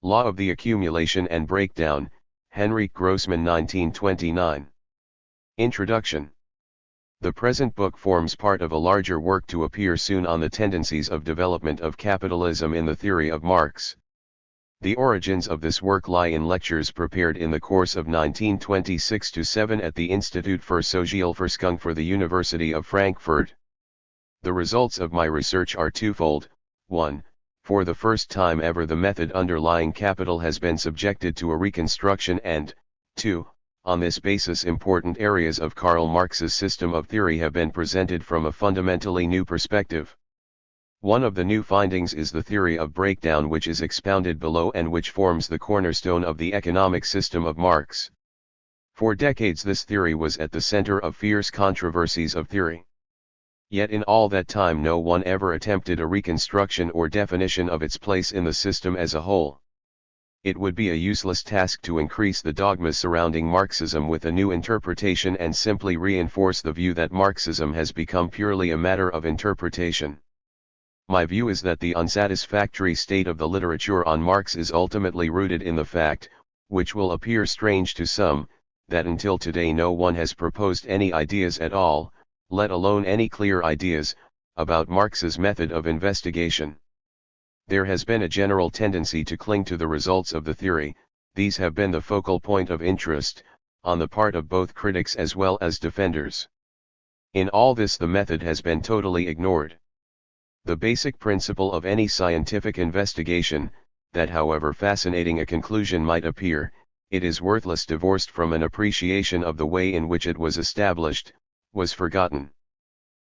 Law of the Accumulation and Breakdown, Henryk Grossman 1929. Introduction. The present book forms part of a larger work to appear soon on the tendencies of development of capitalism in the theory of Marx. The origins of this work lie in lectures prepared in the course of 1926-7 at the Institute für Sozialforschung for the University of Frankfurt. The results of my research are twofold. 1. For the first time ever the method underlying capital has been subjected to a reconstruction, and 2. On this basis important areas of Karl Marx's system of theory have been presented from a fundamentally new perspective. One of the new findings is the theory of breakdown, which is expounded below and which forms the cornerstone of the economic system of Marx. For decades this theory was at the center of fierce controversies of theory. Yet in all that time no one ever attempted a reconstruction or definition of its place in the system as a whole. It would be a useless task to increase the dogmas surrounding Marxism with a new interpretation and simply reinforce the view that Marxism has become purely a matter of interpretation. My view is that the unsatisfactory state of the literature on Marx is ultimately rooted in the fact, which will appear strange to some, that until today no one has proposed any ideas at all, let alone any clear ideas, about Marx's method of investigation. There has been a general tendency to cling to the results of the theory. These have been the focal point of interest, on the part of both critics as well as defenders. In all this the method has been totally ignored. The basic principle of any scientific investigation, that however fascinating a conclusion might appear, it is worthless divorced from an appreciation of the way in which it was established, was forgotten.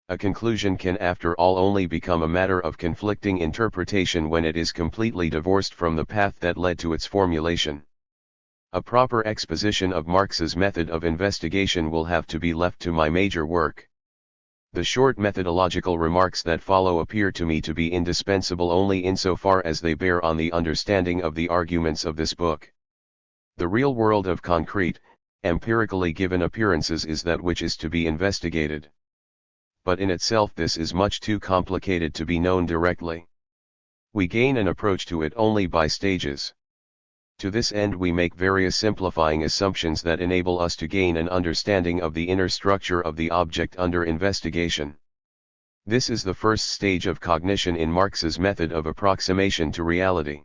A conclusion can after all only become a matter of conflicting interpretation when it is completely divorced from the path that led to its formulation. A proper exposition of Marx's method of investigation will have to be left to my major work. The short methodological remarks that follow appear to me to be indispensable only insofar as they bear on the understanding of the arguments of this book. The real world of concrete, empirically given appearances is that which is to be investigated. But in itself this is much too complicated to be known directly. We gain an approach to it only by stages. To this end we make various simplifying assumptions that enable us to gain an understanding of the inner structure of the object under investigation. This is the first stage of cognition in Marx's method of approximation to reality.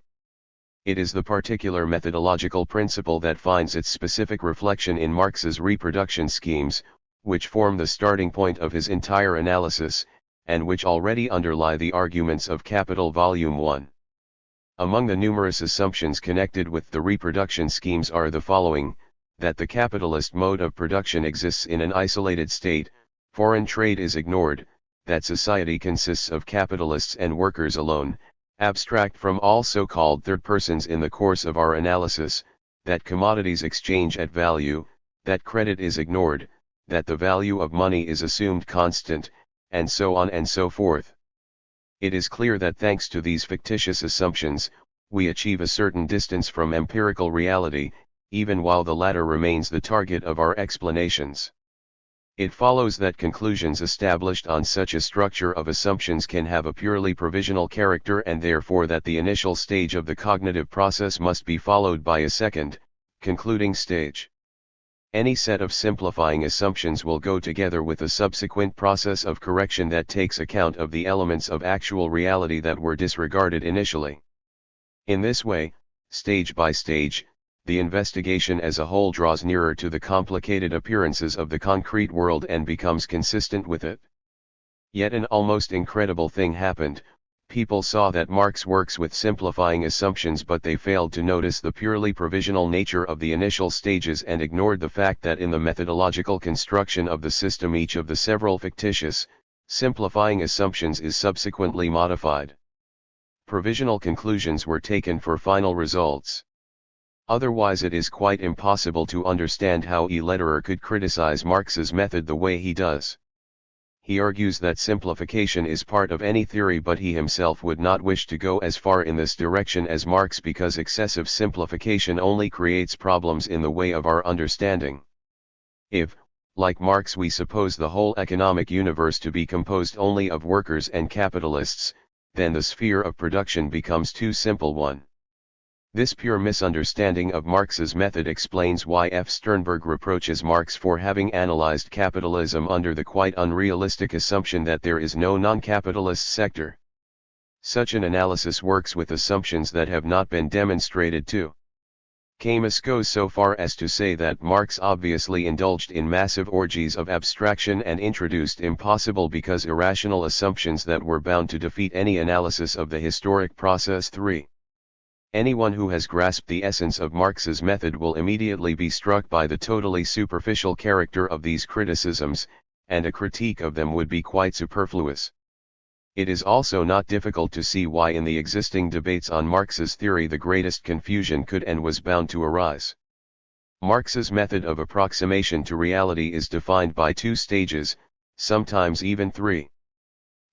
It is the particular methodological principle that finds its specific reflection in Marx's reproduction schemes, which form the starting point of his entire analysis, and which already underlie the arguments of Capital Volume 1. Among the numerous assumptions connected with the reproduction schemes are the following: that the capitalist mode of production exists in an isolated state, foreign trade is ignored, that society consists of capitalists and workers alone, abstract from all so-called third persons in the course of our analysis, that commodities exchange at value, that credit is ignored, that the value of money is assumed constant, and so on and so forth. It is clear that thanks to these fictitious assumptions, we achieve a certain distance from empirical reality, even while the latter remains the target of our explanations. It follows that conclusions established on such a structure of assumptions can have a purely provisional character, and therefore that the initial stage of the cognitive process must be followed by a second, concluding stage. Any set of simplifying assumptions will go together with a subsequent process of correction that takes account of the elements of actual reality that were disregarded initially. In this way, stage by stage, the investigation as a whole draws nearer to the complicated appearances of the concrete world and becomes consistent with it. Yet an almost incredible thing happened. People saw that Marx works with simplifying assumptions, but they failed to notice the purely provisional nature of the initial stages and ignored the fact that in the methodological construction of the system each of the several fictitious, simplifying assumptions is subsequently modified. Provisional conclusions were taken for final results. Otherwise it is quite impossible to understand how a letterer could criticize Marx's method the way he does. He argues that simplification is part of any theory, but he himself would not wish to go as far in this direction as Marx, because excessive simplification only creates problems in the way of our understanding. If, like Marx, we suppose the whole economic universe to be composed only of workers and capitalists, then the sphere of production becomes too simple one. This pure misunderstanding of Marx's method explains why F. Sternberg reproaches Marx for having analyzed capitalism under the quite unrealistic assumption that there is no non-capitalist sector. Such an analysis works with assumptions that have not been demonstrated too. Camus goes so far as to say that Marx obviously indulged in massive orgies of abstraction and introduced impossible because irrational assumptions that were bound to defeat any analysis of the historic process. 3. Anyone who has grasped the essence of Marx's method will immediately be struck by the totally superficial character of these criticisms, and a critique of them would be quite superfluous. It is also not difficult to see why in the existing debates on Marx's theory the greatest confusion could and was bound to arise. Marx's method of approximation to reality is defined by 2 stages, sometimes even 3.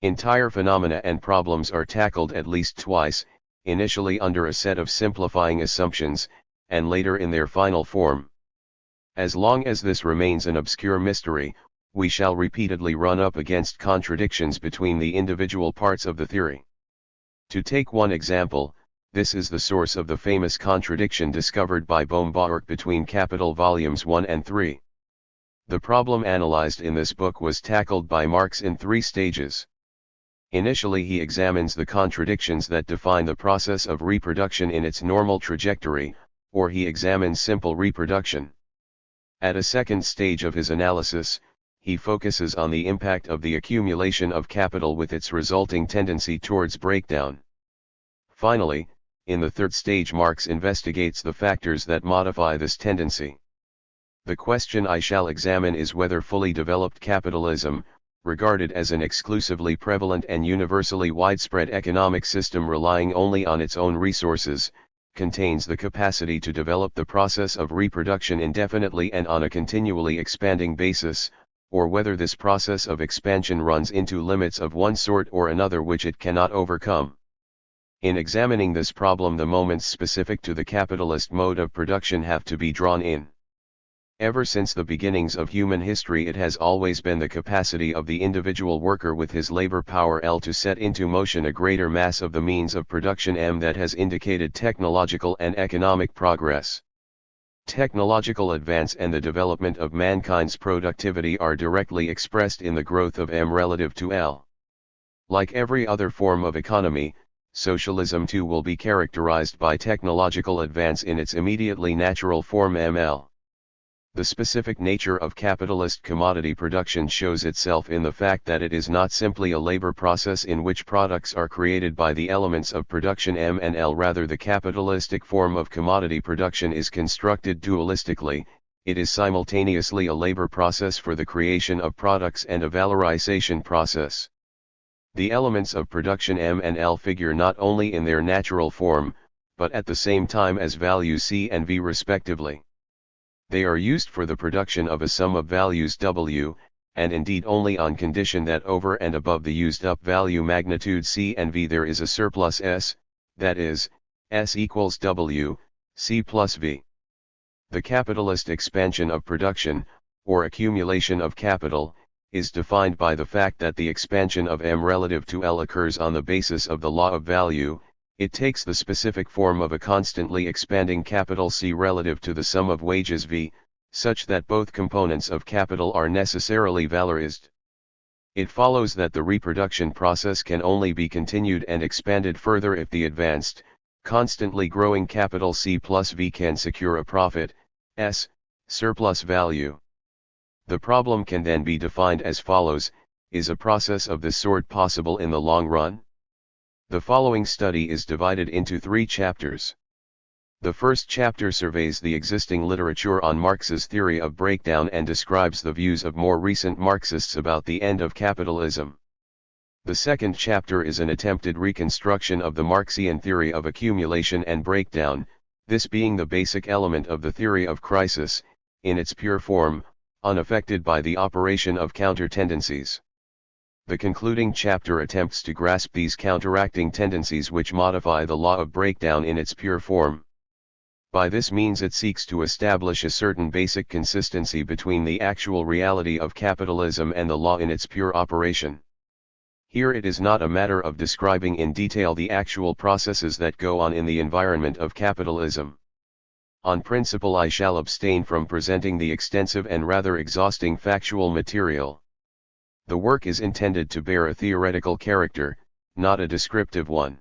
Entire phenomena and problems are tackled at least twice, initially under a set of simplifying assumptions, and later in their final form. As long as this remains an obscure mystery, we shall repeatedly run up against contradictions between the individual parts of the theory. To take one example, this is the source of the famous contradiction discovered by Bohm-Bawerk between Capital Volumes 1 and 3. The problem analyzed in this book was tackled by Marx in 3 stages. Initially he examines the contradictions that define the process of reproduction in its normal trajectory, or he examines simple reproduction. At a second stage of his analysis, he focuses on the impact of the accumulation of capital with its resulting tendency towards breakdown. Finally, in the third stage Marx investigates the factors that modify this tendency. The question I shall examine is whether fully developed capitalism, regarded as an exclusively prevalent and universally widespread economic system relying only on its own resources, contains the capacity to develop the process of reproduction indefinitely and on a continually expanding basis, or whether this process of expansion runs into limits of one sort or another which it cannot overcome. In examining this problem, the moments specific to the capitalist mode of production have to be drawn in. Ever since the beginnings of human history, it has always been the capacity of the individual worker with his labor power L to set into motion a greater mass of the means of production M that has indicated technological and economic progress. Technological advance and the development of mankind's productivity are directly expressed in the growth of M relative to L. Like every other form of economy, socialism too will be characterized by technological advance in its immediately natural form ML. The specific nature of capitalist commodity production shows itself in the fact that it is not simply a labor process in which products are created by the elements of production M and L. Rather, the capitalistic form of commodity production is constructed dualistically. It is simultaneously a labor process for the creation of products and a valorization process. The elements of production M and L figure not only in their natural form, but at the same time as values C and V respectively. They are used for the production of a sum of values W, and indeed only on condition that over and above the used up value magnitude C and V there is a surplus S, that is, S equals W, C plus V. The capitalist expansion of production, or accumulation of capital, is defined by the fact that the expansion of M relative to L occurs on the basis of the law of value. It takes the specific form of a constantly expanding capital C relative to the sum of wages V, such that both components of capital are necessarily valorized. It follows that the reproduction process can only be continued and expanded further if the advanced, constantly growing capital C plus V can secure a profit, S, surplus value. The problem can then be defined as follows: is a process of this sort possible in the long run? The following study is divided into 3 chapters. The first chapter surveys the existing literature on Marx's theory of breakdown and describes the views of more recent Marxists about the end of capitalism. The second chapter is an attempted reconstruction of the Marxian theory of accumulation and breakdown, this being the basic element of the theory of crisis, in its pure form, unaffected by the operation of counter-tendencies. The concluding chapter attempts to grasp these counteracting tendencies which modify the law of breakdown in its pure form. By this means it seeks to establish a certain basic consistency between the actual reality of capitalism and the law in its pure operation. Here it is not a matter of describing in detail the actual processes that go on in the environment of capitalism. On principle I shall abstain from presenting the extensive and rather exhausting factual material. The work is intended to bear a theoretical character, not a descriptive one.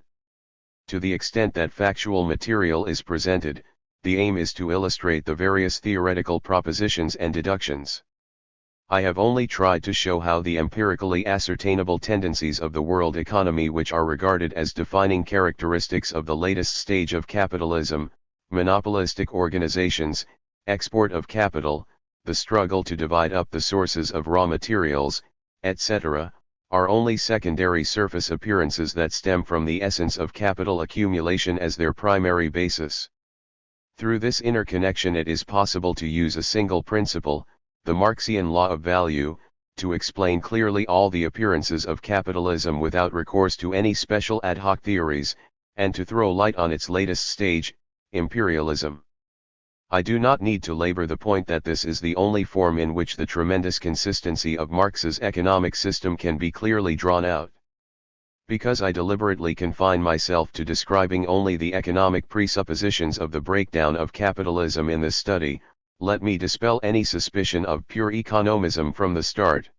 To the extent that factual material is presented, the aim is to illustrate the various theoretical propositions and deductions. I have only tried to show how the empirically ascertainable tendencies of the world economy, which are regarded as defining characteristics of the latest stage of capitalism, monopolistic organizations, export of capital, the struggle to divide up the sources of raw materials, etc., are only secondary surface appearances that stem from the essence of capital accumulation as their primary basis. Through this interconnection it is possible to use a single principle, the Marxian law of value, to explain clearly all the appearances of capitalism without recourse to any special ad hoc theories, and to throw light on its latest stage, imperialism. I do not need to labor the point that this is the only form in which the tremendous consistency of Marx's economic system can be clearly drawn out. Because I deliberately confine myself to describing only the economic presuppositions of the breakdown of capitalism in this study, let me dispel any suspicion of pure economism from the start.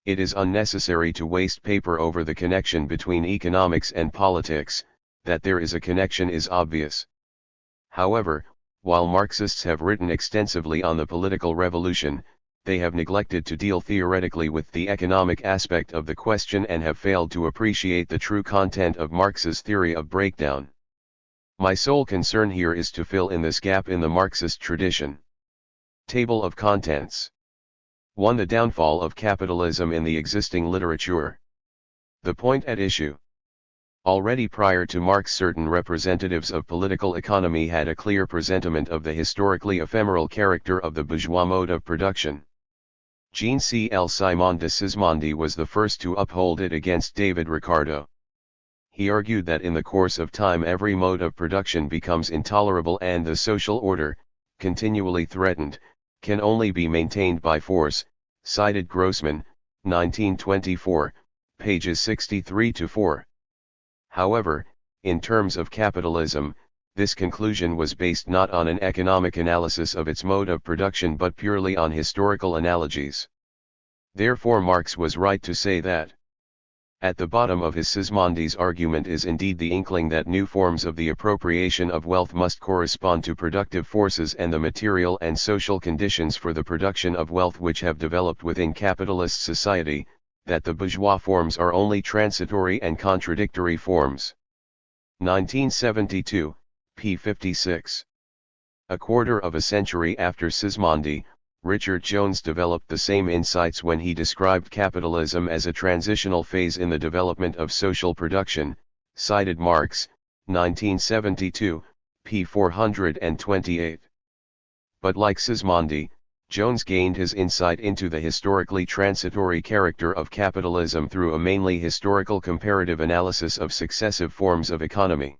It is unnecessary to waste paper over the connection between economics and politics. That there is a connection is obvious. However, while Marxists have written extensively on the political revolution, they have neglected to deal theoretically with the economic aspect of the question and have failed to appreciate the true content of Marx's theory of breakdown. My sole concern here is to fill in this gap in the Marxist tradition. Table of Contents. 1. The downfall of capitalism in the existing literature. The point at issue. Already prior to Marx, certain representatives of political economy had a clear presentiment of the historically ephemeral character of the bourgeois mode of production. Jean C. L. Simon de Sismondi was the first to uphold it against David Ricardo. He argued that in the course of time every mode of production becomes intolerable and the social order, continually threatened, can only be maintained by force, cited Grossman, 1924, pages 63-4. However, in terms of capitalism, this conclusion was based not on an economic analysis of its mode of production but purely on historical analogies. Therefore Marx was right to say that at the bottom of his Sismondi's argument is indeed the inkling that new forms of the appropriation of wealth must correspond to productive forces and the material and social conditions for the production of wealth which have developed within capitalist society, that the bourgeois forms are only transitory and contradictory forms. 1972, p. 56. A quarter of a century after Sismondi, Richard Jones developed the same insights when he described capitalism as a transitional phase in the development of social production, cited Marx, 1972, p. 428. But like Sismondi, Jones gained his insight into the historically transitory character of capitalism through a mainly historical comparative analysis of successive forms of economy.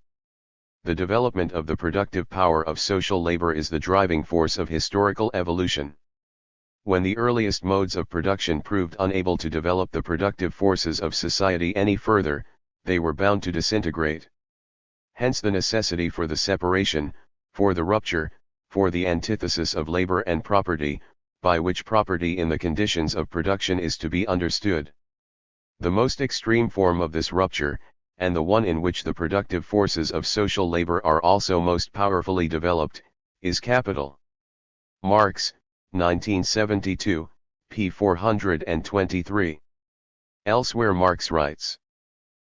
The development of the productive power of social labor is the driving force of historical evolution. When the earliest modes of production proved unable to develop the productive forces of society any further, they were bound to disintegrate. Hence the necessity for the separation, for the rupture, for the antithesis of labor and property, by which property in the conditions of production is to be understood. The most extreme form of this rupture, and the one in which the productive forces of social labor are also most powerfully developed, is capital. Marx, 1972, p. 423. Elsewhere Marx writes,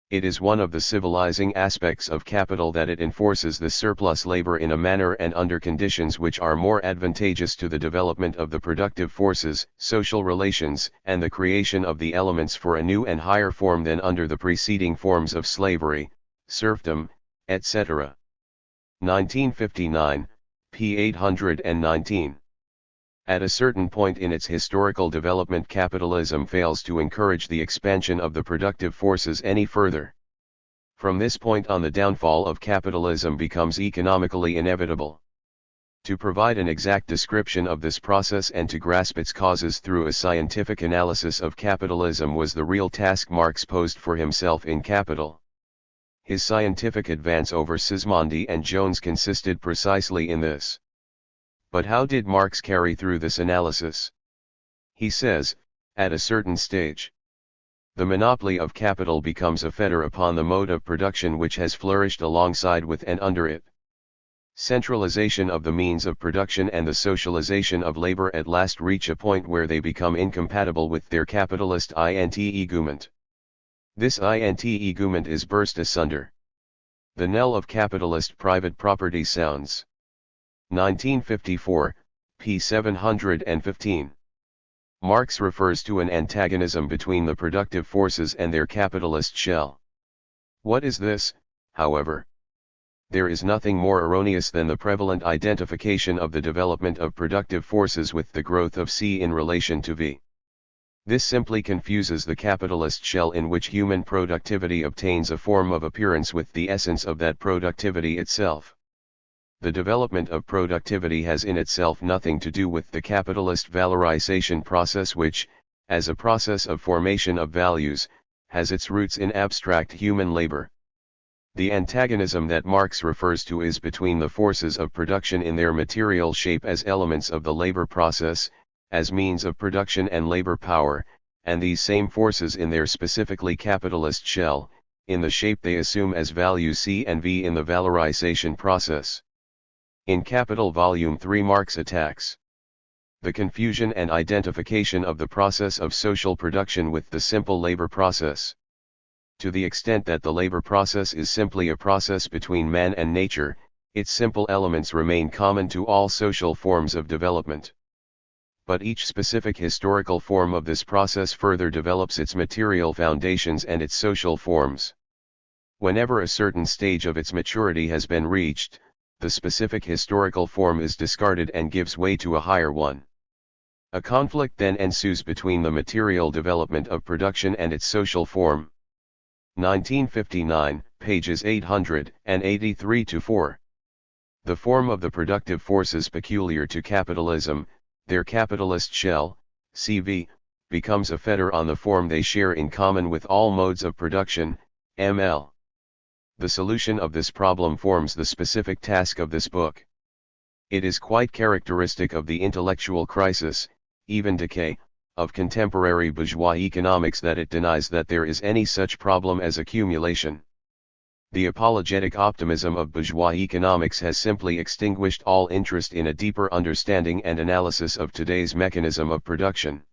"It is one of the civilizing aspects of capital that it enforces the surplus labor in a manner and under conditions which are more advantageous to the development of the productive forces, social relations, and the creation of the elements for a new and higher form than under the preceding forms of slavery, serfdom, etc." 1959, p. 819. At a certain point in its historical development, capitalism fails to encourage the expansion of the productive forces any further. From this point on, the downfall of capitalism becomes economically inevitable. To provide an exact description of this process and to grasp its causes through a scientific analysis of capitalism was the real task Marx posed for himself in Capital. His scientific advance over Sismondi and Jones consisted precisely in this. But how did Marx carry through this analysis? He says, at a certain stage, the monopoly of capital becomes a fetter upon the mode of production which has flourished alongside with and under it. Centralization of the means of production and the socialization of labor at last reach a point where they become incompatible with their capitalist int-egument. This int-egument is burst asunder. The knell of capitalist private property sounds. 1954, p. 715. Marx refers to an antagonism between the productive forces and their capitalist shell. What is this, however? There is nothing more erroneous than the prevalent identification of the development of productive forces with the growth of C in relation to V. This simply confuses the capitalist shell in which human productivity obtains a form of appearance with the essence of that productivity itself. The development of productivity has in itself nothing to do with the capitalist valorization process which, as a process of formation of values, has its roots in abstract human labor. The antagonism that Marx refers to is between the forces of production in their material shape as elements of the labor process, as means of production and labor power, and these same forces in their specifically capitalist shell, in the shape they assume as values C and V in the valorization process. In Capital Volume 3 Marx attacks the confusion and identification of the process of social production with the simple labor process. To the extent that the labor process is simply a process between man and nature, its simple elements remain common to all social forms of development. But each specific historical form of this process further develops its material foundations and its social forms. Whenever a certain stage of its maturity has been reached, the specific historical form is discarded and gives way to a higher one. A conflict then ensues between the material development of production and its social form. 1959, pages 883-4. The form of the productive forces peculiar to capitalism, their capitalist shell, CV, becomes a fetter on the form they share in common with all modes of production, ML. The solution of this problem forms the specific task of this book. It is quite characteristic of the intellectual crisis, even decay, of contemporary bourgeois economics that it denies that there is any such problem as accumulation. The apologetic optimism of bourgeois economics has simply extinguished all interest in a deeper understanding and analysis of today's mechanism of production.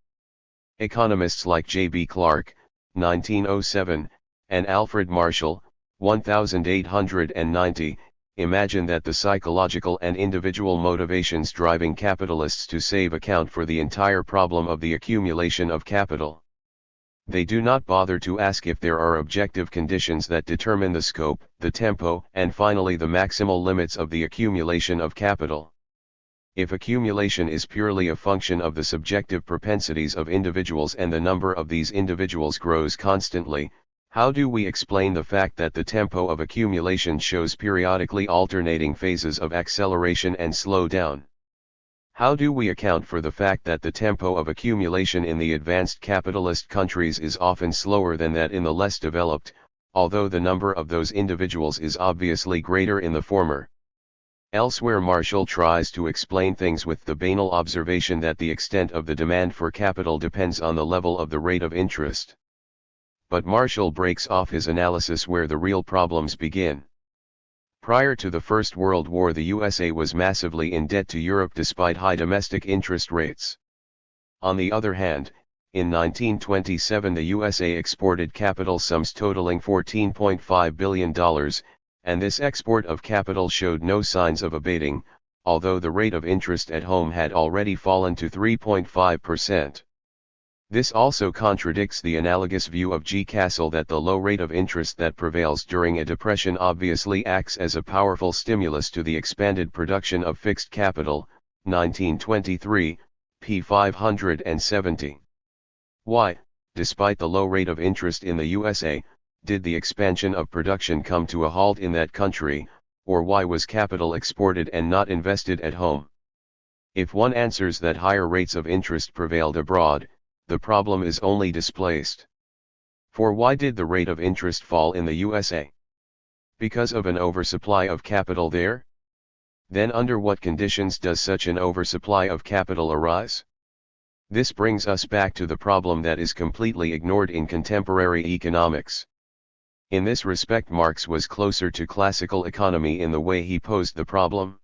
Economists like J.B. Clark, 1907, and Alfred Marshall, 1890, imagine that the psychological and individual motivations driving capitalists to save account for the entire problem of the accumulation of capital. They do not bother to ask if there are objective conditions that determine the scope, the tempo, and finally the maximal limits of the accumulation of capital. If accumulation is purely a function of the subjective propensities of individuals and the number of these individuals grows constantly, how do we explain the fact that the tempo of accumulation shows periodically alternating phases of acceleration and slowdown? How do we account for the fact that the tempo of accumulation in the advanced capitalist countries is often slower than that in the less developed, although the number of those individuals is obviously greater in the former? Elsewhere Marshall tries to explain things with the banal observation that the extent of the demand for capital depends on the level of the rate of interest. But Marshall breaks off his analysis where the real problems begin. Prior to the First World War, the USA was massively in debt to Europe despite high domestic interest rates. On the other hand, in 1927 the USA exported capital sums totaling $14.5 billion, and this export of capital showed no signs of abating, although the rate of interest at home had already fallen to 3.5%. This also contradicts the analogous view of G. Castle that the low rate of interest that prevails during a depression obviously acts as a powerful stimulus to the expanded production of fixed capital, 1923, p. 570. Why, despite the low rate of interest in the USA, did the expansion of production come to a halt in that country, or why was capital exported and not invested at home? If one answers that higher rates of interest prevailed abroad, the problem is only displaced. For why did the rate of interest fall in the USA? Because of an oversupply of capital there? Then under what conditions does such an oversupply of capital arise? This brings us back to the problem that is completely ignored in contemporary economics. In this respect, Marx was closer to classical economy in the way he posed the problem.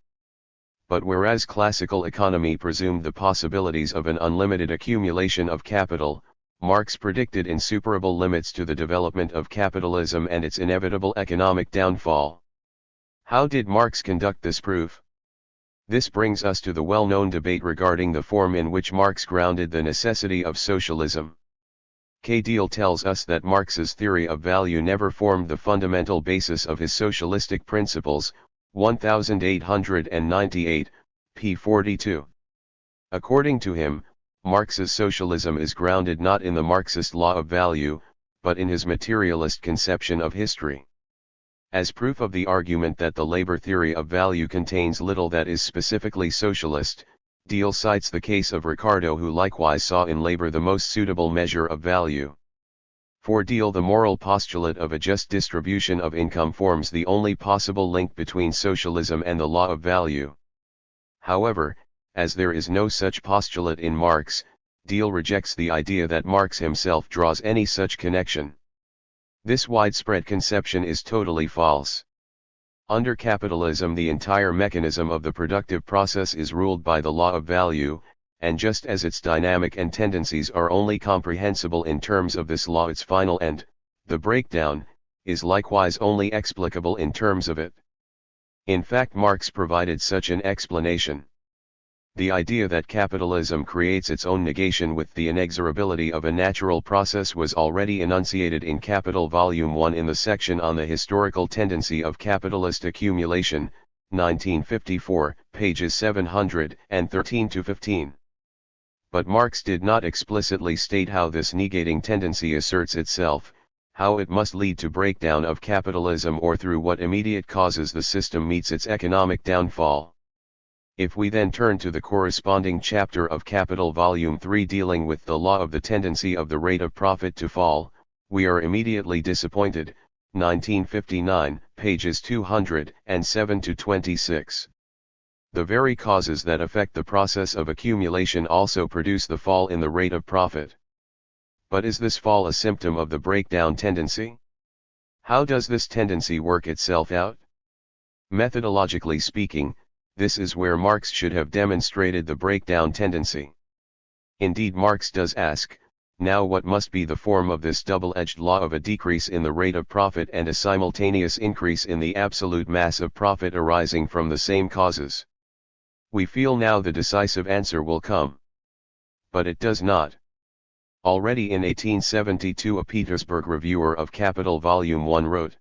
But whereas classical economy presumed the possibilities of an unlimited accumulation of capital, Marx predicted insuperable limits to the development of capitalism and its inevitable economic downfall. How did Marx conduct this proof? This brings us to the well-known debate regarding the form in which Marx grounded the necessity of socialism. Deal tells us that Marx's theory of value never formed the fundamental basis of his socialistic principles, 1898, p. 42. According to him, Marx's socialism is grounded not in the Marxist law of value, but in his materialist conception of history. As proof of the argument that the labor theory of value contains little that is specifically socialist, Deal cites the case of Ricardo, who likewise saw in labor the most suitable measure of value. For Deal, the moral postulate of a just distribution of income forms the only possible link between socialism and the law of value. However, as there is no such postulate in Marx, Deal rejects the idea that Marx himself draws any such connection. This widespread conception is totally false. Under capitalism, the entire mechanism of the productive process is ruled by the law of value, and just as its dynamic and tendencies are only comprehensible in terms of this law, its final end, the breakdown, is likewise only explicable in terms of it. In fact, Marx provided such an explanation. The idea that capitalism creates its own negation with the inexorability of a natural process was already enunciated in Capital Volume 1 in the section on the historical tendency of capitalist accumulation, 1954, pages 713-15. But Marx did not explicitly state how this negating tendency asserts itself, how it must lead to breakdown of capitalism, or through what immediate causes the system meets its economic downfall. If we then turn to the corresponding chapter of Capital Volume 3 dealing with the law of the tendency of the rate of profit to fall, we are immediately disappointed, 1959, pages 207-26. The very causes that affect the process of accumulation also produce the fall in the rate of profit. But is this fall a symptom of the breakdown tendency? How does this tendency work itself out? Methodologically speaking, this is where Marx should have demonstrated the breakdown tendency. Indeed, Marx does ask, now what must be the form of this double-edged law of a decrease in the rate of profit and a simultaneous increase in the absolute mass of profit arising from the same causes? We feel now the decisive answer will come. But it does not. Already in 1872 a Petersburg reviewer of Capital Volume 1 wrote,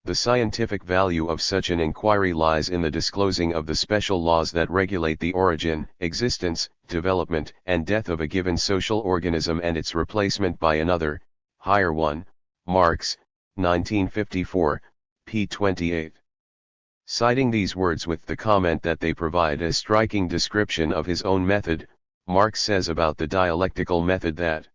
"The scientific value of such an inquiry lies in the disclosing of the special laws that regulate the origin, existence, development, and death of a given social organism and its replacement by another, higher one." Marx, 1954, p. 28. Citing these words with the comment that they provide a striking description of his own method, Marx says about the dialectical method that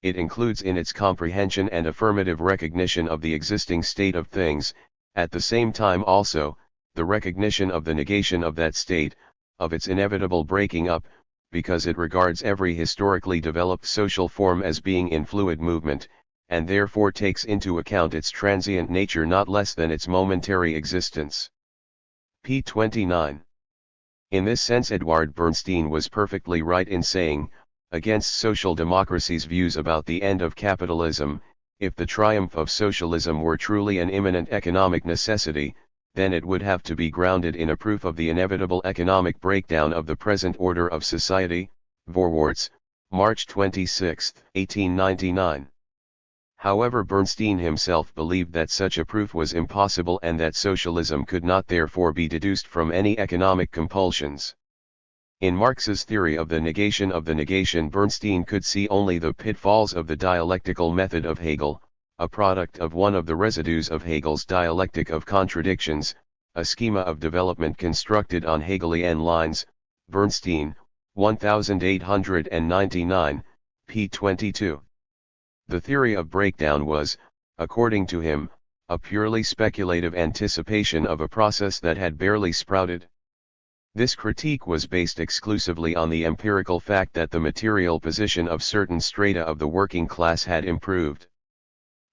it includes in its comprehension and affirmative recognition of the existing state of things, at the same time also, the recognition of the negation of that state, of its inevitable breaking up, because it regards every historically developed social form as being in fluid movement, and therefore takes into account its transient nature not less than its momentary existence. p. 29. In this sense Edward Bernstein was perfectly right in saying, against social democracy's views about the end of capitalism, if the triumph of socialism were truly an imminent economic necessity, then it would have to be grounded in a proof of the inevitable economic breakdown of the present order of society. Vorwärts, March 26, 1899. However, Bernstein himself believed that such a proof was impossible and that socialism could not therefore be deduced from any economic compulsions. In Marx's theory of the negation, Bernstein could see only the pitfalls of the dialectical method of Hegel, a product of one of the residues of Hegel's dialectic of contradictions, a schema of development constructed on Hegelian lines, Bernstein, 1899, p. 22. The theory of breakdown was, according to him, a purely speculative anticipation of a process that had barely sprouted. This critique was based exclusively on the empirical fact that the material position of certain strata of the working class had improved.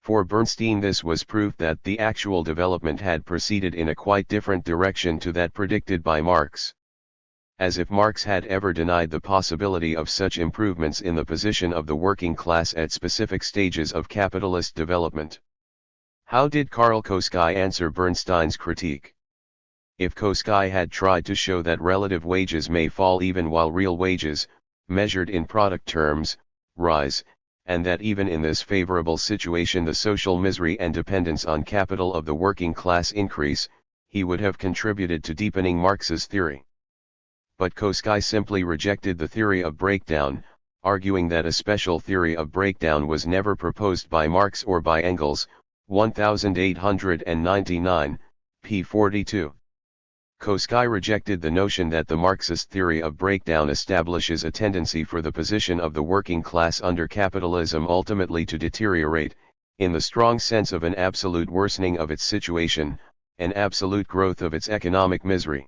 For Bernstein, this was proof that the actual development had proceeded in a quite different direction to that predicted by Marx. As if Marx had ever denied the possibility of such improvements in the position of the working class at specific stages of capitalist development. How did Karl Koski answer Bernstein's critique? If Koski had tried to show that relative wages may fall even while real wages, measured in product terms, rise, and that even in this favorable situation the social misery and dependence on capital of the working class increase, he would have contributed to deepening Marx's theory. But Koski simply rejected the theory of breakdown, arguing that a special theory of breakdown was never proposed by Marx or by Engels, 1899, p. 42. Koski rejected the notion that the Marxist theory of breakdown establishes a tendency for the position of the working class under capitalism ultimately to deteriorate, in the strong sense of an absolute worsening of its situation, an absolute growth of its economic misery.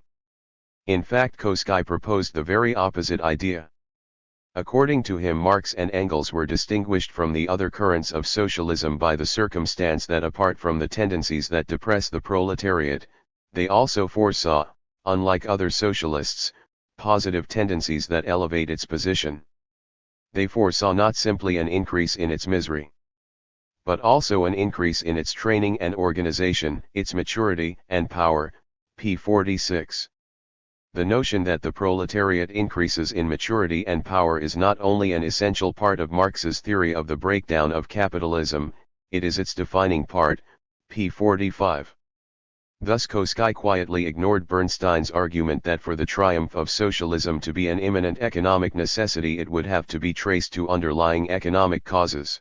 In fact, Koski proposed the very opposite idea. According to him, Marx and Engels were distinguished from the other currents of socialism by the circumstance that apart from the tendencies that depress the proletariat, they also foresaw, unlike other socialists, positive tendencies that elevate its position. They foresaw not simply an increase in its misery, but also an increase in its training and organization, its maturity and power, p. 46. The notion that the proletariat increases in maturity and power is not only an essential part of Marx's theory of the breakdown of capitalism, it is its defining part, p. 45. Thus Koski quietly ignored Bernstein's argument that for the triumph of socialism to be an imminent economic necessity it would have to be traced to underlying economic causes.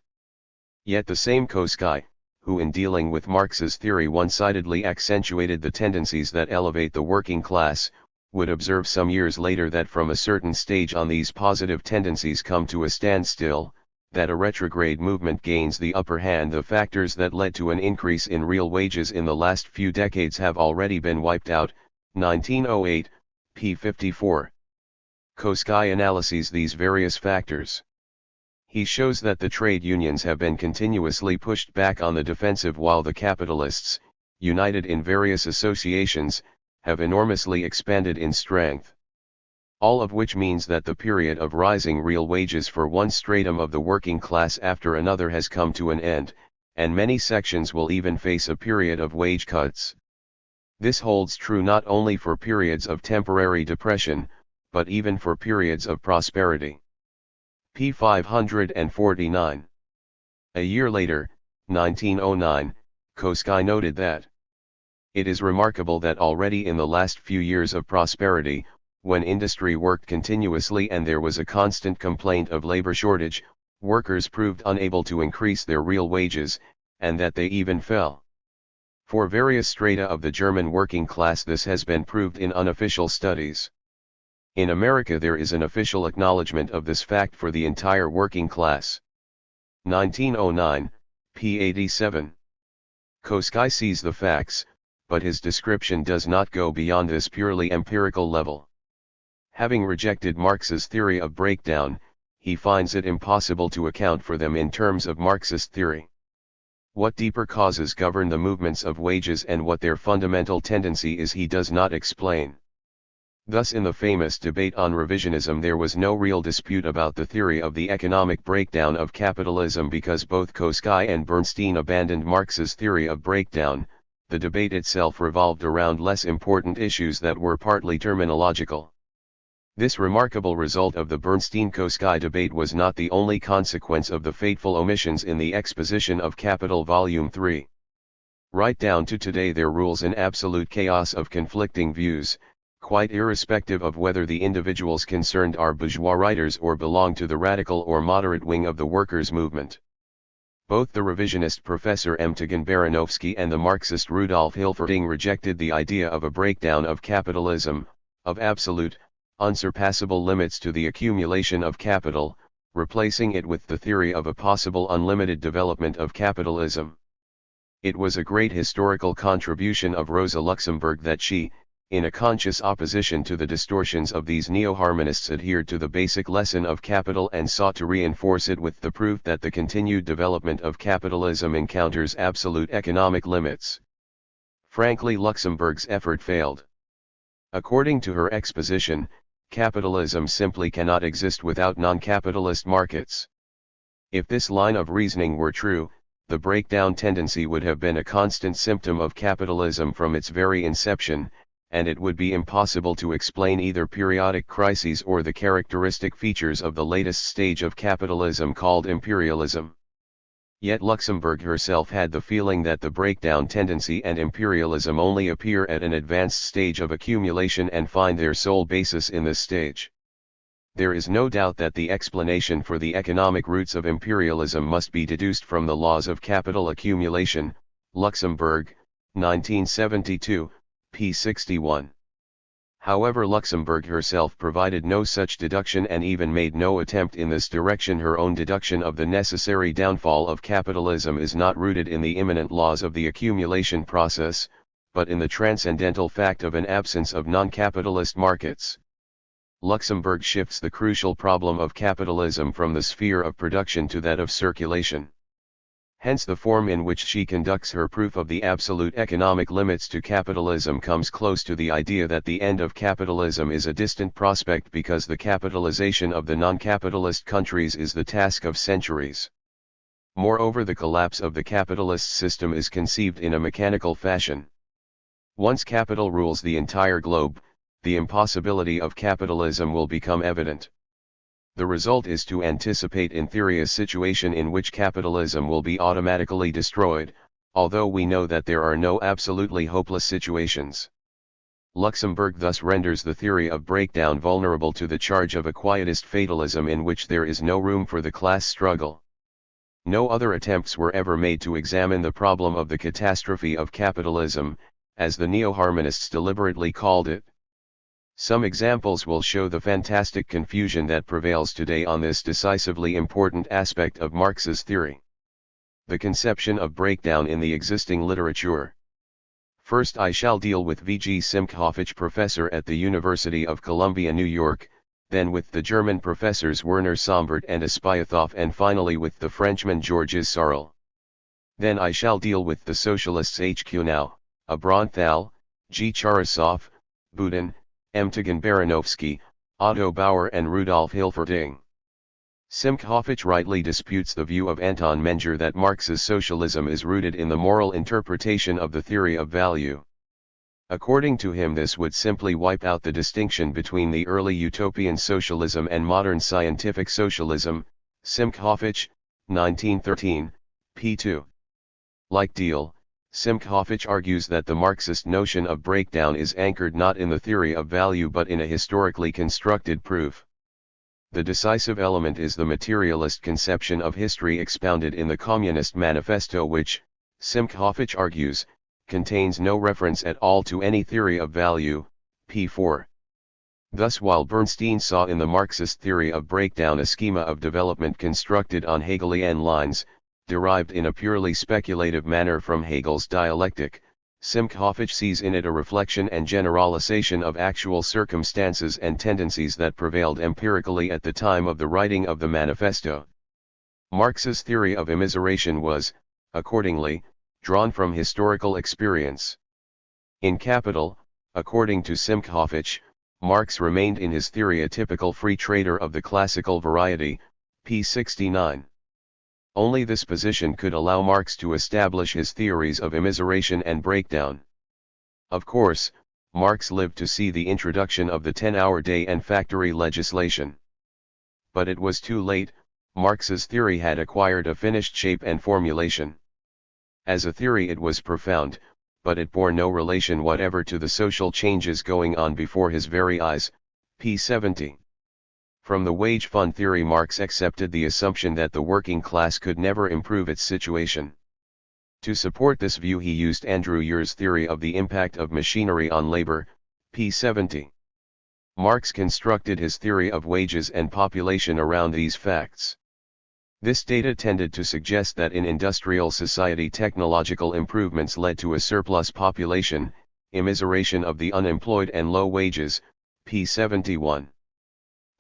Yet the same Koski, who in dealing with Marx's theory one-sidedly accentuated the tendencies that elevate the working class, would observe some years later that from a certain stage on these positive tendencies come to a standstill, that a retrograde movement gains the upper hand. The factors that led to an increase in real wages in the last few decades have already been wiped out, 1908, p. 54. Koski analyses these various factors. He shows that the trade unions have been continuously pushed back on the defensive while the capitalists, united in various associations, have enormously expanded in strength. All of which means that the period of rising real wages for one stratum of the working class after another has come to an end, and many sections will even face a period of wage cuts. This holds true not only for periods of temporary depression, but even for periods of prosperity. p. 549. A year later, 1909, Koski noted that it is remarkable that already in the last few years of prosperity, when industry worked continuously and there was a constant complaint of labor shortage, workers proved unable to increase their real wages, and that they even fell. For various strata of the German working class this has been proved in unofficial studies. In America there is an official acknowledgement of this fact for the entire working class. 1909, p. 87. Koski sees the facts, but his description does not go beyond this purely empirical level. Having rejected Marx's theory of breakdown, he finds it impossible to account for them in terms of Marxist theory. What deeper causes govern the movements of wages and what their fundamental tendency is he does not explain. Thus in the famous debate on revisionism there was no real dispute about the theory of the economic breakdown of capitalism because both Koski and Bernstein abandoned Marx's theory of breakdown. The debate itself revolved around less important issues that were partly terminological. This remarkable result of the Bernstein-Koski debate was not the only consequence of the fateful omissions in the exposition of Capital Volume 3. Right down to today there rules an absolute chaos of conflicting views, quite irrespective of whether the individuals concerned are bourgeois writers or belong to the radical or moderate wing of the workers' movement. Both the revisionist Professor Mtgen Baranovsky and the Marxist Rudolf Hilferding rejected the idea of a breakdown of capitalism, of absolute, unsurpassable limits to the accumulation of capital, replacing it with the theory of a possible unlimited development of capitalism. It was a great historical contribution of Rosa Luxemburg that she, in a conscious opposition to the distortions of these neo-harmonists, adhered to the basic lesson of capital and sought to reinforce it with the proof that the continued development of capitalism encounters absolute economic limits. Frankly, Luxemburg's effort failed. According to her exposition, capitalism simply cannot exist without non-capitalist markets. If this line of reasoning were true, the breakdown tendency would have been a constant symptom of capitalism from its very inception, and it would be impossible to explain either periodic crises or the characteristic features of the latest stage of capitalism called imperialism. Yet Luxemburg herself had the feeling that the breakdown tendency and imperialism only appear at an advanced stage of accumulation and find their sole basis in this stage. There is no doubt that the explanation for the economic roots of imperialism must be deduced from the laws of capital accumulation, Luxemburg, 1972, p. 61. However, Luxemburg herself provided no such deduction and even made no attempt in this direction. Her own deduction of the necessary downfall of capitalism is not rooted in the immanent laws of the accumulation process, but in the transcendental fact of an absence of non-capitalist markets. Luxemburg shifts the crucial problem of capitalism from the sphere of production to that of circulation. Hence the form in which she conducts her proof of the absolute economic limits to capitalism comes close to the idea that the end of capitalism is a distant prospect because the capitalization of the non-capitalist countries is the task of centuries. Moreover, the collapse of the capitalist system is conceived in a mechanical fashion. Once capital rules the entire globe, the impossibility of capitalism will become evident. The result is to anticipate in theory a situation in which capitalism will be automatically destroyed, although we know that there are no absolutely hopeless situations. Luxemburg thus renders the theory of breakdown vulnerable to the charge of a quietist fatalism in which there is no room for the class struggle. No other attempts were ever made to examine the problem of the catastrophe of capitalism, as the neo-harmonists deliberately called it. Some examples will show the fantastic confusion that prevails today on this decisively important aspect of Marx's theory. The conception of breakdown in the existing literature. First, I shall deal with V.G. Simkhovich, professor at the University of Columbia, New York, then with the German professors Werner Sombart and Aspyathoff, and finally with the Frenchman Georges Sorel. Then I shall deal with the socialists H.Q. Now, A. Bronthal, G. Charasov, Budin, M. Baranovsky, Otto Bauer and Rudolf Hilferding. Simkhovich rightly disputes the view of Anton Menger that Marx's socialism is rooted in the moral interpretation of the theory of value. According to him, this would simply wipe out the distinction between the early utopian socialism and modern scientific socialism. Simkhovich, 1913, p. 2. Like Deal, Simkhovich argues that the Marxist notion of breakdown is anchored not in the theory of value but in a historically constructed proof. The decisive element is the materialist conception of history expounded in the Communist Manifesto, which, Simkhovich argues, contains no reference at all to any theory of value, p. 4. Thus, while Bernstein saw in the Marxist theory of breakdown a schema of development constructed on Hegelian lines, derived in a purely speculative manner from Hegel's dialectic, Simkhovich sees in it a reflection and generalization of actual circumstances and tendencies that prevailed empirically at the time of the writing of the manifesto. Marx's theory of immiseration was, accordingly, drawn from historical experience. In Capital, according to Simkhovich, Marx remained in his theory a typical free trader of the classical variety, p. 69. Only this position could allow Marx to establish his theories of immiseration and breakdown. Of course, Marx lived to see the introduction of the 10-hour day and factory legislation. But it was too late. Marx's theory had acquired a finished shape and formulation. As a theory it was profound, but it bore no relation whatever to the social changes going on before his very eyes, p. 70. From the wage fund theory, Marx accepted the assumption that the working class could never improve its situation. To support this view he used Andrew Ure's theory of the impact of machinery on labor, p. 70. Marx constructed his theory of wages and population around these facts. This data tended to suggest that in industrial society technological improvements led to a surplus population, immiseration of the unemployed and low wages, p. 71.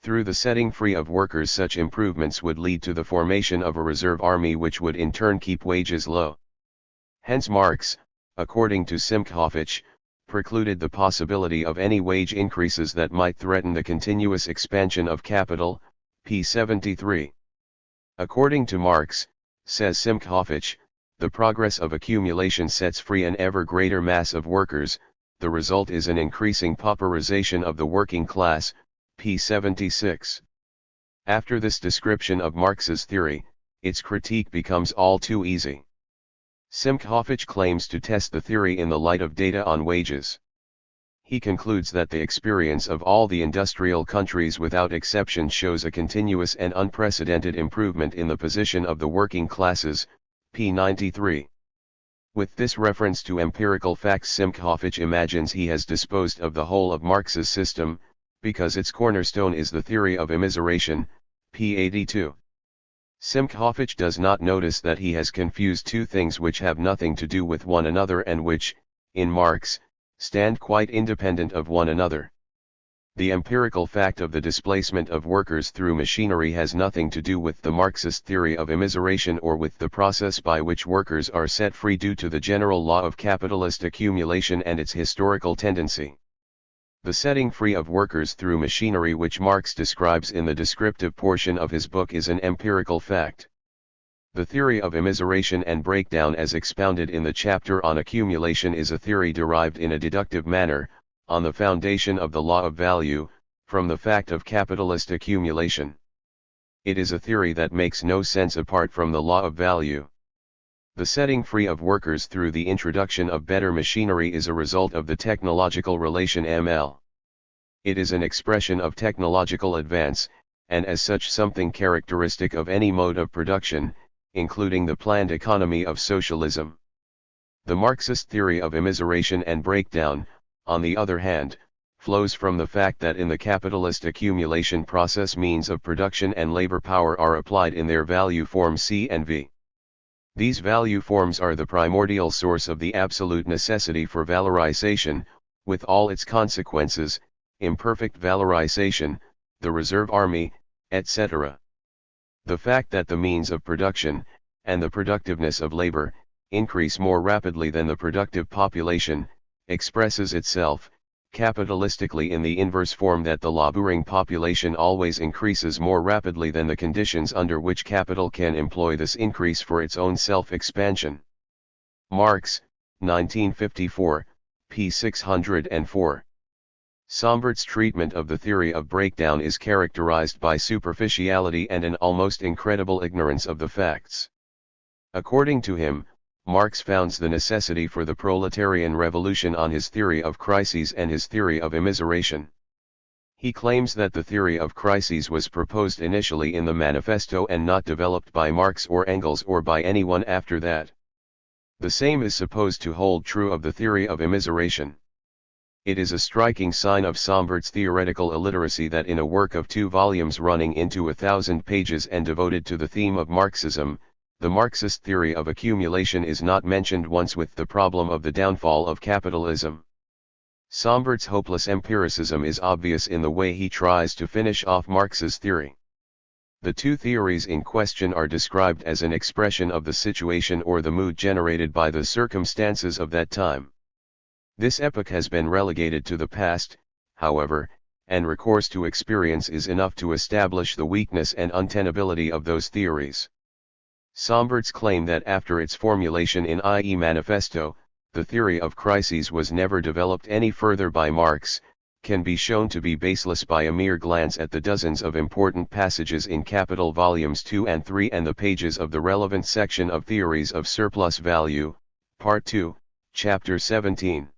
Through the setting free of workers, such improvements would lead to the formation of a reserve army which would in turn keep wages low. Hence Marx, according to Simchovich, precluded the possibility of any wage increases that might threaten the continuous expansion of capital, p. 73. According to Marx, says Simchovich, the progress of accumulation sets free an ever greater mass of workers, the result is an increasing pauperization of the working class, p. 76. After this description of Marx's theory, its critique becomes all too easy. Simchovich claims to test the theory in the light of data on wages. He concludes that the experience of all the industrial countries without exception shows a continuous and unprecedented improvement in the position of the working classes, p. 93. With this reference to empirical facts, Simchovich imagines he has disposed of the whole of Marx's system, because its cornerstone is the theory of immiseration, p. 82. Simchovich does not notice that he has confused two things which have nothing to do with one another and which, in Marx, stand quite independent of one another. The empirical fact of the displacement of workers through machinery has nothing to do with the Marxist theory of immiseration or with the process by which workers are set free due to the general law of capitalist accumulation and its historical tendency. The setting free of workers through machinery which Marx describes in the descriptive portion of his book is an empirical fact. The theory of immiseration and breakdown as expounded in the chapter on accumulation is a theory derived in a deductive manner, on the foundation of the law of value, from the fact of capitalist accumulation. It is a theory that makes no sense apart from the law of value. The setting free of workers through the introduction of better machinery is a result of the technological relation ML. It is an expression of technological advance, and as such something characteristic of any mode of production, including the planned economy of socialism. The Marxist theory of immiseration and breakdown, on the other hand, flows from the fact that in the capitalist accumulation process means of production and labor power are applied in their value form C and V. These value forms are the primordial source of the absolute necessity for valorization, with all its consequences, imperfect valorization, the reserve army, etc. The fact that the means of production, and the productiveness of labor, increase more rapidly than the productive population, expresses itself, capitalistically in the inverse form that the laboring population always increases more rapidly than the conditions under which capital can employ this increase for its own self-expansion. Marx, 1954, p. 604. Sombert's treatment of the theory of breakdown is characterized by superficiality and an almost incredible ignorance of the facts. According to him, Marx founds the necessity for the proletarian revolution on his theory of crises and his theory of immiseration. He claims that the theory of crises was proposed initially in the manifesto and not developed by Marx or Engels or by anyone after that. The same is supposed to hold true of the theory of immiseration. It is a striking sign of Sombert's theoretical illiteracy that in a work of 2 volumes running into 1,000 pages and devoted to the theme of Marxism, the Marxist theory of accumulation is not mentioned once with the problem of the downfall of capitalism. Sombert's hopeless empiricism is obvious in the way he tries to finish off Marx's theory. The two theories in question are described as an expression of the situation or the mood generated by the circumstances of that time. This epoch has been relegated to the past, however, and recourse to experience is enough to establish the weakness and untenability of those theories. Sombert's claim that after its formulation in I.E. Manifesto, the theory of crises was never developed any further by Marx, can be shown to be baseless by a mere glance at the dozens of important passages in Capital Volumes 2 and 3 and the pages of the relevant section of Theories of Surplus Value, Part 2, Chapter 17.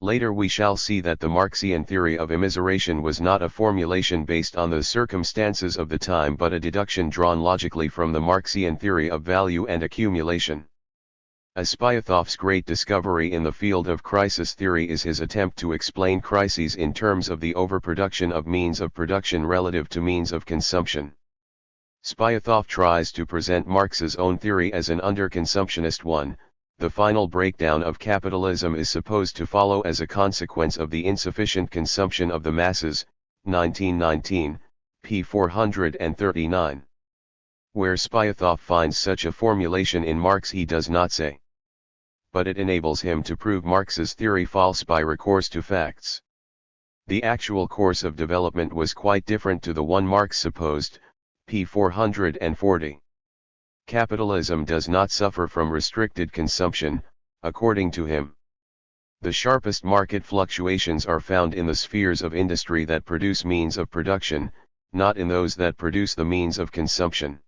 Later we shall see that the Marxian theory of immiseration was not a formulation based on the circumstances of the time but a deduction drawn logically from the Marxian theory of value and accumulation. Spyathov's great discovery in the field of crisis theory is his attempt to explain crises in terms of the overproduction of means of production relative to means of consumption. Spyathov tries to present Marx's own theory as an underconsumptionist one. The final breakdown of capitalism is supposed to follow as a consequence of the insufficient consumption of the masses, 1919, p. 439. Where Spyathov finds such a formulation in Marx he does not say. But it enables him to prove Marx's theory false by recourse to facts. The actual course of development was quite different to the one Marx supposed, p. 440. Capitalism does not suffer from restricted consumption, according to him. The sharpest market fluctuations are found in the spheres of industry that produce means of production, not in those that produce the means of consumption.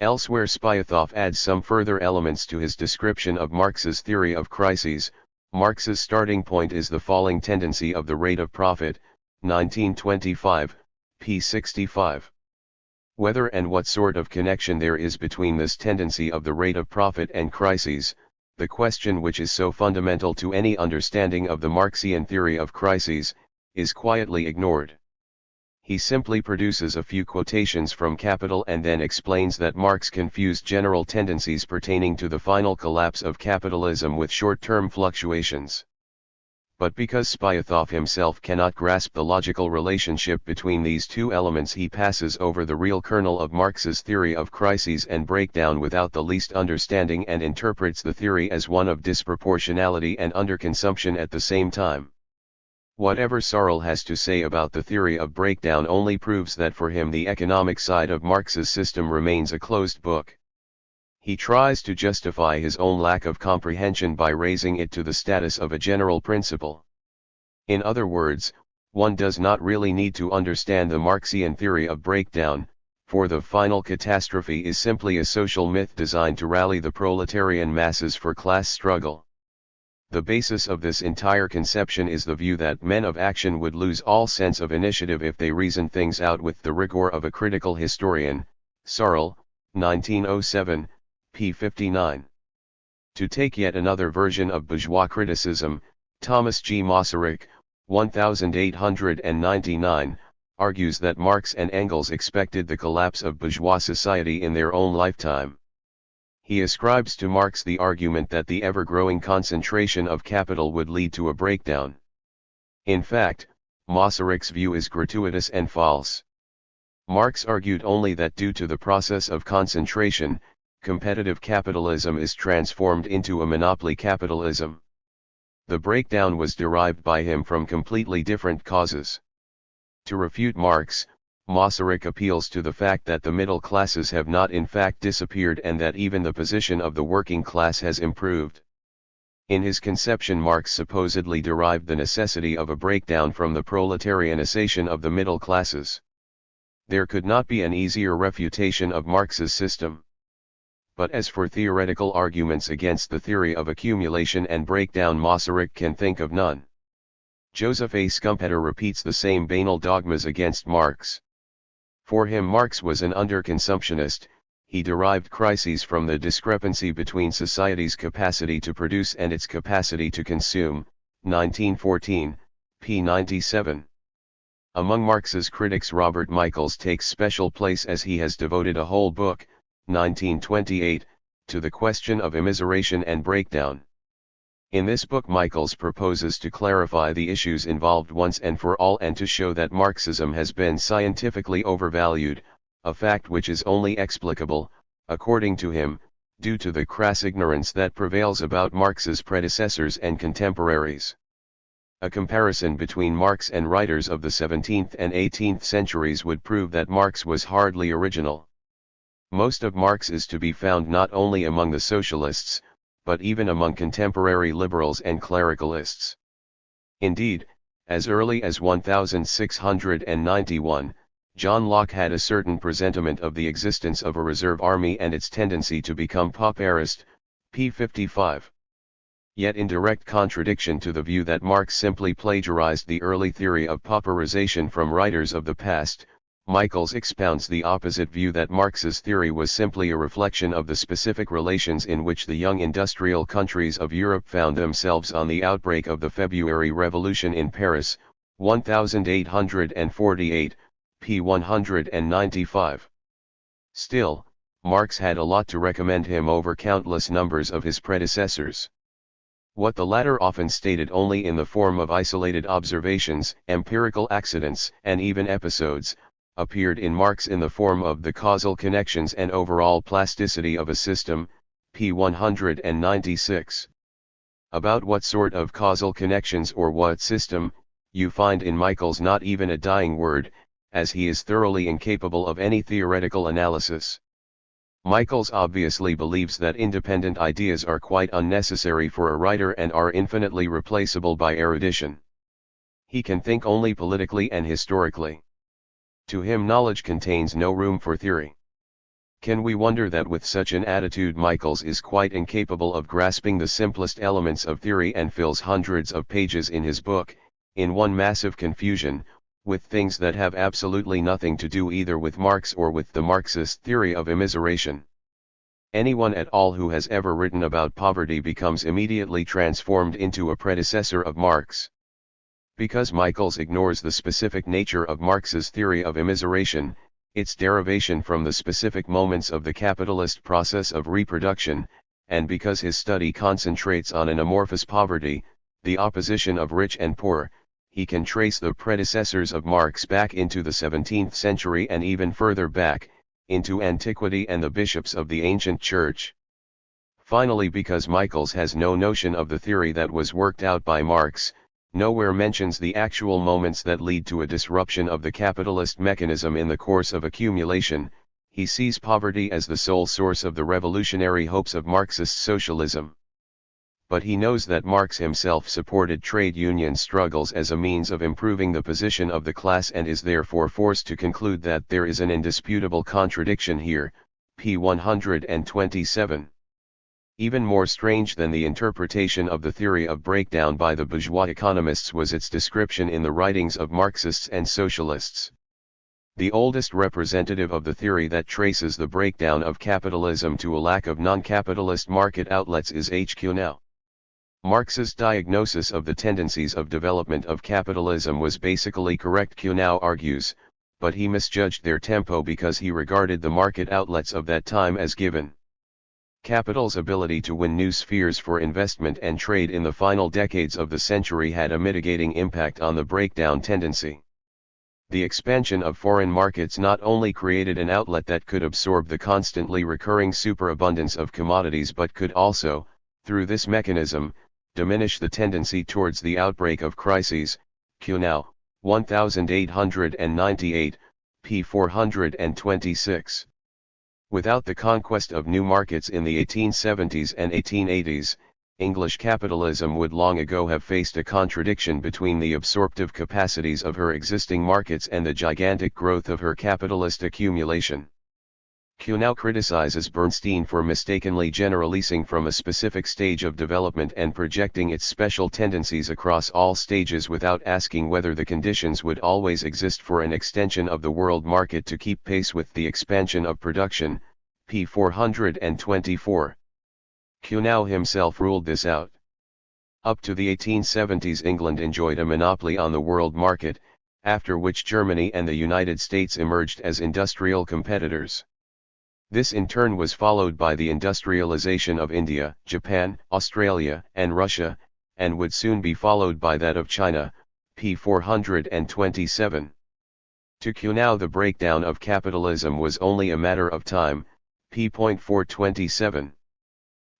Elsewhere Spyathov adds some further elements to his description of Marx's theory of crises. Marx's starting point is the falling tendency of the rate of profit, 1925, p. 65. Whether and what sort of connection there is between this tendency of the rate of profit and crises, the question which is so fundamental to any understanding of the Marxian theory of crises, is quietly ignored. He simply produces a few quotations from Capital and then explains that Marx confused general tendencies pertaining to the final collapse of capitalism with short-term fluctuations. But because Spyathov himself cannot grasp the logical relationship between these two elements, he passes over the real kernel of Marx's theory of crises and breakdown without the least understanding and interprets the theory as one of disproportionality and underconsumption at the same time. Whatever Searle has to say about the theory of breakdown only proves that for him the economic side of Marx's system remains a closed book. He tries to justify his own lack of comprehension by raising it to the status of a general principle. In other words, one does not really need to understand the Marxian theory of breakdown, for the final catastrophe is simply a social myth designed to rally the proletarian masses for class struggle. The basis of this entire conception is the view that men of action would lose all sense of initiative if they reasoned things out with the rigor of a critical historian. Searle, 1907, p. 59. To take yet another version of bourgeois criticism, Thomas G. Masaryk, 1899, argues that Marx and Engels expected the collapse of bourgeois society in their own lifetime. He ascribes to Marx the argument that the ever-growing concentration of capital would lead to a breakdown. In fact, Masaryk's view is gratuitous and false. Marx argued only that due to the process of concentration, competitive capitalism is transformed into a monopoly capitalism. The breakdown was derived by him from completely different causes. To refute Marx, Masaryk appeals to the fact that the middle classes have not in fact disappeared and that even the position of the working class has improved. In his conception, Marx supposedly derived the necessity of a breakdown from the proletarianization of the middle classes. There could not be an easier refutation of Marx's system. But as for theoretical arguments against the theory of accumulation and breakdown, Masaryk can think of none. Joseph A. Schumpeter repeats the same banal dogmas against Marx. For him, Marx was an underconsumptionist. He derived crises from the discrepancy between society's capacity to produce and its capacity to consume, 1914, p. 97. Among Marx's critics, Robert Michaels takes special place as he has devoted a whole book, 1928, to the question of immiseration and breakdown. In this book, Michaels proposes to clarify the issues involved once and for all and to show that Marxism has been scientifically overvalued, a fact which is only explicable, according to him, due to the crass ignorance that prevails about Marx's predecessors and contemporaries. A comparison between Marx and writers of the 17th and 18th centuries would prove that Marx was hardly original. Most of Marx is to be found not only among the socialists, but even among contemporary liberals and clericalists. Indeed, as early as 1691, John Locke had a certain presentiment of the existence of a reserve army and its tendency to become pauperist, p. 55. Yet in direct contradiction to the view that Marx simply plagiarized the early theory of pauperization from writers of the past, Michaels expounds the opposite view that Marx's theory was simply a reflection of the specific relations in which the young industrial countries of Europe found themselves on the outbreak of the February Revolution in Paris, 1848, p. 195. Still, Marx had a lot to recommend him over countless numbers of his predecessors. What the latter often stated only in the form of isolated observations, empirical accidents, and even episodes, appeared in Marx in the form of the causal connections and overall plasticity of a system, p. 196. About what sort of causal connections or what system, you find in Michaels not even a dying word, as he is thoroughly incapable of any theoretical analysis. Michaels obviously believes that independent ideas are quite unnecessary for a writer and are infinitely replaceable by erudition. He can think only politically and historically. To him knowledge contains no room for theory. Can we wonder that with such an attitude Michaels is quite incapable of grasping the simplest elements of theory and fills hundreds of pages in his book, in one massive confusion, with things that have absolutely nothing to do either with Marx or with the Marxist theory of immiseration? Anyone at all who has ever written about poverty becomes immediately transformed into a predecessor of Marx. Because Michaels ignores the specific nature of Marx's theory of immiseration, its derivation from the specific moments of the capitalist process of reproduction, and because his study concentrates on an amorphous poverty, the opposition of rich and poor, he can trace the predecessors of Marx back into the 17th century and even further back, into antiquity and the bishops of the ancient church. Finally, because Michaels has no notion of the theory that was worked out by Marx, nowhere mentions the actual moments that lead to a disruption of the capitalist mechanism in the course of accumulation, he sees poverty as the sole source of the revolutionary hopes of Marxist socialism. But he knows that Marx himself supported trade union struggles as a means of improving the position of the class and is therefore forced to conclude that there is an indisputable contradiction here, p. 127. Even more strange than the interpretation of the theory of breakdown by the bourgeois economists was its description in the writings of Marxists and socialists. The oldest representative of the theory that traces the breakdown of capitalism to a lack of non-capitalist market outlets is H. Kuhnau. Marx's diagnosis of the tendencies of development of capitalism was basically correct, Kuhnau argues, but he misjudged their tempo because he regarded the market outlets of that time as given. Capital's ability to win new spheres for investment and trade in the final decades of the century had a mitigating impact on the breakdown tendency. The expansion of foreign markets not only created an outlet that could absorb the constantly recurring superabundance of commodities but could also, through this mechanism, diminish the tendency towards the outbreak of crises. Kuhnau, 1898, p. 426. Without the conquest of new markets in the 1870s and 1880s, English capitalism would long ago have faced a contradiction between the absorptive capacities of her existing markets and the gigantic growth of her capitalist accumulation. Kuhnau criticizes Bernstein for mistakenly generalizing from a specific stage of development and projecting its special tendencies across all stages without asking whether the conditions would always exist for an extension of the world market to keep pace with the expansion of production, p. 424. Kuhnau himself ruled this out. Up to the 1870s England enjoyed a monopoly on the world market, after which Germany and the United States emerged as industrial competitors. This in turn was followed by the industrialization of India, Japan, Australia, and Russia, and would soon be followed by that of China, p. 427. To Kuhnau the breakdown of capitalism was only a matter of time, p. 427.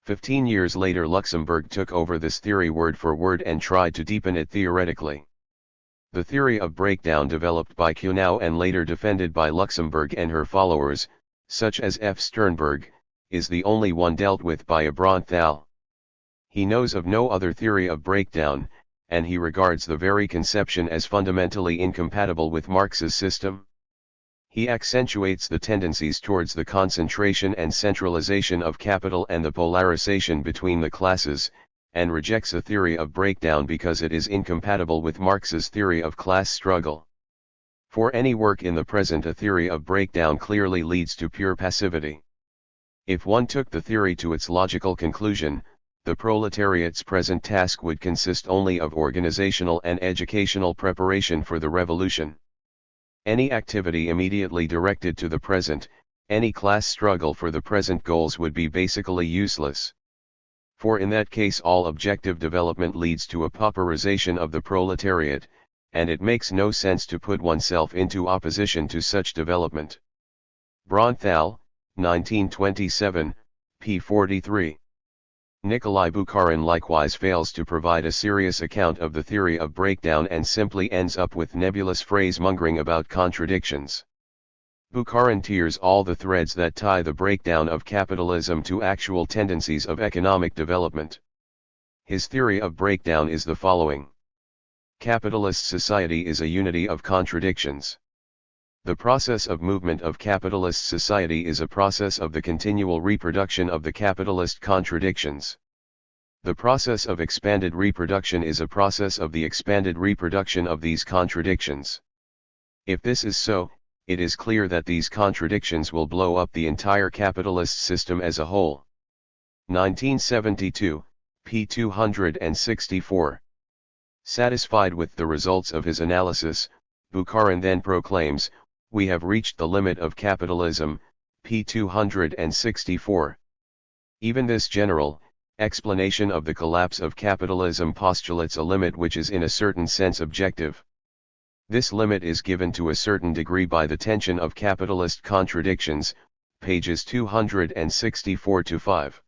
15 years later Luxemburg took over this theory word for word and tried to deepen it theoretically. The theory of breakdown developed by Kuhnau and later defended by Luxemburg and her followers, such as F. Sternberg, is the only one dealt with by Abronthal. He knows of no other theory of breakdown, and he regards the very conception as fundamentally incompatible with Marx's system. He accentuates the tendencies towards the concentration and centralization of capital and the polarization between the classes, and rejects a theory of breakdown because it is incompatible with Marx's theory of class struggle. For any work in the present, a theory of breakdown clearly leads to pure passivity. If one took the theory to its logical conclusion, the proletariat's present task would consist only of organizational and educational preparation for the revolution. Any activity immediately directed to the present, any class struggle for the present goals would be basically useless. For in that case all objective development leads to a pauperization of the proletariat, and it makes no sense to put oneself into opposition to such development. Bronthal, 1927, p. 43. Nikolai Bukharin likewise fails to provide a serious account of the theory of breakdown and simply ends up with nebulous phrase-mongering about contradictions. Bukharin tears all the threads that tie the breakdown of capitalism to actual tendencies of economic development. His theory of breakdown is the following. Capitalist society is a unity of contradictions. The process of movement of capitalist society is a process of the continual reproduction of the capitalist contradictions. The process of expanded reproduction is a process of the expanded reproduction of these contradictions. If this is so, it is clear that these contradictions will blow up the entire capitalist system as a whole. 1972, p. 264. Satisfied with the results of his analysis, Bukharin then proclaims, "We have reached the limit of capitalism," p. 264. Even this general explanation of the collapse of capitalism postulates a limit which is in a certain sense objective. This limit is given to a certain degree by the tension of capitalist contradictions, pages 264-5.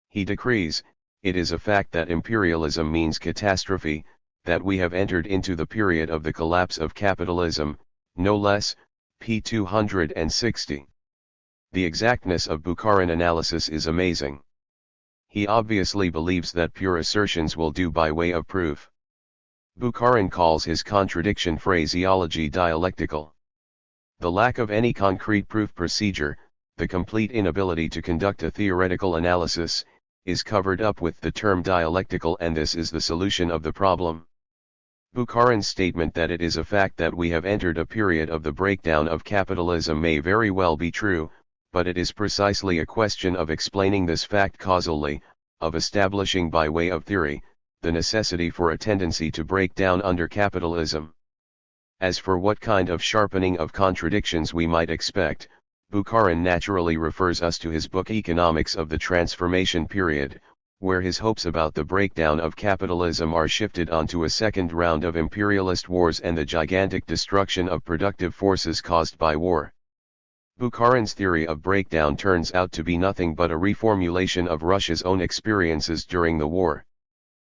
He decrees, "It is a fact that imperialism means catastrophe, that we have entered into the period of the collapse of capitalism, no less," p. 260. The exactness of Bukharin analysis is amazing. He obviously believes that pure assertions will do by way of proof. Bukharin calls his contradiction phraseology dialectical. The lack of any concrete proof procedure, the complete inability to conduct a theoretical analysis, is covered up with the term dialectical, and this is the solution of the problem. Bukharin's statement that it is a fact that we have entered a period of the breakdown of capitalism may very well be true, but it is precisely a question of explaining this fact causally, of establishing by way of theory, the necessity for a tendency to break down under capitalism. As for what kind of sharpening of contradictions we might expect, Bukharin naturally refers us to his book Economics of the Transformation Period, where his hopes about the breakdown of capitalism are shifted onto a second round of imperialist wars and the gigantic destruction of productive forces caused by war. Bukharin's theory of breakdown turns out to be nothing but a reformulation of Russia's own experiences during the war.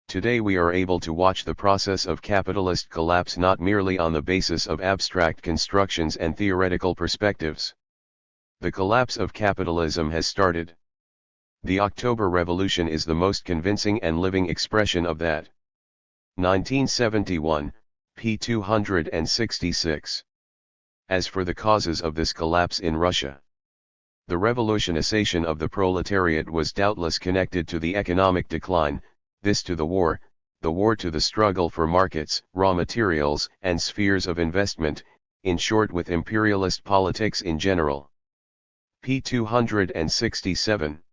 Today we are able to watch the process of capitalist collapse not merely on the basis of abstract constructions and theoretical perspectives. The collapse of capitalism has started. The October Revolution is the most convincing and living expression of that. 1971, p. 266. As for the causes of this collapse in Russia, the revolutionization of the proletariat was doubtless connected to the economic decline, this to the war to the struggle for markets, raw materials, and spheres of investment, in short with imperialist politics in general. p. 267.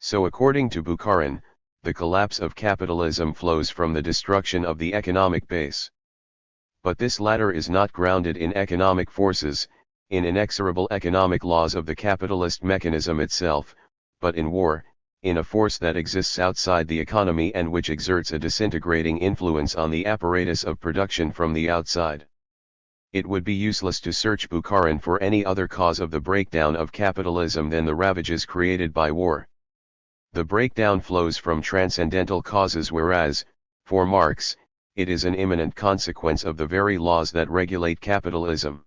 So according to Bukharin, the collapse of capitalism flows from the destruction of the economic base. But this latter is not grounded in economic forces, in inexorable economic laws of the capitalist mechanism itself, but in war, in a force that exists outside the economy and which exerts a disintegrating influence on the apparatus of production from the outside. It would be useless to search Bukharin for any other cause of the breakdown of capitalism than the ravages created by war. The breakdown flows from transcendental causes, whereas, for Marx, it is an imminent consequence of the very laws that regulate capitalism.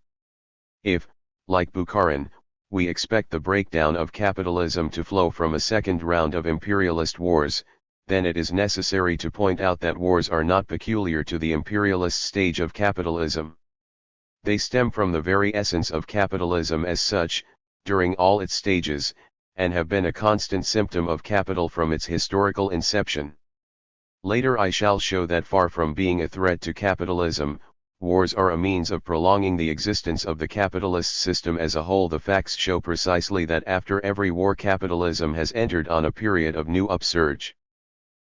If, like Bukharin, we expect the breakdown of capitalism to flow from a second round of imperialist wars, then it is necessary to point out that wars are not peculiar to the imperialist stage of capitalism. They stem from the very essence of capitalism as such, during all its stages, and have been a constant symptom of capital from its historical inception. Later I shall show that far from being a threat to capitalism, wars are a means of prolonging the existence of the capitalist system as a whole. The facts show precisely that after every war capitalism has entered on a period of new upsurge.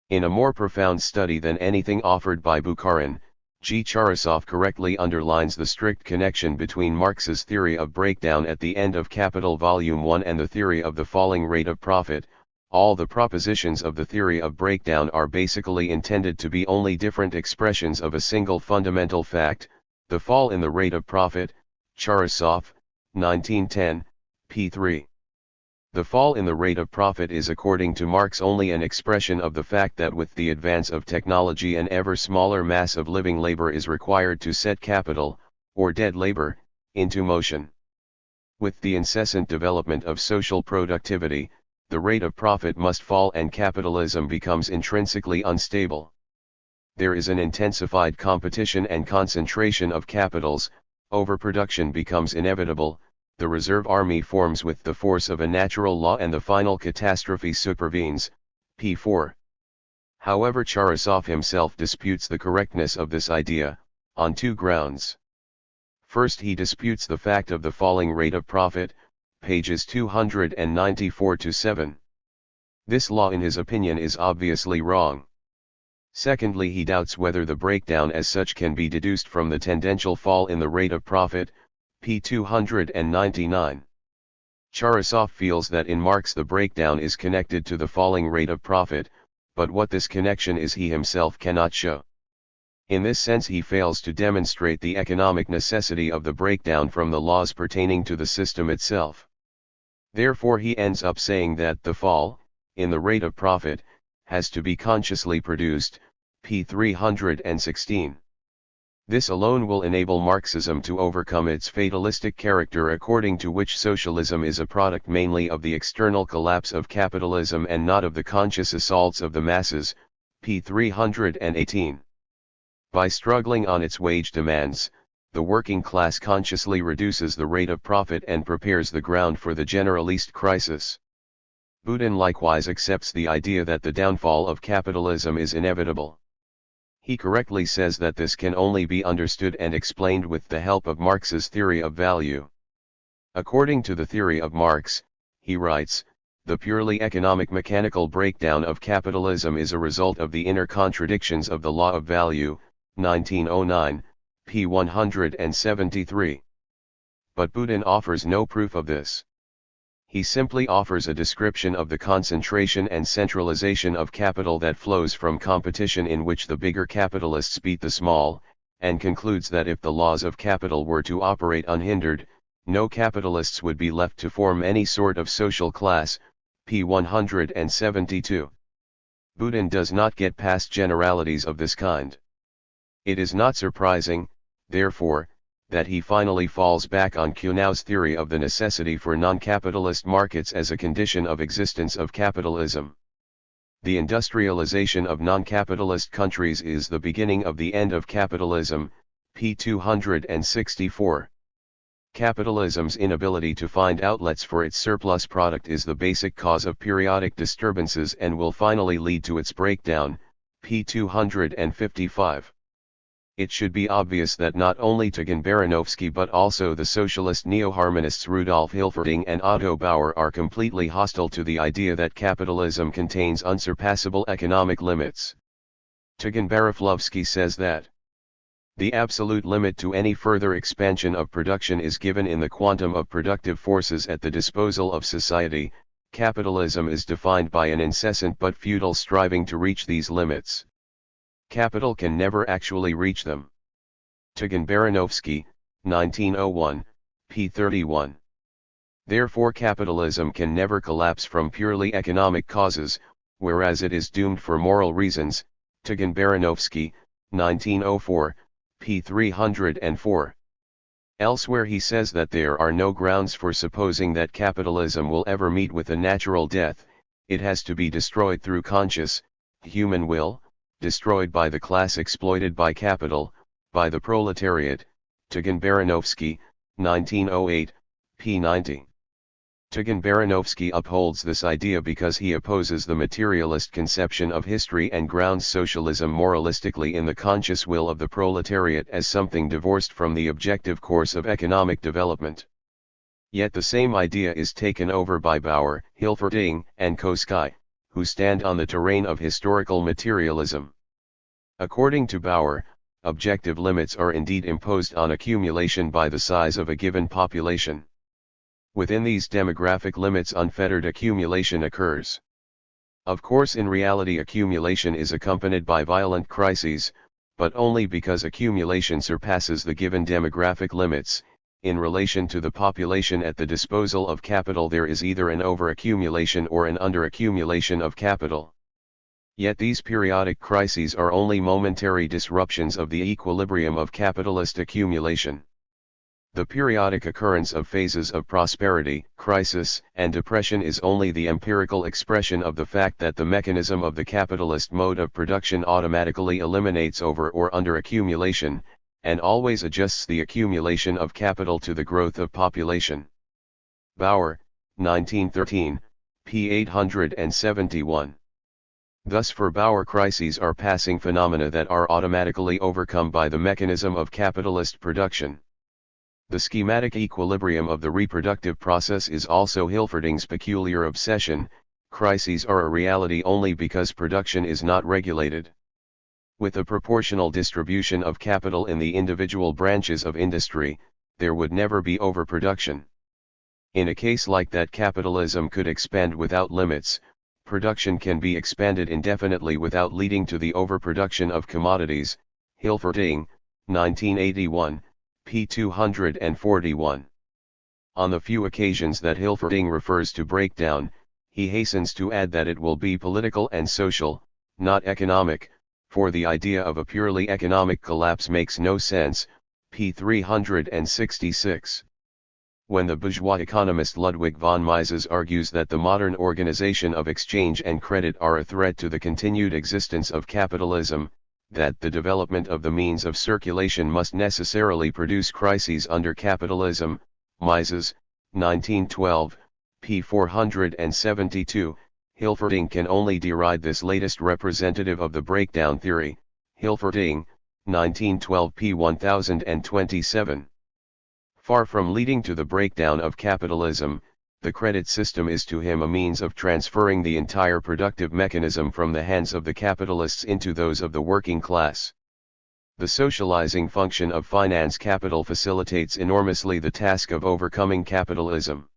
In a more profound study than anything offered by Bukharin, G. Charasov correctly underlines the strict connection between Marx's theory of breakdown at the end of Capital Volume 1 and the theory of the falling rate of profit. All the propositions of the theory of breakdown are basically intended to be only different expressions of a single fundamental fact, the fall in the rate of profit. Charasov, 1910, p. 3. The fall in the rate of profit is, according to Marx, only an expression of the fact that with the advance of technology an ever smaller mass of living labor is required to set capital, or dead labor, into motion. With the incessant development of social productivity, the rate of profit must fall and capitalism becomes intrinsically unstable. There is an intensified competition and concentration of capitals, overproduction becomes inevitable, the reserve army forms with the force of a natural law, and the final catastrophe supervenes. p. 4. However, Charasov himself disputes the correctness of this idea, on two grounds. First, he disputes the fact of the falling rate of profit, pages 294-7. This law, in his opinion, is obviously wrong. Secondly, he doubts whether the breakdown as such can be deduced from the tendential fall in the rate of profit, p. 299. Charasov feels that in Marx the breakdown is connected to the falling rate of profit, but what this connection is he himself cannot show. In this sense he fails to demonstrate the economic necessity of the breakdown from the laws pertaining to the system itself. Therefore he ends up saying that the fall, in the rate of profit, has to be consciously produced, p. 316. This alone will enable Marxism to overcome its fatalistic character, according to which socialism is a product mainly of the external collapse of capitalism and not of the conscious assaults of the masses, p. 318. By struggling on its wage demands, the working class consciously reduces the rate of profit and prepares the ground for the generalist crisis. Boudin likewise accepts the idea that the downfall of capitalism is inevitable. He correctly says that this can only be understood and explained with the help of Marx's theory of value. According to the theory of Marx, he writes, the purely economic mechanical breakdown of capitalism is a result of the inner contradictions of the law of value, 1909, p. 173. But Boudin offers no proof of this. He simply offers a description of the concentration and centralization of capital that flows from competition in which the bigger capitalists beat the small, and concludes that if the laws of capital were to operate unhindered, no capitalists would be left to form any sort of social class, p. 172. Boudin does not get past generalities of this kind. It is not surprising, therefore, that he finally falls back on Kuhnau's theory of the necessity for non-capitalist markets as a condition of existence of capitalism. The industrialization of non-capitalist countries is the beginning of the end of capitalism, p. 264. Capitalism's inability to find outlets for its surplus product is the basic cause of periodic disturbances and will finally lead to its breakdown, p. 255. It should be obvious that not only Tugan-Baranovsky but also the socialist neo-harmonists Rudolf Hilferding and Otto Bauer are completely hostile to the idea that capitalism contains unsurpassable economic limits. Tugan-Baraflovsky says that the absolute limit to any further expansion of production is given in the quantum of productive forces at the disposal of society. Capitalism is defined by an incessant but futile striving to reach these limits. Capital can never actually reach them. Tugan-Baranovsky, 1901, p. 31. Therefore capitalism can never collapse from purely economic causes, whereas it is doomed for moral reasons. Tugan-Baranovsky, 1904, p. 304. Elsewhere he says that there are no grounds for supposing that capitalism will ever meet with a natural death, it has to be destroyed through conscious, human will, destroyed by the class exploited by capital, by the proletariat. Tugan-Baranovsky, 1908, p. 90. Tugan Baranovsky upholds this idea because he opposes the materialist conception of history and grounds socialism moralistically in the conscious will of the proletariat as something divorced from the objective course of economic development. Yet the same idea is taken over by Bauer, Hilferding, and Koski, who stand on the terrain of historical materialism. According to Bauer, objective limits are indeed imposed on accumulation by the size of a given population. Within these demographic limits unfettered accumulation occurs. Of course, in reality accumulation is accompanied by violent crises, but only because accumulation surpasses the given demographic limits. In relation to the population at the disposal of capital, there is either an overaccumulation or an underaccumulation of capital. Yet these periodic crises are only momentary disruptions of the equilibrium of capitalist accumulation. The periodic occurrence of phases of prosperity, crisis, and depression is only the empirical expression of the fact that the mechanism of the capitalist mode of production automatically eliminates over or underaccumulation, and always adjusts the accumulation of capital to the growth of population. Bauer, 1913, p. 871. Thus for Bauer, crises are passing phenomena that are automatically overcome by the mechanism of capitalist production. The schematic equilibrium of the reproductive process is also Hilferding's peculiar obsession. Crises are a reality only because production is not regulated. With a proportional distribution of capital in the individual branches of industry, there would never be overproduction. In a case like that, capitalism could expand without limits. Production can be expanded indefinitely without leading to the overproduction of commodities. Hilferding, 1981, p. 241. On the few occasions that Hilferding refers to breakdown, he hastens to add that it will be political and social, not economic, for the idea of a purely economic collapse makes no sense. p. 366. When the bourgeois economist Ludwig von Mises argues that the modern organization of exchange and credit are a threat to the continued existence of capitalism, that the development of the means of circulation must necessarily produce crises under capitalism, Mises, 1912, p. 472, Hilferding can only deride this latest representative of the breakdown theory, Hilferding, 1912 p. 1027. Far from leading to the breakdown of capitalism, the credit system is to him a means of transferring the entire productive mechanism from the hands of the capitalists into those of the working class. The socializing function of finance capital facilitates enormously the task of overcoming capitalism.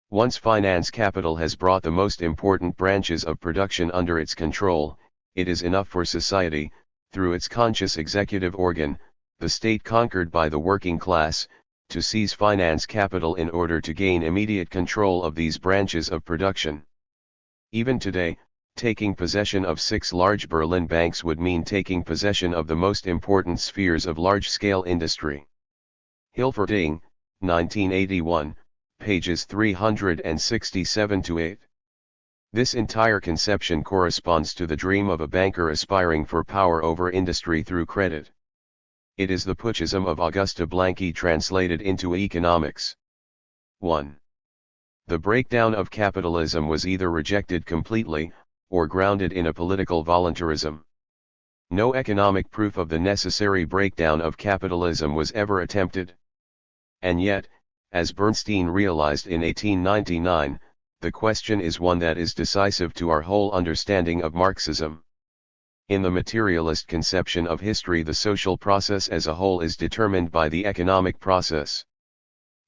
Once finance capital has brought the most important branches of production under its control, it is enough for society, through its conscious executive organ, the state conquered by the working class, to seize finance capital in order to gain immediate control of these branches of production. Even today, taking possession of 6 large Berlin banks would mean taking possession of the most important spheres of large-scale industry. Hilferding, 1981, pages 367-8. This entire conception corresponds to the dream of a banker aspiring for power over industry through credit. It is the putschism of Augusta Blanqui translated into economics. 1. The breakdown of capitalism was either rejected completely, or grounded in a political voluntarism. No economic proof of the necessary breakdown of capitalism was ever attempted. And yet, as Bernstein realized in 1899, the question is one that is decisive to our whole understanding of Marxism. In the materialist conception of history, the social process as a whole is determined by the economic process.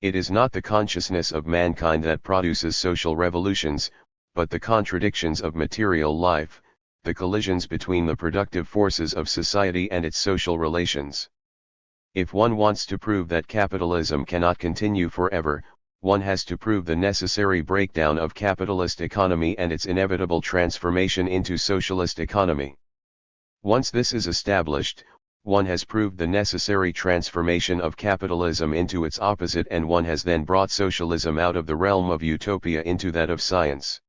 It is not the consciousness of mankind that produces social revolutions, but the contradictions of material life, the collisions between the productive forces of society and its social relations. If one wants to prove that capitalism cannot continue forever, one has to prove the necessary breakdown of capitalist economy and its inevitable transformation into socialist economy. Once this is established, one has proved the necessary transformation of capitalism into its opposite, and one has then brought socialism out of the realm of utopia into that of science.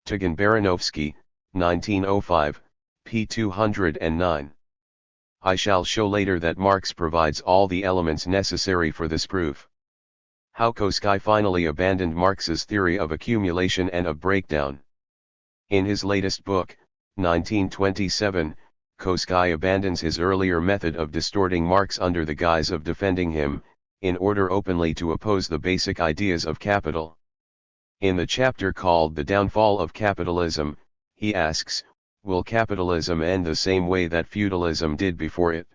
Tugan Baranovsky, 1905, p. 209. I shall show later that Marx provides all the elements necessary for this proof. How Koski finally abandoned Marx's theory of accumulation and of breakdown. In his latest book, 1927, Koski abandons his earlier method of distorting Marx under the guise of defending him, in order openly to oppose the basic ideas of capital. In the chapter called The Downfall of Capitalism, he asks, will capitalism end the same way that feudalism did before it?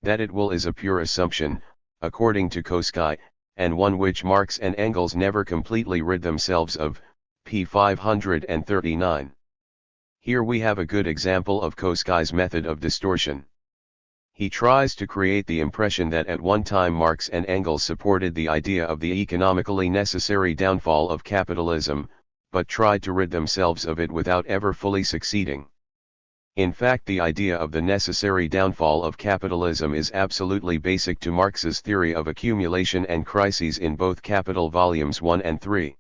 That it will is a pure assumption, according to Koski, and one which Marx and Engels never completely rid themselves of, p. 539. Here we have a good example of Koski's method of distortion. He tries to create the impression that at one time Marx and Engels supported the idea of the economically necessary downfall of capitalism, but tried to rid themselves of it without ever fully succeeding. In fact, the idea of the necessary downfall of capitalism is absolutely basic to Marx's theory of accumulation and crises in both Capital Volumes 1 and 3.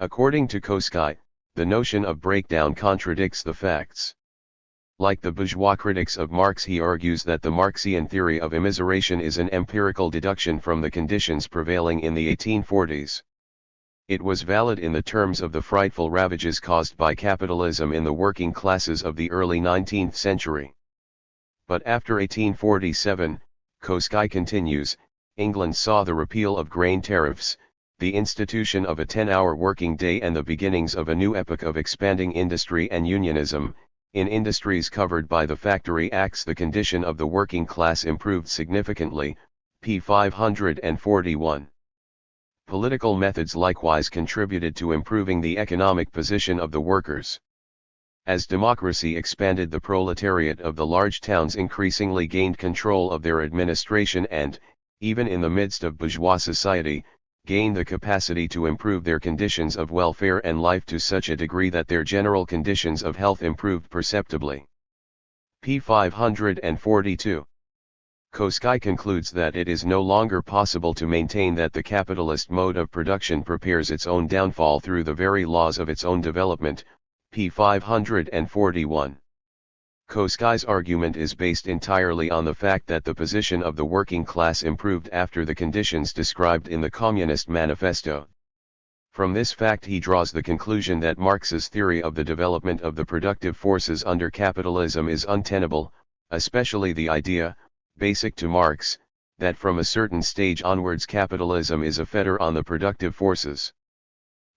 According to Koski, the notion of breakdown contradicts the facts. Like the bourgeois critics of Marx, he argues that the Marxian theory of immiseration is an empirical deduction from the conditions prevailing in the 1840s. It was valid in the terms of the frightful ravages caused by capitalism in the working classes of the early 19th century. But after 1847, Koski continues, England saw the repeal of grain tariffs, the institution of a 10-hour working day, and the beginnings of a new epoch of expanding industry and unionism. In industries covered by the Factory Acts, the condition of the working class improved significantly, p. 541. Political methods likewise contributed to improving the economic position of the workers. As democracy expanded, the proletariat of the large towns increasingly gained control of their administration and, even in the midst of bourgeois society, gained the capacity to improve their conditions of welfare and life to such a degree that their general conditions of health improved perceptibly. p. 542. Koski concludes that it is no longer possible to maintain that the capitalist mode of production prepares its own downfall through the very laws of its own development, p. 541. Koski's argument is based entirely on the fact that the position of the working class improved after the conditions described in the Communist Manifesto. From this fact he draws the conclusion that Marx's theory of the development of the productive forces under capitalism is untenable, especially the idea, basic to Marx, that from a certain stage onwards capitalism is a fetter on the productive forces.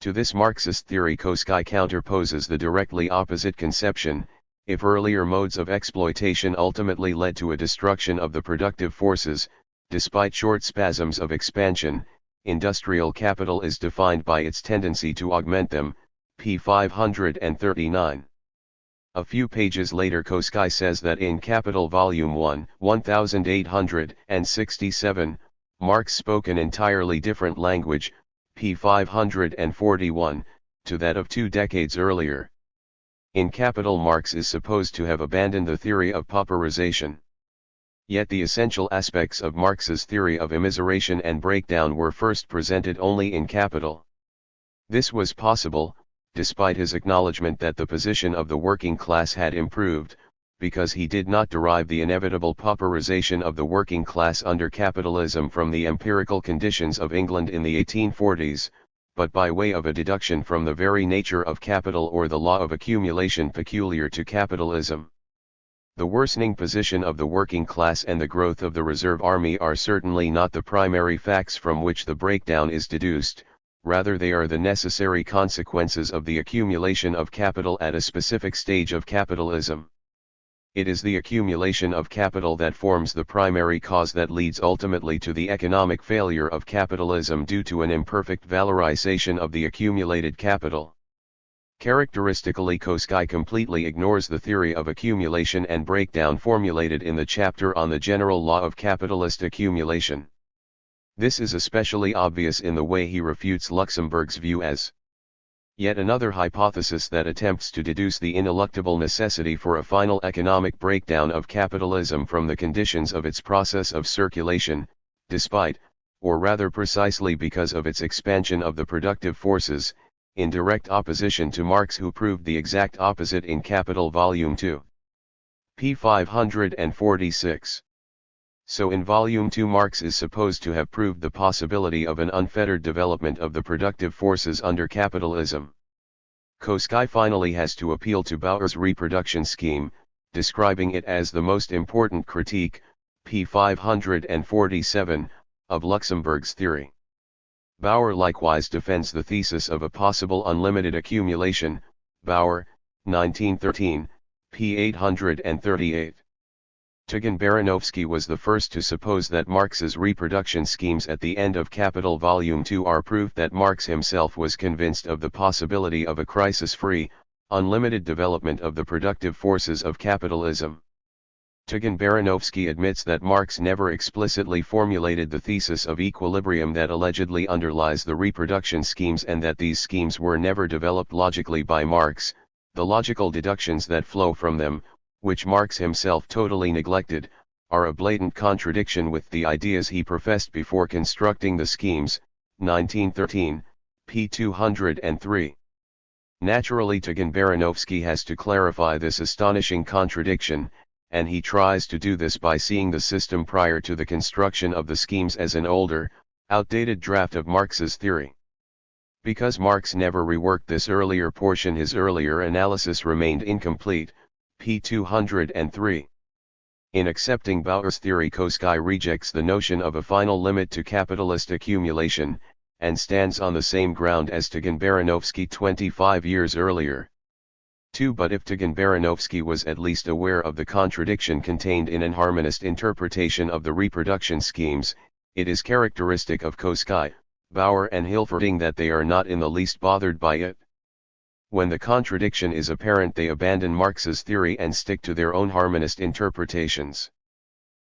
To this Marxist theory Koski counterposes the directly opposite conception: if earlier modes of exploitation ultimately led to a destruction of the productive forces, despite short spasms of expansion, industrial capital is defined by its tendency to augment them, p. 539. A few pages later Koski says that in Capital Volume 1, 1867, Marx spoke an entirely different language, p. 541, to that of 2 decades earlier. In Capital, Marx is supposed to have abandoned the theory of pauperization. Yet the essential aspects of Marx's theory of immiseration and breakdown were first presented only in Capital. This was possible, despite his acknowledgement that the position of the working class had improved, because he did not derive the inevitable pauperization of the working class under capitalism from the empirical conditions of England in the 1840s, but by way of a deduction from the very nature of capital or the law of accumulation peculiar to capitalism. The worsening position of the working class and the growth of the reserve army are certainly not the primary facts from which the breakdown is deduced, rather they are the necessary consequences of the accumulation of capital at a specific stage of capitalism. It is the accumulation of capital that forms the primary cause that leads ultimately to the economic failure of capitalism due to an imperfect valorization of the accumulated capital. Characteristically, Koski completely ignores the theory of accumulation and breakdown formulated in the chapter on the general law of capitalist accumulation. This is especially obvious in the way he refutes Luxemburg's view as yet another hypothesis that attempts to deduce the ineluctable necessity for a final economic breakdown of capitalism from the conditions of its process of circulation, despite, or rather precisely because of its expansion of the productive forces, in direct opposition to Marx, who proved the exact opposite in Capital Volume 2. p. 546. So in Volume 2 Marx is supposed to have proved the possibility of an unfettered development of the productive forces under capitalism. Koski finally has to appeal to Bauer's reproduction scheme, describing it as the most important critique, p. 547, of Luxemburg's theory. Bauer likewise defends the thesis of a possible unlimited accumulation, Bauer, 1913, p. 838. Tugan-Baranovsky was the first to suppose that Marx's reproduction schemes at the end of Capital Volume 2 are proof that Marx himself was convinced of the possibility of a crisis-free, unlimited development of the productive forces of capitalism. Tugan-Baranovsky admits that Marx never explicitly formulated the thesis of equilibrium that allegedly underlies the reproduction schemes and that these schemes were never developed logically by Marx. The logical deductions that flow from them, which Marx himself totally neglected, are a blatant contradiction with the ideas he professed before constructing the schemes, 1913, p. 203. Naturally Tugan-Baranovsky has to clarify this astonishing contradiction, and he tries to do this by seeing the system prior to the construction of the schemes as an older, outdated draft of Marx's theory. Because Marx never reworked this earlier portion, his earlier analysis remained incomplete, p. 203. In accepting Bauer's theory, Koski rejects the notion of a final limit to capitalist accumulation, and stands on the same ground as Tugan-Baranovsky 25 years earlier. 2. But if Tugan-Baranovsky was at least aware of the contradiction contained in an harmonist interpretation of the reproduction schemes, it is characteristic of Koski, Bauer and Hilferding that they are not in the least bothered by it. When the contradiction is apparent, they abandon Marx's theory and stick to their own harmonist interpretations.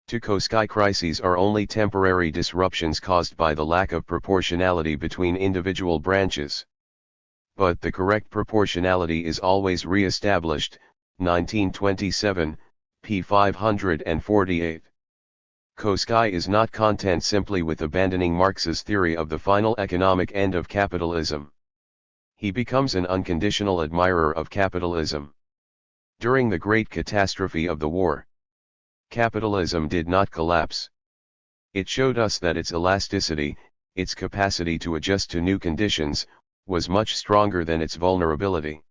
To Koski, crises are only temporary disruptions caused by the lack of proportionality between individual branches. But the correct proportionality is always re-established, 1927, p. 548. Koski is not content simply with abandoning Marx's theory of the final economic end of capitalism. He becomes an unconditional admirer of capitalism. During the great catastrophe of the war, capitalism did not collapse. It showed us that its elasticity, its capacity to adjust to new conditions, was much stronger than its vulnerability.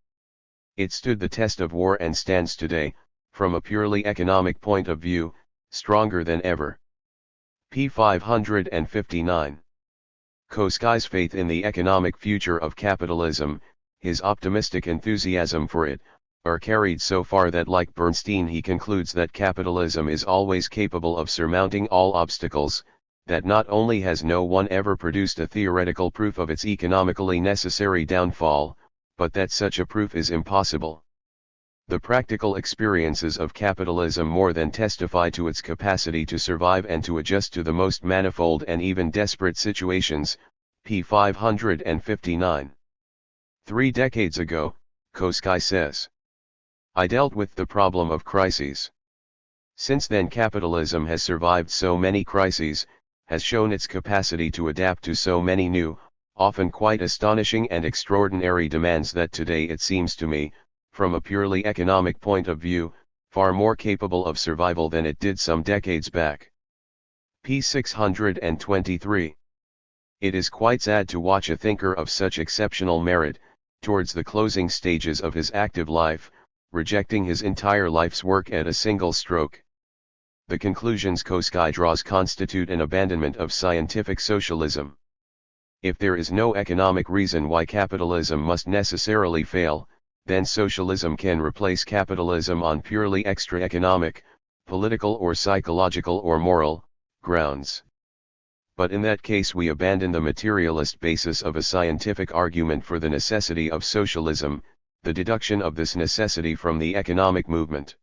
It stood the test of war and stands today, from a purely economic point of view, stronger than ever. p. 559. Koski's faith in the economic future of capitalism, his optimistic enthusiasm for it, are carried so far that, like Bernstein, he concludes that capitalism is always capable of surmounting all obstacles, that not only has no one ever produced a theoretical proof of its economically necessary downfall, but that such a proof is impossible. The practical experiences of capitalism more than testify to its capacity to survive and to adjust to the most manifold and even desperate situations, p. 559. 3 decades ago, Koski says, I dealt with the problem of crises. Since then capitalism has survived so many crises, has shown its capacity to adapt to so many new, often quite astonishing and extraordinary demands that today it seems to me, from a purely economic point of view, far more capable of survival than it did some decades back. p. 623. It is quite sad to watch a thinker of such exceptional merit, towards the closing stages of his active life, rejecting his entire life's work at a single stroke. The conclusions Koski draws constitute an abandonment of scientific socialism. If there is no economic reason why capitalism must necessarily fail, then socialism can replace capitalism on purely extra-economic, political or psychological or moral grounds. But in that case we abandon the materialist basis of a scientific argument for the necessity of socialism, the deduction of this necessity from the economic movement.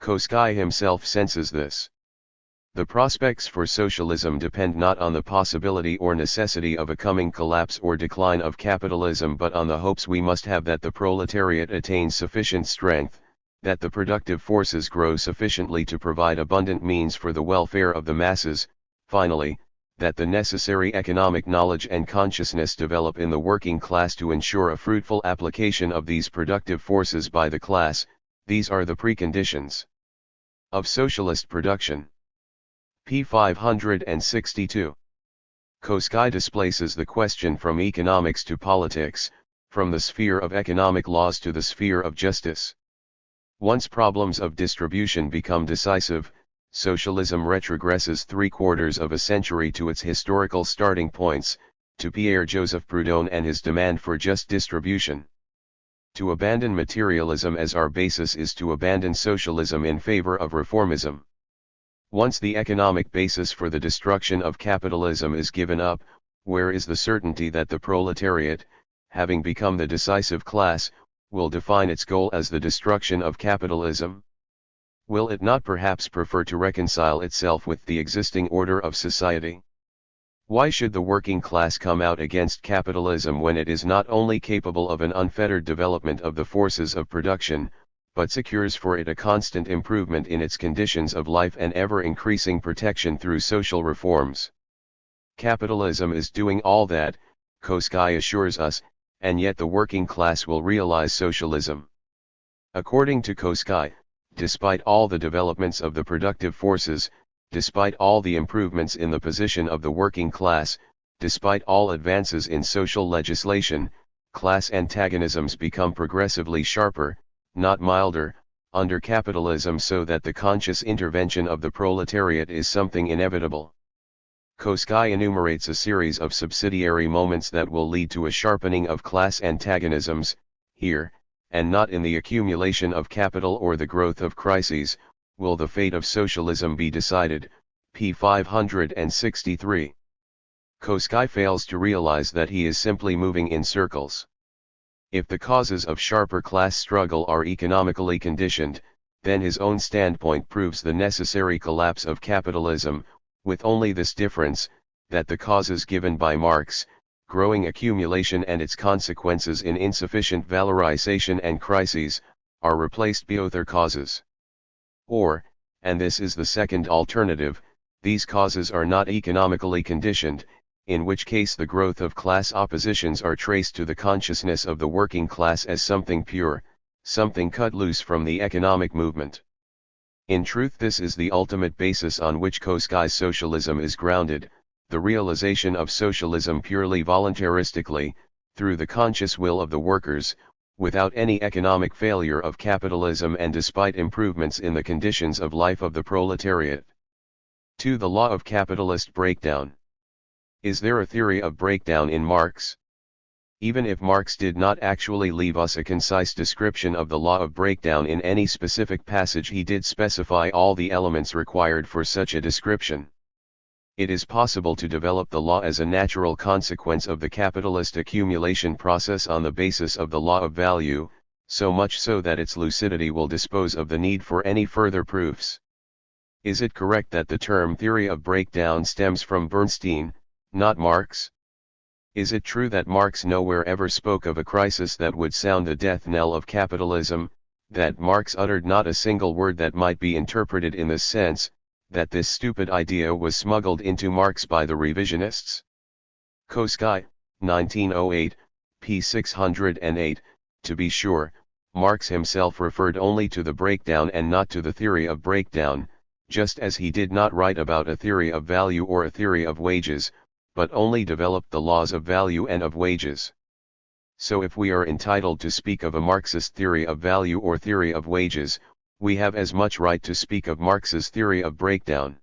Koski himself senses this. The prospects for socialism depend not on the possibility or necessity of a coming collapse or decline of capitalism but on the hopes we must have that the proletariat attains sufficient strength, that the productive forces grow sufficiently to provide abundant means for the welfare of the masses, finally, that the necessary economic knowledge and consciousness develop in the working class to ensure a fruitful application of these productive forces by the class. These are the preconditions of socialist production. p. 562. Koski displaces the question from economics to politics, from the sphere of economic laws to the sphere of justice. Once problems of distribution become decisive, socialism retrogresses 3/4 of a century to its historical starting points, to Pierre-Joseph Proudhon and his demand for just distribution. To abandon materialism as our basis is to abandon socialism in favor of reformism. Once the economic basis for the destruction of capitalism is given up, where is the certainty that the proletariat, having become the decisive class, will define its goal as the destruction of capitalism? Will it not perhaps prefer to reconcile itself with the existing order of society? Why should the working class come out against capitalism when it is not only capable of an unfettered development of the forces of production, but secures for it a constant improvement in its conditions of life and ever-increasing protection through social reforms? Capitalism is doing all that, Koski assures us, and yet the working class will realize socialism. According to Koski, despite all the developments of the productive forces, despite all the improvements in the position of the working class, despite all advances in social legislation, class antagonisms become progressively sharper, not milder, under capitalism, so that the conscious intervention of the proletariat is something inevitable. Koski enumerates a series of subsidiary moments that will lead to a sharpening of class antagonisms, here, and not in the accumulation of capital or the growth of crises, will the fate of socialism be decided, p. 563. Koski fails to realize that he is simply moving in circles. If the causes of sharper class struggle are economically conditioned, then his own standpoint proves the necessary collapse of capitalism, with only this difference, that the causes given by Marx, growing accumulation and its consequences in insufficient valorization and crises, are replaced by other causes. Or, and this is the second alternative, these causes are not economically conditioned, in which case the growth of class oppositions are traced to the consciousness of the working class as something pure, something cut loose from the economic movement. In truth, this is the ultimate basis on which Koski's socialism is grounded, the realization of socialism purely voluntaristically, through the conscious will of the workers, without any economic failure of capitalism and despite improvements in the conditions of life of the proletariat. 2. The law of capitalist breakdown. Is there a theory of breakdown in Marx? Even if Marx did not actually leave us a concise description of the law of breakdown in any specific passage, he did specify all the elements required for such a description. It is possible to develop the law as a natural consequence of the capitalist accumulation process on the basis of the law of value, so much so that its lucidity will dispose of the need for any further proofs. Is it correct that the term theory of breakdown stems from Bernstein, not Marx? Is it true that Marx nowhere ever spoke of a crisis that would sound the death knell of capitalism, that Marx uttered not a single word that might be interpreted in this sense, that this stupid idea was smuggled into Marx by the revisionists? Koski, 1908, p. 608, to be sure, Marx himself referred only to the breakdown and not to the theory of breakdown, just as he did not write about a theory of value or a theory of wages, but only developed the laws of value and of wages. So if we are entitled to speak of a Marxist theory of value or theory of wages, we have as much right to speak of Marx's theory of breakdown.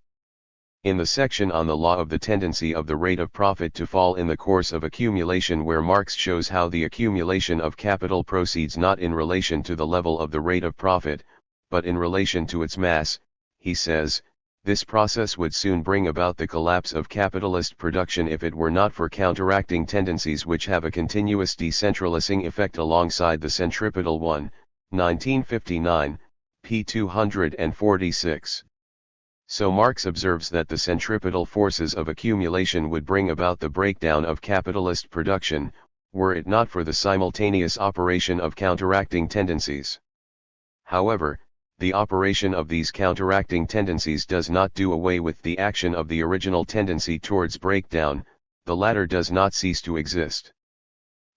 In the section on the law of the tendency of the rate of profit to fall in the course of accumulation, where Marx shows how the accumulation of capital proceeds not in relation to the level of the rate of profit, but in relation to its mass, he says, this process would soon bring about the collapse of capitalist production if it were not for counteracting tendencies which have a continuous decentralizing effect alongside the centripetal one, 1959, p. 246. So Marx observes that the centripetal forces of accumulation would bring about the breakdown of capitalist production, were it not for the simultaneous operation of counteracting tendencies. However, the operation of these counteracting tendencies does not do away with the action of the original tendency towards breakdown, the latter does not cease to exist.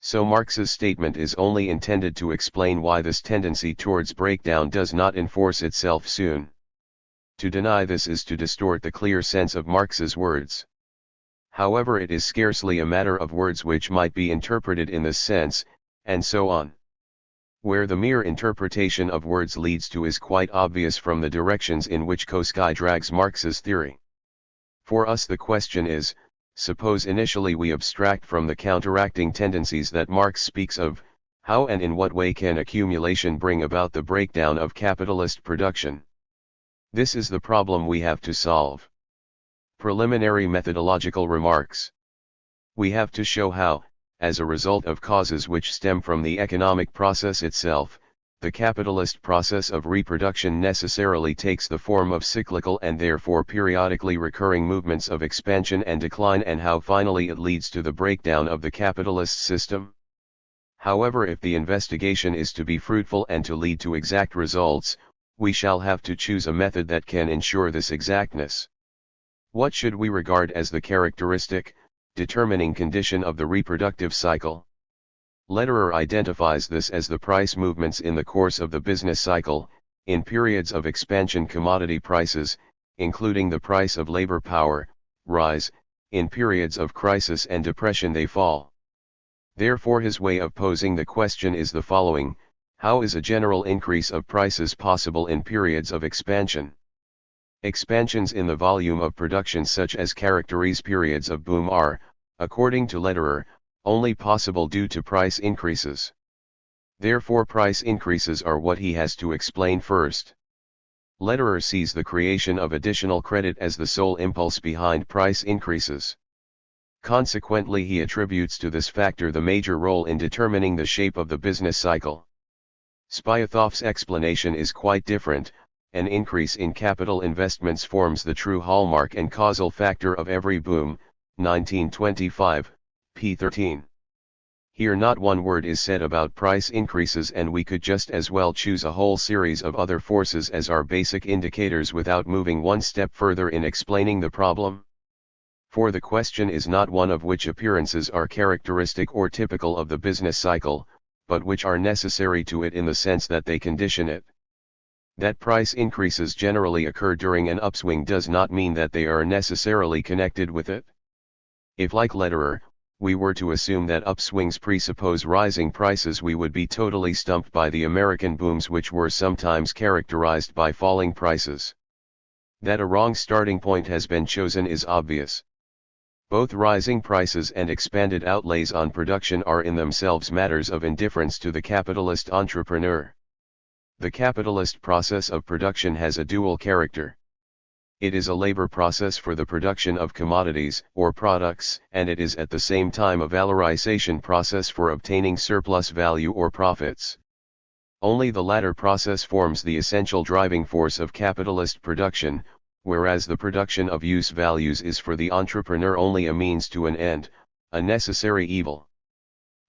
So Marx's statement is only intended to explain why this tendency towards breakdown does not enforce itself soon. To deny this is to distort the clear sense of Marx's words. However, it is scarcely a matter of words which might be interpreted in this sense, and so on. Where the mere interpretation of words leads to is quite obvious from the directions in which Koski drags Marx's theory. For us the question is, suppose initially we abstract from the counteracting tendencies that Marx speaks of, how and in what way can accumulation bring about the breakdown of capitalist production? This is the problem we have to solve. Preliminary methodological remarks. We have to show how, as a result of causes which stem from the economic process itself, the capitalist process of reproduction necessarily takes the form of cyclical and therefore periodically recurring movements of expansion and decline, and how finally it leads to the breakdown of the capitalist system. However, if the investigation is to be fruitful and to lead to exact results, we shall have to choose a method that can ensure this exactness. What should we regard as the characteristic, determining condition of the reproductive cycle? Lederer identifies this as the price movements in the course of the business cycle. In periods of expansion, commodity prices, including the price of labor power, rise; in periods of crisis and depression they fall. Therefore his way of posing the question is the following: how is a general increase of prices possible in periods of expansion? Expansions in the volume of production such as characterize periods of boom are, according to Lederer, only possible due to price increases. Therefore price increases are what he has to explain first. Lederer sees the creation of additional credit as the sole impulse behind price increases. Consequently, he attributes to this factor the major role in determining the shape of the business cycle. Spyathov's explanation is quite different. An increase in capital investments forms the true hallmark and causal factor of every boom. 1925, p. 13. Here not one word is said about price increases, and we could just as well choose a whole series of other forces as our basic indicators without moving one step further in explaining the problem. For the question is not one of which appearances are characteristic or typical of the business cycle, but which are necessary to it in the sense that they condition it. That price increases generally occur during an upswing does not mean that they are necessarily connected with it. If, like Lederer, we were to assume that upswings presuppose rising prices, we would be totally stumped by the American booms, which were sometimes characterized by falling prices. That a wrong starting point has been chosen is obvious. Both rising prices and expanded outlays on production are in themselves matters of indifference to the capitalist entrepreneur. The capitalist process of production has a dual character. It is a labor process for the production of commodities or products, and it is at the same time a valorization process for obtaining surplus value or profits. Only the latter process forms the essential driving force of capitalist production, whereas the production of use values is for the entrepreneur only a means to an end, a necessary evil.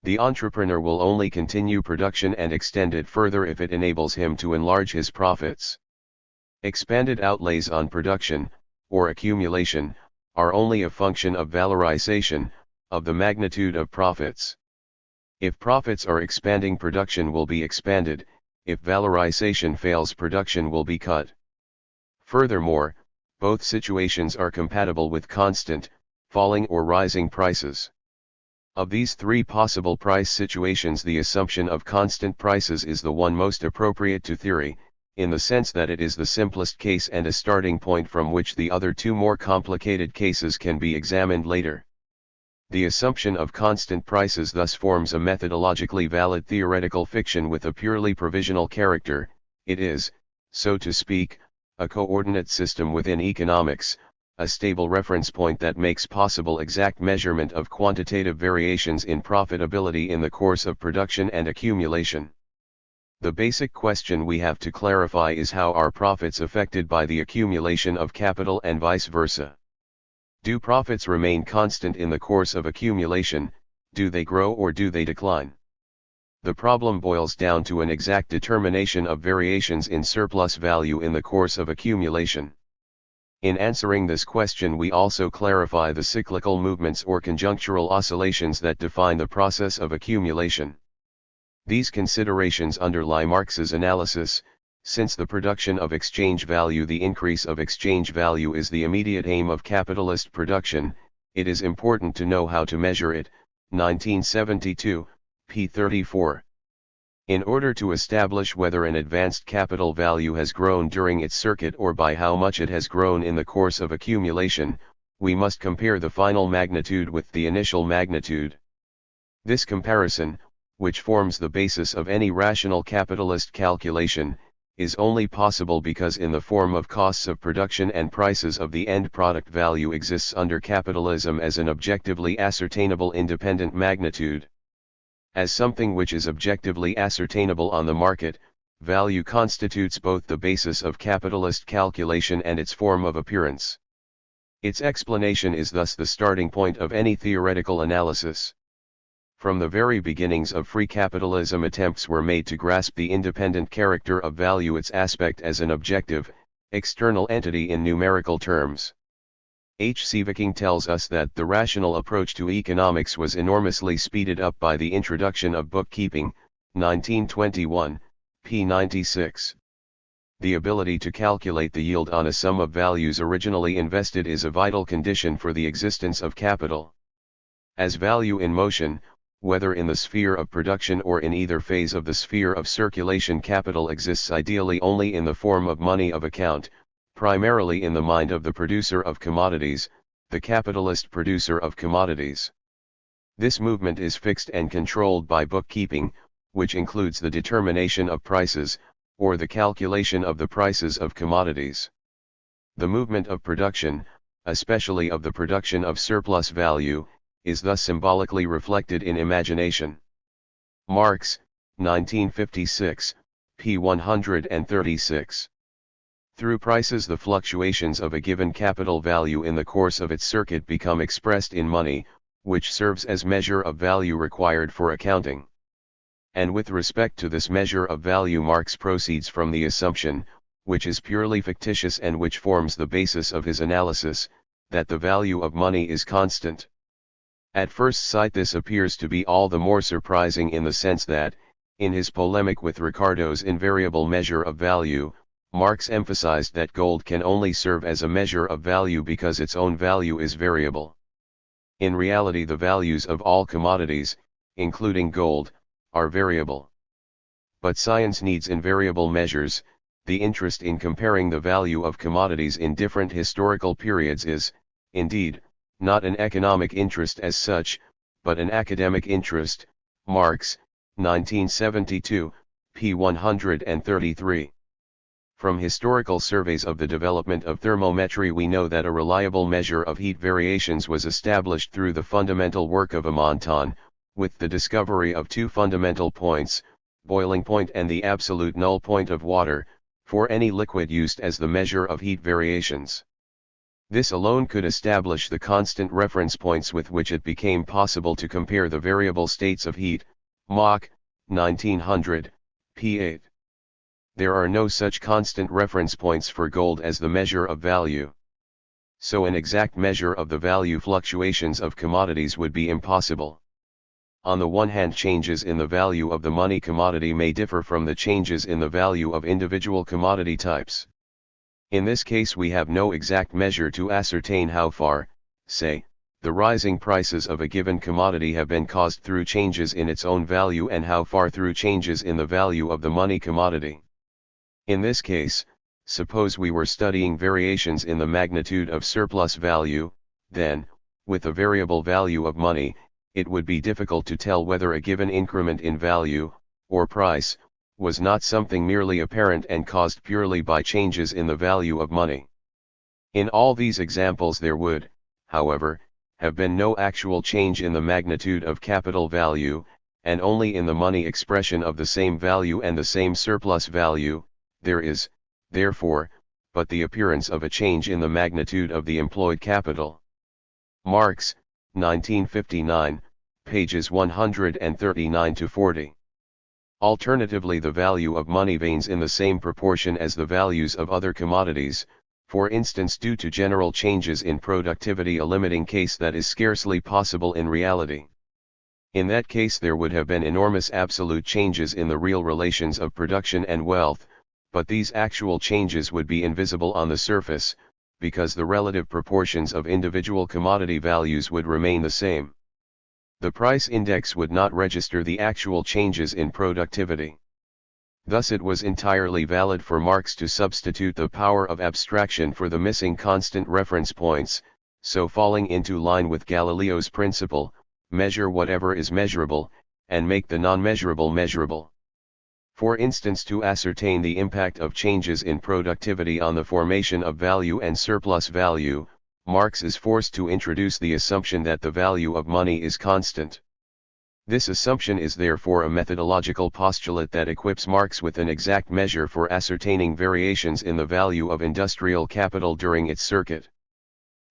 The entrepreneur will only continue production and extend it further if it enables him to enlarge his profits. Expanded outlays on production, or accumulation, are only a function of valorization, of the magnitude of profits. If profits are expanding, production will be expanded; if valorization fails, production will be cut. Furthermore, both situations are compatible with constant, falling or rising prices. Of these three possible price situations, the assumption of constant prices is the one most appropriate to theory, in the sense that it is the simplest case and a starting point from which the other two more complicated cases can be examined later. The assumption of constant prices thus forms a methodologically valid theoretical fiction with a purely provisional character. It is, so to speak, a coordinate system within economics, a stable reference point that makes possible exact measurement of quantitative variations in profitability in the course of production and accumulation. The basic question we have to clarify is how are profits affected by the accumulation of capital and vice versa. Do profits remain constant in the course of accumulation? Do they grow or do they decline? The problem boils down to an exact determination of variations in surplus value in the course of accumulation. In answering this question, we also clarify the cyclical movements or conjunctural oscillations that define the process of accumulation. These considerations underlie Marx's analysis, Since the production of exchange value, the increase of exchange value is the immediate aim of capitalist production, it is important to know how to measure it. 1972, p. 34. In order to establish whether an advanced capital value has grown during its circuit or by how much it has grown in the course of accumulation, we must compare the final magnitude with the initial magnitude. This comparison, which forms the basis of any rational capitalist calculation, is only possible because in the form of costs of production and prices of the end product value exists under capitalism as an objectively ascertainable independent magnitude. As something which is objectively ascertainable on the market, value constitutes both the basis of capitalist calculation and its form of appearance. Its explanation is thus the starting point of any theoretical analysis. From the very beginnings of free capitalism, attempts were made to grasp the independent character of value, its aspect as an objective, external entity in numerical terms. H. C. Viking tells us that the rational approach to economics was enormously speeded up by the introduction of bookkeeping, 1921, p. 96. The ability to calculate the yield on a sum of values originally invested is a vital condition for the existence of capital. As value in motion, whether in the sphere of production or in either phase of the sphere of circulation, capital exists ideally only in the form of money of account, primarily in the mind of the producer of commodities, the capitalist producer of commodities. This movement is fixed and controlled by bookkeeping, which includes the determination of prices, or the calculation of the prices of commodities. The movement of production, especially of the production of surplus value, is thus symbolically reflected in imagination. Marx, 1956, p. 136. Through prices, the fluctuations of a given capital value in the course of its circuit become expressed in money, which serves as measure of value required for accounting. And with respect to this measure of value, Marx proceeds from the assumption, which is purely fictitious and which forms the basis of his analysis, that the value of money is constant. At first sight this appears to be all the more surprising in the sense that, in his polemic with Ricardo's invariable measure of value, Marx emphasized that gold can only serve as a measure of value because its own value is variable. In reality, the values of all commodities, including gold, are variable. But science needs invariable measures. The interest in comparing the value of commodities in different historical periods is, indeed, not an economic interest as such, but an academic interest. Marx, 1972, p. 133. From historical surveys of the development of thermometry, we know that a reliable measure of heat variations was established through the fundamental work of Amonton, with the discovery of two fundamental points, boiling point and the absolute null point of water, for any liquid used as the measure of heat variations. This alone could establish the constant reference points with which it became possible to compare the variable states of heat. Mach, 1900, p. 8. There are no such constant reference points for gold as the measure of value. So an exact measure of the value fluctuations of commodities would be impossible. On the one hand, changes in the value of the money commodity may differ from the changes in the value of individual commodity types. In this case, we have no exact measure to ascertain how far, say, the rising prices of a given commodity have been caused through changes in its own value and how far through changes in the value of the money commodity. In this case, suppose we were studying variations in the magnitude of surplus value, then, with a variable value of money, it would be difficult to tell whether a given increment in value, or price, was not something merely apparent and caused purely by changes in the value of money. In all these examples there would, however, have been no actual change in the magnitude of capital value, and only in the money expression of the same value and the same surplus value, there is, therefore, but the appearance of a change in the magnitude of the employed capital. Marx, 1959, pages 139 to 40. Alternatively, the value of money wanes in the same proportion as the values of other commodities, for instance due to general changes in productivity, a limiting case that is scarcely possible in reality. In that case there would have been enormous absolute changes in the real relations of production and wealth, but these actual changes would be invisible on the surface, because the relative proportions of individual commodity values would remain the same. The price index would not register the actual changes in productivity. Thus it was entirely valid for Marx to substitute the power of abstraction for the missing constant reference points, so falling into line with Galileo's principle, measure whatever is measurable, and make the non-measurable measurable. For instance, to ascertain the impact of changes in productivity on the formation of value and surplus value, Marx is forced to introduce the assumption that the value of money is constant. This assumption is therefore a methodological postulate that equips Marx with an exact measure for ascertaining variations in the value of industrial capital during its circuit.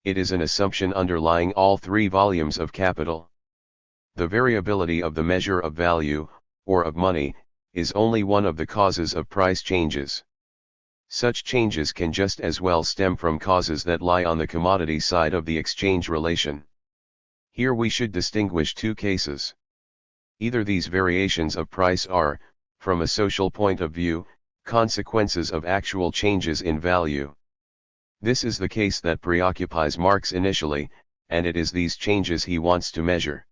It is an assumption underlying all three volumes of Capital. The variability of the measure of value, or of money, is only one of the causes of price changes. Such changes can just as well stem from causes that lie on the commodity side of the exchange relation. Here we should distinguish two cases. Either these variations of price are, from a social point of view, consequences of actual changes in value. This is the case that preoccupies Marx initially, and it is these changes he wants to measure.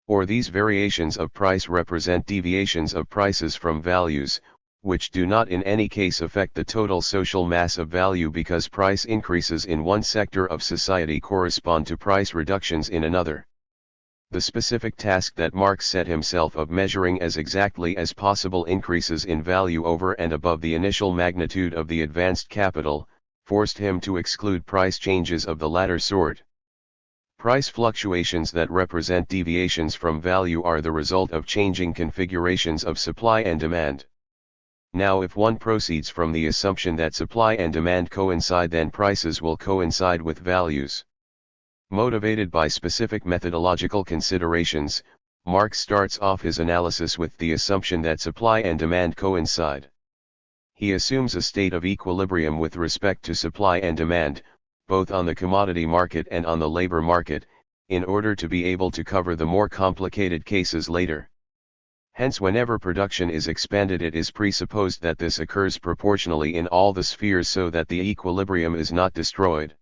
Or these variations of price represent deviations of prices from values, which do not in any case affect the total social mass of value because price increases in one sector of society correspond to price reductions in another. The specific task that Marx set himself of measuring as exactly as possible increases in value over and above the initial magnitude of the advanced capital, forced him to exclude price changes of the latter sort. Price fluctuations that represent deviations from value are the result of changing configurations of supply and demand. Now if one proceeds from the assumption that supply and demand coincide, then prices will coincide with values. Motivated by specific methodological considerations, Marx starts off his analysis with the assumption that supply and demand coincide. He assumes a state of equilibrium with respect to supply and demand, both on the commodity market and on the labor market, in order to be able to cover the more complicated cases later. Hence, whenever production is expanded, it is presupposed that this occurs proportionally in all the spheres so that the equilibrium is not destroyed.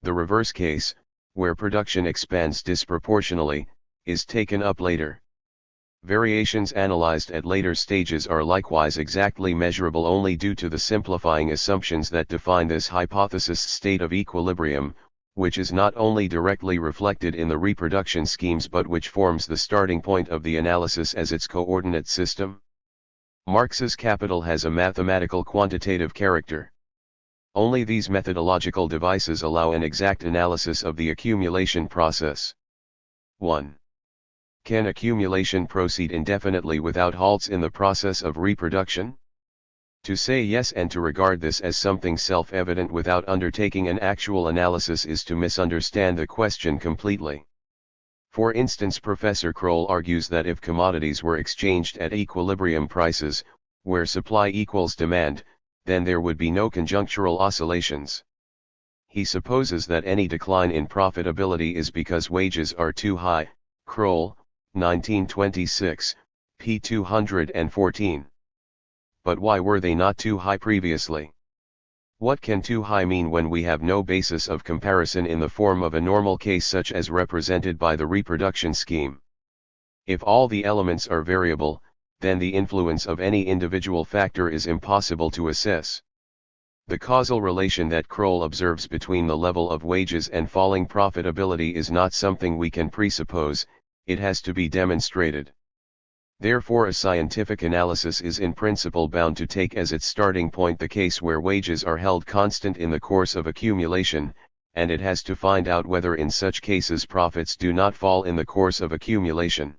The reverse case, where production expands disproportionally, is taken up later. Variations analyzed at later stages are likewise exactly measurable only due to the simplifying assumptions that define this hypothesis state of equilibrium, which is not only directly reflected in the reproduction schemes but which forms the starting point of the analysis as its coordinate system. Marx's Capital has a mathematical quantitative character. Only these methodological devices allow an exact analysis of the accumulation process. 1. Can accumulation proceed indefinitely without halts in the process of reproduction? To say yes and to regard this as something self-evident without undertaking an actual analysis is to misunderstand the question completely. For instance, Professor Kroll argues that if commodities were exchanged at equilibrium prices, where supply equals demand, then there would be no conjunctural oscillations. He supposes that any decline in profitability is because wages are too high. Kroll, 1926, p. 214. But why were they not too high previously? What can too high mean when we have no basis of comparison in the form of a normal case such as represented by the reproduction scheme? If all the elements are variable, then the influence of any individual factor is impossible to assess. The causal relation that Kroll observes between the level of wages and falling profitability is not something we can presuppose, it has to be demonstrated. Therefore, a scientific analysis is in principle bound to take as its starting point the case where wages are held constant in the course of accumulation, and it has to find out whether in such cases profits do not fall in the course of accumulation.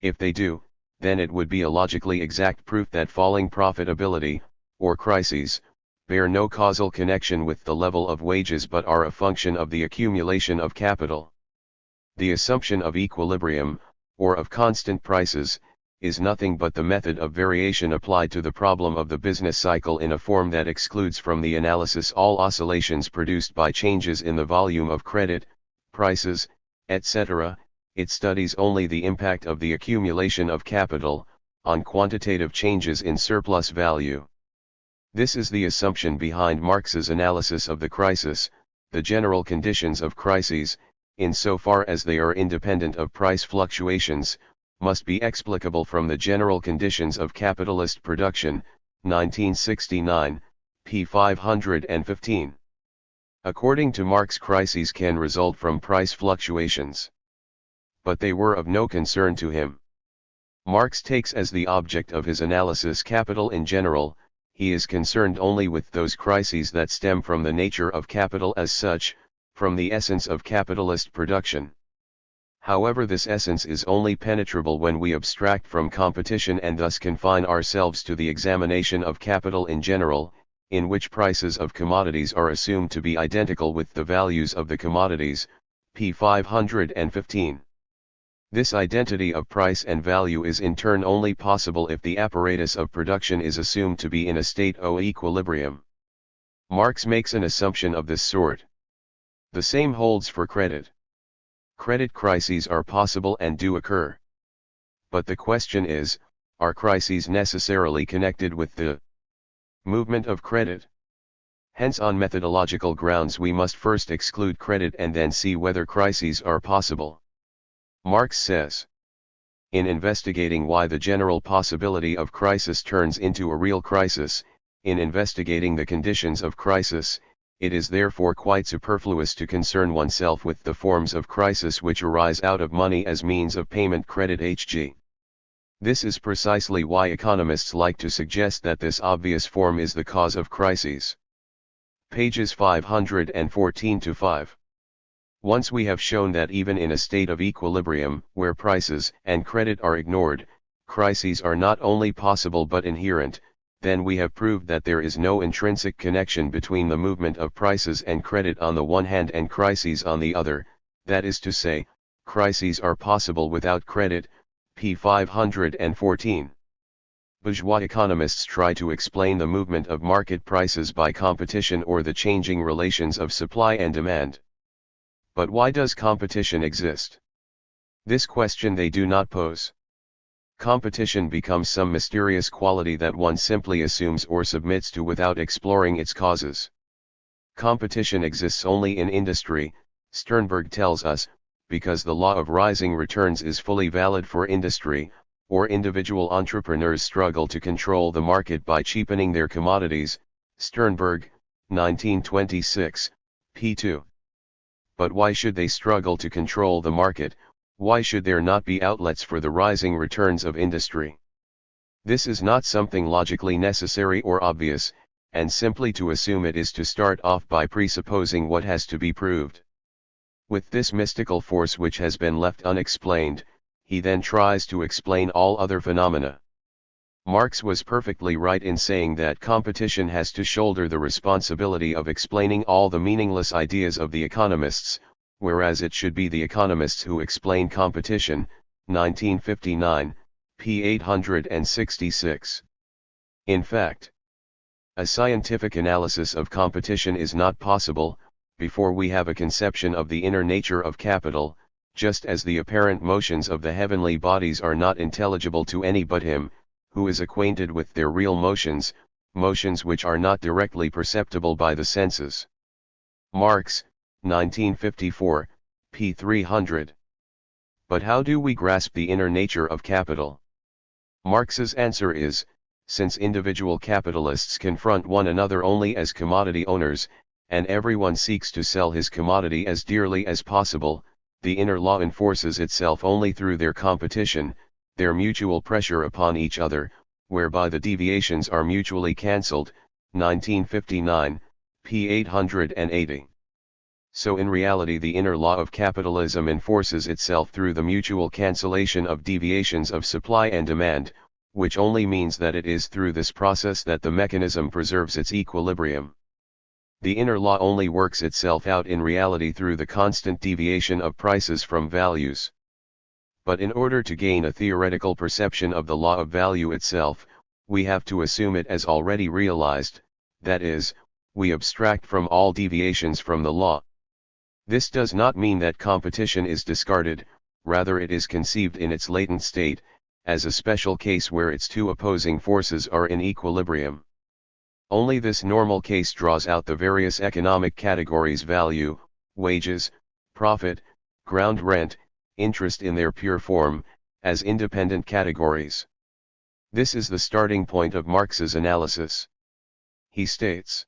If they do, then it would be a logically exact proof that falling profitability, or crises, bear no causal connection with the level of wages but are a function of the accumulation of capital. The assumption of equilibrium, or of constant prices, is nothing but the method of variation applied to the problem of the business cycle in a form that excludes from the analysis all oscillations produced by changes in the volume of credit, prices, etc. It studies only the impact of the accumulation of capital on quantitative changes in surplus value. This is the assumption behind Marx's analysis of the crisis. The general conditions of crises, insofar as they are independent of price fluctuations, must be explicable from the general conditions of capitalist production, 1969, p. 515. According to Marx, crises can result from price fluctuations. But they were of no concern to him. Marx takes as the object of his analysis capital in general. He is concerned only with those crises that stem from the nature of capital as such, from the essence of capitalist production. However, this essence is only penetrable when we abstract from competition and thus confine ourselves to the examination of capital in general, in which prices of commodities are assumed to be identical with the values of the commodities, p. 515. This identity of price and value is in turn only possible if the apparatus of production is assumed to be in a state of equilibrium. Marx makes an assumption of this sort. The same holds for credit. Credit crises are possible and do occur. But the question is, are crises necessarily connected with the movement of credit? Hence, on methodological grounds, we must first exclude credit and then see whether crises are possible. Marx says, in investigating why the general possibility of crisis turns into a real crisis, in investigating the conditions of crisis, it is therefore quite superfluous to concern oneself with the forms of crisis which arise out of money as means of payment, credit, h.g. This is precisely why economists like to suggest that this obvious form is the cause of crises. Pages 514 to 5. Once we have shown that even in a state of equilibrium, where prices and credit are ignored, crises are not only possible but inherent, then we have proved that there is no intrinsic connection between the movement of prices and credit on the one hand and crises on the other, that is to say, crises are possible without credit, p. 514. Bourgeois economists try to explain the movement of market prices by competition or the changing relations of supply and demand. But why does competition exist? This question they do not pose. Competition becomes some mysterious quality that one simply assumes or submits to without exploring its causes. Competition exists only in industry, Sternberg tells us, because the law of rising returns is fully valid for industry, or individual entrepreneurs struggle to control the market by cheapening their commodities, Sternberg, 1926, p. 2. But why should they struggle to control the market? Why should there not be outlets for the rising returns of industry? This is not something logically necessary or obvious, and simply to assume it is to start off by presupposing what has to be proved. With this mystical force which has been left unexplained, he then tries to explain all other phenomena. Marx was perfectly right in saying that competition has to shoulder the responsibility of explaining all the meaningless ideas of the economists, whereas it should be the economists who explain competition, 1959, p. 866. In fact, a scientific analysis of competition is not possible, before we have a conception of the inner nature of capital, just as the apparent motions of the heavenly bodies are not intelligible to any but him, who is acquainted with their real motions, motions which are not directly perceptible by the senses. Marx, 1954, p. 300. But how do we grasp the inner nature of capital? Marx's answer is, since individual capitalists confront one another only as commodity owners, and everyone seeks to sell his commodity as dearly as possible, the inner law enforces itself only through their competition, their mutual pressure upon each other, whereby the deviations are mutually cancelled, 1959, p. 880. So in reality the inner law of capitalism enforces itself through the mutual cancellation of deviations of supply and demand, which only means that it is through this process that the mechanism preserves its equilibrium. The inner law only works itself out in reality through the constant deviation of prices from values. But in order to gain a theoretical perception of the law of value itself, we have to assume it as already realized, that is, we abstract from all deviations from the law. This does not mean that competition is discarded, rather it is conceived in its latent state, as a special case where its two opposing forces are in equilibrium. Only this normal case draws out the various economic categories: value, wages, profit, ground rent, interest in their pure form, as independent categories. This is the starting point of Marx's analysis. He states: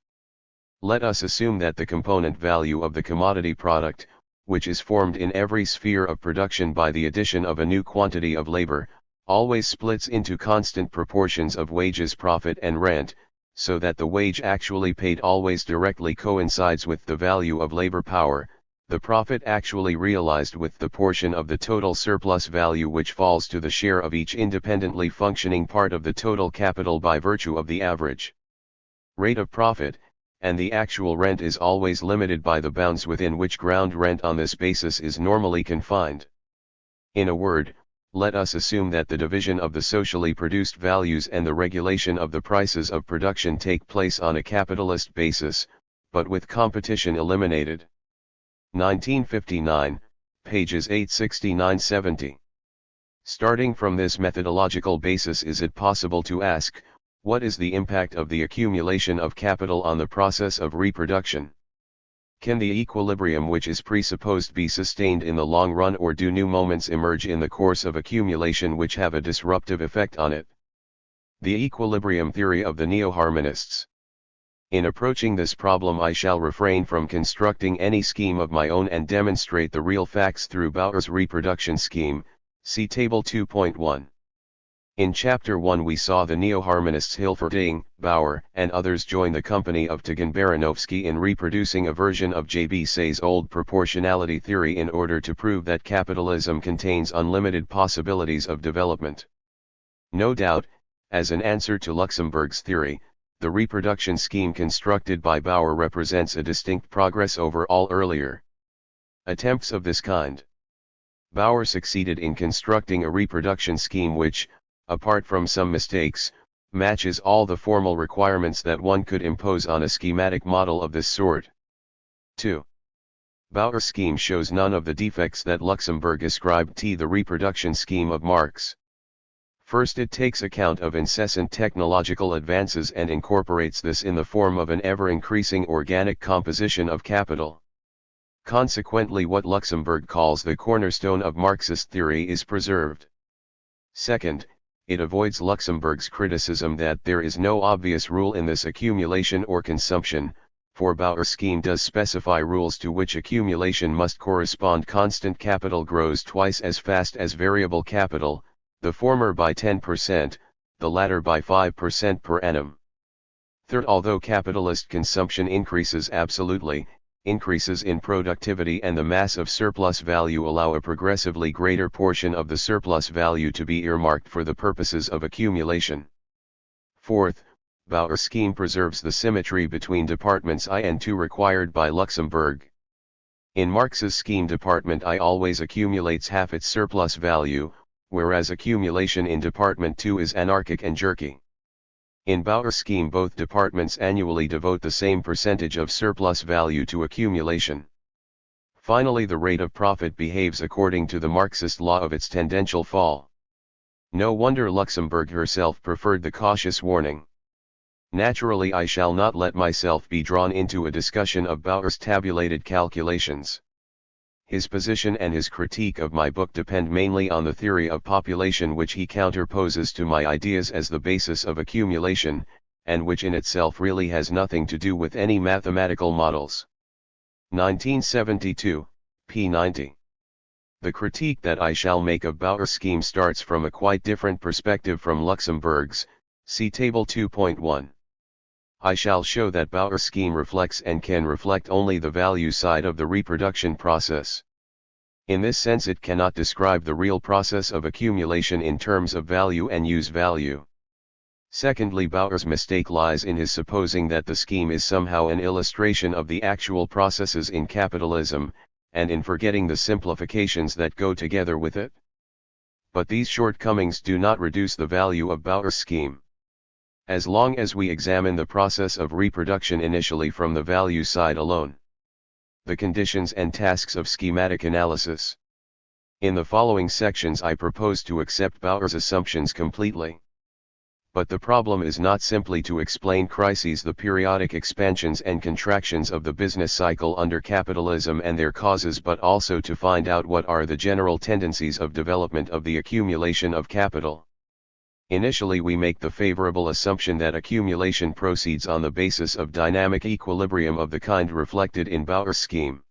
let us assume that the component value of the commodity product, which is formed in every sphere of production by the addition of a new quantity of labor, always splits into constant proportions of wages, profit and rent, so that the wage actually paid always directly coincides with the value of labor power, the profit actually realized with the portion of the total surplus value which falls to the share of each independently functioning part of the total capital by virtue of the average rate of profit, and the actual rent is always limited by the bounds within which ground rent on this basis is normally confined. In a word, let us assume that the division of the socially produced values and the regulation of the prices of production take place on a capitalist basis, but with competition eliminated. 1959, pages 869-70. Starting from this methodological basis, is it possible to ask, what is the impact of the accumulation of capital on the process of reproduction? Can the equilibrium which is presupposed be sustained in the long run, or do new moments emerge in the course of accumulation which have a disruptive effect on it? The equilibrium theory of the neo-harmonists. In approaching this problem, I shall refrain from constructing any scheme of my own and demonstrate the real facts through Bauer's reproduction scheme, see Table 2.1. In Chapter 1 we saw the neo-harmonists Hilferding, Bauer, and others join the company of Tagan-Baranovsky in reproducing a version of J.B. Say's old proportionality theory in order to prove that capitalism contains unlimited possibilities of development. No doubt, as an answer to Luxemburg's theory, the reproduction scheme constructed by Bauer represents a distinct progress over all earlier attempts of this kind. Bauer succeeded in constructing a reproduction scheme which, apart from some mistakes, matches all the formal requirements that one could impose on a schematic model of this sort. 2. Bauer's scheme shows none of the defects that Luxemburg ascribed to the reproduction scheme of Marx. First, it takes account of incessant technological advances and incorporates this in the form of an ever-increasing organic composition of capital. Consequently, what Luxemburg calls the cornerstone of Marxist theory is preserved. Second, it avoids Luxemburg's criticism that there is no obvious rule in this accumulation or consumption, for Bauer's scheme does specify rules to which accumulation must correspond. Constant capital grows twice as fast as variable capital, the former by 10%, the latter by 5% per annum. Third, although capitalist consumption increases absolutely, increases in productivity and the mass of surplus value allow a progressively greater portion of the surplus value to be earmarked for the purposes of accumulation. Fourth, Bauer's scheme preserves the symmetry between departments I and II required by Luxemburg. In Marx's scheme, department I always accumulates half its surplus value, whereas accumulation in department II is anarchic and jerky. In Bauer's scheme, both departments annually devote the same percentage of surplus value to accumulation. Finally, the rate of profit behaves according to the Marxist law of its tendential fall. No wonder Luxemburg herself preferred the cautious warning. Naturally, I shall not let myself be drawn into a discussion of Bauer's tabulated calculations. His position and his critique of my book depend mainly on the theory of population which he counterposes to my ideas as the basis of accumulation, and which in itself really has nothing to do with any mathematical models. 1972, p. 90. The critique that I shall make of Bauer's scheme starts from a quite different perspective from Luxemburg's, see Table 2.1. I shall show that Bauer's scheme reflects and can reflect only the value side of the reproduction process. In this sense, it cannot describe the real process of accumulation in terms of value and use value. Secondly, Bauer's mistake lies in his supposing that the scheme is somehow an illustration of the actual processes in capitalism, and in forgetting the simplifications that go together with it. But these shortcomings do not reduce the value of Bauer's scheme. As long as we examine the process of reproduction initially from the value side alone. The conditions and tasks of schematic analysis. In the following sections I propose to accept Bauer's assumptions completely. But the problem is not simply to explain crises, the periodic expansions and contractions of the business cycle under capitalism and their causes, but also to find out what are the general tendencies of development of the accumulation of capital. Initially, we make the favorable assumption that accumulation proceeds on the basis of dynamic equilibrium of the kind reflected in Bauer's scheme.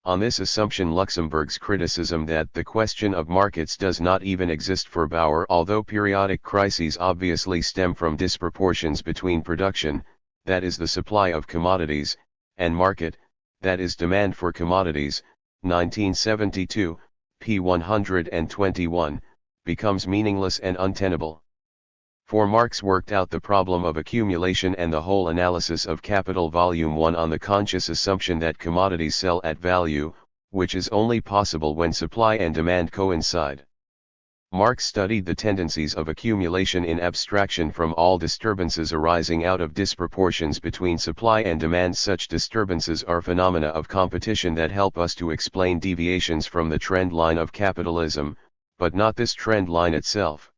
On this assumption, Luxemburg's criticism that the question of markets does not even exist for Bauer, although periodic crises obviously stem from disproportions between production, that is the supply of commodities, and market, that is demand for commodities, 1972, p. 121, becomes meaningless and untenable. For Marx worked out the problem of accumulation and the whole analysis of Capital Volume 1 on the conscious assumption that commodities sell at value, which is only possible when supply and demand coincide. Marx studied the tendencies of accumulation in abstraction from all disturbances arising out of disproportions between supply and demand. Such disturbances are phenomena of competition that help us to explain deviations from the trend line of capitalism, but not this trend line itself.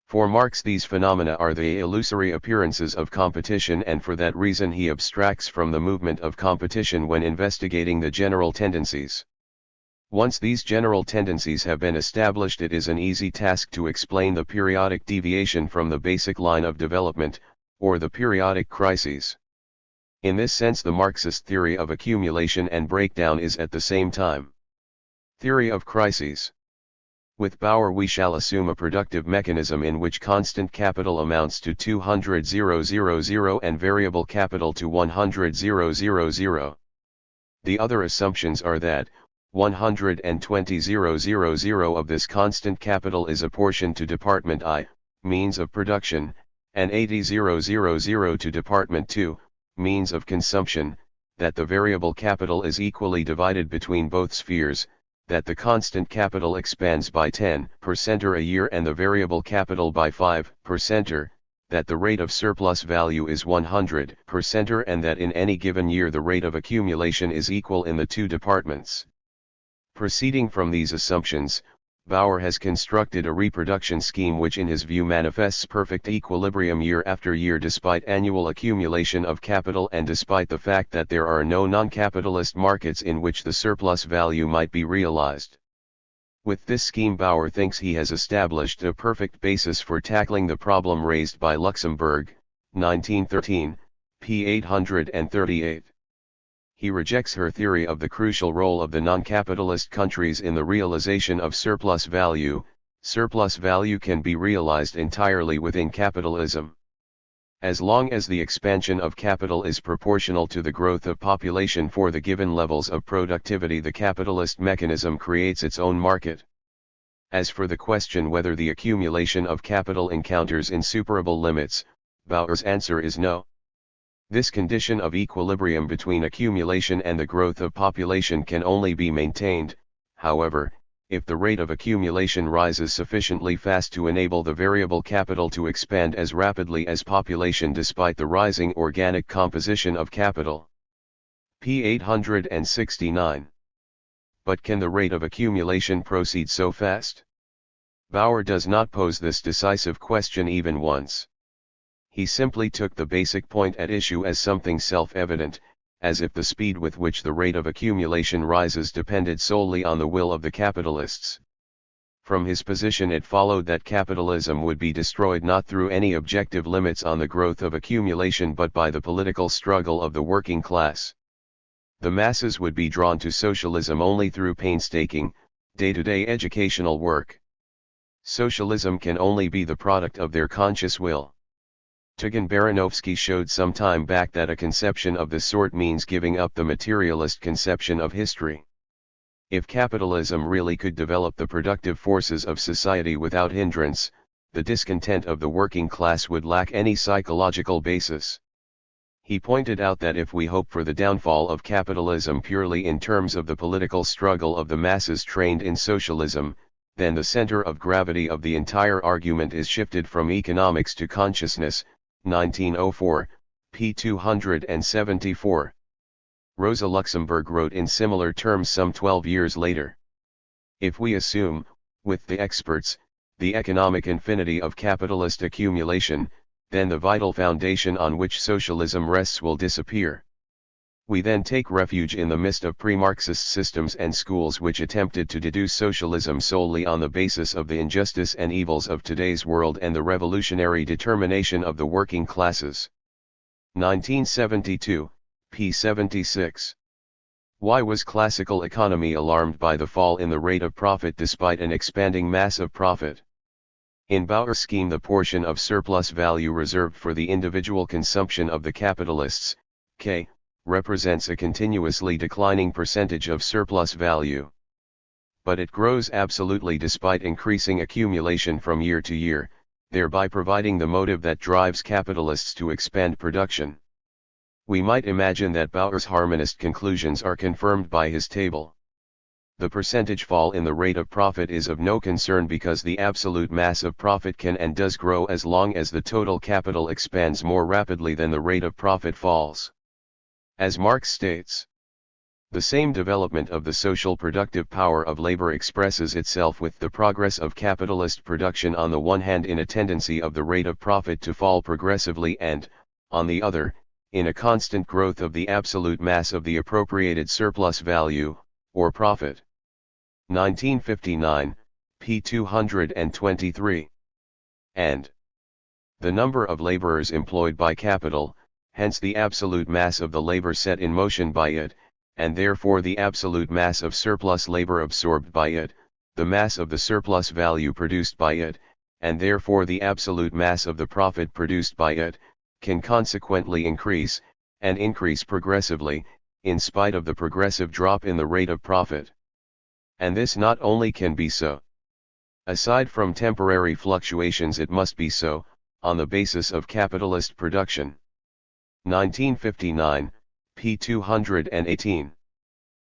For Marx, these phenomena are the illusory appearances of competition, and for that reason he abstracts from the movement of competition when investigating the general tendencies. Once these general tendencies have been established, it is an easy task to explain the periodic deviation from the basic line of development, or the periodic crises. In this sense, the Marxist theory of accumulation and breakdown is at the same time theory of crises. With Bauer, we shall assume a productive mechanism in which constant capital amounts to 200,000 and variable capital to 100,000. The other assumptions are that 120,000 of this constant capital is apportioned to Department I, means of production, and 80,000 to Department II, means of consumption, that the variable capital is equally divided between both spheres, that the constant capital expands by 10% a year and the variable capital by 5%, that the rate of surplus value is 100%, and that in any given year the rate of accumulation is equal in the two departments. Proceeding from these assumptions, Bauer has constructed a reproduction scheme which in his view manifests perfect equilibrium year after year despite annual accumulation of capital and despite the fact that there are no non-capitalist markets in which the surplus value might be realized. With this scheme, Bauer thinks he has established a perfect basis for tackling the problem raised by Luxemburg, 1913, p. 838. He rejects her theory of the crucial role of the non-capitalist countries in the realization of surplus value. Surplus value can be realized entirely within capitalism. As long as the expansion of capital is proportional to the growth of population for the given levels of productivity, the capitalist mechanism creates its own market. As for the question whether the accumulation of capital encounters insuperable limits, Bauer's answer is no. This condition of equilibrium between accumulation and the growth of population can only be maintained, however, if the rate of accumulation rises sufficiently fast to enable the variable capital to expand as rapidly as population despite the rising organic composition of capital. p. 869. But can the rate of accumulation proceed so fast? Bauer does not pose this decisive question even once. He simply took the basic point at issue as something self-evident, as if the speed with which the rate of accumulation rises depended solely on the will of the capitalists. From his position it followed that capitalism would be destroyed not through any objective limits on the growth of accumulation but by the political struggle of the working class. The masses would be drawn to socialism only through painstaking, day-to-day educational work. Socialism can only be the product of their conscious will. Tugan Baranovsky showed some time back that a conception of this sort means giving up the materialist conception of history. If capitalism really could develop the productive forces of society without hindrance, the discontent of the working class would lack any psychological basis. He pointed out that if we hope for the downfall of capitalism purely in terms of the political struggle of the masses trained in socialism, then the center of gravity of the entire argument is shifted from economics to consciousness, 1904, p. 274. Rosa Luxemburg wrote in similar terms some 12 years later. If we assume, with the experts, the economic infinity of capitalist accumulation, then the vital foundation on which socialism rests will disappear. We then take refuge in the mist of pre-Marxist systems and schools which attempted to deduce socialism solely on the basis of the injustice and evils of today's world and the revolutionary determination of the working classes. 1972, p. 76. Why was classical economy alarmed by the fall in the rate of profit despite an expanding mass of profit? In Bauer's scheme, the portion of surplus value reserved for the individual consumption of the capitalists, K, represents a continuously declining percentage of surplus value. But it grows absolutely despite increasing accumulation from year to year, thereby providing the motive that drives capitalists to expand production. We might imagine that Bauer's harmonist conclusions are confirmed by his table. The percentage fall in the rate of profit is of no concern because the absolute mass of profit can and does grow as long as the total capital expands more rapidly than the rate of profit falls. As Marx states, the same development of the social productive power of labor expresses itself with the progress of capitalist production on the one hand in a tendency of the rate of profit to fall progressively and, on the other, in a constant growth of the absolute mass of the appropriated surplus value, or profit. 1959, p. 223. And the number of laborers employed by capital, hence the absolute mass of the labor set in motion by it, and therefore the absolute mass of surplus labor absorbed by it, the mass of the surplus value produced by it, and therefore the absolute mass of the profit produced by it, can consequently increase, and increase progressively, in spite of the progressive drop in the rate of profit. And this not only can be so. Aside from temporary fluctuations, it must be so, on the basis of capitalist production. 1959, p. 218.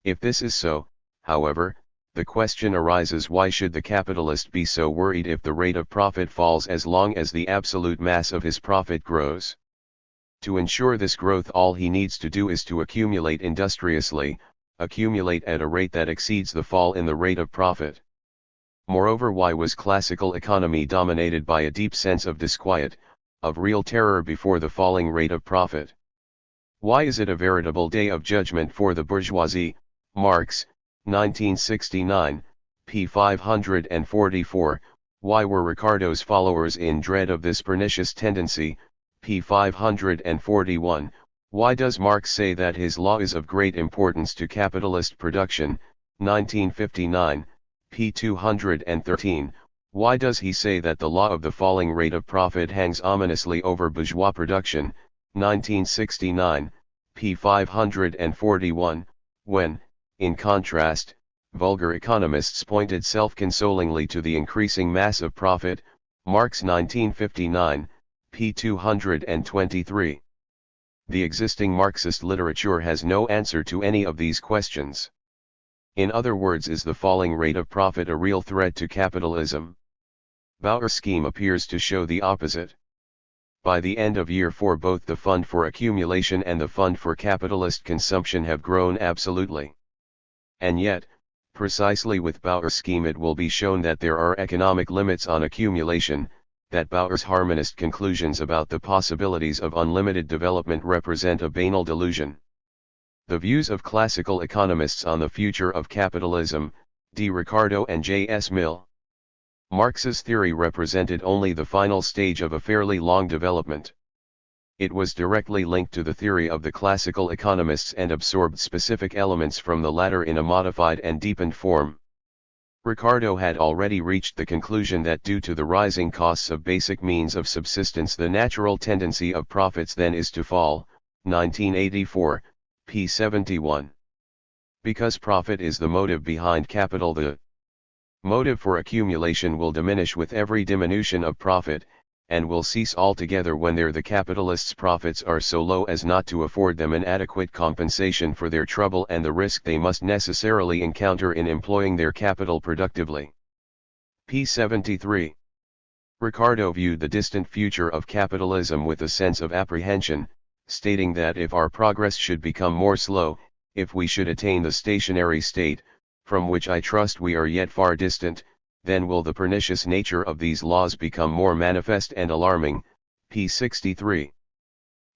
If this is so, however, the question arises, why should the capitalist be so worried if the rate of profit falls as long as the absolute mass of his profit grows? To ensure this growth, all he needs to do is to accumulate industriously, accumulate at a rate that exceeds the fall in the rate of profit. Moreover, why was classical economy dominated by a deep sense of disquiet, of real terror before the falling rate of profit? Why is it a veritable day of judgment for the bourgeoisie? Marx, 1969, p. 544. Why were Ricardo's followers in dread of this pernicious tendency? p. 541. Why does Marx say that his law is of great importance to capitalist production? 1959, p. 213. Why does he say that the law of the falling rate of profit hangs ominously over bourgeois production? 1969, p. 541, when, in contrast, vulgar economists pointed self-consolingly to the increasing mass of profit? Marx, 1959, p. 223. The existing Marxist literature has no answer to any of these questions. In other words, is the falling rate of profit a real threat to capitalism? Bauer's scheme appears to show the opposite. By the end of year 4, both the fund for accumulation and the fund for capitalist consumption have grown absolutely. And yet, precisely with Bauer's scheme, it will be shown that there are economic limits on accumulation, that Bauer's harmonist conclusions about the possibilities of unlimited development represent a banal delusion. The views of classical economists on the future of capitalism, D. Ricardo and J. S. Mill. Marx's theory represented only the final stage of a fairly long development. It was directly linked to the theory of the classical economists and absorbed specific elements from the latter in a modified and deepened form. Ricardo had already reached the conclusion that due to the rising costs of basic means of subsistence, the natural tendency of profits then is to fall. 1984, p. 71. Because profit is the motive behind capital, the motive for accumulation will diminish with every diminution of profit, and will cease altogether when the capitalists' profits are so low as not to afford them an adequate compensation for their trouble and the risk they must necessarily encounter in employing their capital productively. p. 73. Ricardo viewed the distant future of capitalism with a sense of apprehension, stating that if our progress should become more slow, if we should attain the stationary state, from which I trust we are yet far distant, then will the pernicious nature of these laws become more manifest and alarming. p. 63.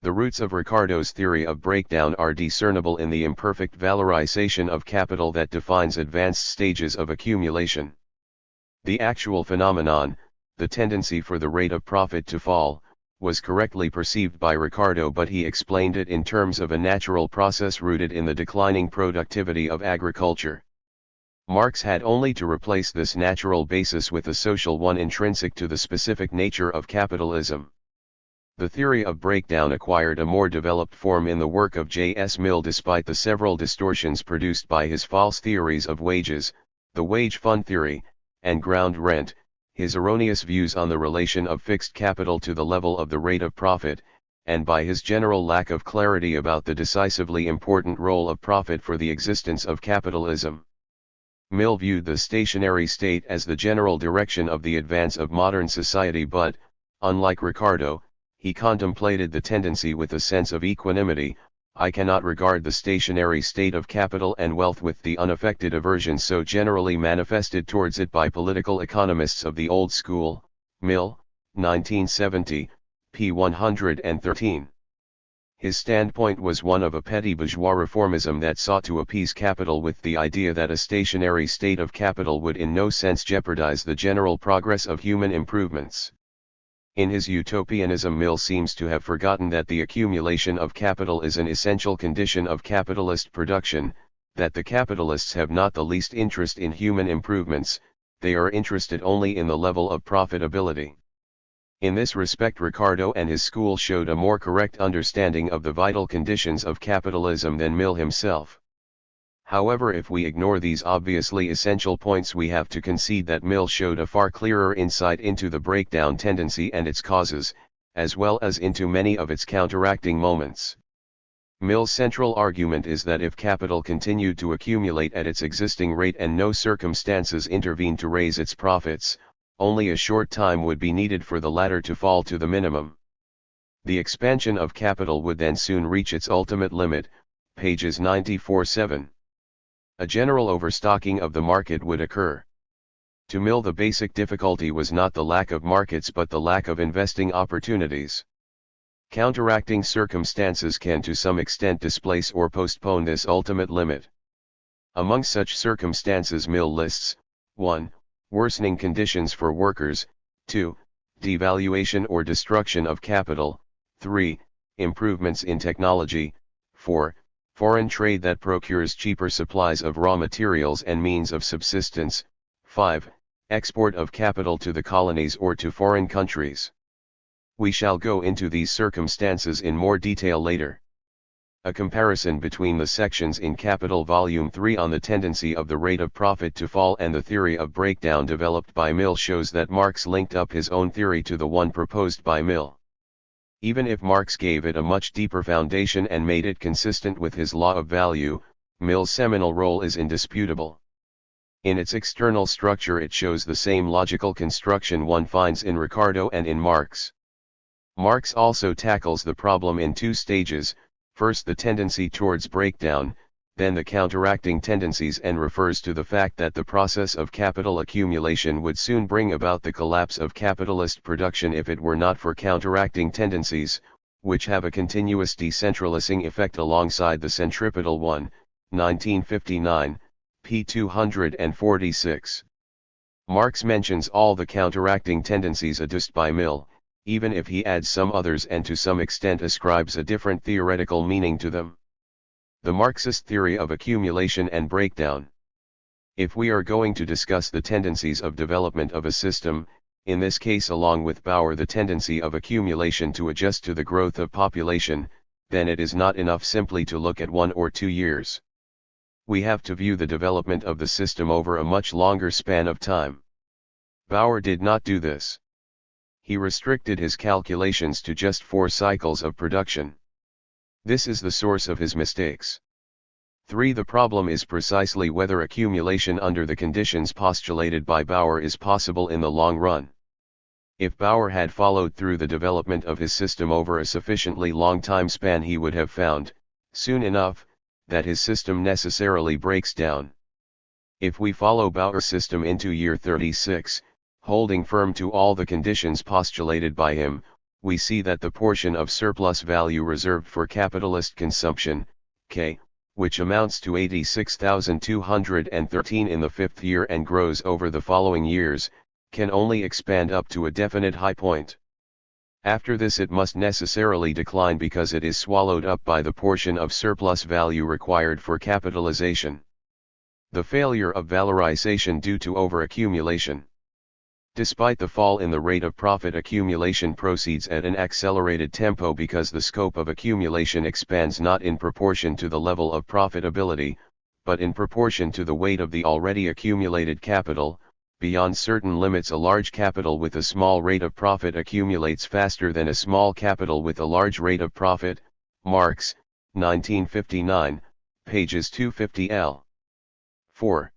The roots of Ricardo's theory of breakdown are discernible in the imperfect valorization of capital that defines advanced stages of accumulation. The actual phenomenon, the tendency for the rate of profit to fall, was correctly perceived by Ricardo, but he explained it in terms of a natural process rooted in the declining productivity of agriculture. Marx had only to replace this natural basis with a social one intrinsic to the specific nature of capitalism. The theory of breakdown acquired a more developed form in the work of J.S. Mill despite the several distortions produced by his false theories of wages, the wage fund theory, and ground rent, his erroneous views on the relation of fixed capital to the level of the rate of profit, and by his general lack of clarity about the decisively important role of profit for the existence of capitalism. Mill viewed the stationary state as the general direction of the advance of modern society, but, unlike Ricardo, he contemplated the tendency with a sense of equanimity. I cannot regard the stationary state of capital and wealth with the unaffected aversion so generally manifested towards it by political economists of the old school. Mill, 1970, p. 113. His standpoint was one of a petty bourgeois reformism that sought to appease capital with the idea that a stationary state of capital would in no sense jeopardize the general progress of human improvements. In his utopianism, Mill seems to have forgotten that the accumulation of capital is an essential condition of capitalist production, that the capitalists have not the least interest in human improvements, they are interested only in the level of profitability. In this respect, Ricardo and his school showed a more correct understanding of the vital conditions of capitalism than Mill himself. However, if we ignore these obviously essential points, we have to concede that Mill showed a far clearer insight into the breakdown tendency and its causes, as well as into many of its counteracting moments. Mill's central argument is that if capital continued to accumulate at its existing rate and no circumstances intervened to raise its profits, only a short time would be needed for the latter to fall to the minimum. The expansion of capital would then soon reach its ultimate limit, pages 94-7. A general overstocking of the market would occur. To Mill, the basic difficulty was not the lack of markets but the lack of investing opportunities. Counteracting circumstances can to some extent displace or postpone this ultimate limit. Among such circumstances, Mill lists: 1. Worsening conditions for workers, 2. Devaluation or destruction of capital, 3. Improvements in technology, 4. Foreign trade that procures cheaper supplies of raw materials and means of subsistence, 5. Export of capital to the colonies or to foreign countries. We shall go into these circumstances in more detail later. A comparison between the sections in Capital Volume 3 on the tendency of the rate of profit to fall and the theory of breakdown developed by Mill shows that Marx linked up his own theory to the one proposed by Mill. Even if Marx gave it a much deeper foundation and made it consistent with his law of value, Mill's seminal role is indisputable. In its external structure, it shows the same logical construction one finds in Ricardo and in Marx. Marx also tackles the problem in two stages: first the tendency towards breakdown, then the counteracting tendencies, and refers to the fact that the process of capital accumulation would soon bring about the collapse of capitalist production if it were not for counteracting tendencies, which have a continuous decentralizing effect alongside the centripetal one. 1959, p. 246. Marx mentions all the counteracting tendencies adduced by Mill, even if he adds some others and to some extent ascribes a different theoretical meaning to them. The Marxist theory of accumulation and breakdown. If we are going to discuss the tendencies of development of a system, in this case along with Bauer the tendency of accumulation to adjust to the growth of population, then it is not enough simply to look at 1 or 2 years. We have to view the development of the system over a much longer span of time. Bauer did not do this. He restricted his calculations to just 4 cycles of production. This is the source of his mistakes. 3. The problem is precisely whether accumulation under the conditions postulated by Bauer is possible in the long run. If Bauer had followed through the development of his system over a sufficiently long time span, he would have found, soon enough, that his system necessarily breaks down. If we follow Bauer's system into year 36, holding firm to all the conditions postulated by him, we see that the portion of surplus value reserved for capitalist consumption, K, which amounts to 86,213 in the fifth year and grows over the following years, can only expand up to a definite high point. After this it must necessarily decline because it is swallowed up by the portion of surplus value required for capitalization. The failure of valorization due to overaccumulation. Despite the fall in the rate of profit, accumulation proceeds at an accelerated tempo because the scope of accumulation expands not in proportion to the level of profitability, but in proportion to the weight of the already accumulated capital. Beyond certain limits, a large capital with a small rate of profit accumulates faster than a small capital with a large rate of profit. Marx, 1959, pages 250l. 4.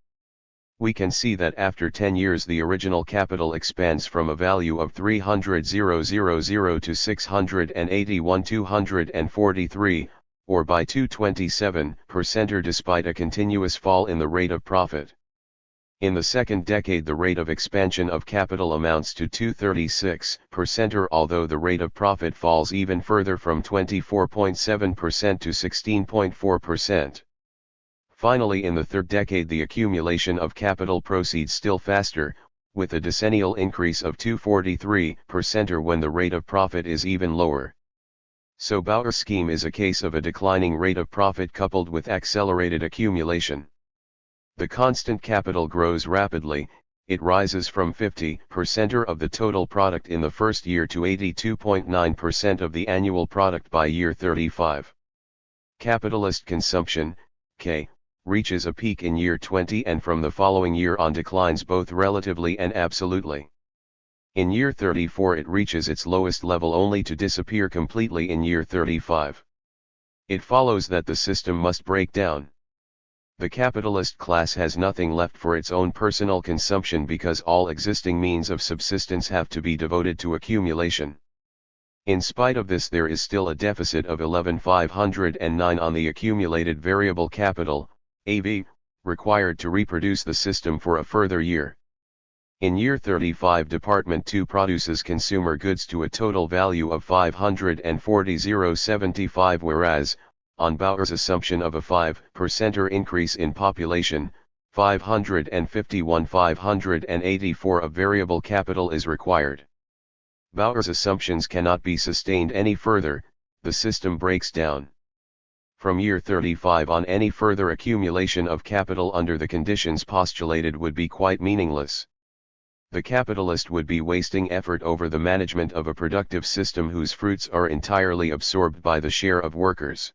We can see that after 10 years the original capital expands from a value of 300,000 to 681,243, or by 227% despite a continuous fall in the rate of profit. In the second decade the rate of expansion of capital amounts to 236%, although the rate of profit falls even further from 24.7% to 16.4%. Finally, in the third decade the accumulation of capital proceeds still faster, with a decennial increase of 243% when the rate of profit is even lower. So Bauer's scheme is a case of a declining rate of profit coupled with accelerated accumulation. The constant capital grows rapidly, it rises from 50% of the total product in the first year to 82.9% of the annual product by year 35. Capitalist consumption, K, reaches a peak in year 20 and from the following year on declines both relatively and absolutely. In year 34 it reaches its lowest level only to disappear completely in year 35. It follows that the system must break down. The capitalist class has nothing left for its own personal consumption because all existing means of subsistence have to be devoted to accumulation. In spite of this there is still a deficit of 11,509 on the accumulated variable capital, AV, required to reproduce the system for a further year. In year 35 Department 2 produces consumer goods to a total value of 540,075 whereas, on Bauer's assumption of a 5% increase in population, 551,584 of variable capital is required. Bauer's assumptions cannot be sustained any further, the system breaks down. From year 35 on any further accumulation of capital under the conditions postulated would be quite meaningless. The capitalist would be wasting effort over the management of a productive system whose fruits are entirely absorbed by the share of workers.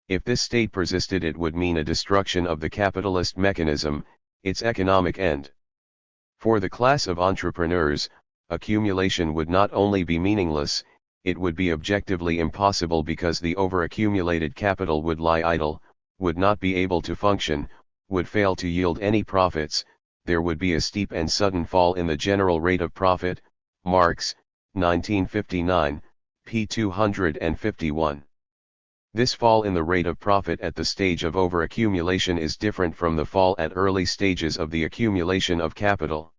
If this state persisted it would mean a destruction of the capitalist mechanism, its economic end. For the class of entrepreneurs, accumulation would not only be meaningless, it would be objectively impossible because the overaccumulated capital would lie idle, would not be able to function, would fail to yield any profits, there would be a steep and sudden fall in the general rate of profit. Marx, 1959, p. 251. This fall in the rate of profit at the stage of overaccumulation is different from the fall at early stages of the accumulation of capital.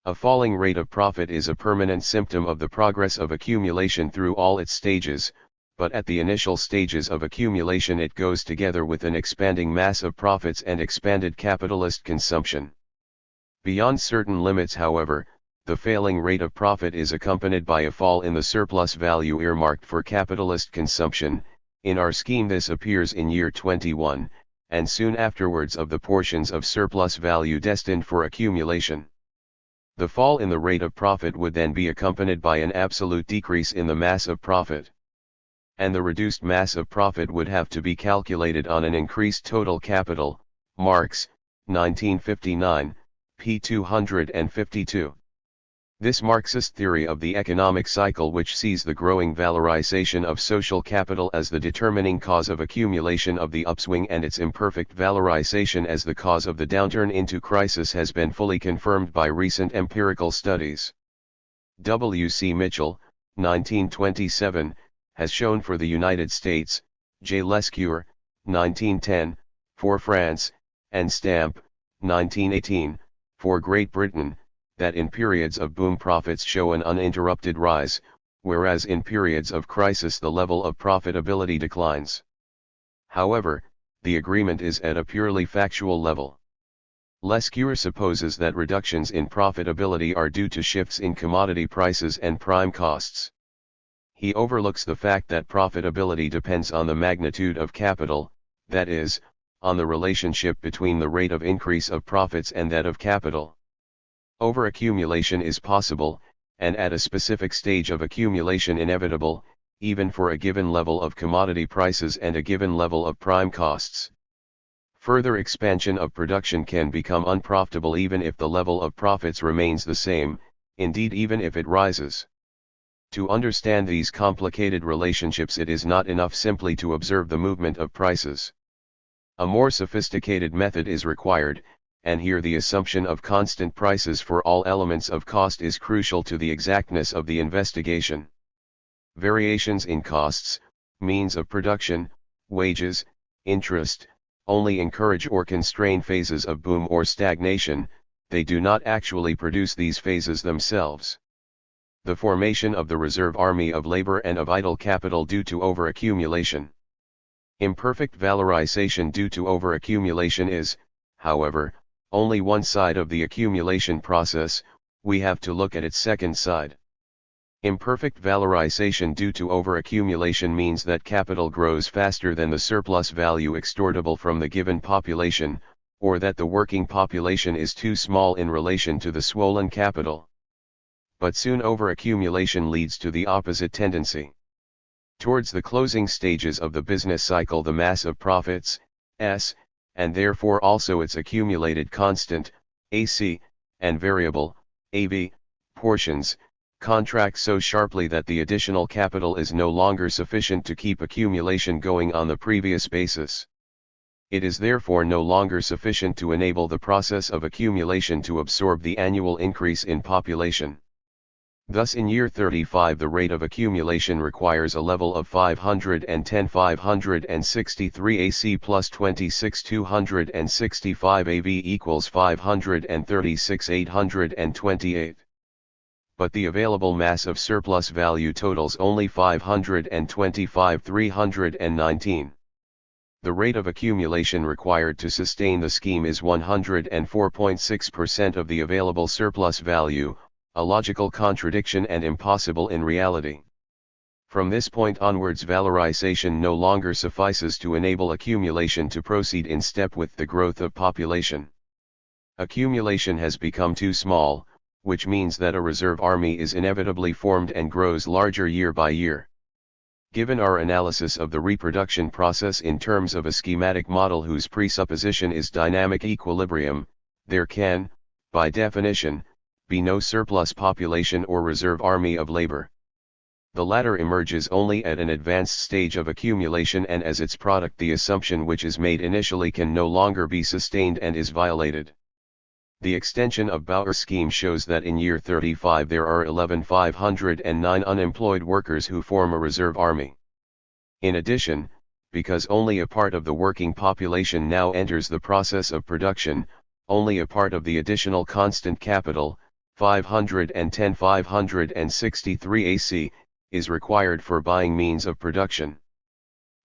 A falling rate of profit is a permanent symptom of the progress of accumulation through all its stages, but at the initial stages of accumulation it goes together with an expanding mass of profits and expanded capitalist consumption. Beyond certain limits, however, the failing rate of profit is accompanied by a fall in the surplus value earmarked for capitalist consumption. In our scheme this appears in year 21, and soon afterwards of the portions of surplus value destined for accumulation. The fall in the rate of profit would then be accompanied by an absolute decrease in the mass of profit. And the reduced mass of profit would have to be calculated on an increased total capital. Marx, 1959, p. 252. This Marxist theory of the economic cycle, which sees the growing valorization of social capital as the determining cause of accumulation of the upswing and its imperfect valorization as the cause of the downturn into crisis, has been fully confirmed by recent empirical studies. W. C. Mitchell, 1927, has shown for the United States, J. Lescure, 1910, for France, and Stamp, 1918, for Great Britain, that in periods of boom profits show an uninterrupted rise, whereas in periods of crisis the level of profitability declines. However, the agreement is at a purely factual level. Lescure supposes that reductions in profitability are due to shifts in commodity prices and prime costs. He overlooks the fact that profitability depends on the magnitude of capital, that is, on the relationship between the rate of increase of profits and that of capital. Overaccumulation is possible, and at a specific stage of accumulation inevitable, even for a given level of commodity prices and a given level of prime costs. Further expansion of production can become unprofitable even if the level of profits remains the same, indeed even if it rises. To understand these complicated relationships, it is not enough simply to observe the movement of prices. A more sophisticated method is required, and here the assumption of constant prices for all elements of cost is crucial to the exactness of the investigation. Variations in costs, means of production, wages, interest, only encourage or constrain phases of boom or stagnation, they do not actually produce these phases themselves. The formation of the reserve army of labor and of idle capital due to overaccumulation. Imperfect valorization due to overaccumulation is, however, only one side of the accumulation process. We have to look at its second side. Imperfect valorization due to overaccumulation means that capital grows faster than the surplus value extortable from the given population, or that the working population is too small in relation to the swollen capital. But soon overaccumulation leads to the opposite tendency. Towards the closing stages of the business cycle, the mass of profits, S, and therefore also its accumulated constant, AC, and variable, AV, portions, contract so sharply that the additional capital is no longer sufficient to keep accumulation going on the previous basis. It is therefore no longer sufficient to enable the process of accumulation to absorb the annual increase in population. Thus in year 35 the rate of accumulation requires a level of 563 AC plus 265 AV equals 828. But the available mass of surplus value totals only 319. The rate of accumulation required to sustain the scheme is 104.6% of the available surplus value, a logical contradiction and impossible in reality. From this point onwards, valorization no longer suffices to enable accumulation to proceed in step with the growth of population. Accumulation has become too small, which means that a reserve army is inevitably formed and grows larger year by year. Given our analysis of the reproduction process in terms of a schematic model whose presupposition is dynamic equilibrium, there can, by definition, be no surplus population or reserve army of labor. The latter emerges only at an advanced stage of accumulation, and as its product the assumption which is made initially can no longer be sustained and is violated. The extension of Bauer's scheme shows that in year 35 there are 11,509 unemployed workers who form a reserve army. In addition, because only a part of the working population now enters the process of production, only a part of the additional constant capital, 563 AC, is required for buying means of production.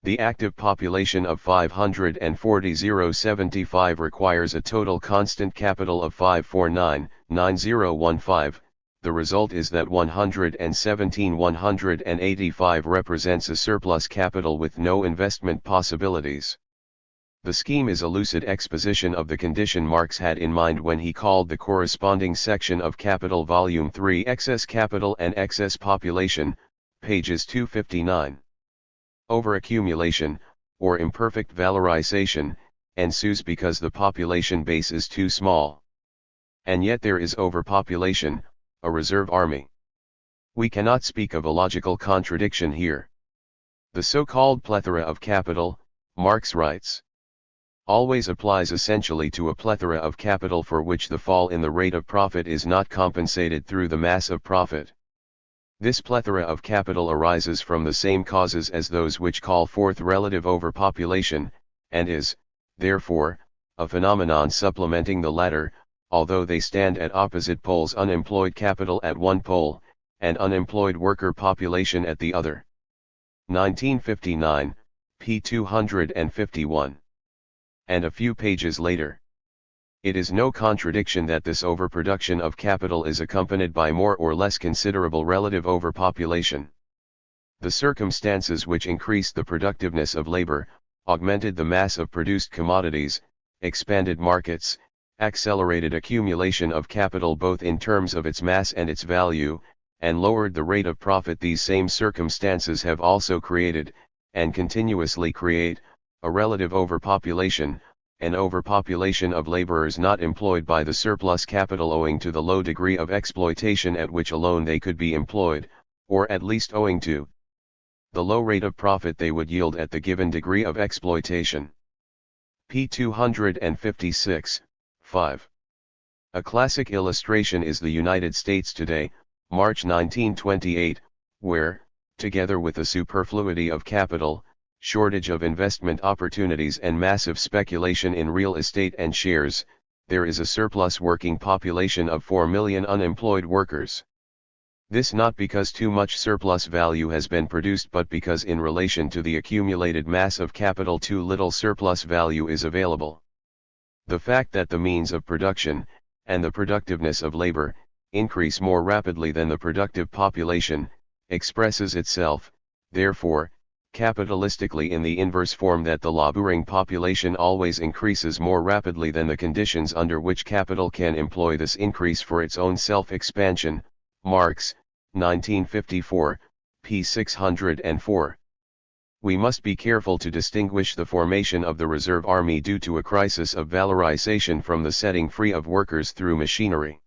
The active population of 540,075 requires a total constant capital of 549,9015. The result is that 117,185 represents a surplus capital with no investment possibilities. The scheme is a lucid exposition of the condition Marx had in mind when he called the corresponding section of Capital Volume 3 Excess Capital and Excess Population, pages 259. Overaccumulation, or imperfect valorization, ensues because the population base is too small. And yet there is overpopulation, a reserve army. We cannot speak of a logical contradiction here. The so-called plethora of capital, Marx writes, always applies essentially to a plethora of capital for which the fall in the rate of profit is not compensated through the mass of profit. This plethora of capital arises from the same causes as those which call forth relative overpopulation, and is, therefore, a phenomenon supplementing the latter, although they stand at opposite poles: unemployed capital at one pole, and unemployed worker population at the other. 1959, p. 251. And a few pages later. It is no contradiction that this overproduction of capital is accompanied by more or less considerable relative overpopulation. The circumstances which increased the productiveness of labor, augmented the mass of produced commodities, expanded markets, accelerated accumulation of capital both in terms of its mass and its value, and lowered the rate of profit. These same circumstances have also created, and continuously create, a relative overpopulation, an overpopulation of laborers not employed by the surplus capital owing to the low degree of exploitation at which alone they could be employed, or at least owing to the low rate of profit they would yield at the given degree of exploitation. p. 256, 5. A classic illustration is the United States today, March 1928, where, together with the superfluity of capital, shortage of investment opportunities and massive speculation in real estate and shares, there is a surplus working population of 4 million unemployed workers. This not because too much surplus value has been produced, but because in relation to the accumulated mass of capital too little surplus value is available. The fact that the means of production, and the productiveness of labor, increase more rapidly than the productive population, expresses itself, therefore, capitalistically in the inverse form that the laboring population always increases more rapidly than the conditions under which capital can employ this increase for its own self-expansion. Marx, 1954, p. 604. We must be careful to distinguish the formation of the reserve army due to a crisis of valorization from the setting free of workers through machinery.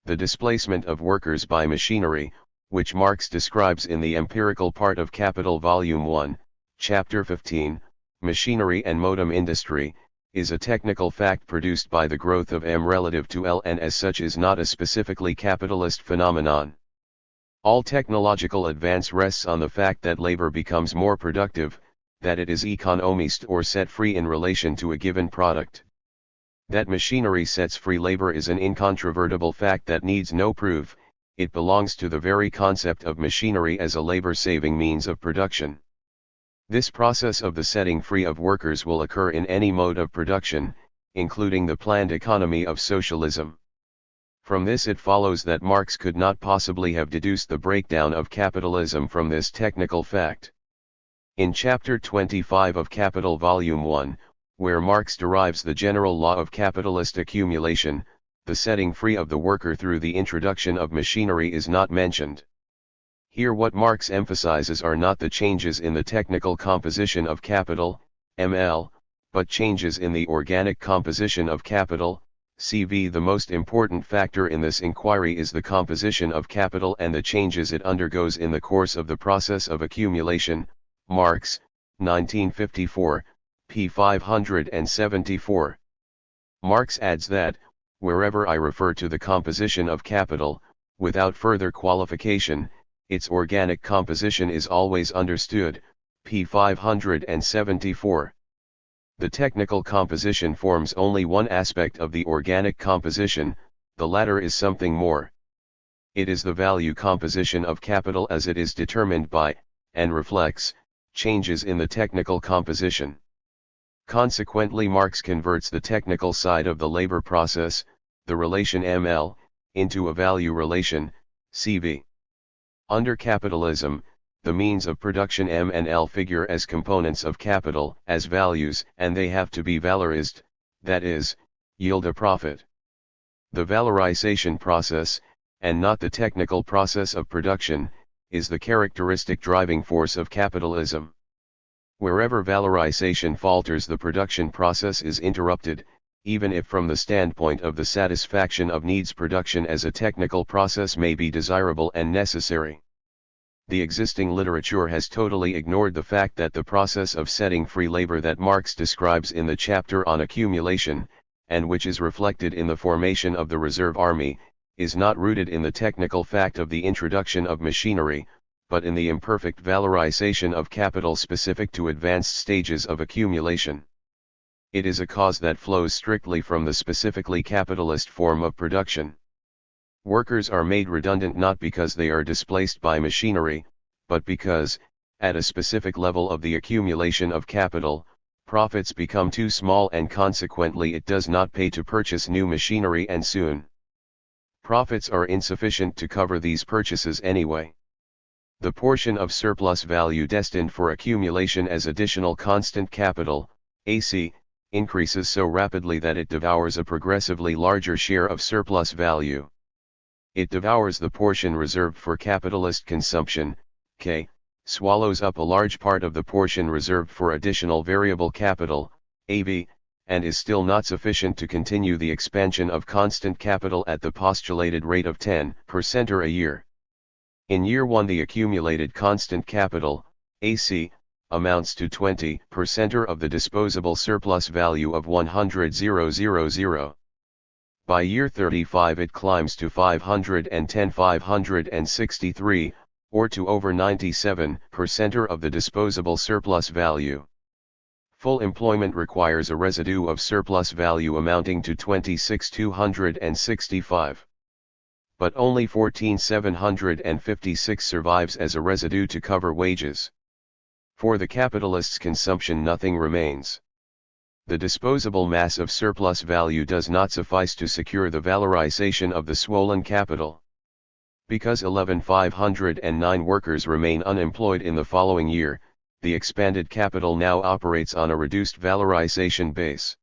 The displacement of workers by machinery, which Marx describes in the empirical part of Capital Volume 1, Chapter 15, Machinery and Modem Industry, is a technical fact produced by the growth of M relative to L, and as such is not a specifically capitalist phenomenon. All technological advance rests on the fact that labor becomes more productive, that it is economized or set free in relation to a given product. That machinery sets free labor is an incontrovertible fact that needs no proof. It belongs to the very concept of machinery as a labor-saving means of production. This process of the setting free of workers will occur in any mode of production, including the planned economy of socialism. From this it follows that Marx could not possibly have deduced the breakdown of capitalism from this technical fact. In Chapter 25 of Capital Volume 1, where Marx derives the general law of capitalist accumulation, the setting free of the worker through the introduction of machinery is not mentioned. Here what Marx emphasizes are not the changes in the technical composition of capital, ML, but changes in the organic composition of capital, CV. The most important factor in this inquiry is the composition of capital and the changes it undergoes in the course of the process of accumulation. Marx, 1954, p. 574. Marx adds that, wherever I refer to the composition of capital, without further qualification, its organic composition is always understood, p. 574. The technical composition forms only one aspect of the organic composition, the latter is something more. It is the value composition of capital as it is determined by, and reflects, changes in the technical composition. Consequently, Marx converts the technical side of the labor process, the relation ML, into a value relation, CV. Under capitalism, the means of production M and L figure as components of capital, as values, and they have to be valorized, that is, yield a profit. The valorization process, and not the technical process of production, is the characteristic driving force of capitalism. Wherever valorization falters, the production process is interrupted, even if from the standpoint of the satisfaction of needs production as a technical process may be desirable and necessary. The existing literature has totally ignored the fact that the process of setting free labor that Marx describes in the chapter on accumulation, and which is reflected in the formation of the reserve army, is not rooted in the technical fact of the introduction of machinery, but in the imperfect valorization of capital specific to advanced stages of accumulation. It is a cause that flows strictly from the specifically capitalist form of production. Workers are made redundant not because they are displaced by machinery, but because, at a specific level of the accumulation of capital, profits become too small and consequently it does not pay to purchase new machinery, and soon profits are insufficient to cover these purchases anyway. The portion of surplus value destined for accumulation as additional constant capital, AC, increases so rapidly that it devours a progressively larger share of surplus value. It devours the portion reserved for capitalist consumption, K, swallows up a large part of the portion reserved for additional variable capital, AV, and is still not sufficient to continue the expansion of constant capital at the postulated rate of 10% a year. In year 1 the accumulated constant capital, AC, amounts to 20% of the disposable surplus value of 100,000. By year 35 it climbs to 563, or to over 97% of the disposable surplus value. Full employment requires a residue of surplus value amounting to 26,265. But only 14,756 survives as a residue to cover wages. For the capitalist's consumption nothing remains. The disposable mass of surplus value does not suffice to secure the valorization of the swollen capital. Because 11,509 workers remain unemployed in the following year, the expanded capital now operates on a reduced valorization base.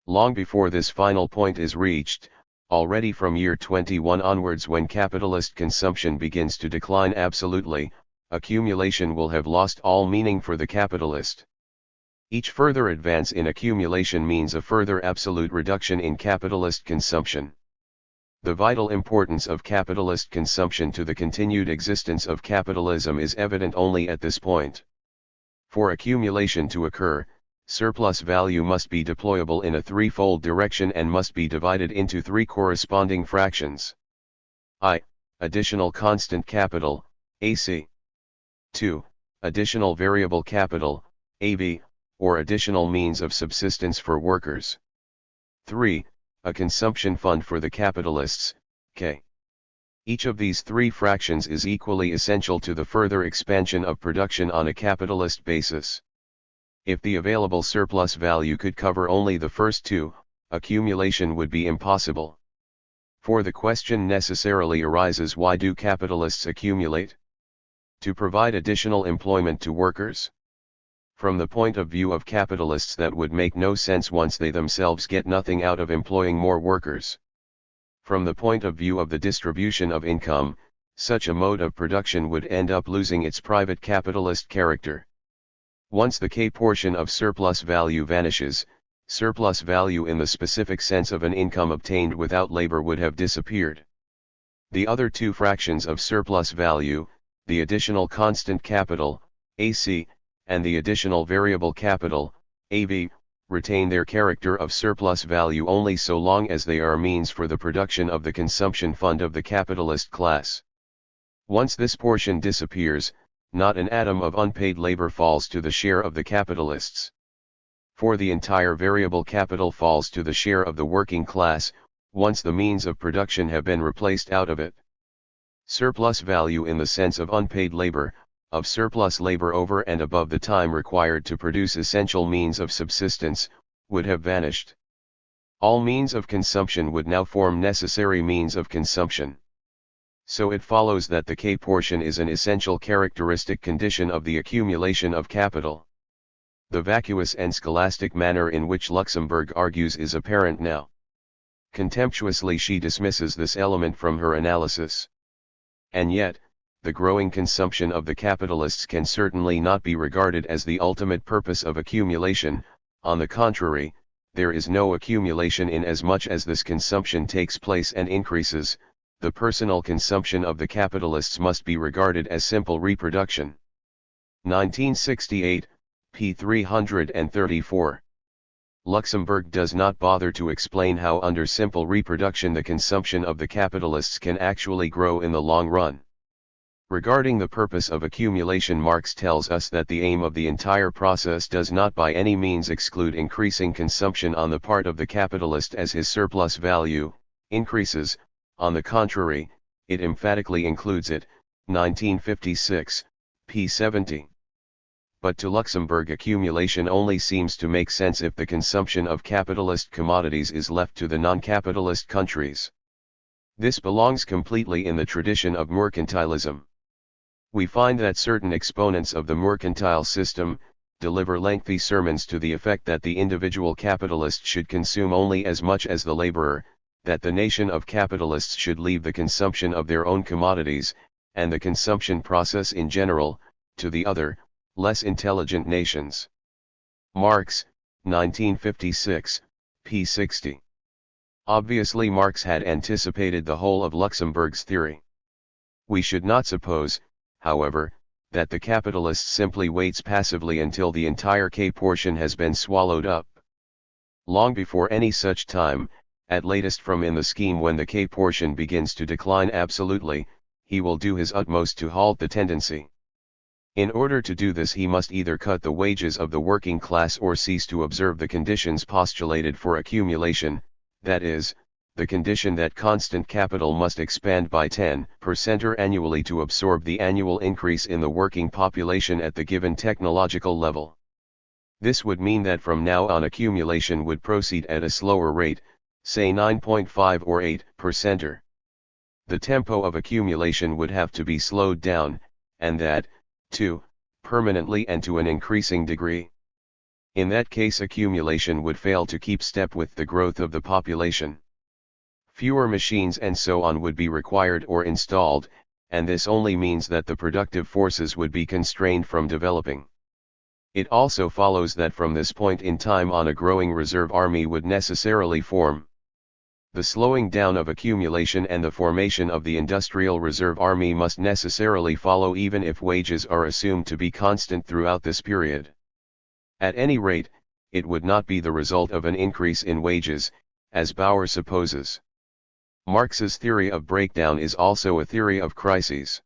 Long before this final point is reached, already from year 21 onwards when capitalist consumption begins to decline absolutely, accumulation will have lost all meaning for the capitalist. Each further advance in accumulation means a further absolute reduction in capitalist consumption. The vital importance of capitalist consumption to the continued existence of capitalism is evident only at this point. For accumulation to occur, surplus value must be deployable in a threefold direction and must be divided into three corresponding fractions. I. Additional constant capital, AC. 2. Additional variable capital, AV, or additional means of subsistence for workers. 3. A consumption fund for the capitalists, K. Each of these three fractions is equally essential to the further expansion of production on a capitalist basis. If the available surplus value could cover only the first two, accumulation would be impossible. For the question necessarily arises, why do capitalists accumulate? To provide additional employment to workers? From the point of view of capitalists, that would make no sense once they themselves get nothing out of employing more workers. From the point of view of the distribution of income, such a mode of production would end up losing its private capitalist character. Once the K portion of surplus value vanishes, surplus value in the specific sense of an income obtained without labor would have disappeared. The other two fractions of surplus value, the additional constant capital, AC, and the additional variable capital, AV, retain their character of surplus value only so long as they are means for the production of the consumption fund of the capitalist class. Once this portion disappears, not an atom of unpaid labor falls to the share of the capitalists. For the entire variable capital falls to the share of the working class, once the means of production have been replaced out of it. Surplus value in the sense of unpaid labor, of surplus labor over and above the time required to produce essential means of subsistence, would have vanished. All means of consumption would now form necessary means of consumption. So it follows that the K portion is an essential characteristic condition of the accumulation of capital. The vacuous and scholastic manner in which Luxemburg argues is apparent now. Contemptuously she dismisses this element from her analysis. And yet, the growing consumption of the capitalists can certainly not be regarded as the ultimate purpose of accumulation. On the contrary, there is no accumulation in as much as this consumption takes place and increases. The personal consumption of the capitalists must be regarded as simple reproduction. 1968, p. 334. Luxemburg does not bother to explain how under simple reproduction the consumption of the capitalists can actually grow in the long run. Regarding the purpose of accumulation, Marx tells us that the aim of the entire process does not by any means exclude increasing consumption on the part of the capitalist as his surplus value increases. On the contrary, it emphatically includes it. 1956, p. 70. But to Luxemburg, accumulation only seems to make sense if the consumption of capitalist commodities is left to the non-capitalist countries. This belongs completely in the tradition of mercantilism. We find that certain exponents of the mercantile system deliver lengthy sermons to the effect that the individual capitalist should consume only as much as the laborer, that the nation of capitalists should leave the consumption of their own commodities, and the consumption process in general, to the other, less intelligent nations. Marx, 1956, p. 60. Obviously Marx had anticipated the whole of Luxemburg's theory. We should not suppose, however, that the capitalist simply waits passively until the entire K portion has been swallowed up. Long before any such time, at latest from in the scheme when the K portion begins to decline absolutely, he will do his utmost to halt the tendency. In order to do this, he must either cut the wages of the working class or cease to observe the conditions postulated for accumulation, that is, the condition that constant capital must expand by 10% annually to absorb the annual increase in the working population at the given technological level. This would mean that from now on accumulation would proceed at a slower rate, say 9.5 or 8%. The tempo of accumulation would have to be slowed down, and that, too, permanently and to an increasing degree. In that case accumulation would fail to keep step with the growth of the population. Fewer machines and so on would be required or installed, and this only means that the productive forces would be constrained from developing. It also follows that from this point in time on a growing reserve army would necessarily form. The slowing down of accumulation and the formation of the industrial reserve army must necessarily follow even if wages are assumed to be constant throughout this period. At any rate, it would not be the result of an increase in wages, as Bauer supposes. Marx's theory of breakdown is also a theory of crises.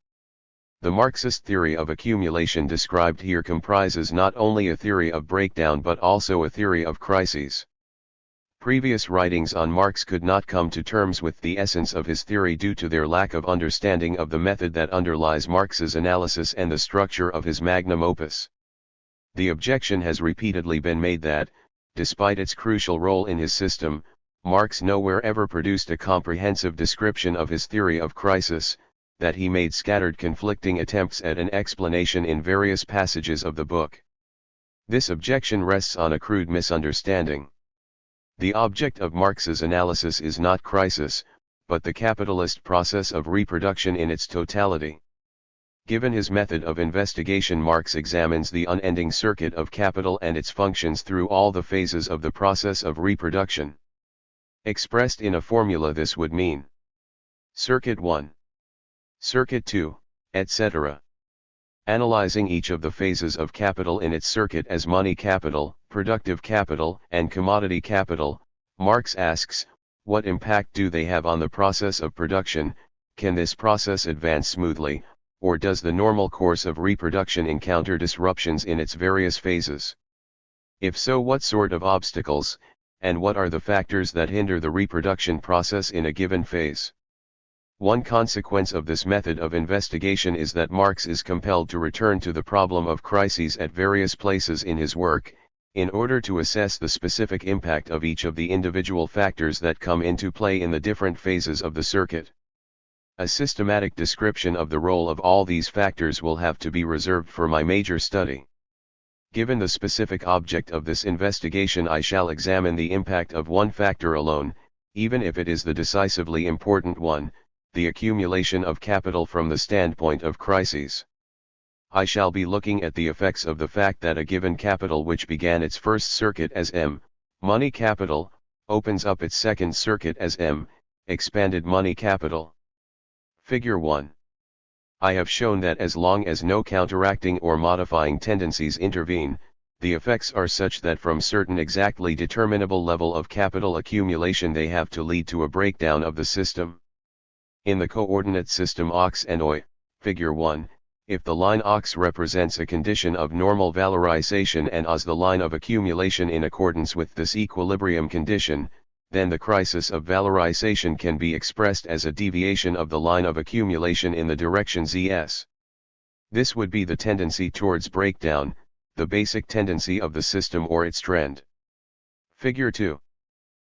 The Marxist theory of accumulation described here comprises not only a theory of breakdown but also a theory of crises. Previous writings on Marx could not come to terms with the essence of his theory due to their lack of understanding of the method that underlies Marx's analysis and the structure of his magnum opus. The objection has repeatedly been made that, despite its crucial role in his system, Marx nowhere ever produced a comprehensive description of his theory of crisis, that he made scattered conflicting attempts at an explanation in various passages of the book. This objection rests on a crude misunderstanding. The object of Marx's analysis is not crisis, but the capitalist process of reproduction in its totality. Given his method of investigation, Marx examines the unending circuit of capital and its functions through all the phases of the process of reproduction. Expressed in a formula, this would mean Circuit 1, Circuit 2, etc. Analyzing each of the phases of capital in its circuit as money capital, productive capital, and commodity capital, Marx asks, what impact do they have on the process of production? Can this process advance smoothly, or does the normal course of reproduction encounter disruptions in its various phases? If so, what sort of obstacles, and what are the factors that hinder the reproduction process in a given phase? One consequence of this method of investigation is that Marx is compelled to return to the problem of crises at various places in his work, in order to assess the specific impact of each of the individual factors that come into play in the different phases of the circuit. A systematic description of the role of all these factors will have to be reserved for my major study. Given the specific object of this investigation, I shall examine the impact of one factor alone, even if it is the decisively important one, the accumulation of capital from the standpoint of crises. I shall be looking at the effects of the fact that a given capital which began its first circuit as M, money capital, opens up its second circuit as M, expanded money capital. Figure 1. I have shown that as long as no counteracting or modifying tendencies intervene, the effects are such that from certain exactly determinable level of capital accumulation they have to lead to a breakdown of the system. In the coordinate system X and Y, Figure 1, if the line Ox represents a condition of normal valorization and As the line of accumulation in accordance with this equilibrium condition, then the crisis of valorization can be expressed as a deviation of the line of accumulation in the direction ZS. This would be the tendency towards breakdown, the basic tendency of the system or its trend. Figure 2.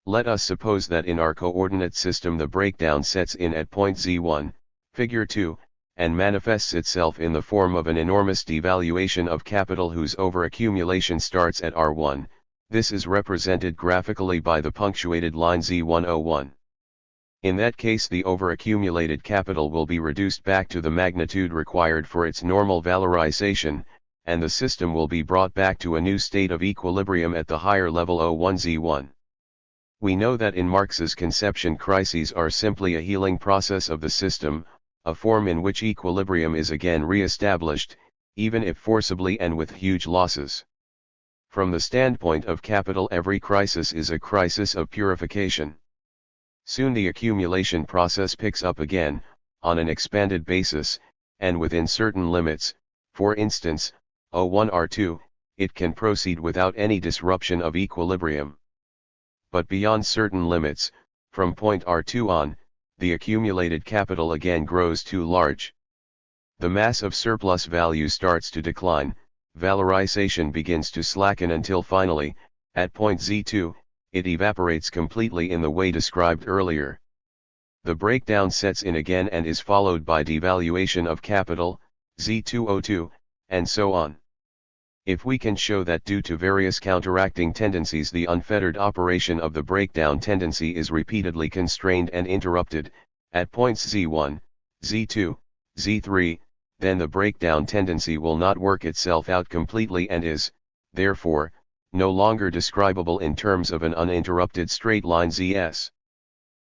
Let us suppose that in our coordinate system the breakdown sets in at point Z1, figure 2, and manifests itself in the form of an enormous devaluation of capital whose overaccumulation starts at R1. This is represented graphically by the punctuated line Z101. In that case the overaccumulated capital will be reduced back to the magnitude required for its normal valorization, and the system will be brought back to a new state of equilibrium at the higher level O1Z1. We know that in Marx's conception crises are simply a healing process of the system, a form in which equilibrium is again re-established, even if forcibly and with huge losses. From the standpoint of capital, every crisis is a crisis of purification. Soon the accumulation process picks up again, on an expanded basis, and within certain limits, for instance, O1R2, it can proceed without any disruption of equilibrium. But beyond certain limits, from point R2 on, the accumulated capital again grows too large. The mass of surplus value starts to decline, valorization begins to slacken until finally, at point Z2, it evaporates completely in the way described earlier. The breakdown sets in again and is followed by devaluation of capital, Z2O2, and so on. If we can show that due to various counteracting tendencies the unfettered operation of the breakdown tendency is repeatedly constrained and interrupted, at points Z1, Z2, Z3, then the breakdown tendency will not work itself out completely and is, therefore, no longer describable in terms of an uninterrupted straight line ZS.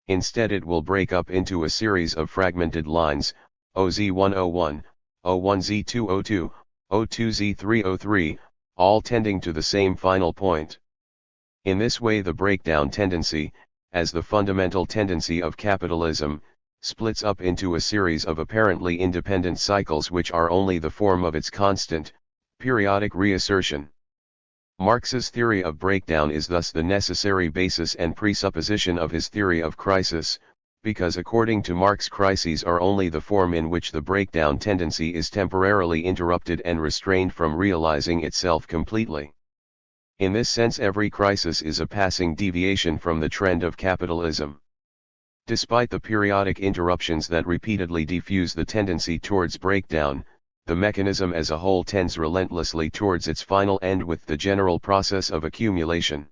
Instead it will break up into a series of fragmented lines, OZ101, O1Z202, O2Z303, all tending to the same final point. In this way the breakdown tendency, as the fundamental tendency of capitalism, splits up into a series of apparently independent cycles which are only the form of its constant, periodic reassertion. Marx's theory of breakdown is thus the necessary basis and presupposition of his theory of crisis, because according to Marx crises are only the form in which the breakdown tendency is temporarily interrupted and restrained from realizing itself completely. In this sense every crisis is a passing deviation from the trend of capitalism. Despite the periodic interruptions that repeatedly diffuse the tendency towards breakdown, the mechanism as a whole tends relentlessly towards its final end with the general process of accumulation.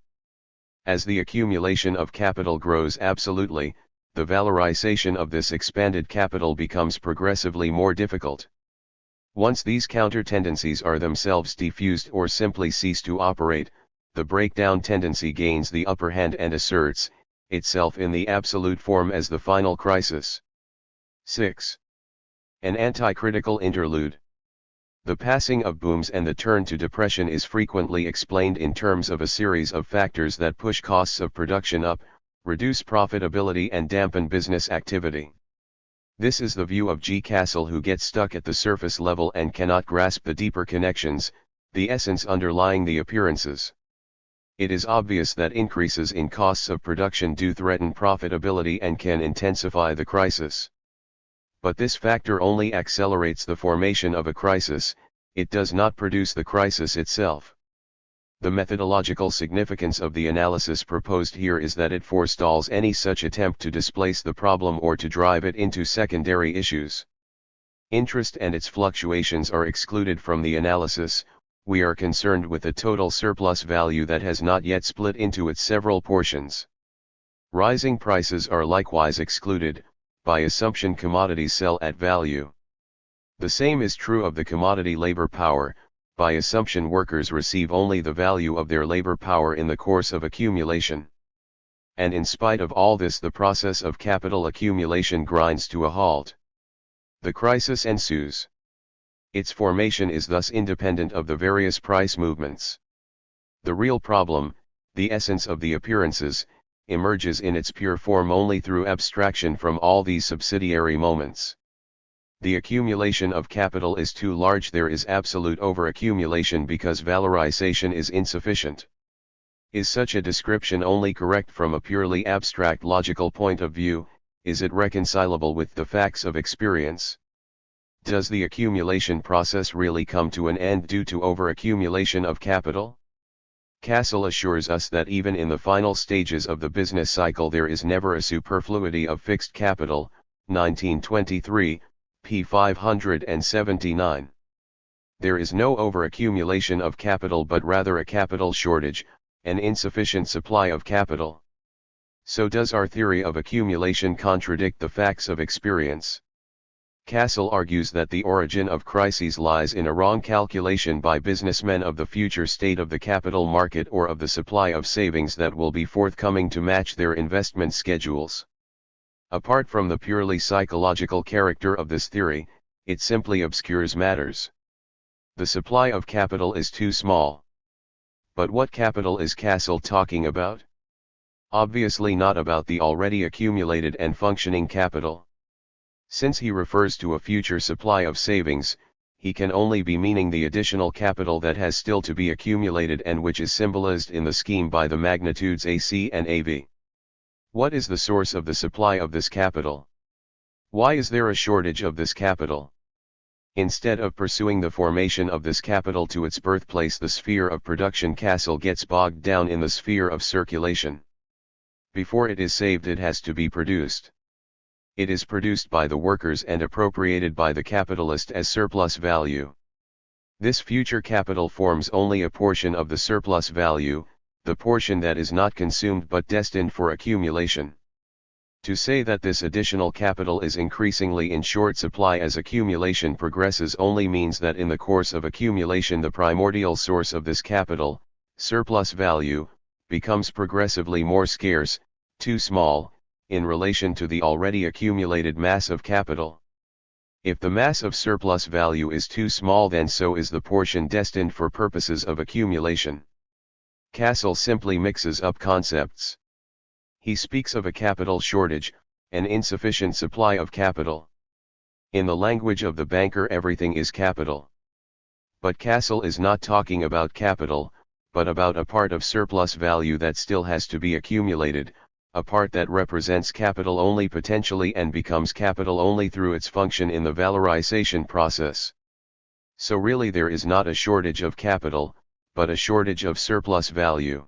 As the accumulation of capital grows absolutely, the valorization of this expanded capital becomes progressively more difficult. Once these counter-tendencies are themselves diffused or simply cease to operate, the breakdown tendency gains the upper hand and asserts itself in the absolute form as the final crisis. 6. An anti-critical interlude. The passing of booms and the turn to depression is frequently explained in terms of a series of factors that push costs of production up, reduce profitability and dampen business activity. This is the view of G. Castle, who gets stuck at the surface level and cannot grasp the deeper connections, the essence underlying the appearances. It is obvious that increases in costs of production do threaten profitability and can intensify the crisis. But this factor only accelerates the formation of a crisis, it does not produce the crisis itself. The methodological significance of the analysis proposed here is that it forestalls any such attempt to displace the problem or to drive it into secondary issues. Interest and its fluctuations are excluded from the analysis. We are concerned with the total surplus value that has not yet split into its several portions. Rising prices are likewise excluded. By assumption commodities sell at value. The same is true of the commodity labor power. By assumption workers receive only the value of their labor power in the course of accumulation. And in spite of all this the process of capital accumulation grinds to a halt. The crisis ensues. Its formation is thus independent of the various price movements. The real problem, the essence of the appearances, emerges in its pure form only through abstraction from all these subsidiary moments. The accumulation of capital is too large. There is absolute overaccumulation because valorization is insufficient. Is such a description only correct from a purely abstract logical point of view? Is it reconcilable with the facts of experience? Does the accumulation process really come to an end due to overaccumulation of capital? Castle assures us that even in the final stages of the business cycle there is never a superfluity of fixed capital, 1923, p. 579. There is no overaccumulation of capital but rather a capital shortage, an insufficient supply of capital. So does our theory of accumulation contradict the facts of experience? Castle argues that the origin of crises lies in a wrong calculation by businessmen of the future state of the capital market or of the supply of savings that will be forthcoming to match their investment schedules. Apart from the purely psychological character of this theory, it simply obscures matters. The supply of capital is too small. But what capital is Castle talking about? Obviously not about the already accumulated and functioning capital. Since he refers to a future supply of savings, he can only be meaning the additional capital that has still to be accumulated and which is symbolized in the scheme by the magnitudes AC and AV. What is the source of the supply of this capital? Why is there a shortage of this capital? Instead of pursuing the formation of this capital to its birthplace, the sphere of production, Castle gets bogged down in the sphere of circulation. Before it is saved, it has to be produced. It is produced by the workers and appropriated by the capitalist as surplus value. This future capital forms only a portion of the surplus value, the portion that is not consumed but destined for accumulation. To say that this additional capital is increasingly in short supply as accumulation progresses only means that in the course of accumulation the primordial source of this capital, surplus value, becomes progressively more scarce, too small, in relation to the already accumulated mass of capital. If the mass of surplus value is too small, then so is the portion destined for purposes of accumulation. Castle simply mixes up concepts. He speaks of a capital shortage, an insufficient supply of capital. In the language of the banker, everything is capital. But Castle is not talking about capital, but about a part of surplus value that still has to be accumulated, a part that represents capital only potentially and becomes capital only through its function in the valorization process. So really there is not a shortage of capital, but a shortage of surplus value.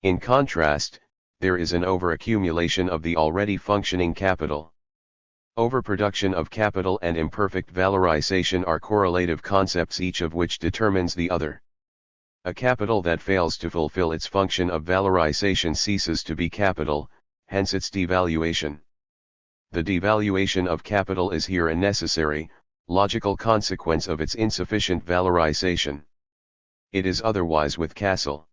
In contrast, there is an overaccumulation of the already functioning capital. Overproduction of capital and imperfect valorization are correlative concepts, each of which determines the other. A capital that fails to fulfill its function of valorization ceases to be capital, hence its devaluation. The devaluation of capital is here a necessary, logical consequence of its insufficient valorization. It is otherwise with Castle.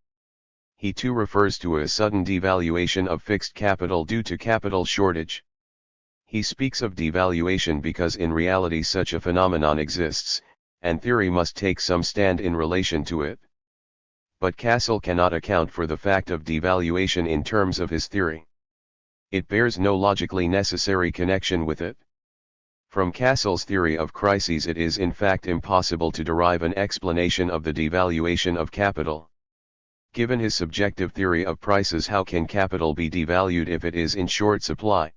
He too refers to a sudden devaluation of fixed capital due to capital shortage. He speaks of devaluation because in reality such a phenomenon exists, and theory must take some stand in relation to it. But Castle cannot account for the fact of devaluation in terms of his theory. It bears no logically necessary connection with it. From Castle's theory of crises, it is in fact impossible to derive an explanation of the devaluation of capital. Given his subjective theory of prices, how can capital be devalued if it is in short supply?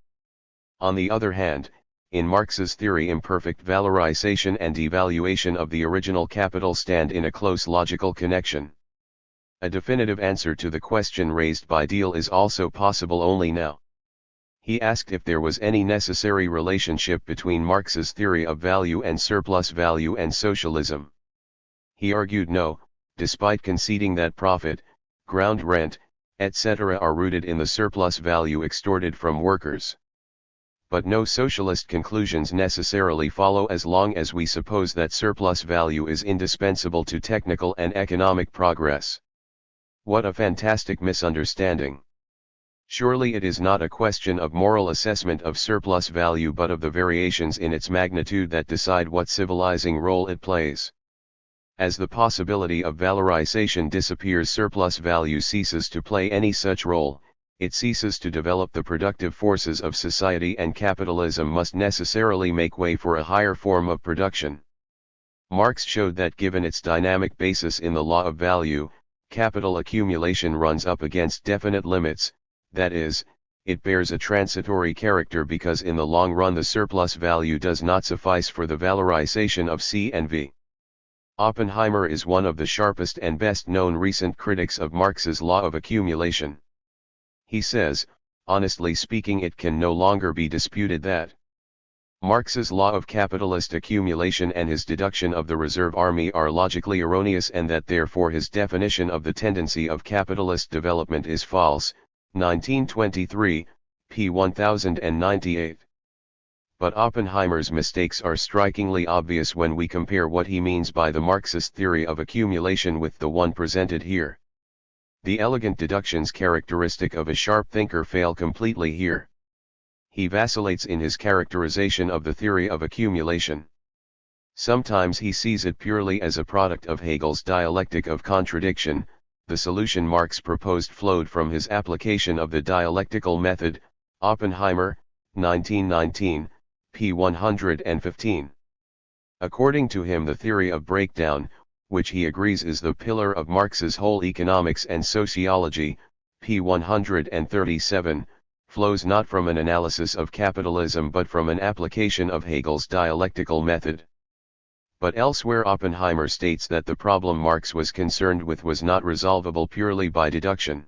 On the other hand, in Marx's theory, imperfect valorization and devaluation of the original capital stand in a close logical connection. A definitive answer to the question raised by Deal is also possible only now. He asked if there was any necessary relationship between Marx's theory of value and surplus value and socialism. He argued no, despite conceding that profit, ground rent, etc. are rooted in the surplus value extorted from workers. But no socialist conclusions necessarily follow as long as we suppose that surplus value is indispensable to technical and economic progress. What a fantastic misunderstanding! Surely it is not a question of moral assessment of surplus value but of the variations in its magnitude that decide what civilizing role it plays. As the possibility of valorization disappears, surplus value ceases to play any such role, it ceases to develop the productive forces of society, and capitalism must necessarily make way for a higher form of production. Marx showed that given its dynamic basis in the law of value, capital accumulation runs up against definite limits, that is, it bears a transitory character because in the long run the surplus value does not suffice for the valorization of C and V. Oppenheimer is one of the sharpest and best known recent critics of Marx's law of accumulation. He says, honestly speaking, it can no longer be disputed that Marx's law of capitalist accumulation and his deduction of the reserve army are logically erroneous, and that therefore his definition of the tendency of capitalist development is false. 1923, p. 1098. But Oppenheimer's mistakes are strikingly obvious when we compare what he means by the Marxist theory of accumulation with the one presented here. The elegant deductions characteristic of a sharp thinker fail completely here. He vacillates in his characterization of the theory of accumulation. Sometimes he sees it purely as a product of Hegel's dialectic of contradiction. The solution Marx proposed flowed from his application of the dialectical method. Oppenheimer, 1919, p. 115. According to him, the theory of breakdown, which he agrees is the pillar of Marx's whole economics and sociology, p. 137, flows not from an analysis of capitalism but from an application of Hegel's dialectical method. But elsewhere Oppenheimer states that the problem Marx was concerned with was not resolvable purely by deduction.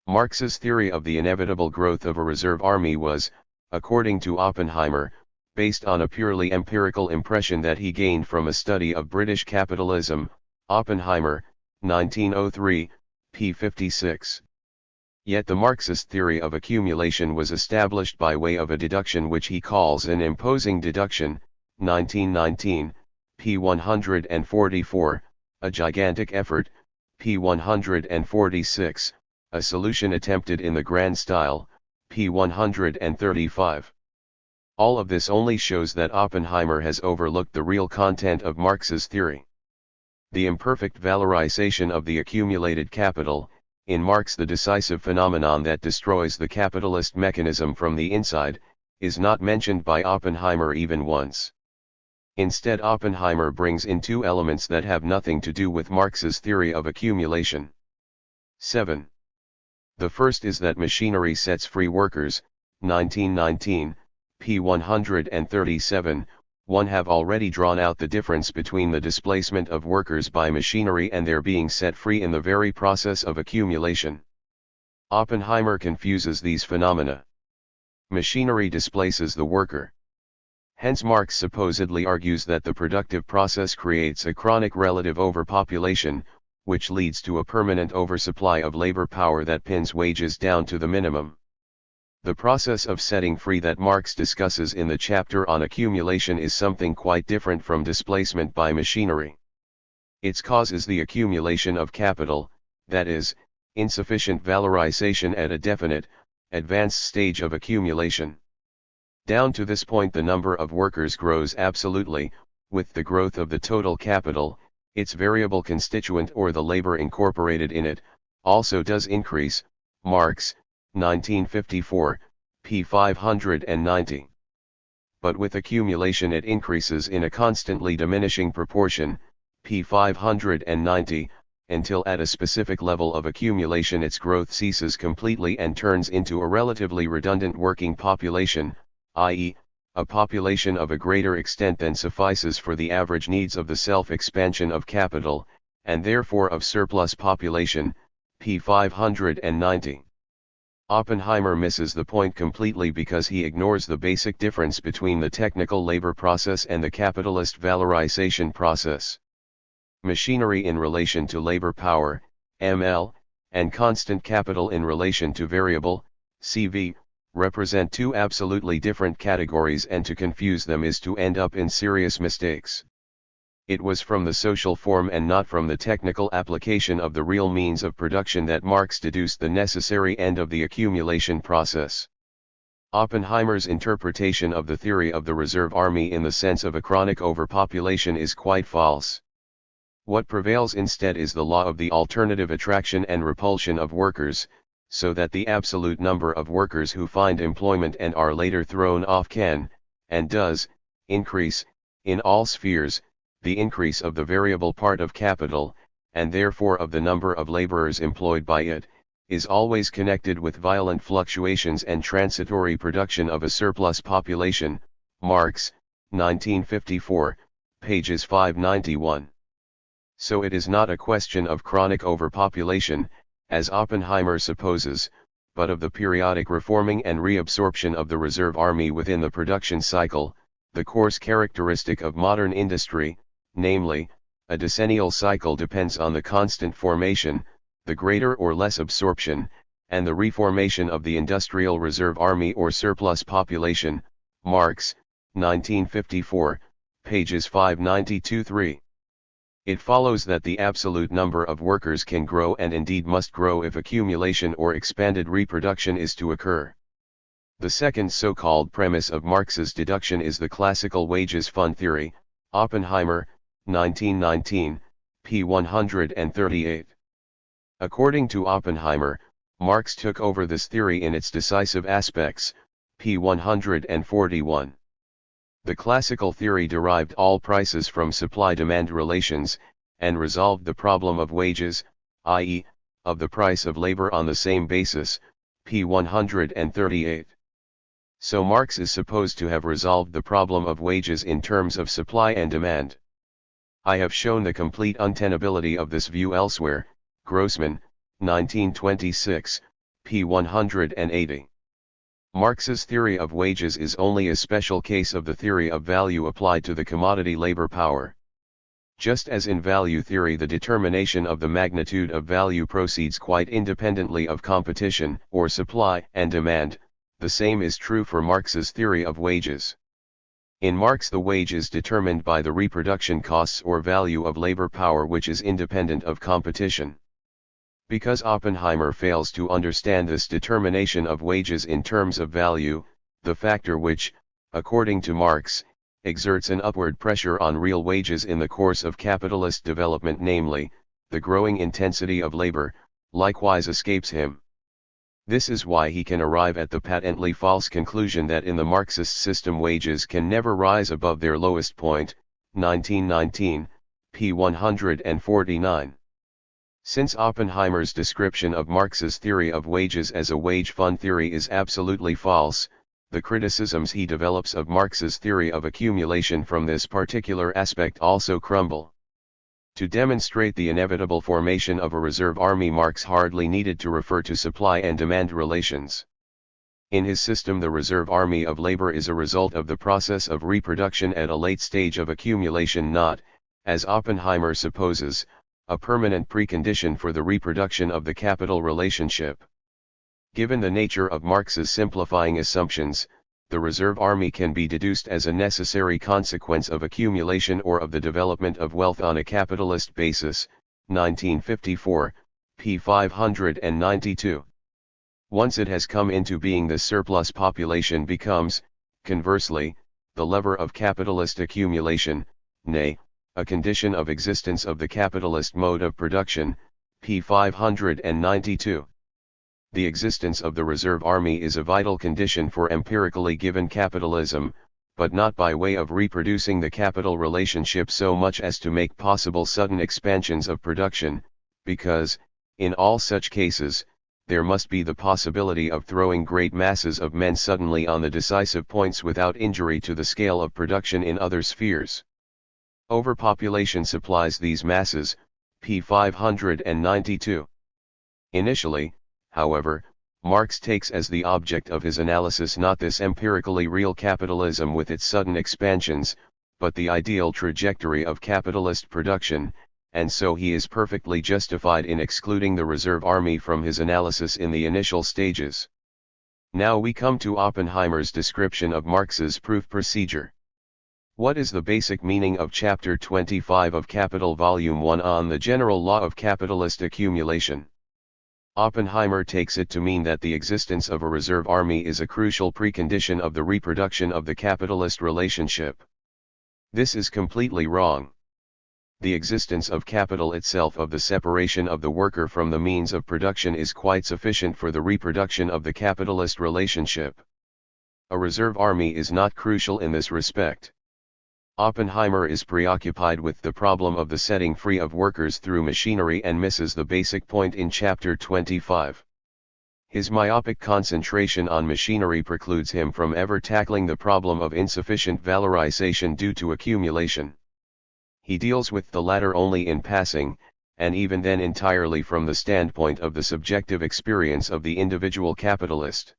Marx's theory of the inevitable growth of a reserve army was, according to Oppenheimer, based on a purely empirical impression that he gained from a study of British capitalism. Oppenheimer, 1903, p. 56. Yet the Marxist theory of accumulation was established by way of a deduction which he calls an imposing deduction. 1919, p. 144, a gigantic effort. p. 146, a solution attempted in the grand style. p. 135. All of this only shows that Oppenheimer has overlooked the real content of Marx's theory. The imperfect valorization of the accumulated capital, in Marx the decisive phenomenon that destroys the capitalist mechanism from the inside, is not mentioned by Oppenheimer even once. Instead, Oppenheimer brings in two elements that have nothing to do with Marx's theory of accumulation. 7. The first is that machinery sets free workers. 1919, p. 137, one have already drawn out the difference between the displacement of workers by machinery and their being set free in the very process of accumulation. Oppenheimer confuses these phenomena. Machinery displaces the worker. Hence Marx supposedly argues that the productive process creates a chronic relative overpopulation, which leads to a permanent oversupply of labor power that pins wages down to the minimum. The process of setting free that Marx discusses in the chapter on accumulation is something quite different from displacement by machinery. Its cause is the accumulation of capital, that is, insufficient valorization at a definite, advanced stage of accumulation. Down to this point the number of workers grows absolutely. With the growth of the total capital, its variable constituent or the labor incorporated in it, also does increase. Marx, 1954, p. 590. But with accumulation it increases in a constantly diminishing proportion, p. 590, until at a specific level of accumulation its growth ceases completely and turns into a relatively redundant working population, i.e., a population of a greater extent than suffices for the average needs of the self-expansion of capital, and therefore of surplus population, p. 590. Oppenheimer misses the point completely because he ignores the basic difference between the technical labor process and the capitalist valorization process. Machinery in relation to labor power, ML, and constant capital in relation to variable, CV, represent two absolutely different categories, and to confuse them is to end up in serious mistakes. It was from the social form and not from the technical application of the real means of production that Marx deduced the necessary end of the accumulation process. Oppenheimer's interpretation of the theory of the reserve army in the sense of a chronic overpopulation is quite false. What prevails instead is the law of the alternative attraction and repulsion of workers, so that the absolute number of workers who find employment and are later thrown off can, and does, increase, in all spheres, the increase of the variable part of capital, and therefore of the number of laborers employed by it, is always connected with violent fluctuations and transitory production of a surplus population. Marx, 1954, pages 591. So it is not a question of chronic overpopulation, as Oppenheimer supposes, but of the periodic reforming and reabsorption of the reserve army within the production cycle, the course characteristic of modern industry, namely, a decennial cycle depends on the constant formation, the greater or less absorption, and the reformation of the industrial reserve army or surplus population. Marx, 1954, pages 592-3. It follows that the absolute number of workers can grow and indeed must grow if accumulation or expanded reproduction is to occur. The second so-called premise of Marx's deduction is the classical wages fund theory, Oppenheimer, 1919, p. 138. According to Oppenheimer, Marx took over this theory in its decisive aspects, p. 141. The classical theory derived all prices from supply-demand relations, and resolved the problem of wages, i.e., of the price of labor on the same basis, p. 138. So Marx is supposed to have resolved the problem of wages in terms of supply and demand. I have shown the complete untenability of this view elsewhere, Grossman, 1926, p. 180. Marx's theory of wages is only a special case of the theory of value applied to the commodity labor power. Just as in value theory the determination of the magnitude of value proceeds quite independently of competition, or supply and demand, the same is true for Marx's theory of wages. In Marx the wage is determined by the reproduction costs or value of labor power which is independent of competition. Because Oppenheimer fails to understand this determination of wages in terms of value, the factor which, according to Marx, exerts an upward pressure on real wages in the course of capitalist development, namely, the growing intensity of labor, likewise escapes him. This is why he can arrive at the patently false conclusion that in the Marxist system wages can never rise above their lowest point, 1919, p. 149. Since Oppenheimer's description of Marx's theory of wages as a wage fund theory is absolutely false, the criticisms he develops of Marx's theory of accumulation from this particular aspect also crumble. To demonstrate the inevitable formation of a reserve army, Marx hardly needed to refer to supply and demand relations. In his system, the reserve army of labor is a result of the process of reproduction at a late stage of accumulation, not, as Oppenheimer supposes, a permanent precondition for the reproduction of the capital relationship. Given the nature of Marx's simplifying assumptions, the reserve army can be deduced as a necessary consequence of accumulation or of the development of wealth on a capitalist basis, 1954, p. 592. Once it has come into being, the surplus population becomes, conversely, the lever of capitalist accumulation, nay, a condition of existence of the capitalist mode of production, p. 592. The existence of the reserve army is a vital condition for empirically given capitalism, but not by way of reproducing the capital relationship so much as to make possible sudden expansions of production, because, in all such cases, there must be the possibility of throwing great masses of men suddenly on the decisive points without injury to the scale of production in other spheres. Overpopulation supplies these masses, p. 592. Initially, however, Marx takes as the object of his analysis not this empirically real capitalism with its sudden expansions, but the ideal trajectory of capitalist production, and so he is perfectly justified in excluding the reserve army from his analysis in the initial stages. Now we come to Oppenheimer's description of Marx's proof procedure. What is the basic meaning of Chapter 25 of Capital Volume 1 on the general law of capitalist accumulation? Oppenheimer takes it to mean that the existence of a reserve army is a crucial precondition of the reproduction of the capitalist relationship. This is completely wrong. the existence of capital itself of the separation of the worker from the means of production is quite sufficient for the reproduction of the capitalist relationship. A reserve army is not crucial in this respect. Oppenheimer is preoccupied with the problem of the setting free of workers through machinery and misses the basic point in chapter 25. His myopic concentration on machinery precludes him from ever tackling the problem of insufficient valorization due to accumulation. He deals with the latter only in passing, and even then entirely from the standpoint of the subjective experience of the individual capitalist.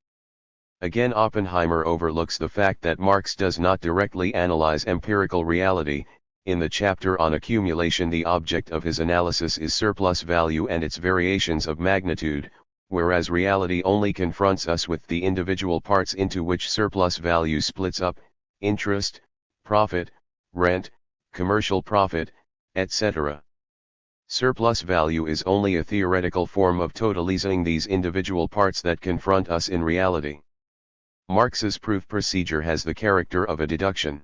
Again, Oppenheimer overlooks the fact that Marx does not directly analyze empirical reality. In the chapter on accumulation, the object of his analysis is surplus value and its variations of magnitude, whereas reality only confronts us with the individual parts into which surplus value splits up: interest, profit, rent, commercial profit, etc. Surplus value is only a theoretical form of totalizing these individual parts that confront us in reality. Marx's proof procedure has the character of a deduction.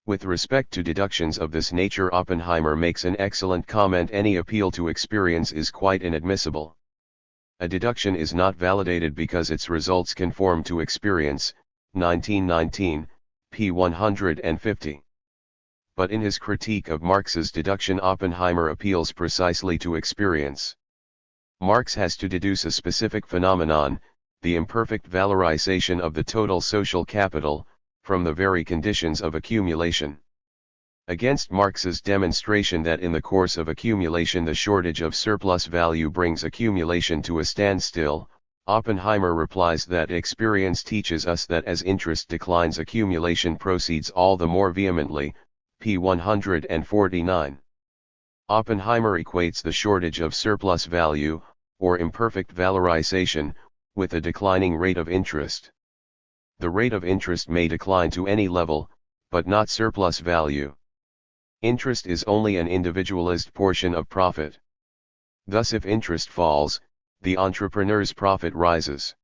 With respect to deductions of this nature, Oppenheimer makes an excellent comment: any appeal to experience is quite inadmissible. A deduction is not validated because its results conform to experience, 1919, p. 150. But in his critique of Marx's deduction, Oppenheimer appeals precisely to experience. Marx has to deduce a specific phenomenon, the imperfect valorization of the total social capital, from the very conditions of accumulation. Against Marx's demonstration that in the course of accumulation the shortage of surplus value brings accumulation to a standstill, Oppenheimer replies that experience teaches us that as interest declines, accumulation proceeds all the more vehemently, p. 149. Oppenheimer equates the shortage of surplus value, or imperfect valorization, with a declining rate of interest. The rate of interest may decline to any level, but not surplus value. Interest is only an individualized portion of profit. Thus, if interest falls, the entrepreneur's profit rises.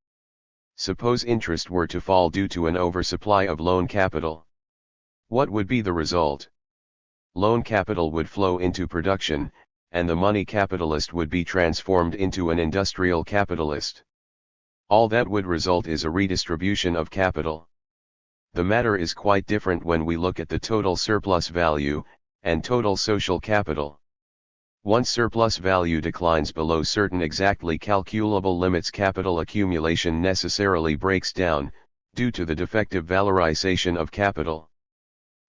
Suppose interest were to fall due to an oversupply of loan capital. What would be the result? Loan capital would flow into production, and the money capitalist would be transformed into an industrial capitalist. All that would result is a redistribution of capital. The matter is quite different when we look at the total surplus value, and total social capital. Once surplus value declines below certain exactly calculable limits, capital accumulation necessarily breaks down, due to the defective valorization of capital.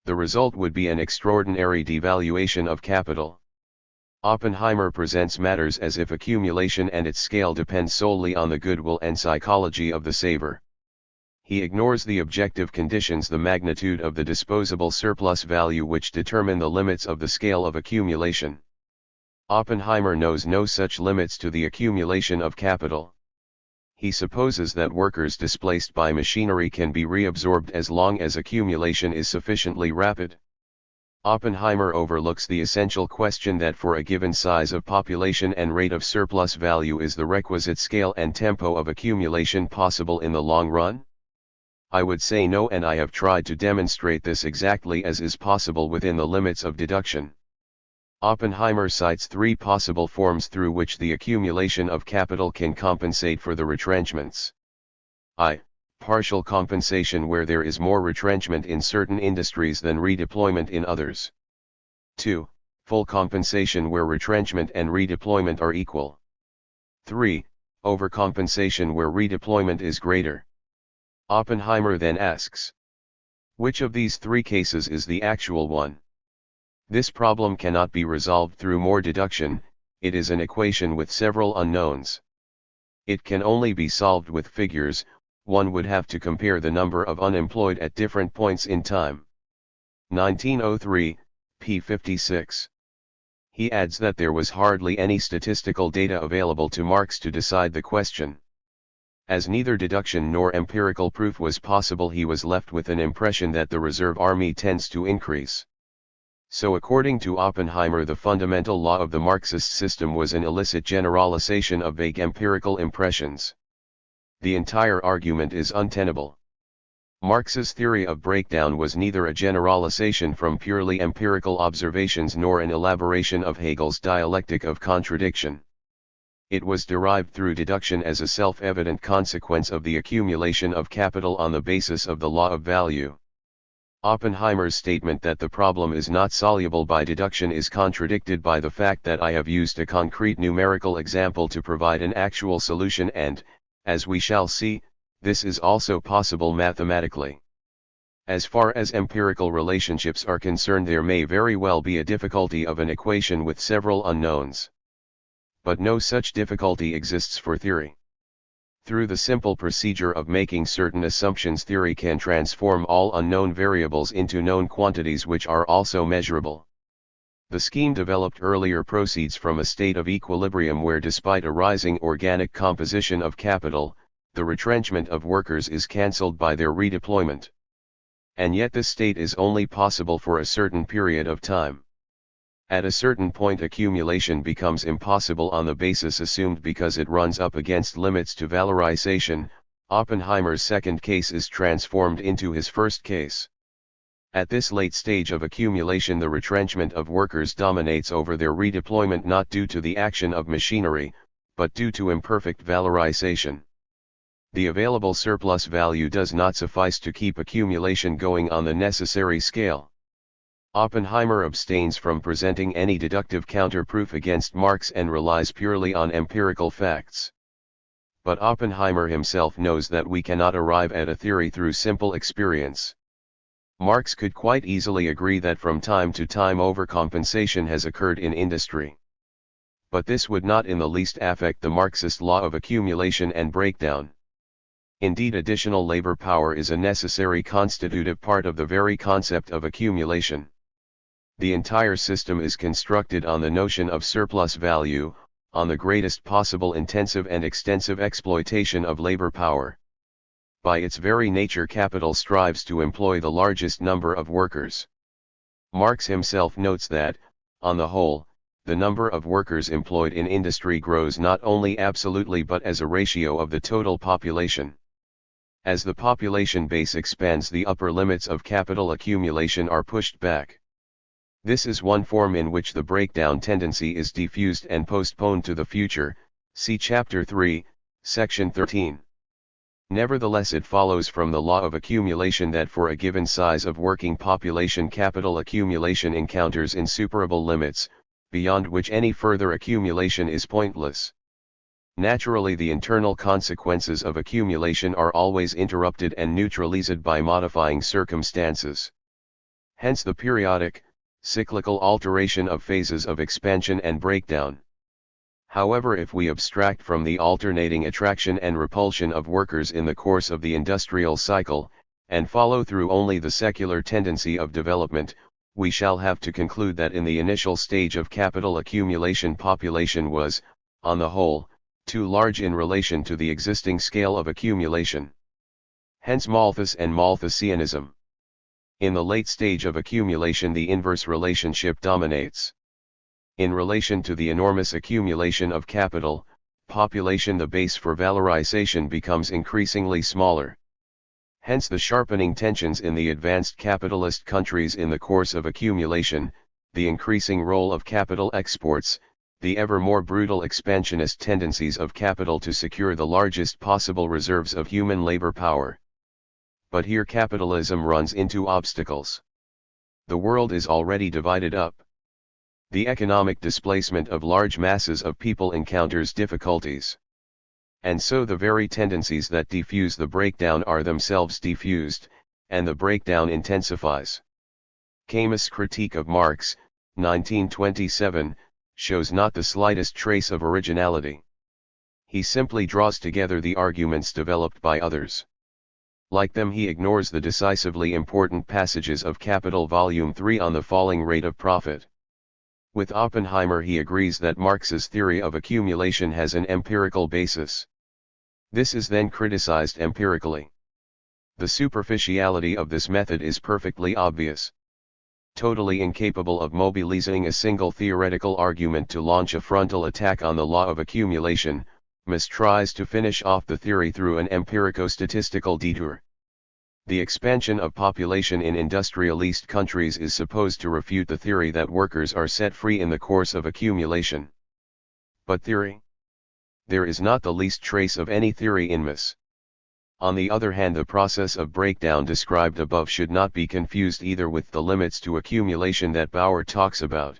The result would be an extraordinary devaluation of capital. Oppenheimer presents matters as if accumulation and its scale depend solely on the goodwill and psychology of the saver. He ignores the objective conditions, the magnitude of the disposable surplus value, which determine the limits of the scale of accumulation. Oppenheimer knows no such limits to the accumulation of capital. He supposes that workers displaced by machinery can be reabsorbed as long as accumulation is sufficiently rapid. Oppenheimer overlooks the essential question that for a given size of population and rate of surplus value, is the requisite scale and tempo of accumulation possible in the long run? I would say no, and I have tried to demonstrate this exactly as is possible within the limits of deduction. Oppenheimer cites three possible forms through which the accumulation of capital can compensate for the retrenchments. I. Partial compensation, where there is more retrenchment in certain industries than redeployment in others. 2. Full compensation, where retrenchment and redeployment are equal. 3. Overcompensation, where redeployment is greater. Oppenheimer then asks, which of these three cases is the actual one? This problem cannot be resolved through more deduction, it is an equation with several unknowns. It can only be solved with figures. One would have to compare the number of unemployed at different points in time. 1903, p. 56. He adds that there was hardly any statistical data available to Marx to decide the question. As neither deduction nor empirical proof was possible, he was left with an impression that the reserve army tends to increase. So according to Oppenheimer, the fundamental law of the Marxist system was an illicit generalization of vague empirical impressions. The entire argument is untenable. Marx's theory of breakdown was neither a generalization from purely empirical observations nor an elaboration of Hegel's dialectic of contradiction. It was derived through deduction as a self-evident consequence of the accumulation of capital on the basis of the law of value. Oppenheimer's statement that the problem is not soluble by deduction is contradicted by the fact that I have used a concrete numerical example to provide an actual solution and, as we shall see, this is also possible mathematically. As far as empirical relationships are concerned, there may very well be a difficulty of an equation with several unknowns. But no such difficulty exists for theory. Through the simple procedure of making certain assumptions, theory can transform all unknown variables into known quantities which are also measurable. The scheme developed earlier proceeds from a state of equilibrium where, despite a rising organic composition of capital, the retrenchment of workers is cancelled by their redeployment. And yet this state is only possible for a certain period of time. At a certain point, accumulation becomes impossible on the basis assumed because it runs up against limits to valorization. Oppenheimer's second case is transformed into his first case. At this late stage of accumulation, the retrenchment of workers dominates over their redeployment, not due to the action of machinery, but due to imperfect valorization. The available surplus value does not suffice to keep accumulation going on the necessary scale. Oppenheimer abstains from presenting any deductive counterproof against Marx and relies purely on empirical facts. But Oppenheimer himself knows that we cannot arrive at a theory through simple experience. Marx could quite easily agree that from time to time overcompensation has occurred in industry. But this would not in the least affect the Marxist law of accumulation and breakdown. Indeed, additional labor power is a necessary constitutive part of the very concept of accumulation. The entire system is constructed on the notion of surplus value, on the greatest possible intensive and extensive exploitation of labor power. By its very nature, capital strives to employ the largest number of workers. Marx himself notes that, on the whole, the number of workers employed in industry grows not only absolutely but as a ratio of the total population. As the population base expands, the upper limits of capital accumulation are pushed back. This is one form in which the breakdown tendency is diffused and postponed to the future, see Chapter 3, Section 13. Nevertheless, it follows from the law of accumulation that for a given size of working population, capital accumulation encounters insuperable limits, beyond which any further accumulation is pointless. Naturally, the internal consequences of accumulation are always interrupted and neutralized by modifying circumstances. Hence the periodic, cyclical alteration of phases of expansion and breakdown. However, if we abstract from the alternating attraction and repulsion of workers in the course of the industrial cycle, and follow through only the secular tendency of development, we shall have to conclude that in the initial stage of capital accumulation, population was, on the whole, too large in relation to the existing scale of accumulation. Hence Malthus and Malthusianism. In the late stage of accumulation, the inverse relationship dominates. In relation to the enormous accumulation of capital, population, the base for valorization becomes increasingly smaller. Hence the sharpening tensions in the advanced capitalist countries in the course of accumulation, the increasing role of capital exports, the ever more brutal expansionist tendencies of capital to secure the largest possible reserves of human labor power. But here capitalism runs into obstacles. The world is already divided up. The economic displacement of large masses of people encounters difficulties. And so the very tendencies that diffuse the breakdown are themselves diffused, and the breakdown intensifies. Camus' critique of Marx, 1927, shows not the slightest trace of originality. He simply draws together the arguments developed by others. Like them, he ignores the decisively important passages of Capital Volume 3 on the falling rate of profit. With Oppenheimer, he agrees that Marx's theory of accumulation has an empirical basis. This is then criticized empirically. The superficiality of this method is perfectly obvious. Totally incapable of mobilizing a single theoretical argument to launch a frontal attack on the law of accumulation, Miss tries to finish off the theory through an empirico-statistical detour. The expansion of population in industrialist countries is supposed to refute the theory that workers are set free in the course of accumulation. But theory? There is not the least trace of any theory in Ms. On the other hand, the process of breakdown described above should not be confused either with the limits to accumulation that Bauer talks about.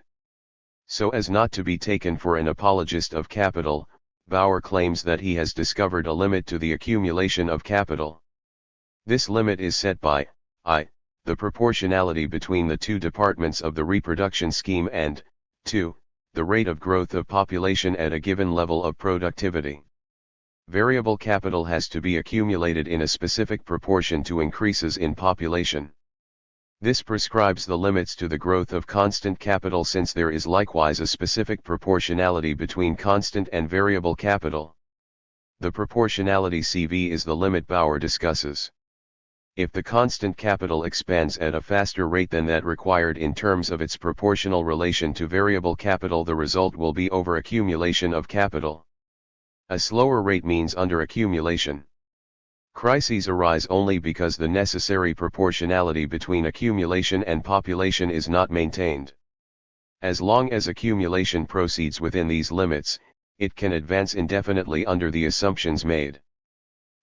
So as not to be taken for an apologist of capital, Bauer claims that he has discovered a limit to the accumulation of capital. This limit is set by I, the proportionality between the two departments of the reproduction scheme, and 2, the rate of growth of population at a given level of productivity. Variable capital has to be accumulated in a specific proportion to increases in population. This prescribes the limits to the growth of constant capital, since there is likewise a specific proportionality between constant and variable capital. The proportionality CV is the limit Bauer discusses. If the constant capital expands at a faster rate than that required in terms of its proportional relation to variable capital, the result will be overaccumulation of capital. A slower rate means underaccumulation. Crises arise only because the necessary proportionality between accumulation and population is not maintained. As long as accumulation proceeds within these limits, it can advance indefinitely under the assumptions made.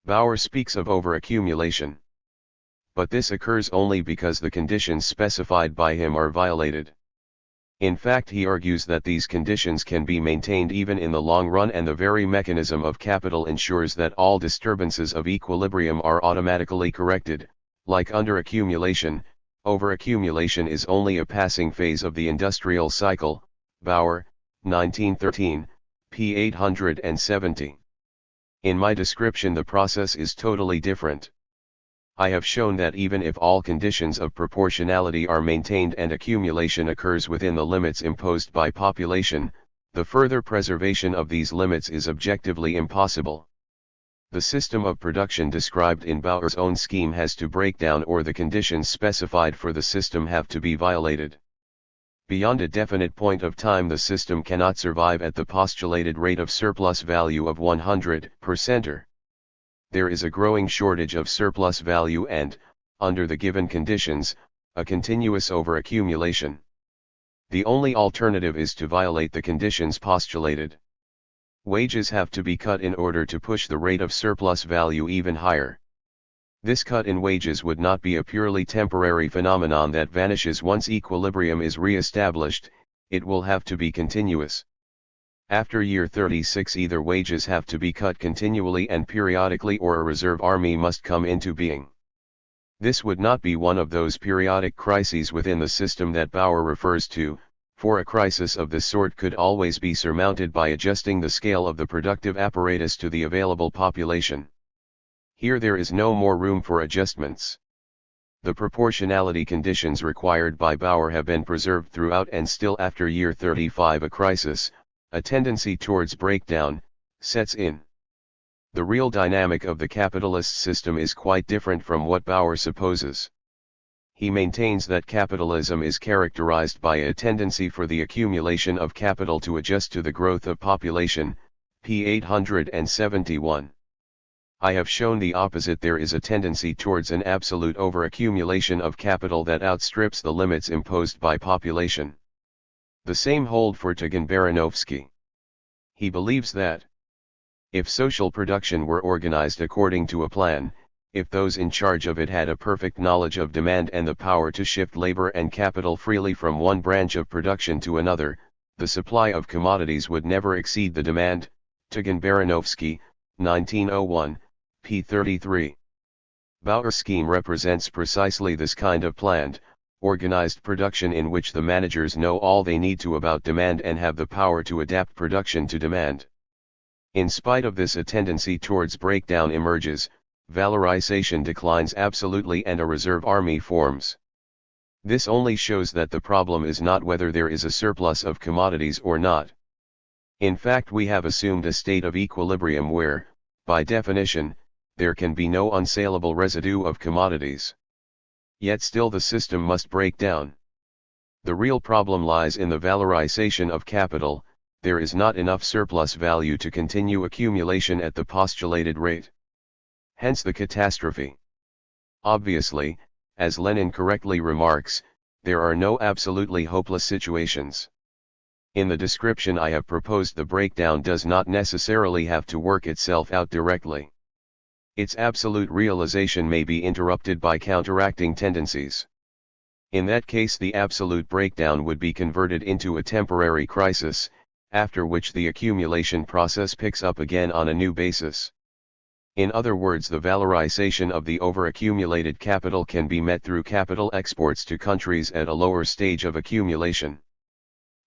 Bauer speaks of overaccumulation. But this occurs only because the conditions specified by him are violated. In fact, he argues that these conditions can be maintained even in the long run, and the very mechanism of capital ensures that all disturbances of equilibrium are automatically corrected. Like underaccumulation, overaccumulation is only a passing phase of the industrial cycle. Bauer, 1913, p. 870. In my description, the process is totally different. I have shown that even if all conditions of proportionality are maintained and accumulation occurs within the limits imposed by population, the further preservation of these limits is objectively impossible. The system of production described in Bauer's own scheme has to break down, or the conditions specified for the system have to be violated. Beyond a definite point of time, the system cannot survive at the postulated rate of surplus value of 100%. There is a growing shortage of surplus value and, under the given conditions, a continuous overaccumulation. The only alternative is to violate the conditions postulated. Wages have to be cut in order to push the rate of surplus value even higher. This cut in wages would not be a purely temporary phenomenon that vanishes once equilibrium is re-established. It will have to be continuous. After year 36, either wages have to be cut continually and periodically, or a reserve army must come into being. This would not be one of those periodic crises within the system that Bauer refers to, for a crisis of this sort could always be surmounted by adjusting the scale of the productive apparatus to the available population. Here there is no more room for adjustments. The proportionality conditions required by Bauer have been preserved throughout, and still after year 35 a crisis, a tendency towards breakdown, sets in. The real dynamic of the capitalist system is quite different from what Bauer supposes. He maintains that capitalism is characterized by a tendency for the accumulation of capital to adjust to the growth of population, p. 871. I have shown the opposite. There is a tendency towards an absolute overaccumulation of capital that outstrips the limits imposed by population. The same hold for Tagan-Baranovsky. He believes that if social production were organized according to a plan, if those in charge of it had a perfect knowledge of demand and the power to shift labor and capital freely from one branch of production to another, the supply of commodities would never exceed the demand. Tagan-Baranovsky, 1901, p. 33. Bauer's scheme represents precisely this kind of planned, organized production in which the managers know all they need to about demand and have the power to adapt production to demand. In spite of this, a tendency towards breakdown emerges, valorization declines absolutely, and a reserve army forms. This only shows that the problem is not whether there is a surplus of commodities or not. In fact, we have assumed a state of equilibrium where, by definition, there can be no unsaleable residue of commodities. Yet still the system must break down. The real problem lies in the valorization of capital. There is not enough surplus value to continue accumulation at the postulated rate. Hence the catastrophe. Obviously, as Lenin correctly remarks, there are no absolutely hopeless situations. In the description I have proposed, the breakdown does not necessarily have to work itself out directly. Its absolute realization may be interrupted by counteracting tendencies. In that case, the absolute breakdown would be converted into a temporary crisis, after which the accumulation process picks up again on a new basis. In other words, the valorization of the overaccumulated capital can be met through capital exports to countries at a lower stage of accumulation.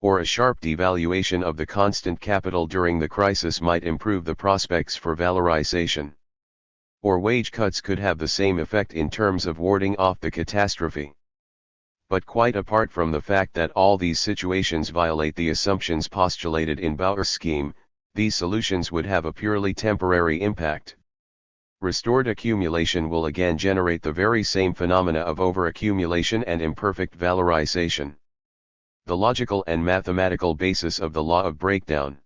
Or a sharp devaluation of the constant capital during the crisis might improve the prospects for valorization. Or wage cuts could have the same effect in terms of warding off the catastrophe. But quite apart from the fact that all these situations violate the assumptions postulated in Bauer's scheme, these solutions would have a purely temporary impact. Restored accumulation will again generate the very same phenomena of overaccumulation and imperfect valorization. The logical and mathematical basis of the law of breakdown.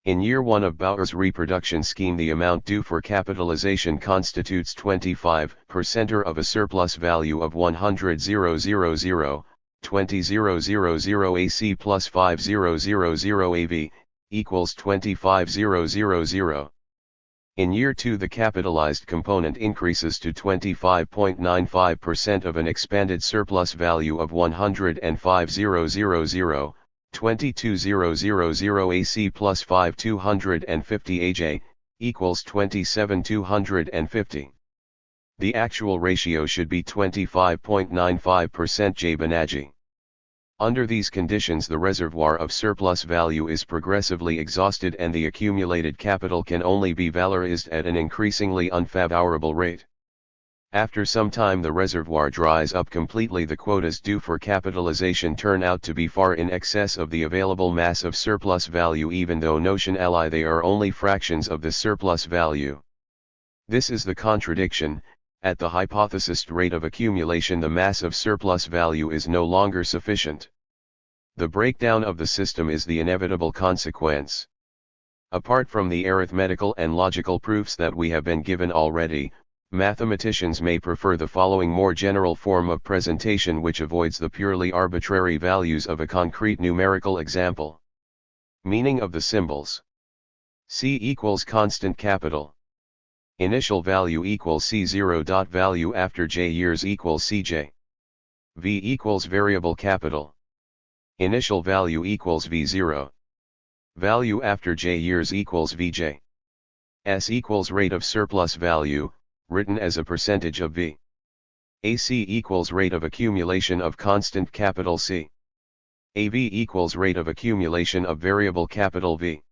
In year 1 of Bauer's reproduction scheme, the amount due for capitalization constitutes 25% of a surplus value of 100,000, 20,000 AC plus 5,000 AV, equals 25,000. In year 2 the capitalized component increases to 25.95% of an expanded surplus value of 105,000, 22,000 AC plus 5,250 AJ, equals 27,250. The actual ratio should be 25.95% J Banerjee. Under these conditions, the reservoir of surplus value is progressively exhausted and the accumulated capital can only be valorized at an increasingly unfavorable rate. After some time the reservoir dries up completely. The quotas due for capitalization turn out to be far in excess of the available mass of surplus value, even though notionally they are only fractions of the surplus value. This is the contradiction. At the hypothesized rate of accumulation, the mass of surplus value is no longer sufficient. The breakdown of the system is the inevitable consequence. Apart from the arithmetical and logical proofs that we have been given already, mathematicians may prefer the following more general form of presentation, which avoids the purely arbitrary values of a concrete numerical example. Meaning of the symbols. C equals constant capital. Initial value equals C0. Value after J years equals CJ. V equals variable capital. Initial value equals V0. Value after J years equals VJ. S equals rate of surplus value, written as a percentage of V. AC equals rate of accumulation of constant capital C. AV equals rate of accumulation of variable capital V.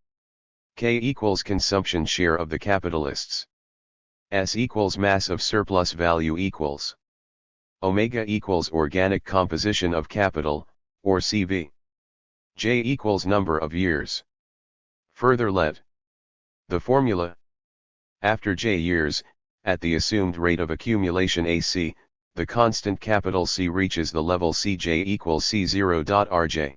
K equals consumption share of the capitalists. S equals mass of surplus value equals omega equals organic composition of capital, or CV. J equals number of years. Further let the formula after J years, at the assumed rate of accumulation AC, the constant capital C reaches the level CJ equals C0. Rj.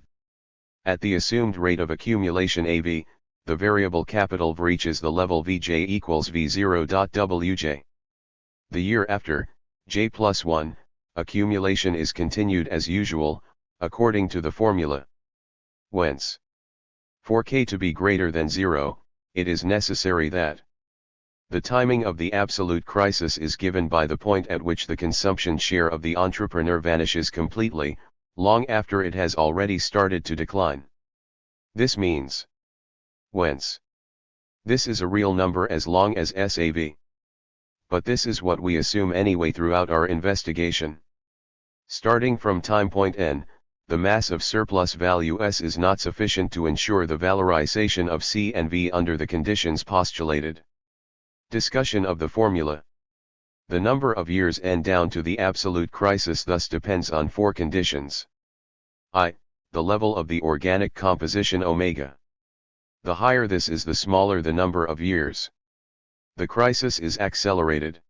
At the assumed rate of accumulation AV, the variable capital V reaches the level Vj equals V0. Wj. The year after, J plus 1, accumulation is continued as usual, according to the formula. Whence, for k to be greater than 0, it is necessary that the timing of the absolute crisis is given by the point at which the consumption share of the entrepreneur vanishes completely, long after it has already started to decline. This means, whence, this is a real number as long as SAV. But this is what we assume anyway throughout our investigation. Starting from time point n, the mass of surplus value S is not sufficient to ensure the valorization of C and V under the conditions postulated. Discussion of the formula. The number of years n down to the absolute crisis thus depends on 4 conditions. I. The level of the organic composition omega. The higher this is, the smaller the number of years. The crisis is accelerated.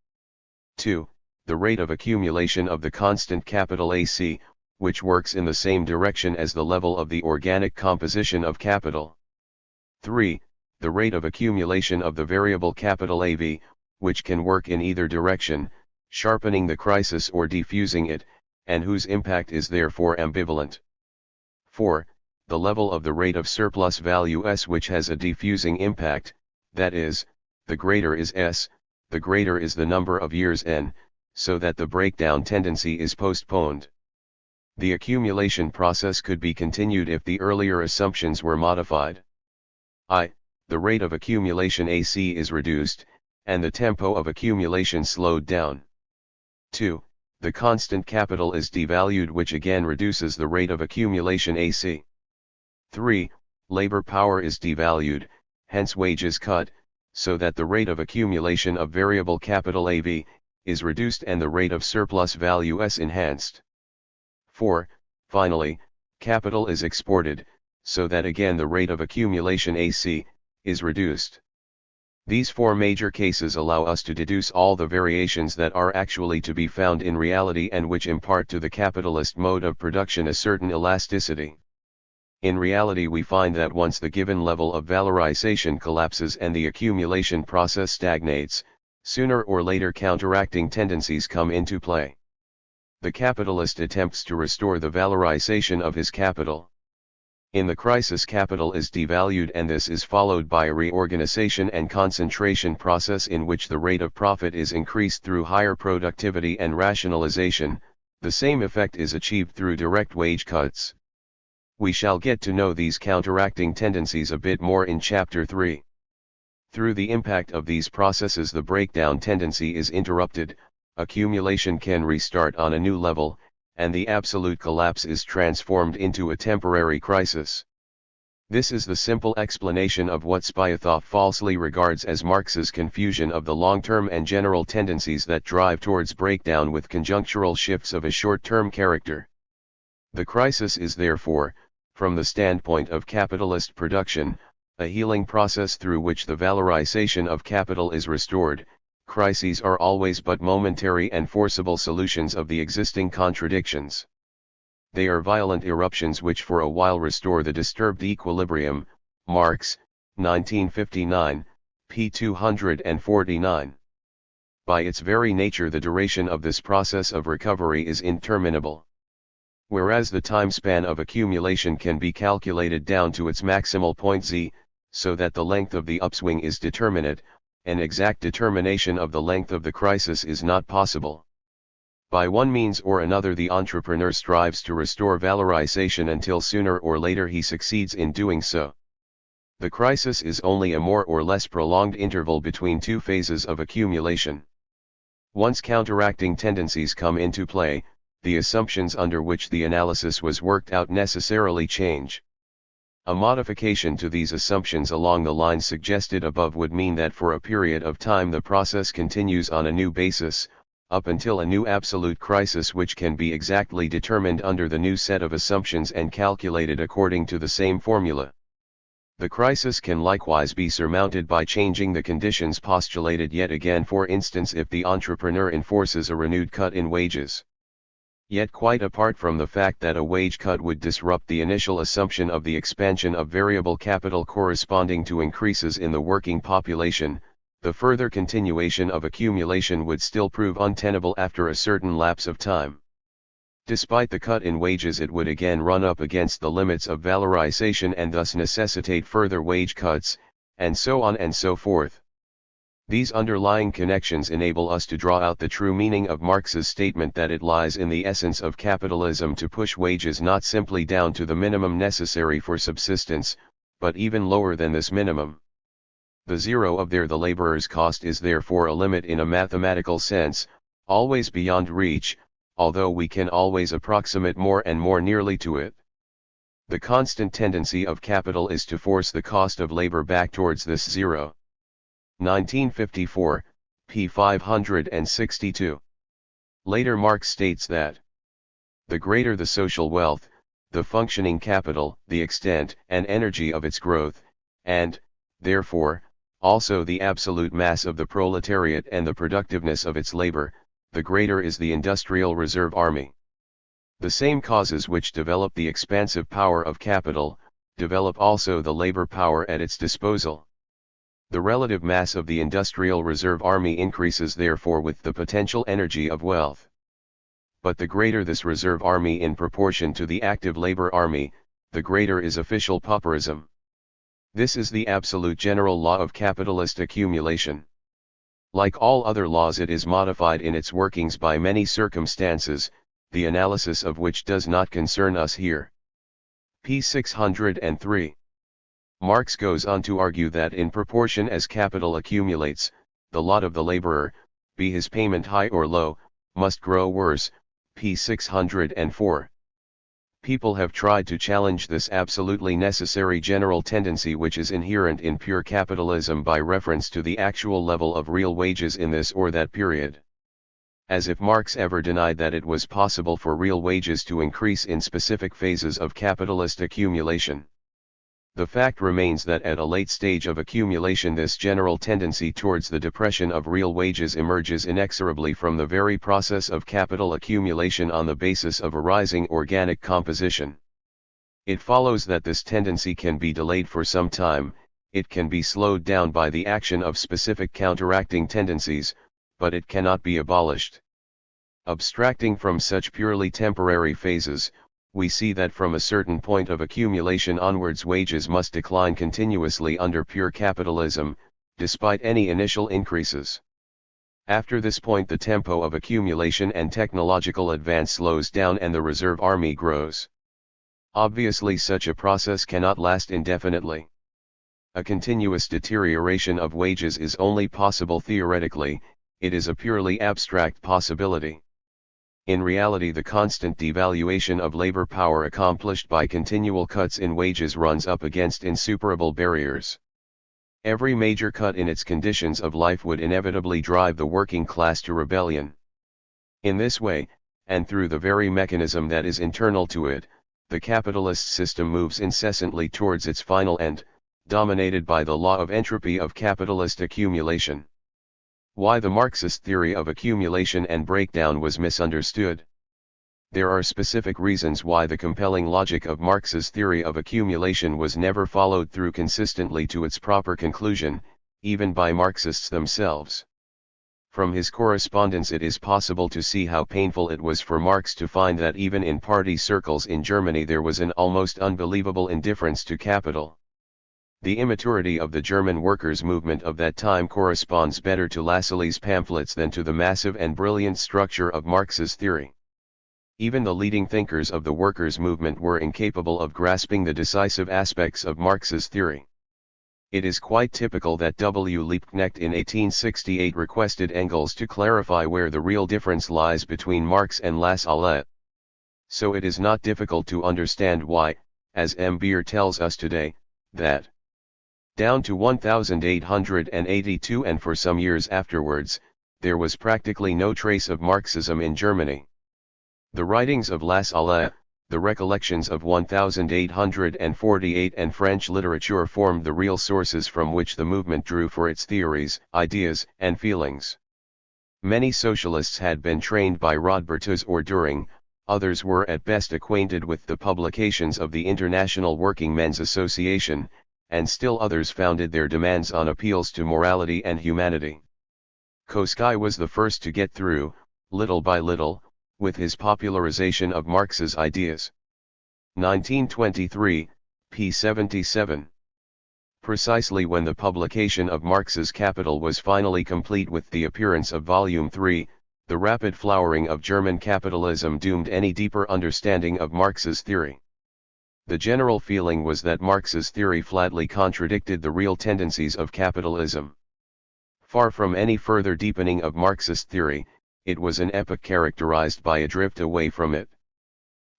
2. The rate of accumulation of the constant capital AC, which works in the same direction as the level of the organic composition of capital. 3. The rate of accumulation of the variable capital AV, which can work in either direction, sharpening the crisis or diffusing it, and whose impact is therefore ambivalent. 4. The level of the rate of surplus value S which has a diffusing impact, that is, the greater is S, the greater is the number of years n, so that the breakdown tendency is postponed. The accumulation process could be continued if the earlier assumptions were modified. I. The rate of accumulation AC is reduced, and the tempo of accumulation slowed down. 2. The constant capital is devalued which again reduces the rate of accumulation AC. 3. Labor power is devalued, hence wages cut, so that the rate of accumulation of variable capital AV is reduced and the rate of surplus value S enhanced. 4. Finally, capital is exported, so that again the rate of accumulation AC is reduced. These 4 major cases allow us to deduce all the variations that are actually to be found in reality and which impart to the capitalist mode of production a certain elasticity. In reality we find that once the given level of valorization collapses and the accumulation process stagnates, sooner or later counteracting tendencies come into play. The capitalist attempts to restore the valorization of his capital. In the crisis capital is devalued and this is followed by a reorganization and concentration process in which the rate of profit is increased through higher productivity and rationalization. The same effect is achieved through direct wage cuts. We shall get to know these counteracting tendencies a bit more in Chapter 3. Through the impact of these processes the breakdown tendency is interrupted, accumulation can restart on a new level, and the absolute collapse is transformed into a temporary crisis. This is the simple explanation of what Spyathoff falsely regards as Marx's confusion of the long-term and general tendencies that drive towards breakdown with conjunctural shifts of a short-term character. The crisis is therefore, from the standpoint of capitalist production, a healing process through which the valorization of capital is restored. Crises are always but momentary and forcible solutions of the existing contradictions. They are violent eruptions which for a while restore the disturbed equilibrium. Marx, 1959, p. 249. By its very nature the duration of this process of recovery is interminable. Whereas the time span of accumulation can be calculated down to its maximal point z, so that the length of the upswing is determinate, an exact determination of the length of the crisis is not possible. By one means or another the entrepreneur strives to restore valorization until sooner or later he succeeds in doing so. The crisis is only a more or less prolonged interval between 2 phases of accumulation. Once counteracting tendencies come into play, the assumptions under which the analysis was worked out necessarily change. A modification to these assumptions along the lines suggested above would mean that for a period of time the process continues on a new basis, up until a new absolute crisis which can be exactly determined under the new set of assumptions and calculated according to the same formula. The crisis can likewise be surmounted by changing the conditions postulated yet again, for instance if the entrepreneur enforces a renewed cut in wages. Yet quite apart from the fact that a wage cut would disrupt the initial assumption of the expansion of variable capital corresponding to increases in the working population, the further continuation of accumulation would still prove untenable after a certain lapse of time. Despite the cut in wages it would again run up against the limits of valorization and thus necessitate further wage cuts, and so on and so forth. These underlying connections enable us to draw out the true meaning of Marx's statement that it lies in the essence of capitalism to push wages not simply down to the minimum necessary for subsistence, but even lower than this minimum. The zero of the laborer's cost is therefore a limit in a mathematical sense, always beyond reach, although we can always approximate more and more nearly to it. The constant tendency of capital is to force the cost of labor back towards this zero. 1954, p. 562. Later Marx states that the greater the social wealth, the functioning capital, the extent and energy of its growth, and, therefore, also the absolute mass of the proletariat and the productiveness of its labor, the greater is the industrial reserve army. The same causes which develop the expansive power of capital, develop also the labor power at its disposal. The relative mass of the industrial reserve army increases therefore with the potential energy of wealth. But the greater this reserve army in proportion to the active labor army, the greater is official pauperism. This is the absolute general law of capitalist accumulation. Like all other laws, it is modified in its workings by many circumstances, the analysis of which does not concern us here. p. 603. Marx goes on to argue that in proportion as capital accumulates, the lot of the laborer, be his payment high or low, must grow worse. p. 604. People have tried to challenge this absolutely necessary general tendency which is inherent in pure capitalism by reference to the actual level of real wages in this or that period. As if Marx ever denied that it was possible for real wages to increase in specific phases of capitalist accumulation. The fact remains that at a late stage of accumulation this general tendency towards the depression of real wages emerges inexorably from the very process of capital accumulation on the basis of a rising organic composition. It follows that this tendency can be delayed for some time, it can be slowed down by the action of specific counteracting tendencies, but it cannot be abolished. Abstracting from such purely temporary phases, we see that from a certain point of accumulation onwards wages must decline continuously under pure capitalism, despite any initial increases. After this point the tempo of accumulation and technological advance slows down and the reserve army grows. Obviously such a process cannot last indefinitely. A continuous deterioration of wages is only possible theoretically, it is a purely abstract possibility. In reality the constant devaluation of labor power accomplished by continual cuts in wages runs up against insuperable barriers. Every major cut in its conditions of life would inevitably drive the working class to rebellion. In this way, and through the very mechanism that is internal to it, the capitalist system moves incessantly towards its final end, dominated by the law of entropy of capitalist accumulation. Why the Marxist theory of accumulation and breakdown was misunderstood. There are specific reasons why the compelling logic of Marx's theory of accumulation was never followed through consistently to its proper conclusion, even by Marxists themselves. From his correspondence it is possible to see how painful it was for Marx to find that even in party circles in Germany there was an almost unbelievable indifference to capital. The immaturity of the German workers' movement of that time corresponds better to Lassalle's pamphlets than to the massive and brilliant structure of Marx's theory. Even the leading thinkers of the workers' movement were incapable of grasping the decisive aspects of Marx's theory. It is quite typical that W. Liebknecht in 1868 requested Engels to clarify where the real difference lies between Marx and Lassalle. So it is not difficult to understand why, as M. Beer tells us today, that down to 1882 and for some years afterwards, there was practically no trace of Marxism in Germany. The writings of Lassalle, the recollections of 1848 and French literature formed the real sources from which the movement drew for its theories, ideas, and feelings. Many socialists had been trained by Rodbertus or Düring, others were at best acquainted with the publications of the International Working Men's Association, and still others founded their demands on appeals to morality and humanity. Koski was the first to get through, little by little, with his popularization of Marx's ideas. 1923, p. 77. Precisely when the publication of Marx's Capital was finally complete with the appearance of Volume 3, the rapid flowering of German capitalism doomed any deeper understanding of Marx's theory. The general feeling was that Marx's theory flatly contradicted the real tendencies of capitalism. Far from any further deepening of Marxist theory, it was an epoch characterized by a drift away from it.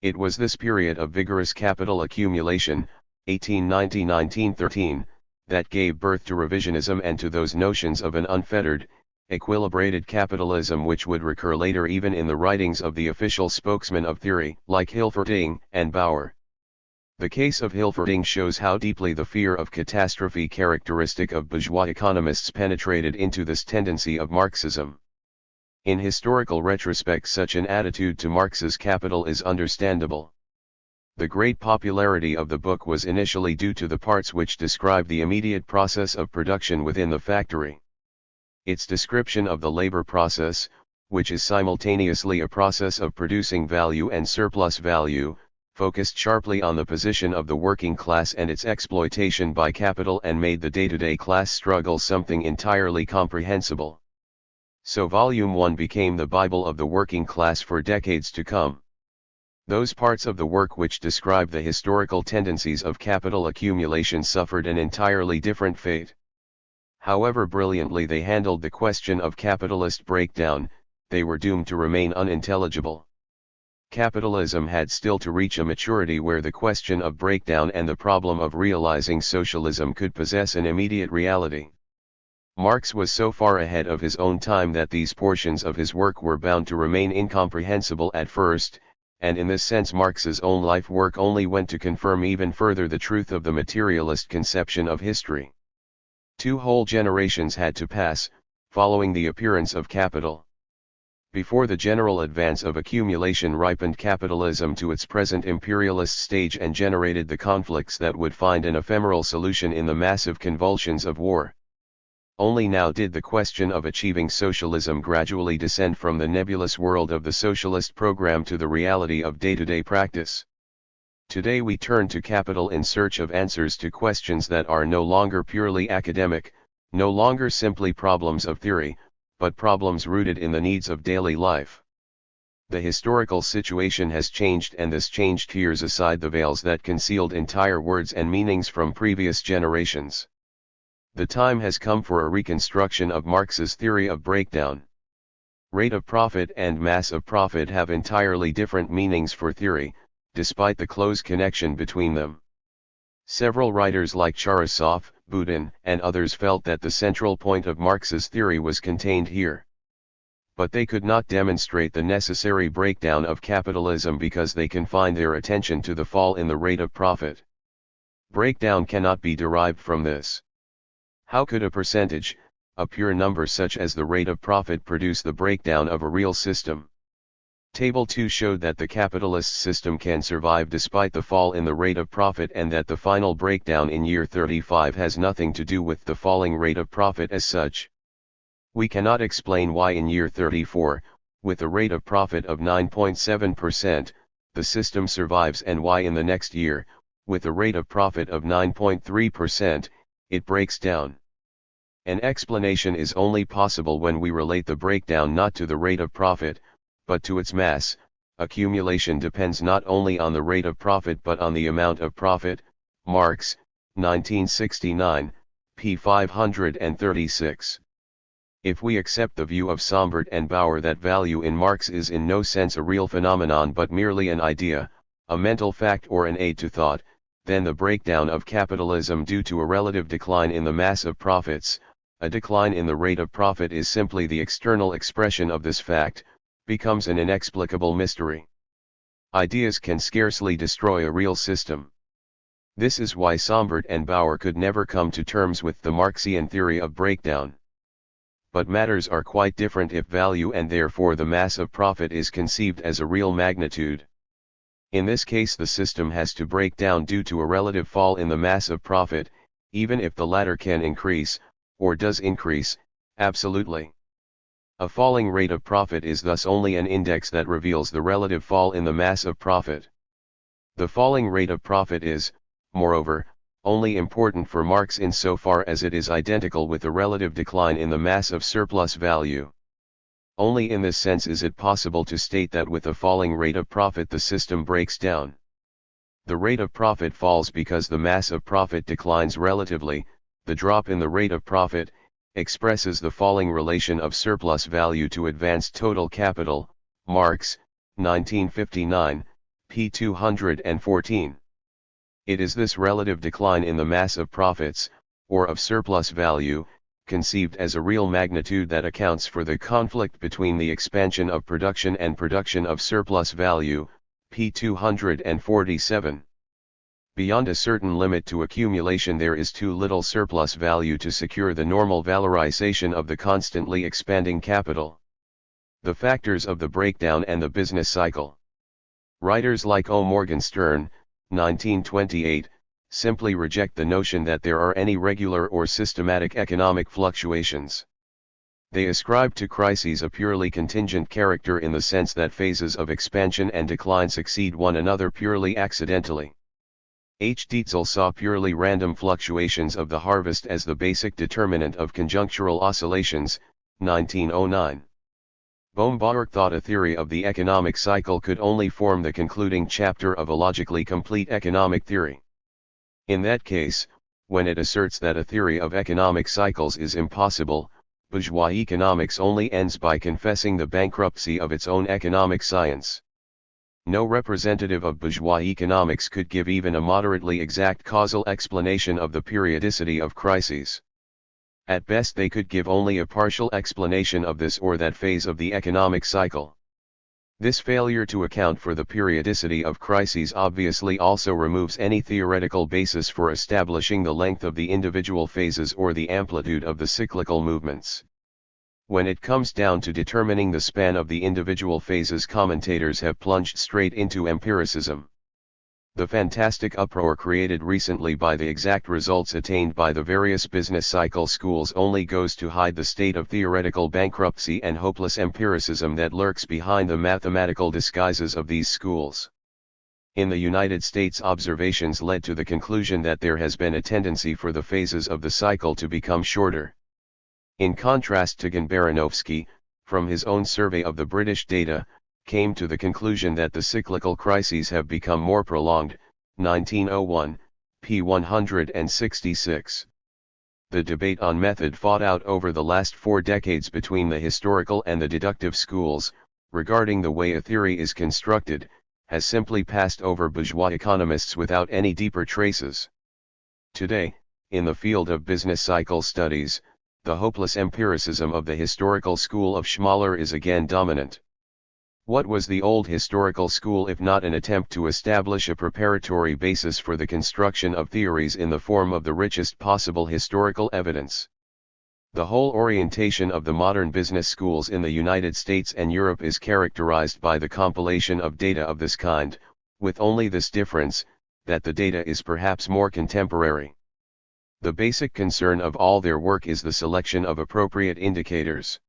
It was this period of vigorous capital accumulation, 1890-1913, that gave birth to revisionism and to those notions of an unfettered, equilibrated capitalism which would recur later even in the writings of the official spokesmen of theory, like Hilferding and Bauer. The case of Hilferding shows how deeply the fear of catastrophe characteristic of bourgeois economists penetrated into this tendency of Marxism. In historical retrospect such an attitude to Marx's Capital is understandable. The great popularity of the book was initially due to the parts which describe the immediate process of production within the factory. Its description of the labor process, which is simultaneously a process of producing value and surplus value, focused sharply on the position of the working class and its exploitation by capital and made the day-to-day class struggle something entirely comprehensible. So Volume 1 became the Bible of the working class for decades to come. Those parts of the work which describe the historical tendencies of capital accumulation suffered an entirely different fate. However brilliantly they handled the question of capitalist breakdown, they were doomed to remain unintelligible. Capitalism had still to reach a maturity where the question of breakdown and the problem of realizing socialism could possess an immediate reality. Marx was so far ahead of his own time that these portions of his work were bound to remain incomprehensible at first, and in this sense Marx's own life work only went to confirm even further the truth of the materialist conception of history. 2 whole generations had to pass, following the appearance of capital. Before the general advance of accumulation ripened capitalism to its present imperialist stage and generated the conflicts that would find an ephemeral solution in the massive convulsions of war. Only now did the question of achieving socialism gradually descend from the nebulous world of the socialist program to the reality of day-to-day practice. Today we turn to capital in search of answers to questions that are no longer purely academic, no longer simply problems of theory, but problems rooted in the needs of daily life. The historical situation has changed, and this change tears aside the veils that concealed entire words and meanings from previous generations. The time has come for a reconstruction of Marx's theory of breakdown. Rate of profit and mass of profit have entirely different meanings for theory, despite the close connection between them. Several writers like Charasov, Boudin, and others felt that the central point of Marx's theory was contained here. But they could not demonstrate the necessary breakdown of capitalism because they confined their attention to the fall in the rate of profit. Breakdown cannot be derived from this. How could a percentage, a pure number such as the rate of profit, produce the breakdown of a real system? Table 2 showed that the capitalist system can survive despite the fall in the rate of profit, and that the final breakdown in year 35 has nothing to do with the falling rate of profit as such. We cannot explain why in year 34, with a rate of profit of 9.7%, the system survives, and why in the next year, with a rate of profit of 9.3%, it breaks down. An explanation is only possible when we relate the breakdown not to the rate of profit, but to its mass. Accumulation depends not only on the rate of profit but on the amount of profit. Marx, 1969, p. 536. If we accept the view of Sombart and Bauer that value in Marx is in no sense a real phenomenon but merely an idea, a mental fact or an aid to thought, then the breakdown of capitalism due to a relative decline in the mass of profits, a decline in the rate of profit, is simply the external expression of this fact, becomes an inexplicable mystery. Ideas can scarcely destroy a real system. This is why Sombart and Bauer could never come to terms with the Marxian theory of breakdown. But matters are quite different if value and therefore the mass of profit is conceived as a real magnitude. In this case the system has to break down due to a relative fall in the mass of profit, even if the latter can increase, or does increase, absolutely. A falling rate of profit is thus only an index that reveals the relative fall in the mass of profit. The falling rate of profit is, moreover, only important for Marx insofar as it is identical with a relative decline in the mass of surplus value. Only in this sense is it possible to state that with a falling rate of profit the system breaks down. The rate of profit falls because the mass of profit declines relatively. The drop in the rate of profit expresses the falling relation of surplus value to advanced total capital. Marx, 1959, p. 214. It is this relative decline in the mass of profits, or of surplus value, conceived as a real magnitude, that accounts for the conflict between the expansion of production and production of surplus value. p. 247. Beyond a certain limit to accumulation there is too little surplus value to secure the normal valorization of the constantly expanding capital. The factors of the breakdown and the business cycle. Writers like O. Morgenstern, 1928, simply reject the notion that there are any regular or systematic economic fluctuations. They ascribe to crises a purely contingent character in the sense that phases of expansion and decline succeed one another purely accidentally. H. Dietzel saw purely random fluctuations of the harvest as the basic determinant of conjunctural oscillations, 1909. Bohm-Bawerk thought a theory of the economic cycle could only form the concluding chapter of a logically complete economic theory. In that case, when it asserts that a theory of economic cycles is impossible, bourgeois economics only ends by confessing the bankruptcy of its own economic science. No representative of bourgeois economics could give even a moderately exact causal explanation of the periodicity of crises. At best they could give only a partial explanation of this or that phase of the economic cycle. This failure to account for the periodicity of crises obviously also removes any theoretical basis for establishing the length of the individual phases or the amplitude of the cyclical movements. When it comes down to determining the span of the individual phases, commentators have plunged straight into empiricism. The fantastic uproar created recently by the exact results attained by the various business cycle schools only goes to hide the state of theoretical bankruptcy and hopeless empiricism that lurks behind the mathematical disguises of these schools. In the United States, observations led to the conclusion that there has been a tendency for the phases of the cycle to become shorter. In contrast, Tugan-Baranovsky, from his own survey of the British data, came to the conclusion that the cyclical crises have become more prolonged, 1901, p. 166. The debate on method fought out over the last 4 decades between the historical and the deductive schools, regarding the way a theory is constructed, has simply passed over bourgeois economists without any deeper traces. Today, in the field of business cycle studies, the hopeless empiricism of the historical school of Schmaler is again dominant. What was the old historical school if not an attempt to establish a preparatory basis for the construction of theories in the form of the richest possible historical evidence? The whole orientation of the modern business schools in the United States and Europe is characterized by the compilation of data of this kind, with only this difference, that the data is perhaps more contemporary. The basic concern of all their work is the selection of appropriate indicators.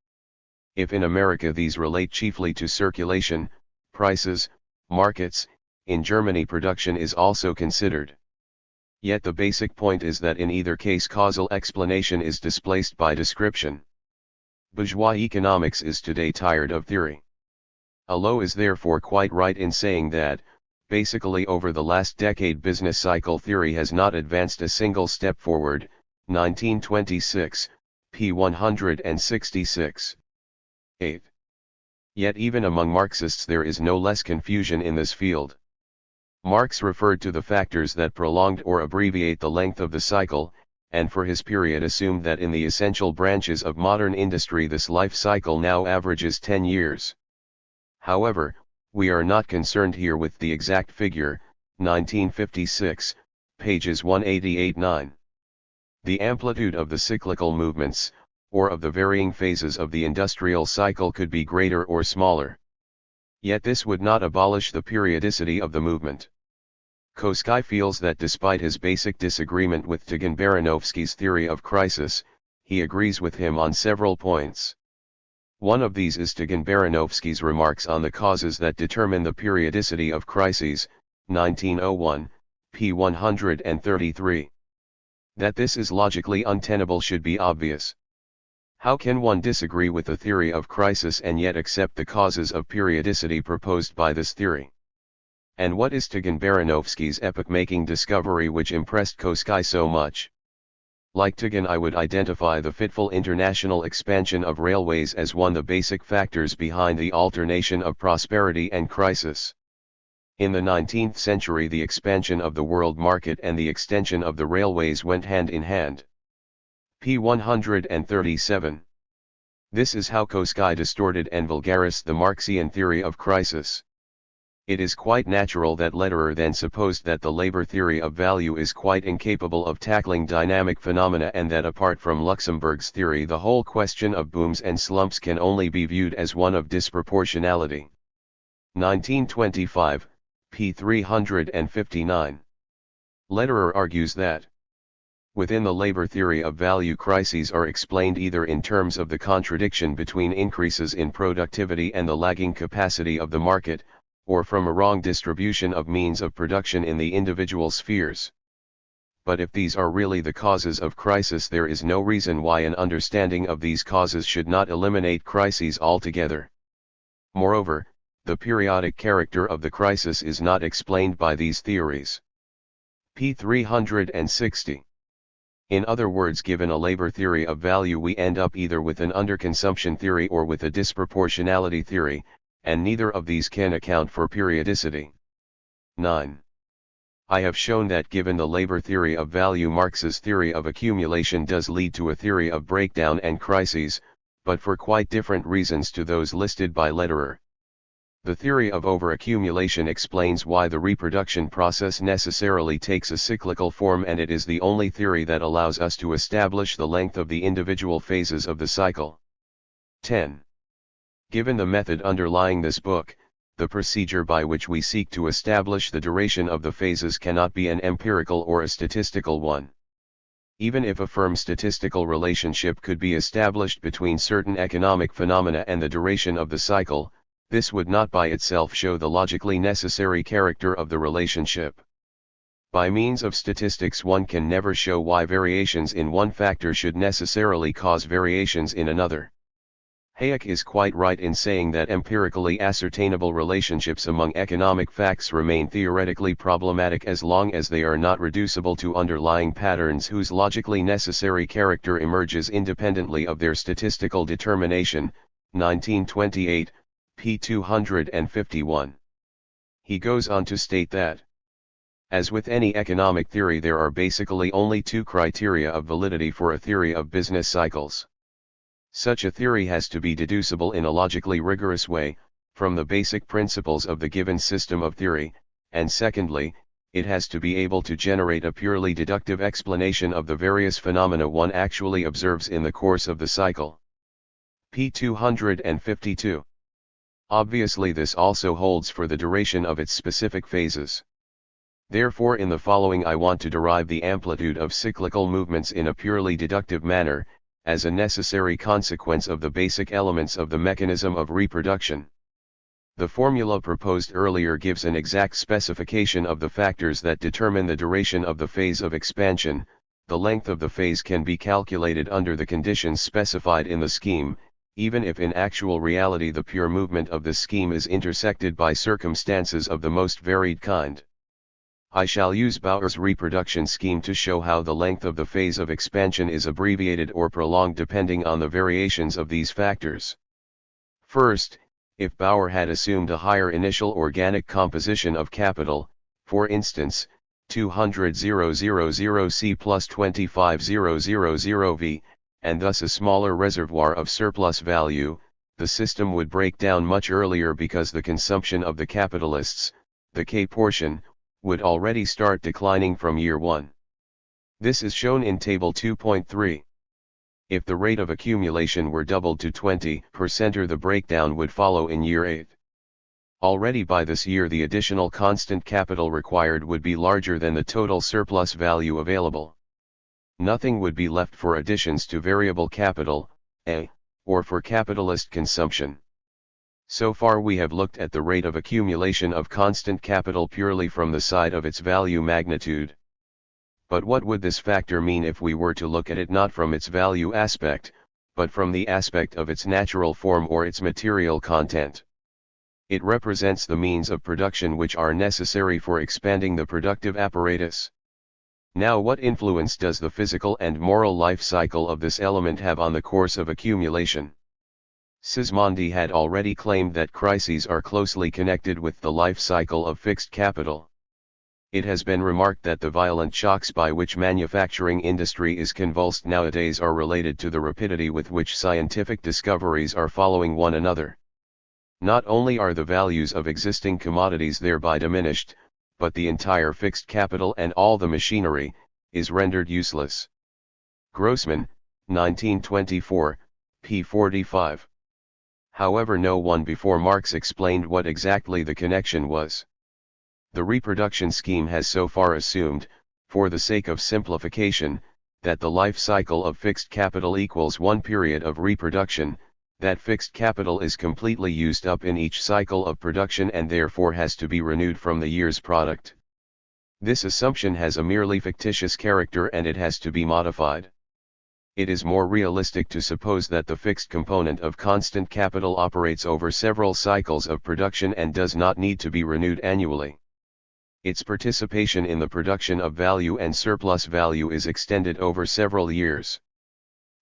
If in America these relate chiefly to circulation, prices, markets, in Germany production is also considered. Yet the basic point is that in either case causal explanation is displaced by description. Bourgeois economics is today tired of theory. Allo is therefore quite right in saying that, basically over the last decade business cycle theory has not advanced a single step forward, 1926, p. 166. 8. Yet even among Marxists there is no less confusion in this field. Marx referred to the factors that prolonged or abbreviate the length of the cycle, and for his period assumed that in the essential branches of modern industry this life cycle now averages 10 years. However, we are not concerned here with the exact figure, 1956, pages 188-9. The amplitude of the cyclical movements, or of the varying phases of the industrial cycle could be greater or smaller. Yet this would not abolish the periodicity of the movement. Koski feels that despite his basic disagreement with Tugan-Baranovsky's theory of crisis, he agrees with him on several points. One of these is Tugan-Baranovsky's remarks on the causes that determine the periodicity of crises, 1901, p. 133. That this is logically untenable should be obvious. How can one disagree with the theory of crisis and yet accept the causes of periodicity proposed by this theory? And what is Tugan-Baranovsky's epoch-making discovery which impressed Koski so much? Like Tugan, I would identify the fitful international expansion of railways as one of the basic factors behind the alternation of prosperity and crisis. In the 19th century the expansion of the world market and the extension of the railways went hand in hand. p. 137. This is how Koski distorted and vulgarised the Marxian theory of crisis. It is quite natural that Lederer then supposed that the labor theory of value is quite incapable of tackling dynamic phenomena and that apart from Luxemburg's theory the whole question of booms and slumps can only be viewed as one of disproportionality. 1925, p. 359. Lederer argues that within the labor theory of value, crises are explained either in terms of the contradiction between increases in productivity and the lagging capacity of the market, or from a wrong distribution of means of production in the individual spheres. But if these are really the causes of crisis, there is no reason why an understanding of these causes should not eliminate crises altogether. Moreover, the periodic character of the crisis is not explained by these theories. p. 360. In other words, given a labor theory of value, we end up either with an underconsumption theory or with a disproportionality theory, and neither of these can account for periodicity. 9. I have shown that given the labor theory of value, Marx's theory of accumulation does lead to a theory of breakdown and crises, but for quite different reasons to those listed by Lederer. The theory of overaccumulation explains why the reproduction process necessarily takes a cyclical form, and it is the only theory that allows us to establish the length of the individual phases of the cycle. 10. Given the method underlying this book, the procedure by which we seek to establish the duration of the phases cannot be an empirical or a statistical one. Even if a firm statistical relationship could be established between certain economic phenomena and the duration of the cycle, this would not by itself show the logically necessary character of the relationship. By means of statistics, one can never show why variations in one factor should necessarily cause variations in another. Hayek is quite right in saying that empirically ascertainable relationships among economic facts remain theoretically problematic as long as they are not reducible to underlying patterns whose logically necessary character emerges independently of their statistical determination. 1928, p. 251. He goes on to state that, as with any economic theory, there are basically only two criteria of validity for a theory of business cycles. Such a theory has to be deducible in a logically rigorous way, from the basic principles of the given system of theory, and secondly, it has to be able to generate a purely deductive explanation of the various phenomena one actually observes in the course of the cycle. p. 252. Obviously, this also holds for the duration of its specific phases. Therefore, in the following I want to derive the amplitude of cyclical movements in a purely deductive manner, as a necessary consequence of the basic elements of the mechanism of reproduction. The formula proposed earlier gives an exact specification of the factors that determine the duration of the phase of expansion. The length of the phase can be calculated under the conditions specified in the scheme, even if in actual reality the pure movement of the scheme is intersected by circumstances of the most varied kind. I shall use Bauer's reproduction scheme to show how the length of the phase of expansion is abbreviated or prolonged depending on the variations of these factors. First, if Bauer had assumed a higher initial organic composition of capital, for instance, 200,000 C plus 25,000 V, and thus a smaller reservoir of surplus value, the system would break down much earlier because the consumption of the capitalists, the K portion, would already start declining from year 1. This is shown in Table 2.3. If the rate of accumulation were doubled to 20%, or the breakdown would follow in year 8. Already by this year the additional constant capital required would be larger than the total surplus value available. Nothing would be left for additions to variable capital, A, or for capitalist consumption. So far we have looked at the rate of accumulation of constant capital purely from the side of its value magnitude. But what would this factor mean if we were to look at it not from its value aspect, but from the aspect of its natural form or its material content? It represents the means of production which are necessary for expanding the productive apparatus. Now, what influence does the physical and moral life cycle of this element have on the course of accumulation? Sismondi had already claimed that crises are closely connected with the life cycle of fixed capital. It has been remarked that the violent shocks by which manufacturing industry is convulsed nowadays are related to the rapidity with which scientific discoveries are following one another. Not only are the values of existing commodities thereby diminished, but the entire fixed capital and all the machinery is rendered useless. Grossman, 1924, p. 45. However, no one before Marx explained what exactly the connection was. The reproduction scheme has so far assumed, for the sake of simplification, that the life cycle of fixed capital equals one period of reproduction, that fixed capital is completely used up in each cycle of production and therefore has to be renewed from the year's product. This assumption has a merely fictitious character and it has to be modified. It is more realistic to suppose that the fixed component of constant capital operates over several cycles of production and does not need to be renewed annually. Its participation in the production of value and surplus value is extended over several years.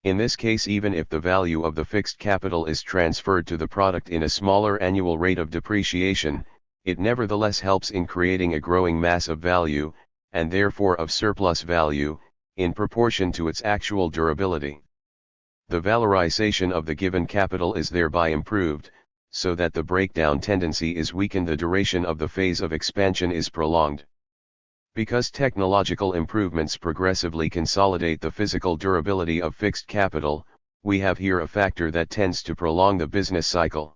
In this case, even if the value of the fixed capital is transferred to the product in a smaller annual rate of depreciation, it nevertheless helps in creating a growing mass of value, and therefore of surplus value, in proportion to its actual durability. The valorization of the given capital is thereby improved, so that the breakdown tendency is weakened, the duration of the phase of expansion is prolonged. Because technological improvements progressively consolidate the physical durability of fixed capital, we have here a factor that tends to prolong the business cycle.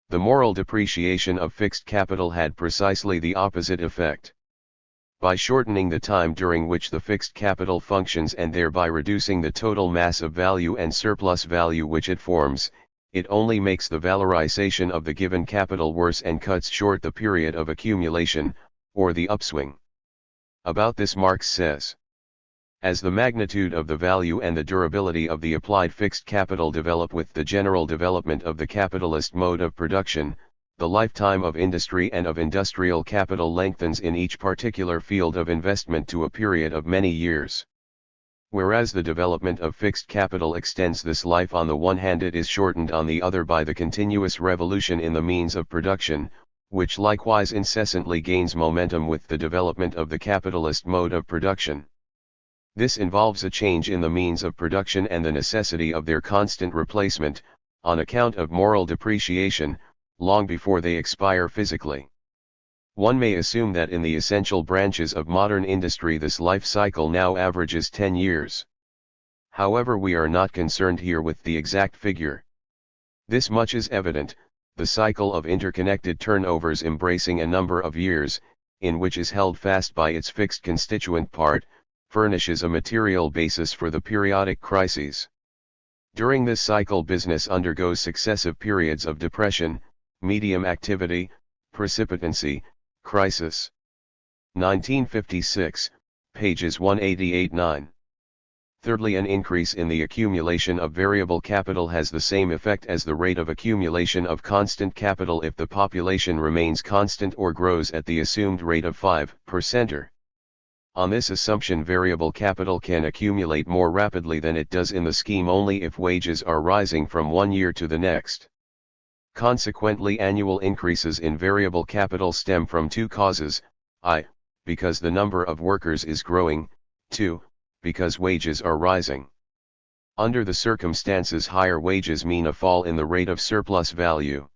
The moral depreciation of fixed capital had precisely the opposite effect. By shortening the time during which the fixed capital functions and thereby reducing the total mass of value and surplus value which it forms, it only makes the valorization of the given capital worse and cuts short the period of accumulation, or the upswing. About this Marx says, as the magnitude of the value and the durability of the applied fixed capital develop with the general development of the capitalist mode of production, the lifetime of industry and of industrial capital lengthens in each particular field of investment to a period of many years. Whereas the development of fixed capital extends this life on the one hand, it is shortened on the other by the continuous revolution in the means of production, which likewise incessantly gains momentum with the development of the capitalist mode of production. This involves a change in the means of production and the necessity of their constant replacement, on account of moral depreciation, long before they expire physically. One may assume that in the essential branches of modern industry this life cycle now averages 10 years. However, we are not concerned here with the exact figure. This much is evident: the cycle of interconnected turnovers embracing a number of years, in which is held fast by its fixed constituent part, furnishes a material basis for the periodic crises. During this cycle business undergoes successive periods of depression, medium activity, precipitancy, crisis. 1956, pages 188-9. Thirdly, an increase in the accumulation of variable capital has the same effect as the rate of accumulation of constant capital if the population remains constant or grows at the assumed rate of 5%. On this assumption, variable capital can accumulate more rapidly than it does in the scheme only if wages are rising from one year to the next. Consequently, annual increases in variable capital stem from two causes: I, because the number of workers is growing; 2, because wages are rising. Under the circumstances, higher wages mean a fall in the rate of surplus value.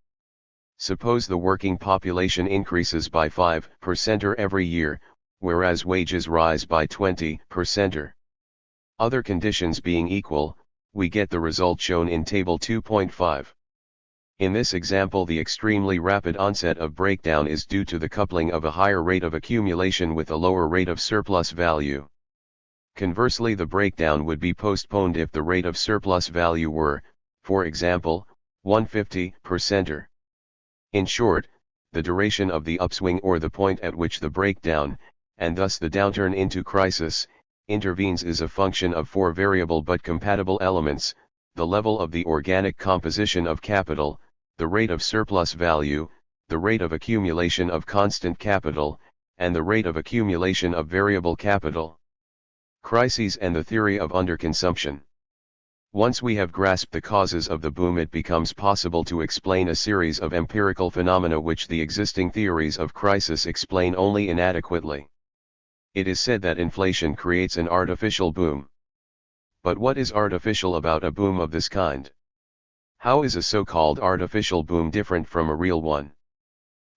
Suppose the working population increases by 5% every year, whereas wages rise by 20%. Other conditions being equal, we get the result shown in Table 2.5. In this example, the extremely rapid onset of breakdown is due to the coupling of a higher rate of accumulation with a lower rate of surplus value. Conversely, the breakdown would be postponed if the rate of surplus value were, for example, 150%. In short, the duration of the upswing, or the point at which the breakdown, and thus the downturn into crisis, intervenes, is a function of four variable but compatible elements: the level of the organic composition of capital, the rate of surplus value, the rate of accumulation of constant capital, and the rate of accumulation of variable capital. Crises and the theory of underconsumption. Once we have grasped the causes of the boom, it becomes possible to explain a series of empirical phenomena which the existing theories of crisis explain only inadequately. It is said that inflation creates an artificial boom. But what is artificial about a boom of this kind? How is a so-called artificial boom different from a real one?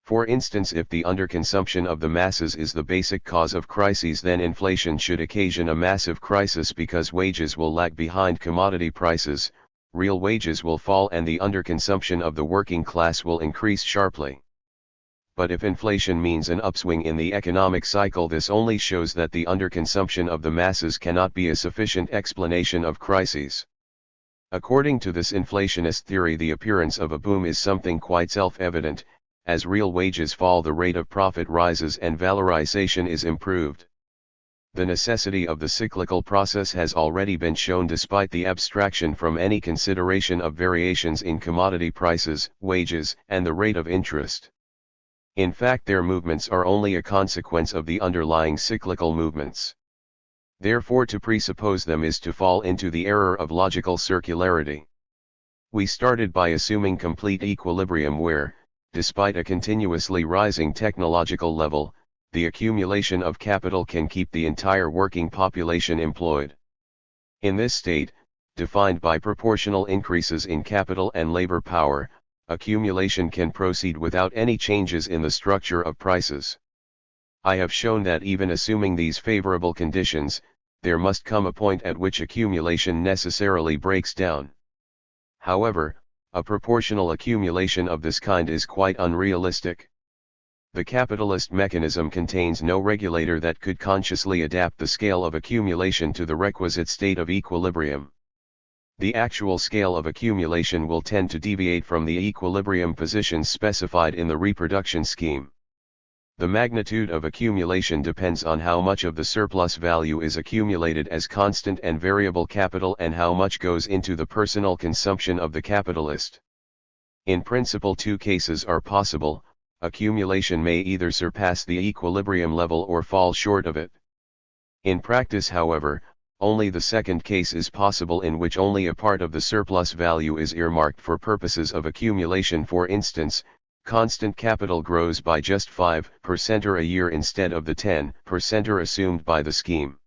For instance, if the underconsumption of the masses is the basic cause of crises, then inflation should occasion a massive crisis because wages will lag behind commodity prices, real wages will fall, and the underconsumption of the working class will increase sharply. but if inflation means an upswing in the economic cycle, this only shows that the underconsumption of the masses cannot be a sufficient explanation of crises. According to this inflationist theory, the appearance of a boom is something quite self-evident. As real wages fall, the rate of profit rises and valorization is improved. The necessity of the cyclical process has already been shown despite the abstraction from any consideration of variations in commodity prices, wages, and the rate of interest. In fact, their movements are only a consequence of the underlying cyclical movements. Therefore, to presuppose them is to fall into the error of logical circularity. We started by assuming complete equilibrium where, despite a continuously rising technological level, the accumulation of capital can keep the entire working population employed. In this state, defined by proportional increases in capital and labor power, accumulation can proceed without any changes in the structure of prices. I have shown that even assuming these favorable conditions, there must come a point at which accumulation necessarily breaks down. However, a proportional accumulation of this kind is quite unrealistic. The capitalist mechanism contains no regulator that could consciously adapt the scale of accumulation to the requisite state of equilibrium. The actual scale of accumulation will tend to deviate from the equilibrium positions specified in the reproduction scheme. The magnitude of accumulation depends on how much of the surplus value is accumulated as constant and variable capital and how much goes into the personal consumption of the capitalist. In principle, two cases are possible: accumulation may either surpass the equilibrium level or fall short of it. In practice, however, only the second case is possible, in which only a part of the surplus value is earmarked for purposes of accumulation. For instance, constant capital grows by just 5% a year instead of the 10% assumed by the scheme.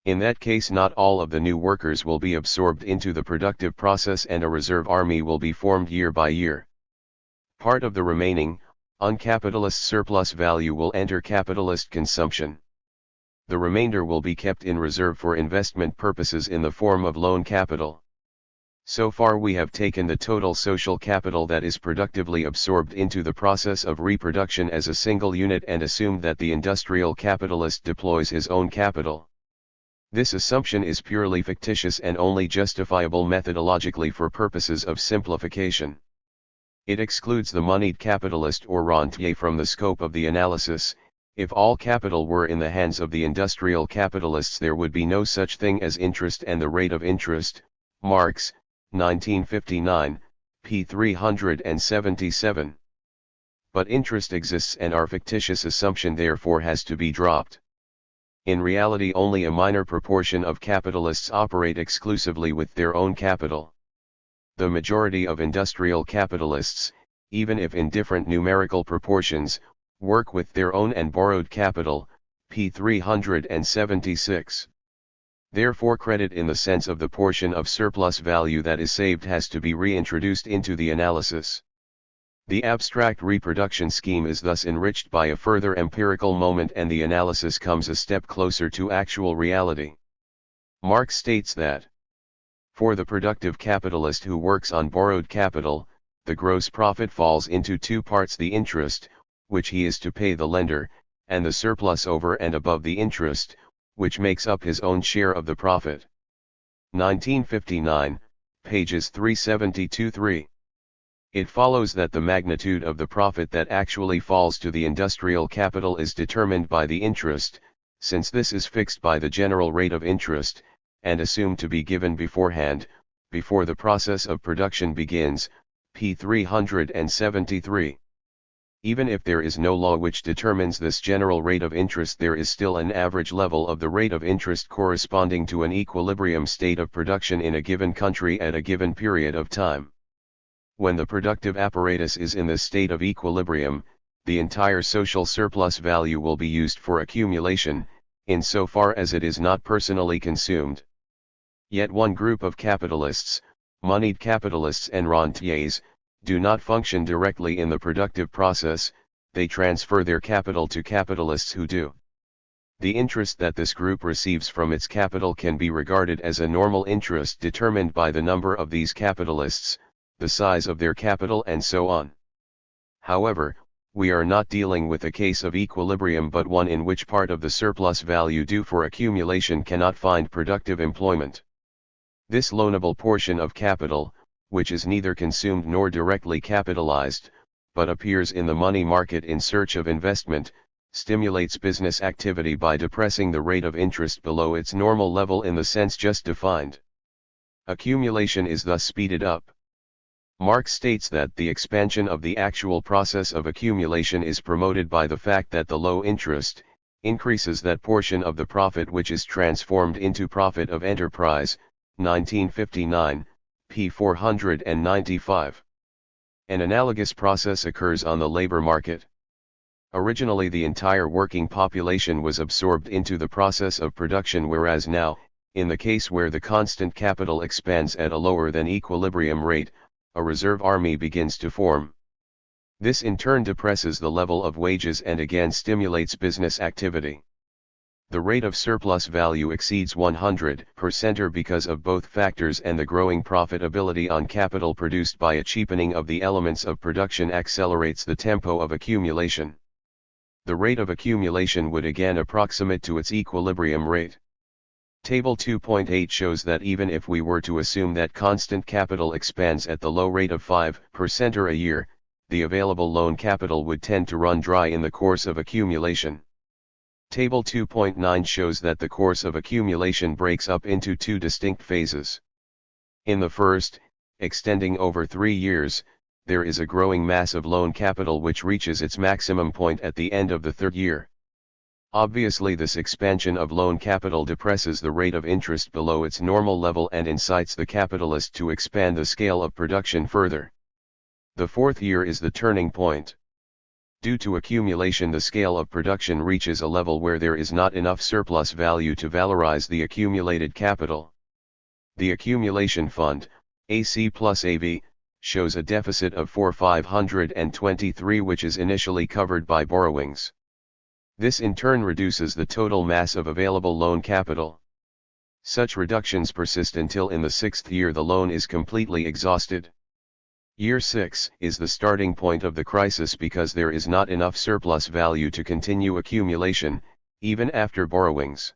In that case, not all of the new workers will be absorbed into the productive process and a reserve army will be formed year by year. Part of the remaining, uncapitalist surplus value will enter capitalist consumption. The remainder will be kept in reserve for investment purposes in the form of loan capital. So far we have taken the total social capital that is productively absorbed into the process of reproduction as a single unit and assumed that the industrial capitalist deploys his own capital. This assumption is purely fictitious and only justifiable methodologically for purposes of simplification. It excludes the moneyed capitalist or rentier from the scope of the analysis. If all capital were in the hands of the industrial capitalists, there would be no such thing as interest and the rate of interest. Marx, 1959, p. 377. But interest exists and our fictitious assumption therefore has to be dropped. In reality, only a minor proportion of capitalists operate exclusively with their own capital. The majority of industrial capitalists, even if in different numerical proportions, work with their own and borrowed capital, p. 376. Therefore, credit in the sense of the portion of surplus value that is saved has to be reintroduced into the analysis. The abstract reproduction scheme is thus enriched by a further empirical moment and the analysis comes a step closer to actual reality. Marx states that, for the productive capitalist who works on borrowed capital, the gross profit falls into two parts: the interest, which he is to pay the lender, and the surplus over and above the interest, which makes up his own share of the profit. 1959, pages 372-3. It follows that the magnitude of the profit that actually falls to the industrial capital is determined by the interest, since this is fixed by the general rate of interest, and assumed to be given beforehand, before the process of production begins, p. 373. Even if there is no law which determines this general rate of interest, there is still an average level of the rate of interest corresponding to an equilibrium state of production in a given country at a given period of time. When the productive apparatus is in this state of equilibrium, the entire social surplus value will be used for accumulation, insofar as it is not personally consumed. Yet one group of capitalists, moneyed capitalists and rentiers, do not function directly in the productive process, they transfer their capital to capitalists who do. The interest that this group receives from its capital can be regarded as a normal interest determined by the number of these capitalists, the size of their capital and so on. However, we are not dealing with a case of equilibrium but one in which part of the surplus value due for accumulation cannot find productive employment. This loanable portion of capital, which is neither consumed nor directly capitalized, but appears in the money market in search of investment, stimulates business activity by depressing the rate of interest below its normal level in the sense just defined. Accumulation is thus speeded up. Marx states that the expansion of the actual process of accumulation is promoted by the fact that the low interest increases that portion of the profit which is transformed into profit of enterprise, 1959, p. 495. An analogous process occurs on the labor market. Originally the entire working population was absorbed into the process of production, whereas now, in the case where the constant capital expands at a lower than equilibrium rate, a reserve army begins to form. This in turn depresses the level of wages and again stimulates business activity. The rate of surplus value exceeds 100% because of both factors, and the growing profitability on capital produced by a cheapening of the elements of production accelerates the tempo of accumulation. The rate of accumulation would again approximate to its equilibrium rate. Table 2.8 shows that even if we were to assume that constant capital expands at the low rate of 5% a year, the available loan capital would tend to run dry in the course of accumulation. Table 2.9 shows that the course of accumulation breaks up into two distinct phases. In the first, extending over 3 years, there is a growing mass of loan capital which reaches its maximum point at the end of the third year. Obviously, this expansion of loan capital depresses the rate of interest below its normal level and incites the capitalist to expand the scale of production further. The fourth year is the turning point. Due to accumulation, the scale of production reaches a level where there is not enough surplus value to valorize the accumulated capital. The accumulation fund, AC plus AV, shows a deficit of 4,523, which is initially covered by borrowings. This in turn reduces the total mass of available loan capital. Such reductions persist until in the sixth year the loan is completely exhausted. Year 6 is the starting point of the crisis because there is not enough surplus value to continue accumulation, even after borrowings.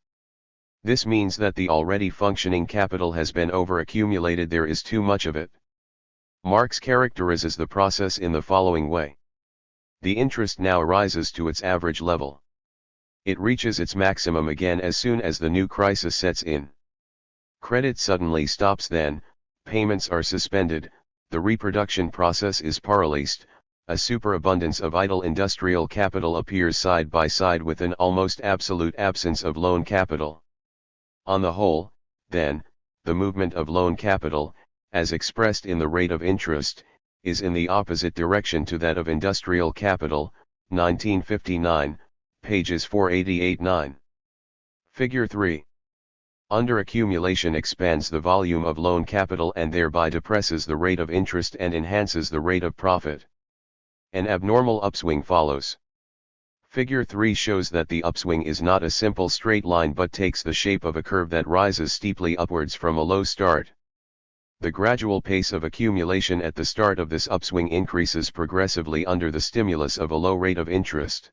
This means that the already functioning capital has been over-accumulated, there is too much of it. Marx characterizes the process in the following way. The interest now rises to its average level. It reaches its maximum again as soon as the new crisis sets in. Credit suddenly stops, then, payments are suspended, the reproduction process is paralysed, a superabundance of idle industrial capital appears side by side with an almost absolute absence of loan capital. On the whole, then, the movement of loan capital, as expressed in the rate of interest, is in the opposite direction to that of industrial capital, 1959, pages 488-9. Figure 3. Under accumulation expands the volume of loan capital and thereby depresses the rate of interest and enhances the rate of profit. An abnormal upswing follows. Figure 3 shows that the upswing is not a simple straight line but takes the shape of a curve that rises steeply upwards from a low start. The gradual pace of accumulation at the start of this upswing increases progressively under the stimulus of a low rate of interest.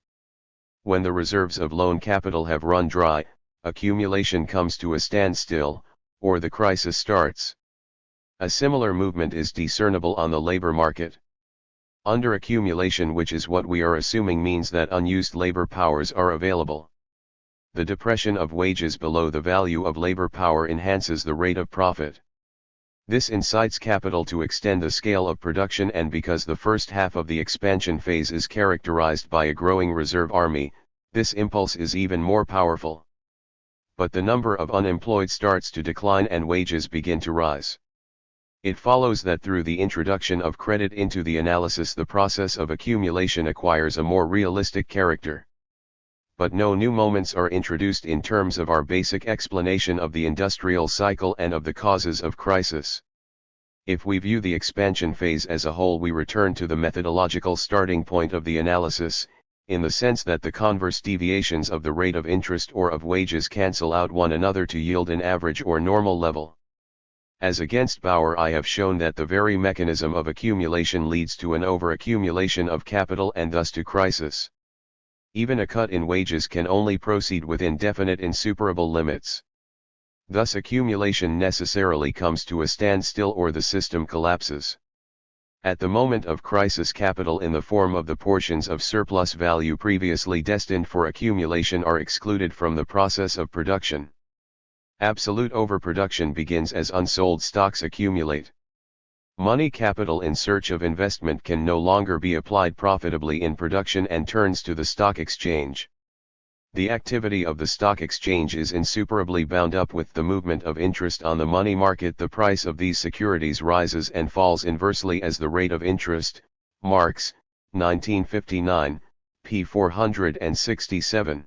When the reserves of loan capital have run dry, accumulation comes to a standstill, or the crisis starts. A similar movement is discernible on the labor market. Under accumulation, which is what we are assuming, means that unused labor powers are available. The depression of wages below the value of labor power enhances the rate of profit. This incites capital to extend the scale of production, and because the first half of the expansion phase is characterized by a growing reserve army, this impulse is even more powerful. But the number of unemployed starts to decline and wages begin to rise. It follows that through the introduction of credit into the analysis, the process of accumulation acquires a more realistic character. But no new moments are introduced in terms of our basic explanation of the industrial cycle and of the causes of crisis. If we view the expansion phase as a whole, we return to the methodological starting point of the analysis, in the sense that the converse deviations of the rate of interest or of wages cancel out one another to yield an average or normal level. As against Bauer, I have shown that the very mechanism of accumulation leads to an overaccumulation of capital and thus to crisis. Even a cut in wages can only proceed within definite insuperable limits. Thus accumulation necessarily comes to a standstill or the system collapses. At the moment of crisis, capital in the form of the portions of surplus value previously destined for accumulation are excluded from the process of production. Absolute overproduction begins as unsold stocks accumulate. Money capital in search of investment can no longer be applied profitably in production and turns to the stock exchange. The activity of the stock exchange is insuperably bound up with the movement of interest on the money market. The price of these securities rises and falls inversely as the rate of interest. Marx, 1959, p. 467.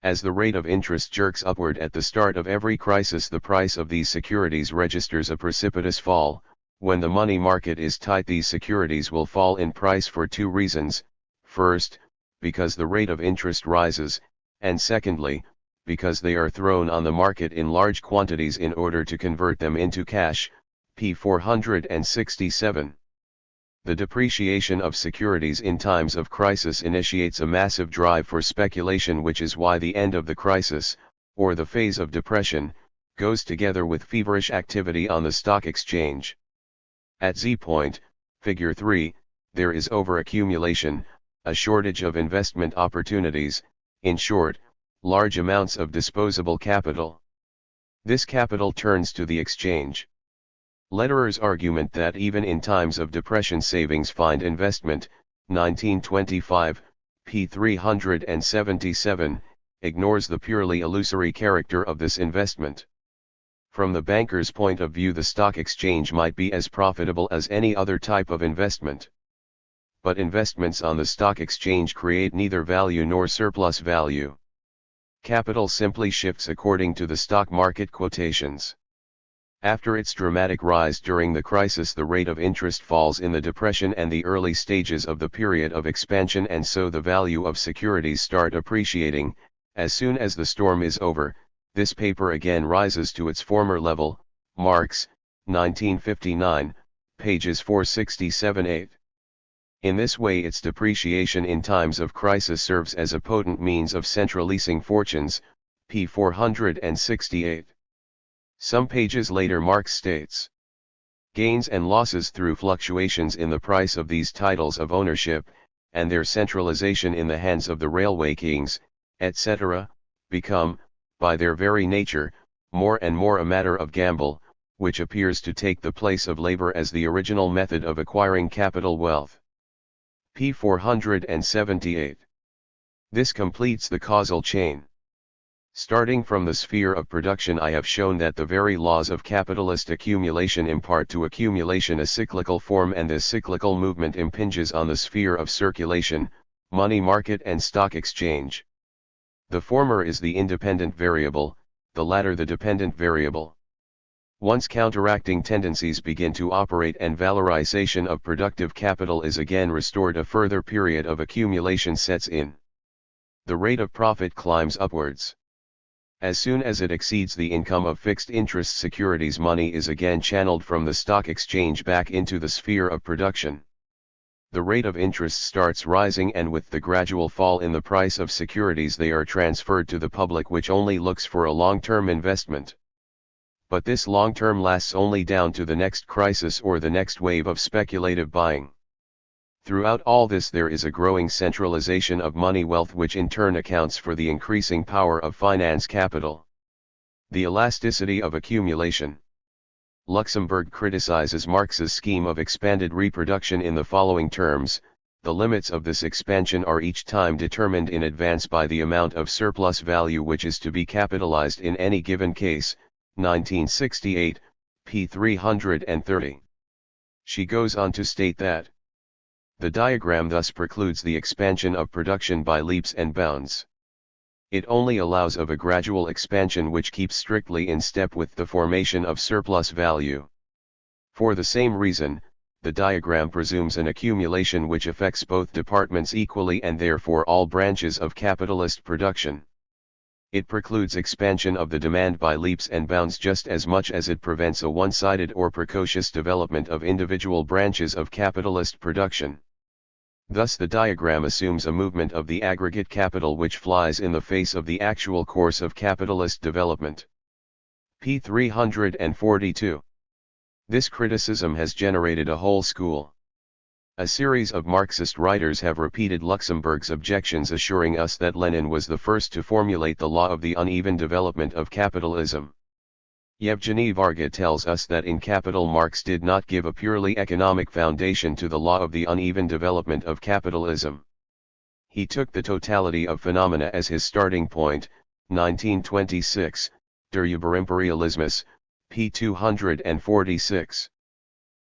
As the rate of interest jerks upward at the start of every crisis, the price of these securities registers a precipitous fall. When the money market is tight, these securities will fall in price for two reasons: first, because the rate of interest rises, and secondly, because they are thrown on the market in large quantities in order to convert them into cash. p. 467. The depreciation of securities in times of crisis initiates a massive drive for speculation, which is why the end of the crisis, or the phase of depression, goes together with feverish activity on the stock exchange. At Z point, figure 3, there is overaccumulation, a shortage of investment opportunities, in short, large amounts of disposable capital. This capital turns to the exchange. Lederer's argument that even in times of depression savings find investment, 1925, p. 377, ignores the purely illusory character of this investment. From the banker's point of view, the stock exchange might be as profitable as any other type of investment. But investments on the stock exchange create neither value nor surplus value. Capital simply shifts according to the stock market quotations. After its dramatic rise during the crisis, the rate of interest falls in the depression and the early stages of the period of expansion, and so the value of securities start appreciating. As soon as the storm is over, this paper again rises to its former level. Marx, 1959, pages 467-8. In this way its depreciation in times of crisis serves as a potent means of centralizing fortunes. p. 468. Some pages later Marx states, gains and losses through fluctuations in the price of these titles of ownership, and their centralization in the hands of the railway kings, etc., become, by their very nature, more and more a matter of gamble, which appears to take the place of labor as the original method of acquiring capital wealth. p. 478. This completes the causal chain. Starting from the sphere of production, I have shown that the very laws of capitalist accumulation impart to accumulation a cyclical form, and this cyclical movement impinges on the sphere of circulation, money market and stock exchange. The former is the independent variable, the latter the dependent variable. Once counteracting tendencies begin to operate and valorization of productive capital is again restored, a further period of accumulation sets in. The rate of profit climbs upwards. As soon as it exceeds the income of fixed interest securities, money is again channeled from the stock exchange back into the sphere of production. The rate of interest starts rising, and with the gradual fall in the price of securities they are transferred to the public, which only looks for a long-term investment. But this long term lasts only down to the next crisis or the next wave of speculative buying. Throughout all this there is a growing centralization of money wealth, which in turn accounts for the increasing power of finance capital. The elasticity of accumulation. Luxemburg criticizes Marx's scheme of expanded reproduction in the following terms: the limits of this expansion are each time determined in advance by the amount of surplus value which is to be capitalized in any given case. 1968, p. 330. She goes on to state that the diagram thus precludes the expansion of production by leaps and bounds. It only allows of a gradual expansion which keeps strictly in step with the formation of surplus value. For the same reason, the diagram presumes an accumulation which affects both departments equally and therefore all branches of capitalist production. It precludes expansion of the demand by leaps and bounds just as much as it prevents a one-sided or precocious development of individual branches of capitalist production. Thus the diagram assumes a movement of the aggregate capital which flies in the face of the actual course of capitalist development. p. 342. This criticism has generated a whole school. A series of Marxist writers have repeated Luxemburg's objections, assuring us that Lenin was the first to formulate the law of the uneven development of capitalism. Yevgeny Varga tells us that in Capital Marx did not give a purely economic foundation to the law of the uneven development of capitalism. He took the totality of phenomena as his starting point, 1926, Der Überimperialismus, p. 246.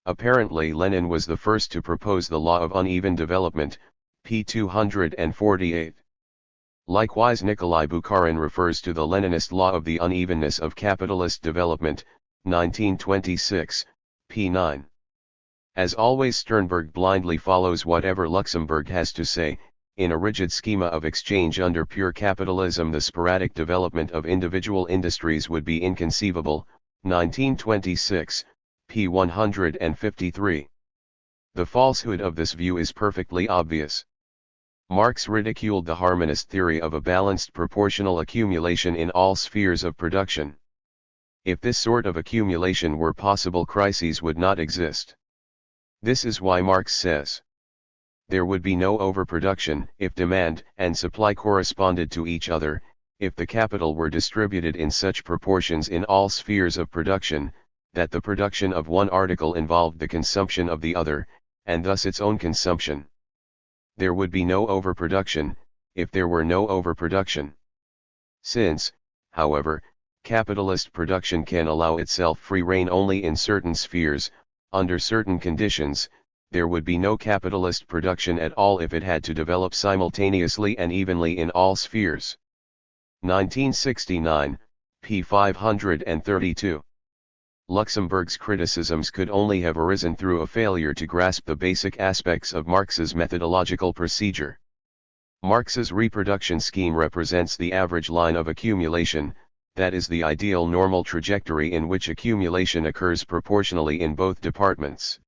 Apparently Lenin was the first to propose the law of uneven development, p. 248. Likewise Nikolai Bukharin refers to the Leninist law of the unevenness of capitalist development, 1926, p. 9. As always, Sternberg blindly follows whatever Luxemburg has to say. In a rigid schema of exchange under pure capitalism, the sporadic development of individual industries would be inconceivable, 1926, p. 153. The falsehood of this view is perfectly obvious. Marx ridiculed the harmonist theory of a balanced proportional accumulation in all spheres of production. If this sort of accumulation were possible, crises would not exist. This is why Marx says, there would be no overproduction if demand and supply corresponded to each other, if the capital were distributed in such proportions in all spheres of production, that the production of one article involved the consumption of the other, and thus its own consumption. There would be no overproduction, if there were no overproduction. Since, however, capitalist production can allow itself free rein only in certain spheres, under certain conditions, there would be no capitalist production at all if it had to develop simultaneously and evenly in all spheres. 1969, p. 532. Luxemburg's criticisms could only have arisen through a failure to grasp the basic aspects of Marx's methodological procedure. Marx's reproduction scheme represents the average line of accumulation, that is the ideal normal trajectory in which accumulation occurs proportionally in both departments.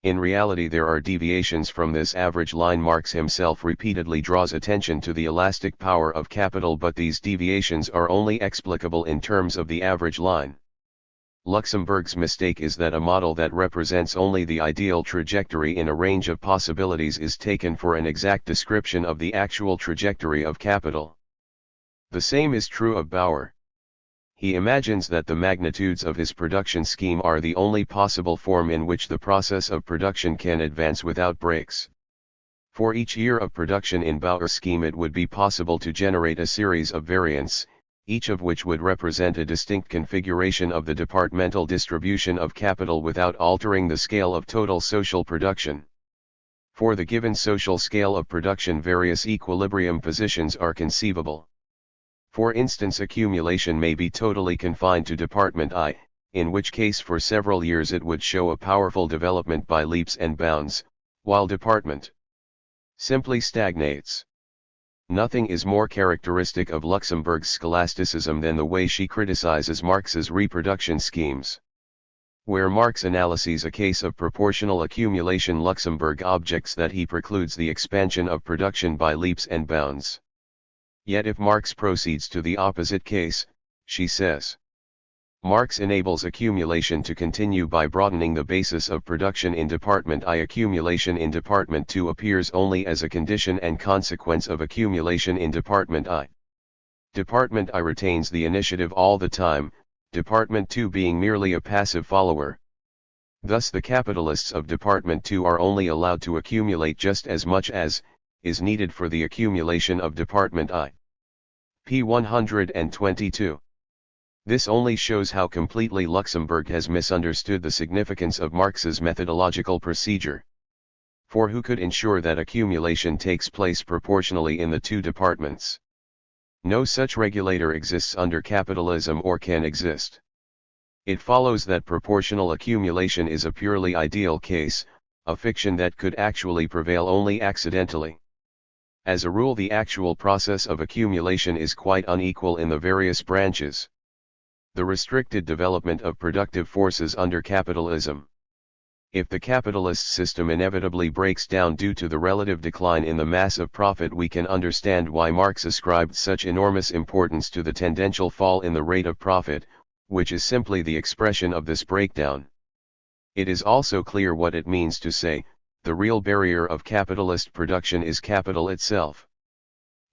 In reality, there are deviations from this average line. Marx himself repeatedly draws attention to the elastic power of capital, but these deviations are only explicable in terms of the average line. Luxemburg's mistake is that a model that represents only the ideal trajectory in a range of possibilities is taken for an exact description of the actual trajectory of capital. The same is true of Bauer. He imagines that the magnitudes of his production scheme are the only possible form in which the process of production can advance without breaks. For each year of production in Bauer's scheme, it would be possible to generate a series of variants, each of which would represent a distinct configuration of the departmental distribution of capital without altering the scale of total social production. For the given social scale of production, various equilibrium positions are conceivable. For instance, accumulation may be totally confined to Department I, in which case for several years it would show a powerful development by leaps and bounds, while Department simply stagnates. Nothing is more characteristic of Luxemburg's scholasticism than the way she criticizes Marx's reproduction schemes. Where Marx analyses a case of proportional accumulation, Luxemburg objects that he precludes the expansion of production by leaps and bounds. Yet if Marx proceeds to the opposite case, she says, Marx enables accumulation to continue by broadening the basis of production in Department I. Accumulation in Department II appears only as a condition and consequence of accumulation in Department I. Department I retains the initiative all the time, Department II being merely a passive follower. Thus the capitalists of Department II are only allowed to accumulate just as much as is needed for the accumulation of Department I. p. 122. This only shows how completely Luxemburg has misunderstood the significance of Marx's methodological procedure. For who could ensure that accumulation takes place proportionally in the two departments? No such regulator exists under capitalism or can exist. It follows that proportional accumulation is a purely ideal case, a fiction that could actually prevail only accidentally. As a rule, the actual process of accumulation is quite unequal in the various branches. The restricted development of productive forces under capitalism. If the capitalist system inevitably breaks down due to the relative decline in the mass of profit, we can understand why Marx ascribed such enormous importance to the tendential fall in the rate of profit, which is simply the expression of this breakdown. It is also clear what it means to say, the real barrier of capitalist production is capital itself.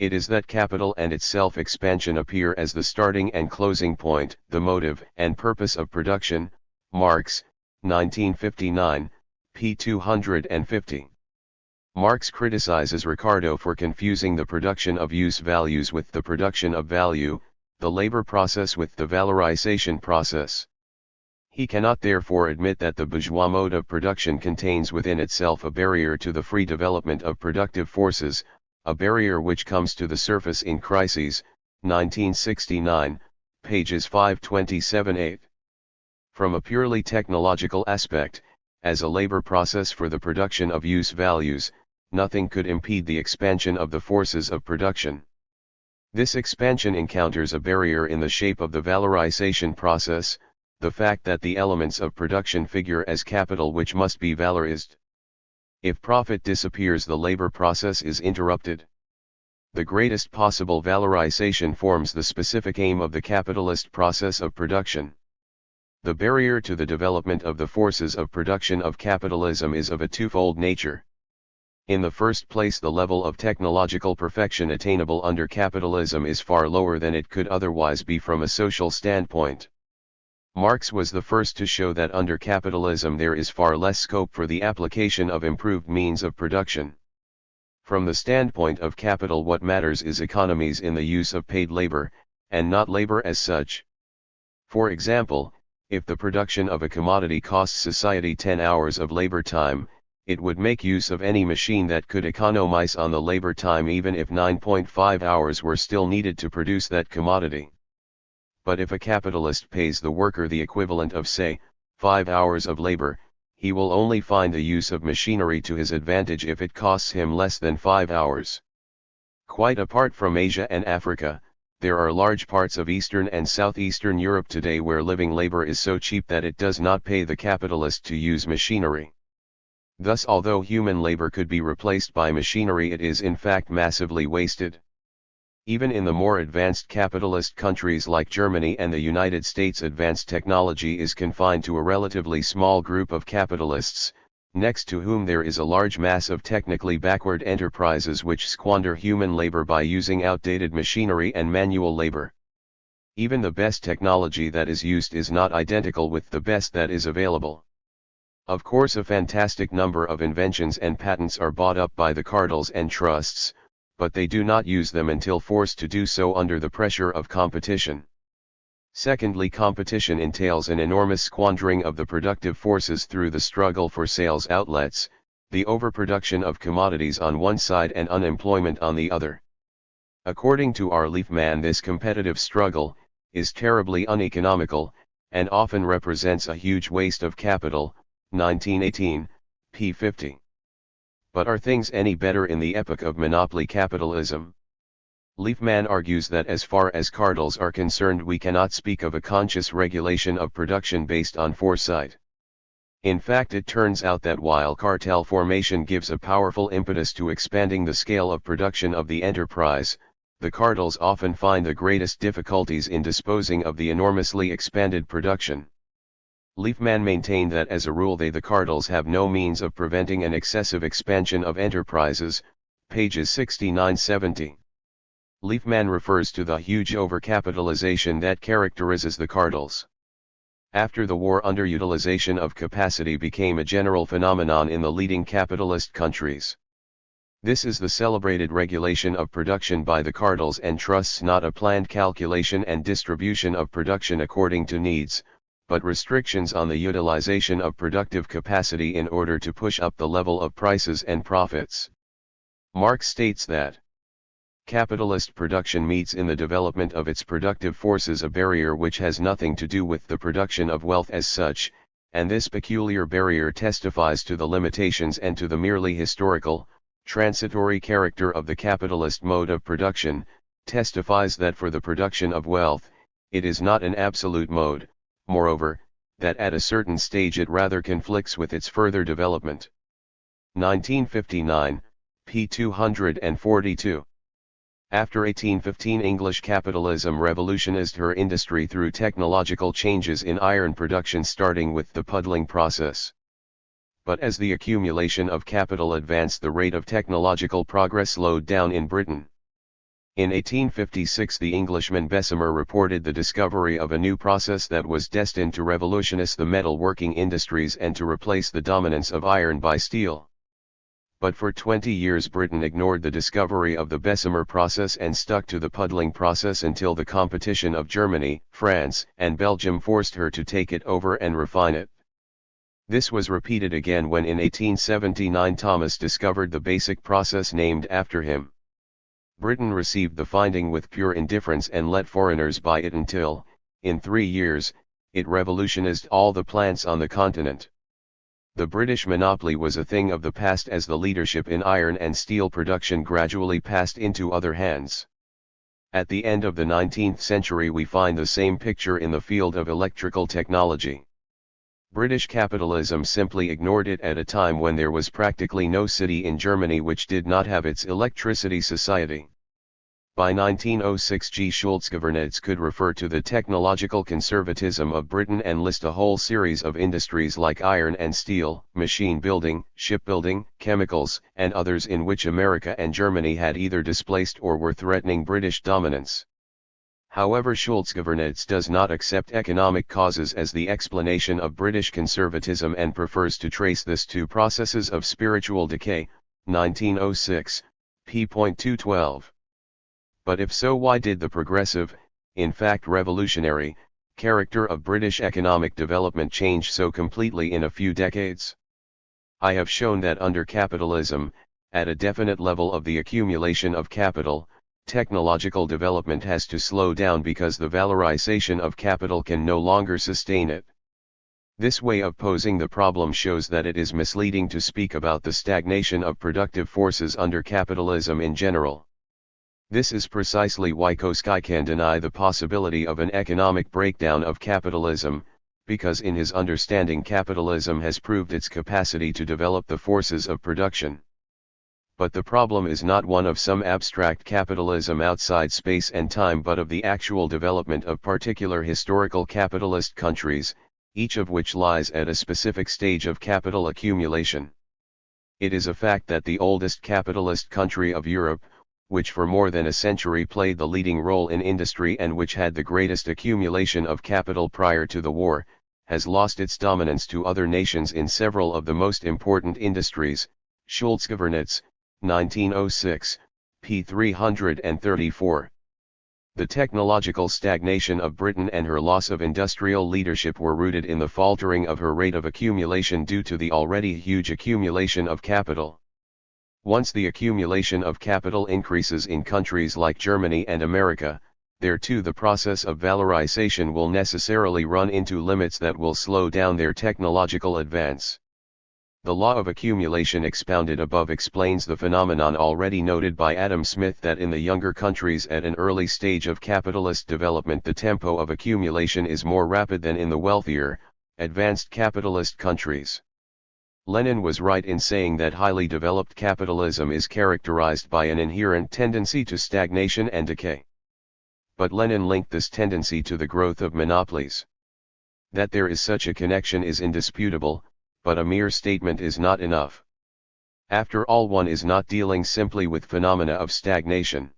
It is that capital and its self-expansion appear as the starting and closing point, the motive and purpose of production. Marx, 1959, p. 250. Marx criticizes Ricardo for confusing the production of use values with the production of value, the labor process with the valorization process. He cannot therefore admit that the bourgeois mode of production contains within itself a barrier to the free development of productive forces, a barrier which comes to the surface in Crises, 1969, pages 527-8. From a purely technological aspect, as a labor process for the production of use values, nothing could impede the expansion of the forces of production. This expansion encounters a barrier in the shape of the valorization process, the fact that the elements of production figure as capital which must be valorized. If profit disappears, the labor process is interrupted. The greatest possible valorization forms the specific aim of the capitalist process of production. The barrier to the development of the forces of production of capitalism is of a twofold nature. In the first place, the level of technological perfection attainable under capitalism is far lower than it could otherwise be from a social standpoint. Marx was the first to show that under capitalism there is far less scope for the application of improved means of production. From the standpoint of capital, what matters is economies in the use of paid labor, and not labor as such. For example, if the production of a commodity costs society 10 hours of labor time, it would make use of any machine that could economize on the labor time even if 9.5 hours were still needed to produce that commodity. But if a capitalist pays the worker the equivalent of, say, 5 hours of labor, he will only find the use of machinery to his advantage if it costs him less than 5 hours. Quite apart from Asia and Africa, there are large parts of Eastern and Southeastern Europe today where living labor is so cheap that it does not pay the capitalist to use machinery. Thus, although human labor could be replaced by machinery, it is in fact massively wasted. Even in the more advanced capitalist countries like Germany and the United States, advanced technology is confined to a relatively small group of capitalists, next to whom there is a large mass of technically backward enterprises which squander human labor by using outdated machinery and manual labor. Even the best technology that is used is not identical with the best that is available. Of course, a fantastic number of inventions and patents are bought up by the cartels and trusts, but they do not use them until forced to do so under the pressure of competition. Secondly, competition entails an enormous squandering of the productive forces through the struggle for sales outlets, the overproduction of commodities on one side and unemployment on the other. According to R. Liefman, this competitive struggle is terribly uneconomical, and often represents a huge waste of capital. 1918, p. 50. But are things any better in the epoch of monopoly capitalism? Liefman argues that as far as cartels are concerned, we cannot speak of a conscious regulation of production based on foresight. In fact, it turns out that while cartel formation gives a powerful impetus to expanding the scale of production of the enterprise, the cartels often find the greatest difficulties in disposing of the enormously expanded production. Liefman maintained that as a rule the cartels have no means of preventing an excessive expansion of enterprises, pages 69-70. Liefman refers to the huge overcapitalization that characterizes the cartels. After the war, underutilization of capacity became a general phenomenon in the leading capitalist countries. This is the celebrated regulation of production by the cartels and trusts, not a planned calculation and distribution of production according to needs, but restrictions on the utilization of productive capacity in order to push up the level of prices and profits. Marx states that capitalist production meets in the development of its productive forces a barrier which has nothing to do with the production of wealth as such, and this peculiar barrier testifies to the limitations and to the merely historical, transitory character of the capitalist mode of production, testifies that for the production of wealth, it is not an absolute mode, moreover, that at a certain stage it rather conflicts with its further development. 1959, p. 242. After 1815 English capitalism revolutionized her industry through technological changes in iron production starting with the puddling process. But as the accumulation of capital advanced, the rate of technological progress slowed down in Britain. In 1856 the Englishman Bessemer reported the discovery of a new process that was destined to revolutionize the metal-working industries and to replace the dominance of iron by steel. But for 20 years Britain ignored the discovery of the Bessemer process and stuck to the puddling process until the competition of Germany, France, and Belgium forced her to take it over and refine it. This was repeated again when in 1879 Thomas discovered the basic process named after him. Britain received the finding with pure indifference and let foreigners buy it until, in 3 years, it revolutionized all the plants on the continent. The British monopoly was a thing of the past as the leadership in iron and steel production gradually passed into other hands. At the end of the 19th century we find the same picture in the field of electrical technology. British capitalism simply ignored it at a time when there was practically no city in Germany which did not have its electricity society. By 1906 G. Schultzgovernance could refer to the technological conservatism of Britain and list a whole series of industries like iron and steel, machine building, shipbuilding, chemicals, and others in which America and Germany had either displaced or were threatening British dominance. However, Schultzgovernance does not accept economic causes as the explanation of British conservatism and prefers to trace this to processes of spiritual decay, 1906, p. 212. But if so, why did the progressive, in fact revolutionary, character of British economic development change so completely in a few decades? I have shown that under capitalism, at a definite level of the accumulation of capital, technological development has to slow down because the valorization of capital can no longer sustain it. This way of posing the problem shows that it is misleading to speak about the stagnation of productive forces under capitalism in general. This is precisely why Koski can deny the possibility of an economic breakdown of capitalism, because in his understanding capitalism has proved its capacity to develop the forces of production. But the problem is not one of some abstract capitalism outside space and time but of the actual development of particular historical capitalist countries, each of which lies at a specific stage of capital accumulation. It is a fact that the oldest capitalist country of Europe, which for more than a century played the leading role in industry and which had the greatest accumulation of capital prior to the war, has lost its dominance to other nations in several of the most important industries. Schultzgovernance, 1906, p. 334. The technological stagnation of Britain and her loss of industrial leadership were rooted in the faltering of her rate of accumulation due to the already huge accumulation of capital. Once the accumulation of capital increases in countries like Germany and America, there too the process of valorization will necessarily run into limits that will slow down their technological advance. The law of accumulation expounded above explains the phenomenon already noted by Adam Smith that in the younger countries at an early stage of capitalist development the tempo of accumulation is more rapid than in the wealthier, advanced capitalist countries. Lenin was right in saying that highly developed capitalism is characterized by an inherent tendency to stagnation and decay. But Lenin linked this tendency to the growth of monopolies. That there is such a connection is indisputable, but a mere statement is not enough. After all, one is not dealing simply with phenomena of stagnation.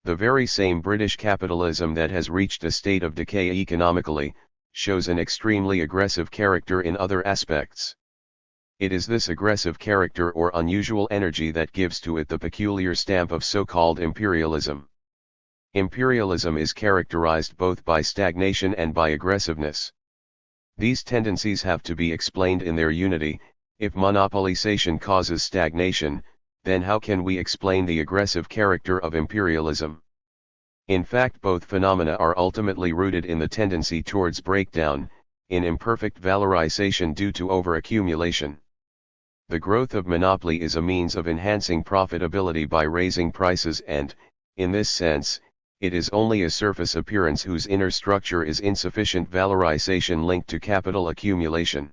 The very same British capitalism that has reached a state of decay economically, shows an extremely aggressive character in other aspects. It is this aggressive character or unusual energy that gives to it the peculiar stamp of so-called imperialism. Imperialism is characterized both by stagnation and by aggressiveness. These tendencies have to be explained in their unity. If monopolization causes stagnation, then how can we explain the aggressive character of imperialism? In fact, both phenomena are ultimately rooted in the tendency towards breakdown, in imperfect valorization due to overaccumulation. The growth of monopoly is a means of enhancing profitability by raising prices and, in this sense, it is only a surface appearance whose inner structure is insufficient valorization linked to capital accumulation.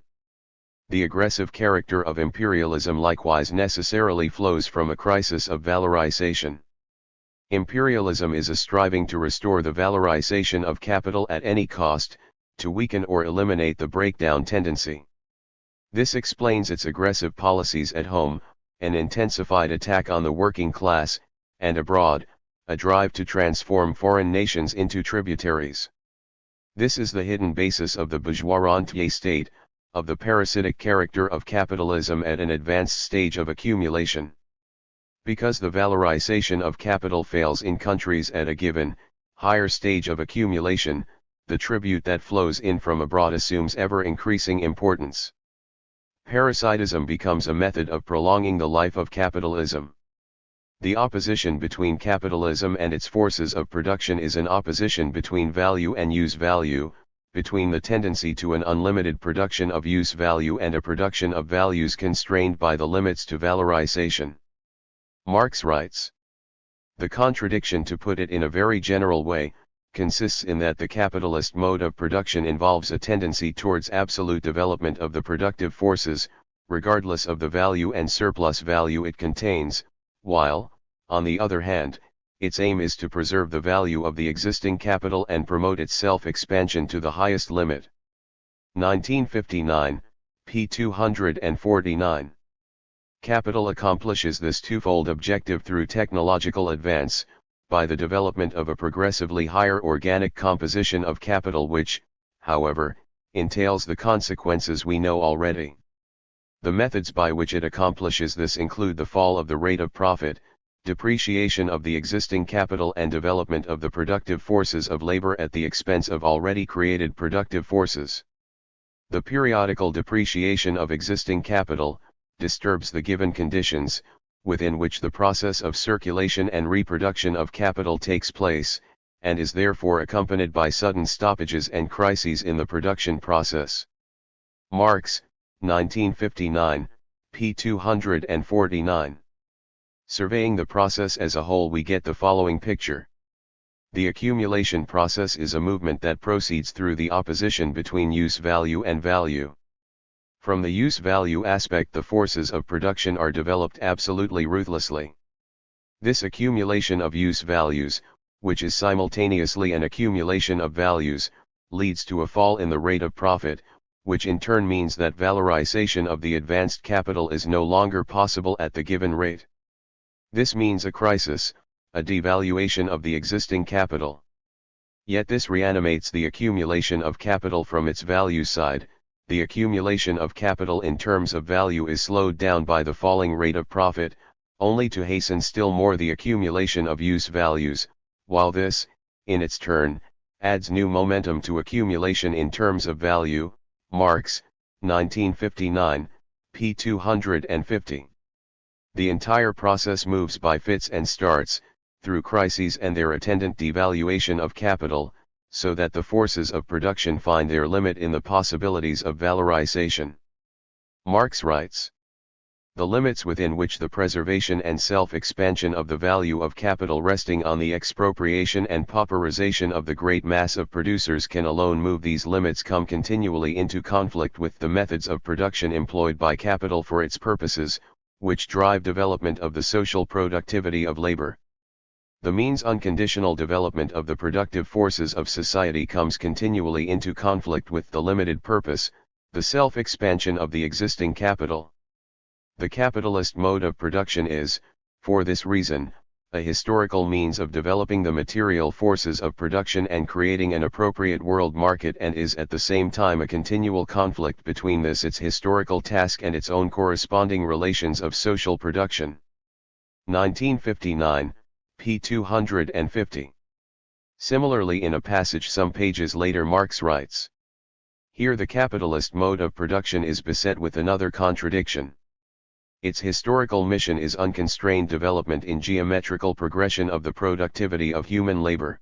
The aggressive character of imperialism likewise necessarily flows from a crisis of valorization. Imperialism is a striving to restore the valorization of capital at any cost, to weaken or eliminate the breakdown tendency. This explains its aggressive policies at home, an intensified attack on the working class, and abroad, a drive to transform foreign nations into tributaries. This is the hidden basis of the bourgeois rentier state, of the parasitic character of capitalism at an advanced stage of accumulation. Because the valorization of capital fails in countries at a given, higher stage of accumulation, the tribute that flows in from abroad assumes ever-increasing importance. Parasitism becomes a method of prolonging the life of capitalism. The opposition between capitalism and its forces of production is an opposition between value and use value, between the tendency to an unlimited production of use value and a production of values constrained by the limits to valorization. Marx writes, "The contradiction, to put it in a very general way, consists in that the capitalist mode of production involves a tendency towards absolute development of the productive forces, regardless of the value and surplus value it contains, while, on the other hand, its aim is to preserve the value of the existing capital and promote its self-expansion to the highest limit." 1959, p. 249. Capital accomplishes this twofold objective through technological advance, by the development of a progressively higher organic composition of capital which, however, entails the consequences we know already. The methods by which it accomplishes this include the fall of the rate of profit, depreciation of the existing capital and development of the productive forces of labor at the expense of already created productive forces. The periodical depreciation of existing capital disturbs the given conditions, within which the process of circulation and reproduction of capital takes place, and is therefore accompanied by sudden stoppages and crises in the production process. Marx, 1959, p. 249. Surveying the process as a whole, we get the following picture. The accumulation process is a movement that proceeds through the opposition between use value and value. From the use value aspect, the forces of production are developed absolutely ruthlessly. This accumulation of use values, which is simultaneously an accumulation of values, leads to a fall in the rate of profit, which in turn means that valorization of the advanced capital is no longer possible at the given rate. This means a crisis, a devaluation of the existing capital. Yet this reanimates the accumulation of capital from its value side. The accumulation of capital in terms of value is slowed down by the falling rate of profit, only to hasten still more the accumulation of use values, while this, in its turn, adds new momentum to accumulation in terms of value. Marx, 1959, p. 250. The entire process moves by fits and starts, through crises and their attendant devaluation of capital, so that the forces of production find their limit in the possibilities of valorization. Marx writes, "The limits within which the preservation and self-expansion of the value of capital resting on the expropriation and pauperization of the great mass of producers can alone move these limits come continually into conflict with the methods of production employed by capital for its purposes, which drive development of the social productivity of labor. The means unconditional development of the productive forces of society comes continually into conflict with the limited purpose, the self-expansion of the existing capital. The capitalist mode of production is, for this reason, a historical means of developing the material forces of production and creating an appropriate world market, and is at the same time a continual conflict between this its historical task and its own corresponding relations of social production." 1959, p. 250. Similarly, in a passage some pages later, Marx writes, "Here the capitalist mode of production is beset with another contradiction. Its historical mission is unconstrained development in geometrical progression of the productivity of human labor.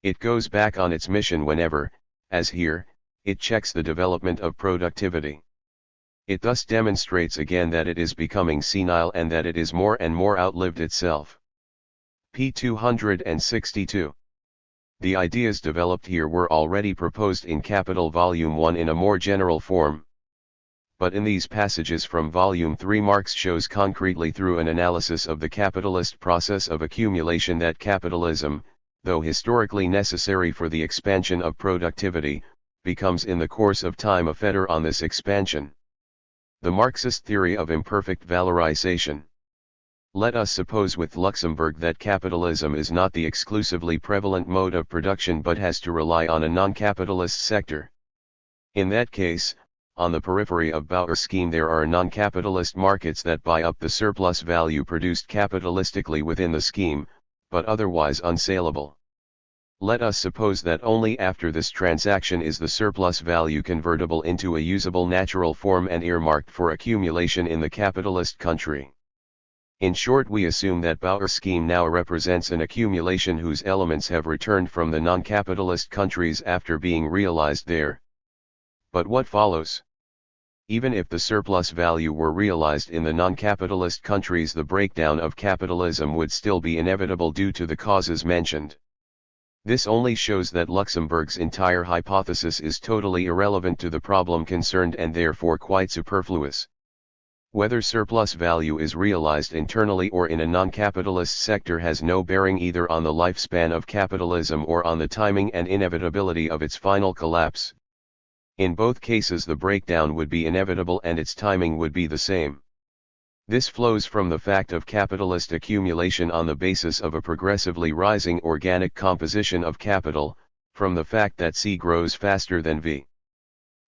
It goes back on its mission whenever, as here, it checks the development of productivity. It thus demonstrates again that it is becoming senile and that it is more and more outlived itself. p. 262. The ideas developed here were already proposed in Capital Volume 1 in a more general form. But in these passages from Volume 3 Marx shows concretely through an analysis of the capitalist process of accumulation that capitalism, though historically necessary for the expansion of productivity, becomes in the course of time a fetter on this expansion. The Marxist theory of imperfect valorization. Let us suppose with Luxemburg that capitalism is not the exclusively prevalent mode of production but has to rely on a non-capitalist sector. In that case, on the periphery of Bauer's scheme there are non-capitalist markets that buy up the surplus value produced capitalistically within the scheme, but otherwise unsaleable. Let us suppose that only after this transaction is the surplus value convertible into a usable natural form and earmarked for accumulation in the capitalist country. In short, we assume that Bauer's scheme now represents an accumulation whose elements have returned from the non-capitalist countries after being realized there. But what follows? Even if the surplus value were realized in the non-capitalist countries, the breakdown of capitalism would still be inevitable due to the causes mentioned. This only shows that Luxemburg's entire hypothesis is totally irrelevant to the problem concerned and therefore quite superfluous. Whether surplus value is realized internally or in a non-capitalist sector has no bearing either on the lifespan of capitalism or on the timing and inevitability of its final collapse. In both cases the breakdown would be inevitable and its timing would be the same. This flows from the fact of capitalist accumulation on the basis of a progressively rising organic composition of capital, from the fact that C grows faster than V.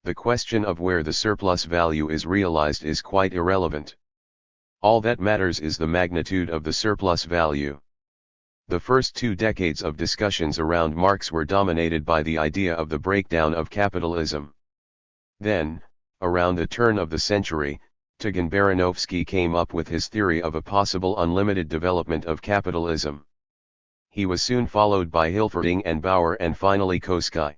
The question of where the surplus value is realized is quite irrelevant. All that matters is the magnitude of the surplus value. The first 2 decades of discussions around Marx were dominated by the idea of the breakdown of capitalism. Then, around the turn of the century, Tugan-Baranovsky came up with his theory of a possible unlimited development of capitalism. He was soon followed by Hilferding and Bauer and finally Kosky.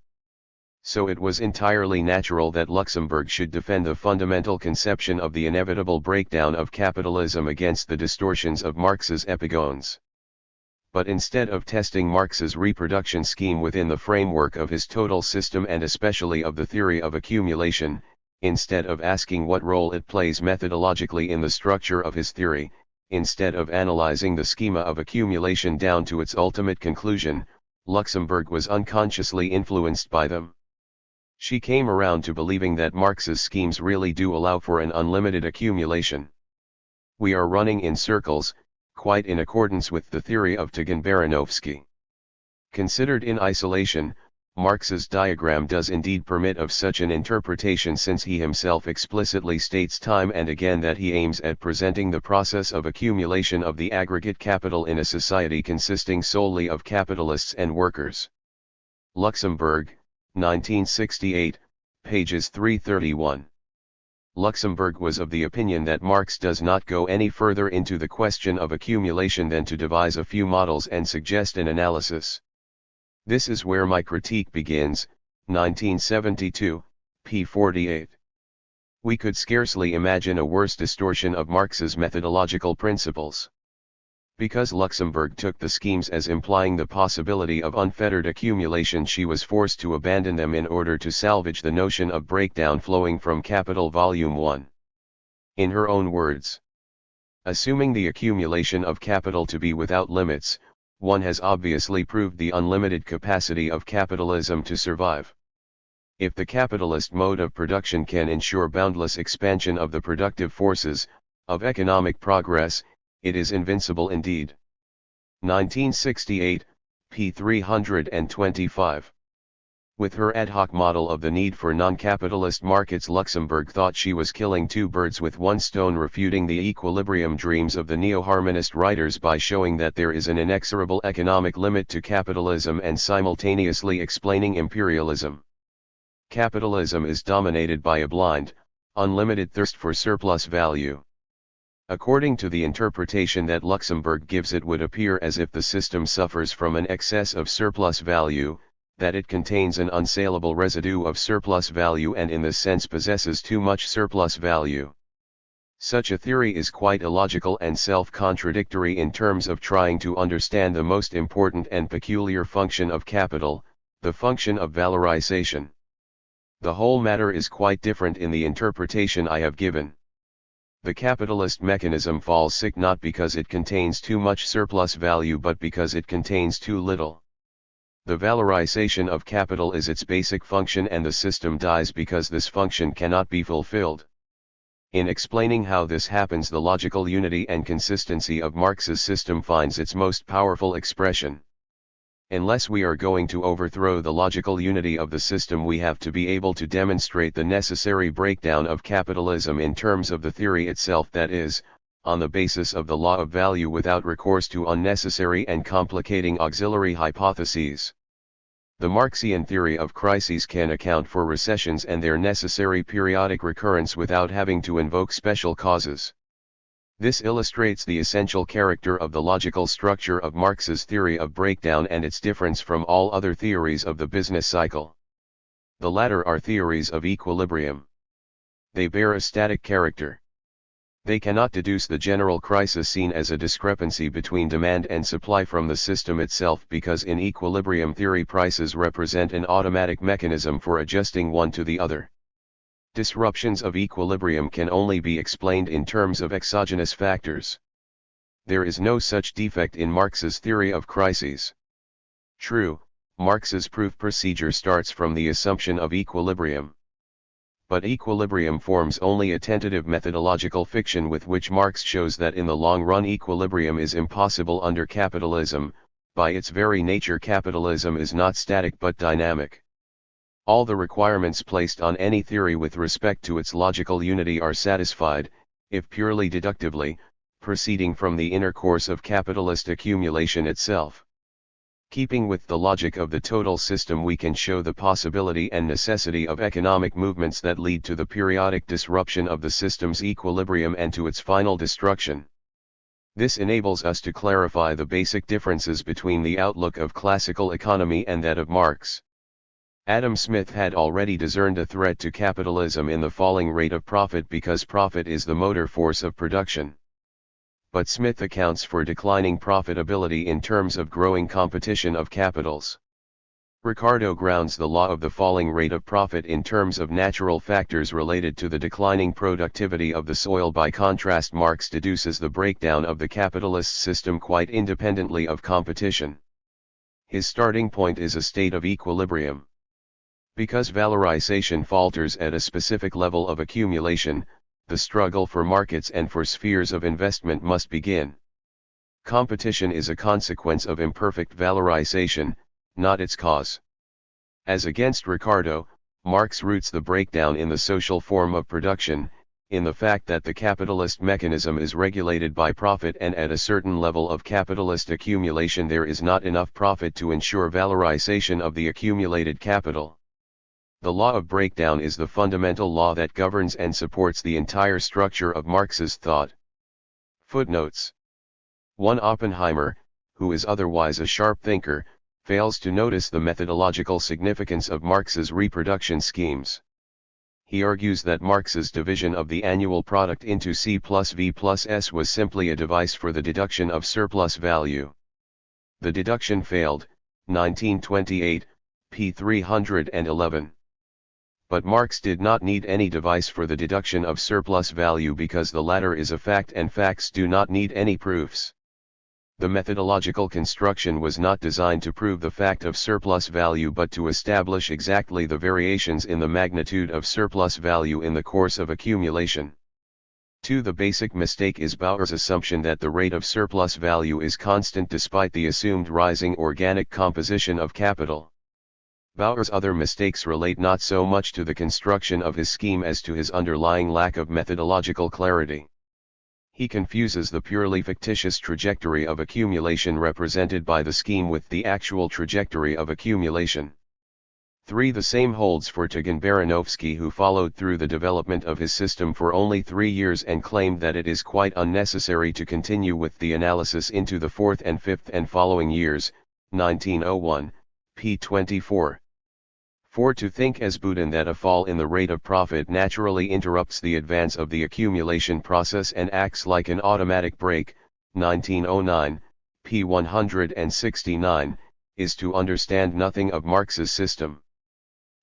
So it was entirely natural that Luxemburg should defend the fundamental conception of the inevitable breakdown of capitalism against the distortions of Marx's epigones. But instead of testing Marx's reproduction scheme within the framework of his total system and especially of the theory of accumulation, instead of asking what role it plays methodologically in the structure of his theory, instead of analyzing the schema of accumulation down to its ultimate conclusion, Luxemburg was unconsciously influenced by them. She came around to believing that Marx's schemes really do allow for an unlimited accumulation. We are running in circles, quite in accordance with the theory of Tugan-Baranovsky. Considered in isolation, Marx's diagram does indeed permit of such an interpretation, since he himself explicitly states time and again that he aims at presenting the process of accumulation of the aggregate capital in a society consisting solely of capitalists and workers. Luxemburg, 1968, pages 331. Luxemburg was of the opinion that Marx does not go any further into the question of accumulation than to devise a few models and suggest an analysis. This is where my critique begins, 1972, p. 48. We could scarcely imagine a worse distortion of Marx's methodological principles. Because Luxemburg took the schemes as implying the possibility of unfettered accumulation, she was forced to abandon them in order to salvage the notion of breakdown flowing from Capital Volume 1. In her own words, assuming the accumulation of capital to be without limits, one has obviously proved the unlimited capacity of capitalism to survive. If the capitalist mode of production can ensure boundless expansion of the productive forces, of economic progress, it is invincible indeed. 1968, p. 325. With her ad hoc model of the need for non-capitalist markets, Luxemburg thought she was killing 2 birds with 1 stone, refuting the equilibrium dreams of the neo-harmonist writers by showing that there is an inexorable economic limit to capitalism and simultaneously explaining imperialism. Capitalism is dominated by a blind, unlimited thirst for surplus value. According to the interpretation that Luxemburg gives, it would appear as if the system suffers from an excess of surplus value, that it contains an unsaleable residue of surplus value and in this sense possesses too much surplus value. Such a theory is quite illogical and self-contradictory in terms of trying to understand the most important and peculiar function of capital, the function of valorization. The whole matter is quite different in the interpretation I have given. The capitalist mechanism falls sick not because it contains too much surplus value but because it contains too little. The valorization of capital is its basic function and the system dies because this function cannot be fulfilled. In explaining how this happens, the logical unity and consistency of Marx's system finds its most powerful expression. Unless we are going to overthrow the logical unity of the system, we have to be able to demonstrate the necessary breakdown of capitalism in terms of the theory itself, that is, on the basis of the law of value without recourse to unnecessary and complicating auxiliary hypotheses. The Marxian theory of crises can account for recessions and their necessary periodic recurrence without having to invoke special causes. This illustrates the essential character of the logical structure of Marx's theory of breakdown and its difference from all other theories of the business cycle. The latter are theories of equilibrium. They bear a static character. They cannot deduce the general crisis seen as a discrepancy between demand and supply from the system itself, because in equilibrium theory prices represent an automatic mechanism for adjusting one to the other. Disruptions of equilibrium can only be explained in terms of exogenous factors. There is no such defect in Marx's theory of crises. True, Marx's proof procedure starts from the assumption of equilibrium. But equilibrium forms only a tentative methodological fiction with which Marx shows that in the long run equilibrium is impossible under capitalism. By its very nature, capitalism is not static but dynamic. All the requirements placed on any theory with respect to its logical unity are satisfied, if purely deductively, proceeding from the inner course of capitalist accumulation itself. Keeping with the logic of the total system, we can show the possibility and necessity of economic movements that lead to the periodic disruption of the system's equilibrium and to its final destruction. This enables us to clarify the basic differences between the outlook of classical economy and that of Marx. Adam Smith had already discerned a threat to capitalism in the falling rate of profit, because profit is the motor force of production. But Smith accounts for declining profitability in terms of growing competition of capitals. Ricardo grounds the law of the falling rate of profit in terms of natural factors related to the declining productivity of the soil. By contrast, Marx deduces the breakdown of the capitalist system quite independently of competition. His starting point is a state of equilibrium. Because valorization falters at a specific level of accumulation, the struggle for markets and for spheres of investment must begin. Competition is a consequence of imperfect valorization, not its cause. As against Ricardo, Marx roots the breakdown in the social form of production, in the fact that the capitalist mechanism is regulated by profit, and at a certain level of capitalist accumulation there is not enough profit to ensure valorization of the accumulated capital. The law of breakdown is the fundamental law that governs and supports the entire structure of Marx's thought. Footnotes. 1. Oppenheimer, who is otherwise a sharp thinker, fails to notice the methodological significance of Marx's reproduction schemes. He argues that Marx's division of the annual product into C plus V plus S was simply a device for the deduction of surplus value. The deduction failed, 1928, p. 311. But Marx did not need any device for the deduction of surplus value, because the latter is a fact and facts do not need any proofs. The methodological construction was not designed to prove the fact of surplus value but to establish exactly the variations in the magnitude of surplus value in the course of accumulation. 2. The basic mistake is Bauer's assumption that the rate of surplus value is constant despite the assumed rising organic composition of capital. Bauer's other mistakes relate not so much to the construction of his scheme as to his underlying lack of methodological clarity. He confuses the purely fictitious trajectory of accumulation represented by the scheme with the actual trajectory of accumulation. 3. The same holds for Tugin Baranovsky, who followed through the development of his system for only 3 years and claimed that it is quite unnecessary to continue with the analysis into the 4th and 5th and following years, 1901, p. 24. For to think as Boudin that a fall in the rate of profit naturally interrupts the advance of the accumulation process and acts like an automatic brake, 1909, p. 169, is to understand nothing of Marx's system.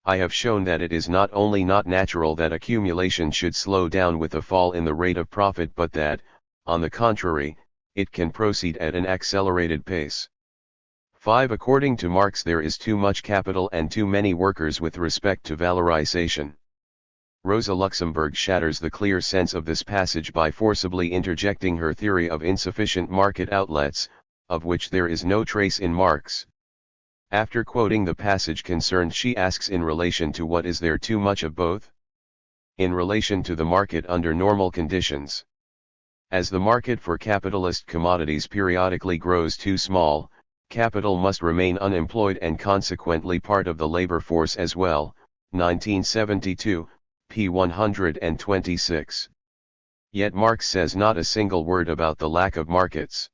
I have shown that it is not only not natural that accumulation should slow down with a fall in the rate of profit, but that, on the contrary, it can proceed at an accelerated pace. 5. According to Marx, there is too much capital and too many workers with respect to valorization. Rosa Luxemburg shatters the clear sense of this passage by forcibly interjecting her theory of insufficient market outlets, of which there is no trace in Marx. After quoting the passage concerned, she asks, in relation to what is there too much of both? In relation to the market under normal conditions. As the market for capitalist commodities periodically grows too small, capital must remain unemployed and consequently part of the labor force as well, 1972, p. 126. Yet Marx says not a single word about the lack of markets.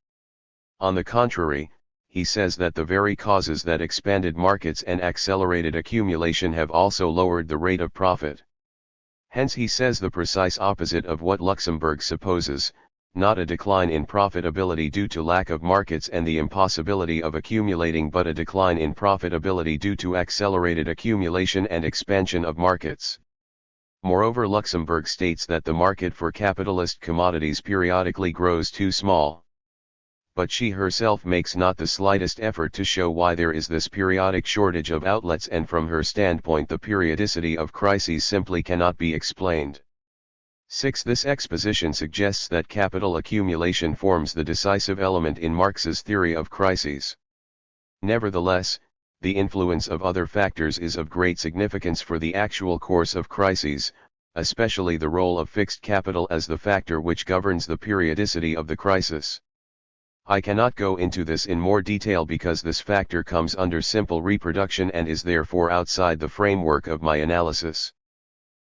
On the contrary, he says that the very causes that expanded markets and accelerated accumulation have also lowered the rate of profit. Hence he says the precise opposite of what Luxemburg supposes, not a decline in profitability due to lack of markets and the impossibility of accumulating, but a decline in profitability due to accelerated accumulation and expansion of markets. Moreover, Luxemburg states that the market for capitalist commodities periodically grows too small. But she herself makes not the slightest effort to show why there is this periodic shortage of outlets, and from her standpoint the periodicity of crises simply cannot be explained. 6. This exposition suggests that capital accumulation forms the decisive element in Marx's theory of crises. Nevertheless, the influence of other factors is of great significance for the actual course of crises, especially the role of fixed capital as the factor which governs the periodicity of the crisis. I cannot go into this in more detail because this factor comes under simple reproduction and is therefore outside the framework of my analysis.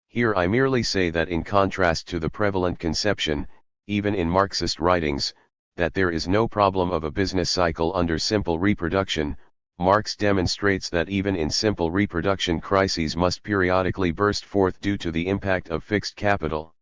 Here I merely say that in contrast to the prevalent conception, even in Marxist writings, that there is no problem of a business cycle under simple reproduction, Marx demonstrates that even in simple reproduction crises must periodically burst forth due to the impact of fixed capital.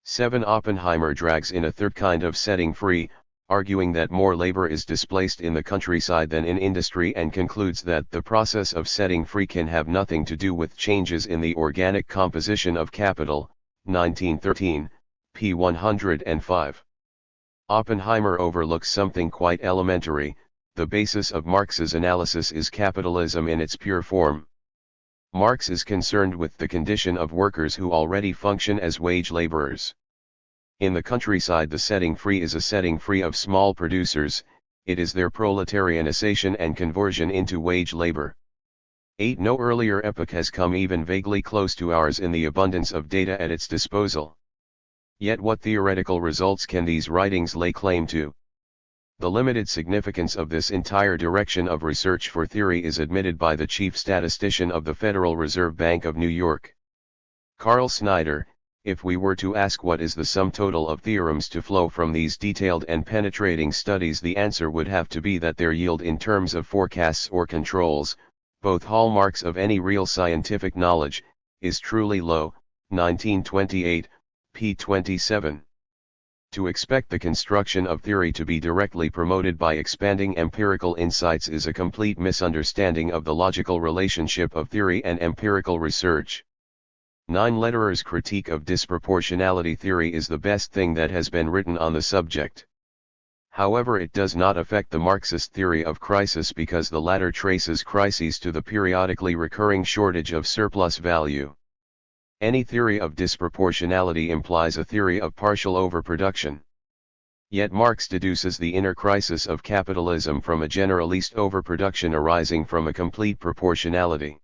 7. Oppenheimer drags in a third kind of setting free, arguing that more labor is displaced in the countryside than in industry, and concludes that the process of setting free can have nothing to do with changes in the organic composition of capital, 1913, p. 105. Oppenheimer overlooks something quite elementary. The basis of Marx's analysis is capitalism in its pure form. Marx is concerned with the condition of workers who already function as wage laborers. In the countryside the setting free is a setting free of small producers, it is their proletarianization and conversion into wage labor. 8. No earlier epoch has come even vaguely close to ours in the abundance of data at its disposal. Yet what theoretical results can these writings lay claim to? The limited significance of this entire direction of research for theory is admitted by the chief statistician of the Federal Reserve Bank of New York, Carl Snyder. If we were to ask what is the sum total of theorems to flow from these detailed and penetrating studies, the answer would have to be that their yield in terms of forecasts or controls, both hallmarks of any real scientific knowledge, is truly low, 1928, p. 27. To expect the construction of theory to be directly promoted by expanding empirical insights is a complete misunderstanding of the logical relationship of theory and empirical research. 9. Lederer's critique of disproportionality theory is the best thing that has been written on the subject. However, it does not affect the Marxist theory of crisis because the latter traces crises to the periodically recurring shortage of surplus value. Any theory of disproportionality implies a theory of partial overproduction. Yet Marx deduces the inner crisis of capitalism from a generalist overproduction arising from a complete proportionality.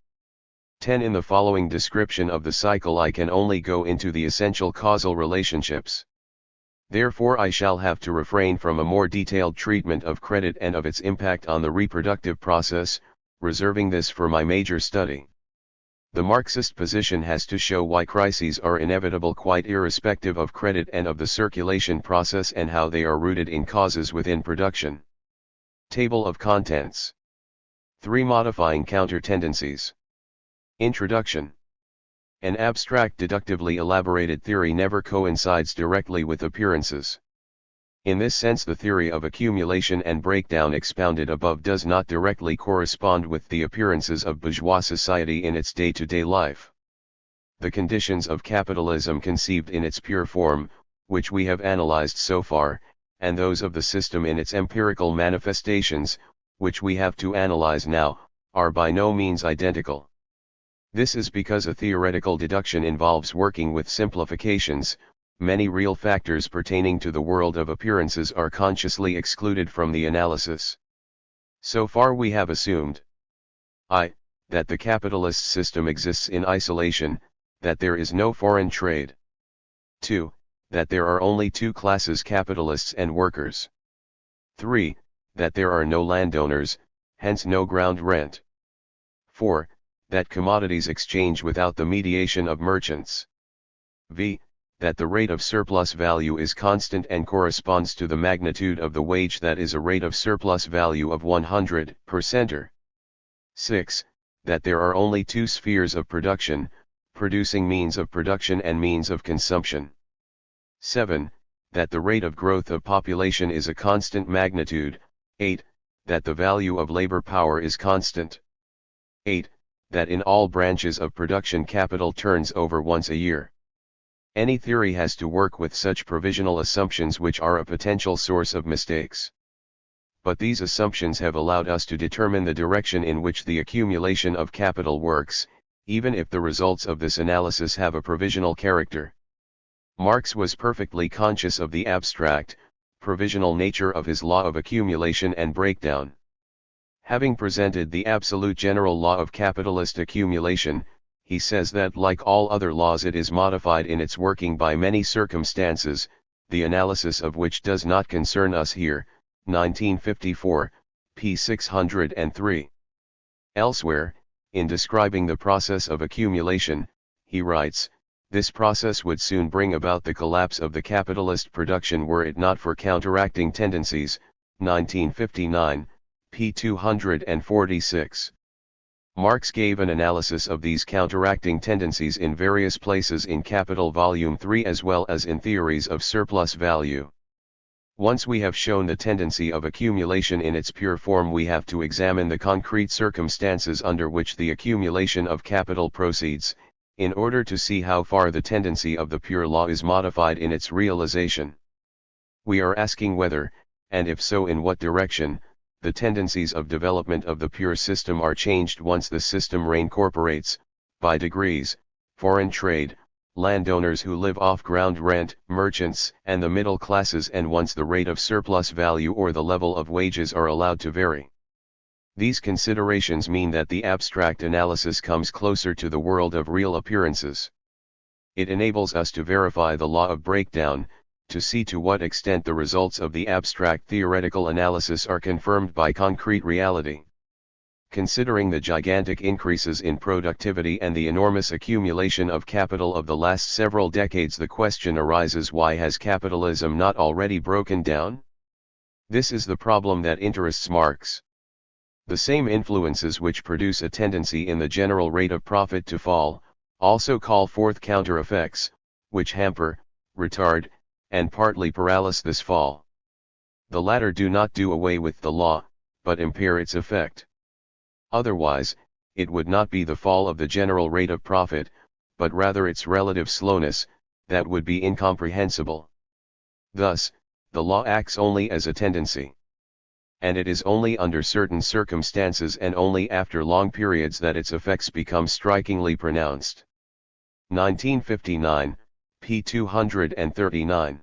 10. In the following description of the cycle I can only go into the essential causal relationships. Therefore I shall have to refrain from a more detailed treatment of credit and of its impact on the reproductive process, reserving this for my major study. The Marxist position has to show why crises are inevitable quite irrespective of credit and of the circulation process, and how they are rooted in causes within production. Table of contents. 3. Modifying counter-tendencies. Introduction. An abstract deductively elaborated theory never coincides directly with appearances. In this sense, the theory of accumulation and breakdown expounded above does not directly correspond with the appearances of bourgeois society in its day-to-day life. The conditions of capitalism conceived in its pure form, which we have analyzed so far, and those of the system in its empirical manifestations, which we have to analyze now, are by no means identical. This is because a theoretical deduction involves working with simplifications. Many real factors pertaining to the world of appearances are consciously excluded from the analysis. So far we have assumed I. That the capitalist system exists in isolation, that there is no foreign trade. 2. That there are only two classes, capitalists and workers. 3. That there are no landowners, hence no ground rent. 4. That commodities exchange without the mediation of merchants. v. That the rate of surplus value is constant and corresponds to the magnitude of the wage, that is a rate of surplus value of 100%. 6. That there are only two spheres of production, producing means of production and means of consumption. 7. That the rate of growth of population is a constant magnitude. 8. That the value of labor power is constant. 8. That in all branches of production capital turns over once a year. Any theory has to work with such provisional assumptions, which are a potential source of mistakes. But these assumptions have allowed us to determine the direction in which the accumulation of capital works, even if the results of this analysis have a provisional character. Marx was perfectly conscious of the abstract, provisional nature of his law of accumulation and breakdown. Having presented the absolute general law of capitalist accumulation, he says that like all other laws it is modified in its working by many circumstances, the analysis of which does not concern us here. 1954, p. 603. Elsewhere, in describing the process of accumulation, he writes, "This process would soon bring about the collapse of the capitalist production were it not for counteracting tendencies." 1959, p. 246. Marx gave an analysis of these counteracting tendencies in various places in Capital Volume 3 as well as in Theories of Surplus Value. Once we have shown the tendency of accumulation in its pure form, we have to examine the concrete circumstances under which the accumulation of capital proceeds, in order to see how far the tendency of the pure law is modified in its realization. We are asking whether, and if so in what direction, the tendencies of development of the pure system are changed once the system reincorporates, by degrees, foreign trade, landowners who live off ground rent, merchants, and the middle classes, and once the rate of surplus value or the level of wages are allowed to vary. These considerations mean that the abstract analysis comes closer to the world of real appearances. It enables us to verify the law of breakdown, to see to what extent the results of the abstract theoretical analysis are confirmed by concrete reality. Considering the gigantic increases in productivity and the enormous accumulation of capital of the last several decades, the question arises, why has capitalism not already broken down? This is the problem that interests Marx. The same influences which produce a tendency in the general rate of profit to fall, also call forth counter effects, which hamper, retard, and partly paralyze this fall. The latter do not do away with the law, but impair its effect. Otherwise, it would not be the fall of the general rate of profit, but rather its relative slowness, that would be incomprehensible. Thus, the law acts only as a tendency. And it is only under certain circumstances and only after long periods that its effects become strikingly pronounced. 1959, p. 239.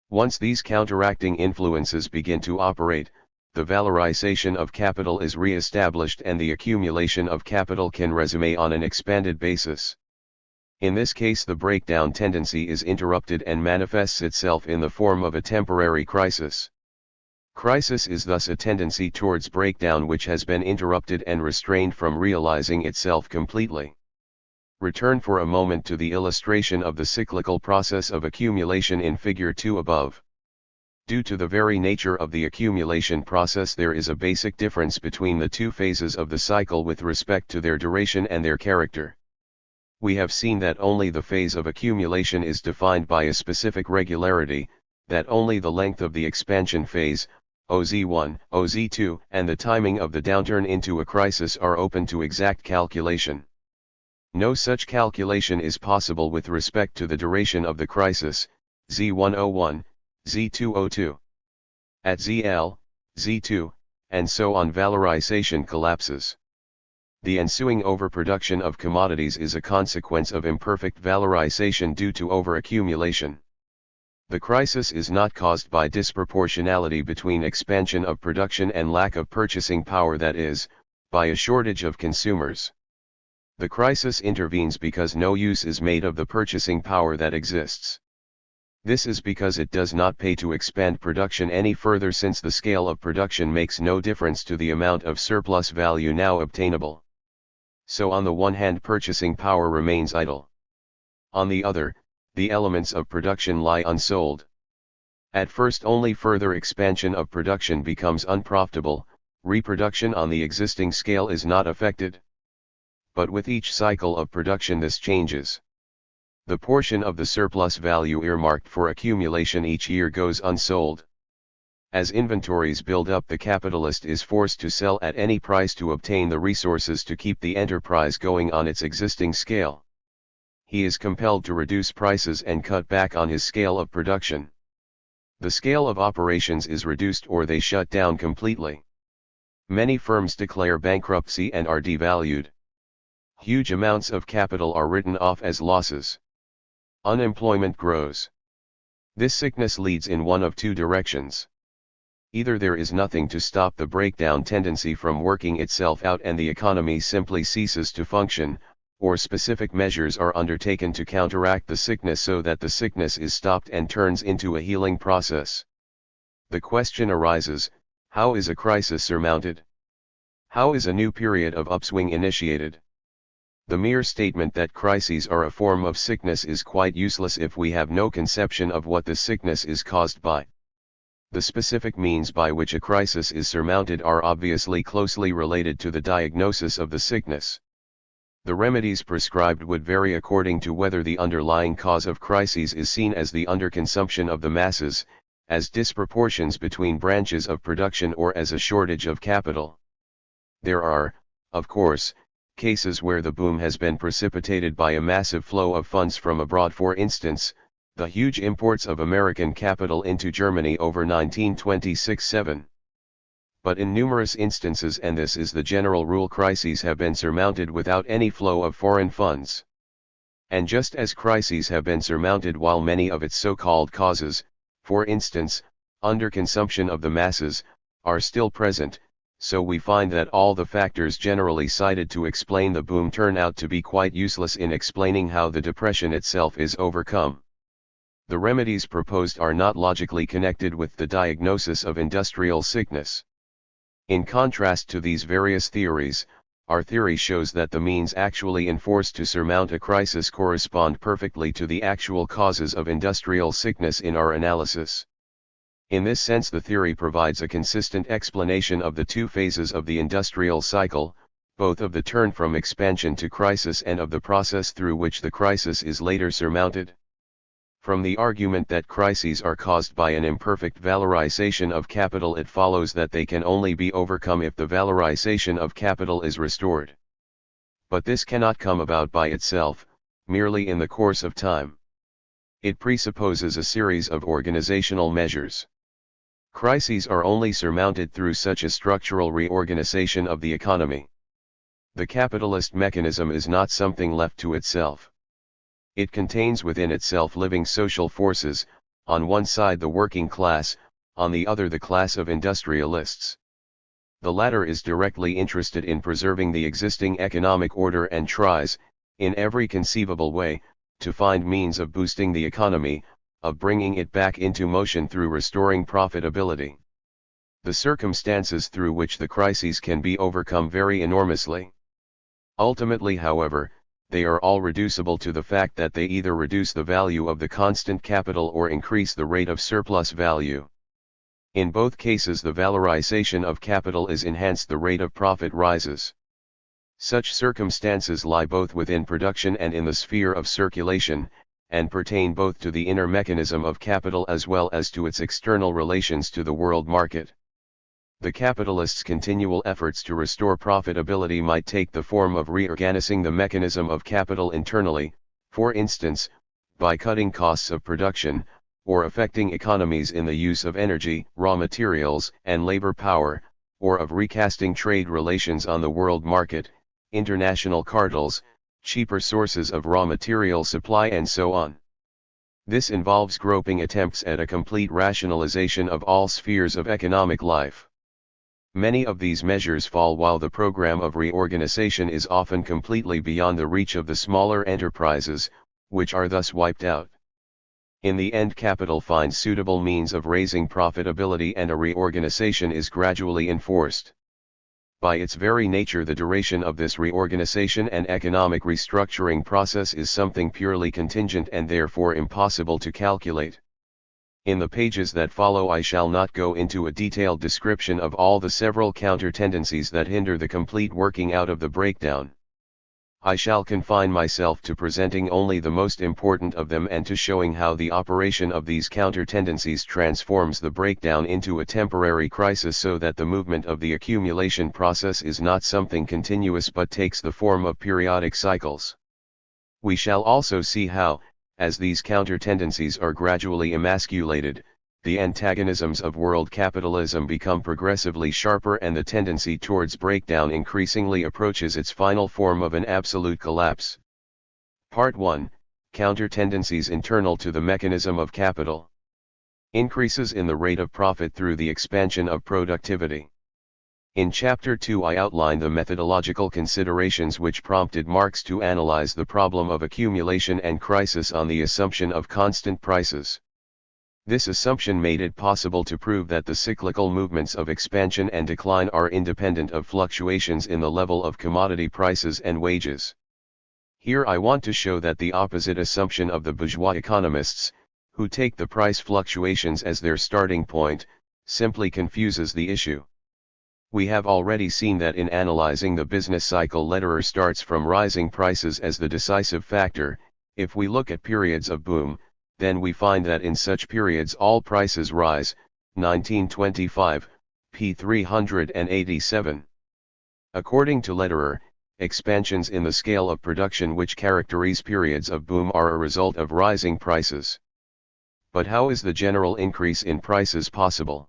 Once these counteracting influences begin to operate, the valorization of capital is re-established and the accumulation of capital can resume on an expanded basis. In this case, the breakdown tendency is interrupted and manifests itself in the form of a temporary crisis. Crisis is thus a tendency towards breakdown which has been interrupted and restrained from realizing itself completely. Return for a moment to the illustration of the cyclical process of accumulation in Figure 2 above. Due to the very nature of the accumulation process, there is a basic difference between the two phases of the cycle with respect to their duration and their character. We have seen that only the phase of accumulation is defined by a specific regularity, that only the length of the expansion phase, OZ1, OZ2, and the timing of the downturn into a crisis are open to exact calculation. No such calculation is possible with respect to the duration of the crisis, Z101, Z202. At ZL, Z2, and so on, valorization collapses. The ensuing overproduction of commodities is a consequence of imperfect valorization due to overaccumulation. The crisis is not caused by disproportionality between expansion of production and lack of purchasing power, that is, by a shortage of consumers. The crisis intervenes because no use is made of the purchasing power that exists. This is because it does not pay to expand production any further, since the scale of production makes no difference to the amount of surplus value now obtainable. So on the one hand, purchasing power remains idle. On the other, the elements of production lie unsold. At first, only further expansion of production becomes unprofitable, reproduction on the existing scale is not affected. But with each cycle of production this changes. The portion of the surplus value earmarked for accumulation each year goes unsold. As inventories build up, the capitalist is forced to sell at any price to obtain the resources to keep the enterprise going on its existing scale. He is compelled to reduce prices and cut back on his scale of production. The scale of operations is reduced, or they shut down completely. Many firms declare bankruptcy and are devalued. Huge amounts of capital are written off as losses. Unemployment grows. This sickness leads in one of two directions. Either there is nothing to stop the breakdown tendency from working itself out and the economy simply ceases to function, or specific measures are undertaken to counteract the sickness so that the sickness is stopped and turns into a healing process. The question arises, how is a crisis surmounted? How is a new period of upswing initiated? The mere statement that crises are a form of sickness is quite useless if we have no conception of what the sickness is caused by. The specific means by which a crisis is surmounted are obviously closely related to the diagnosis of the sickness. The remedies prescribed would vary according to whether the underlying cause of crises is seen as the underconsumption of the masses, as disproportions between branches of production, or as a shortage of capital. There are, of course, cases where the boom has been precipitated by a massive flow of funds from abroad, for instance, the huge imports of American capital into Germany over 1926-7. But in numerous instances, and this is the general rule, crises have been surmounted without any flow of foreign funds. And just as crises have been surmounted while many of its so-called causes, for instance, underconsumption of the masses, are still present, so we find that all the factors generally cited to explain the boom turn out to be quite useless in explaining how the depression itself is overcome. The remedies proposed are not logically connected with the diagnosis of industrial sickness. In contrast to these various theories, our theory shows that the means actually enforced to surmount a crisis correspond perfectly to the actual causes of industrial sickness in our analysis. In this sense, the theory provides a consistent explanation of the two phases of the industrial cycle, both of the turn from expansion to crisis and of the process through which the crisis is later surmounted. From the argument that crises are caused by an imperfect valorization of capital, it follows that they can only be overcome if the valorization of capital is restored. But this cannot come about by itself, merely in the course of time. It presupposes a series of organizational measures. Crises are only surmounted through such a structural reorganization of the economy. The capitalist mechanism is not something left to itself. It contains within itself living social forces, on one side the working class, on the other the class of industrialists. The latter is directly interested in preserving the existing economic order and tries, in every conceivable way, to find means of boosting the economy, of bringing it back into motion through restoring profitability. The circumstances through which the crises can be overcome vary enormously. Ultimately, however, they are all reducible to the fact that they either reduce the value of the constant capital or increase the rate of surplus value. In both cases the valorization of capital is enhanced, the rate of profit rises. Such circumstances lie both within production and in the sphere of circulation, and pertain both to the inner mechanism of capital as well as to its external relations to the world market. The capitalist's continual efforts to restore profitability might take the form of reorganizing the mechanism of capital internally, for instance, by cutting costs of production, or effecting economies in the use of energy, raw materials, and labor power, or of recasting trade relations on the world market, international cartels, cheaper sources of raw material supply and so on. This involves groping attempts at a complete rationalization of all spheres of economic life. Many of these measures fall while the program of reorganization is often completely beyond the reach of the smaller enterprises, which are thus wiped out. In the end, capital finds suitable means of raising profitability and a reorganization is gradually enforced. By its very nature, the duration of this reorganization and economic restructuring process is something purely contingent and therefore impossible to calculate. In the pages that follow I shall not go into a detailed description of all the several counter-tendencies that hinder the complete working out of the breakdown. I shall confine myself to presenting only the most important of them and to showing how the operation of these counter-tendencies transforms the breakdown into a temporary crisis, so that the movement of the accumulation process is not something continuous but takes the form of periodic cycles. We shall also see how, as these counter-tendencies are gradually emasculated, the antagonisms of world capitalism become progressively sharper and the tendency towards breakdown increasingly approaches its final form of an absolute collapse. Part 1. Counter-tendencies internal to the mechanism of capital. Increases in the rate of profit through the expansion of productivity. In Chapter 2 I outline the methodological considerations which prompted Marx to analyze the problem of accumulation and crisis on the assumption of constant prices. This assumption made it possible to prove that the cyclical movements of expansion and decline are independent of fluctuations in the level of commodity prices and wages. Here I want to show that the opposite assumption of the bourgeois economists, who take the price fluctuations as their starting point, simply confuses the issue. We have already seen that in analyzing the business cycle, Lederer starts from rising prices as the decisive factor. If we look at periods of boom, then we find that in such periods all prices rise. 1925, p. 387. According to Lederer, expansions in the scale of production which characterize periods of boom are a result of rising prices. But how is the general increase in prices possible?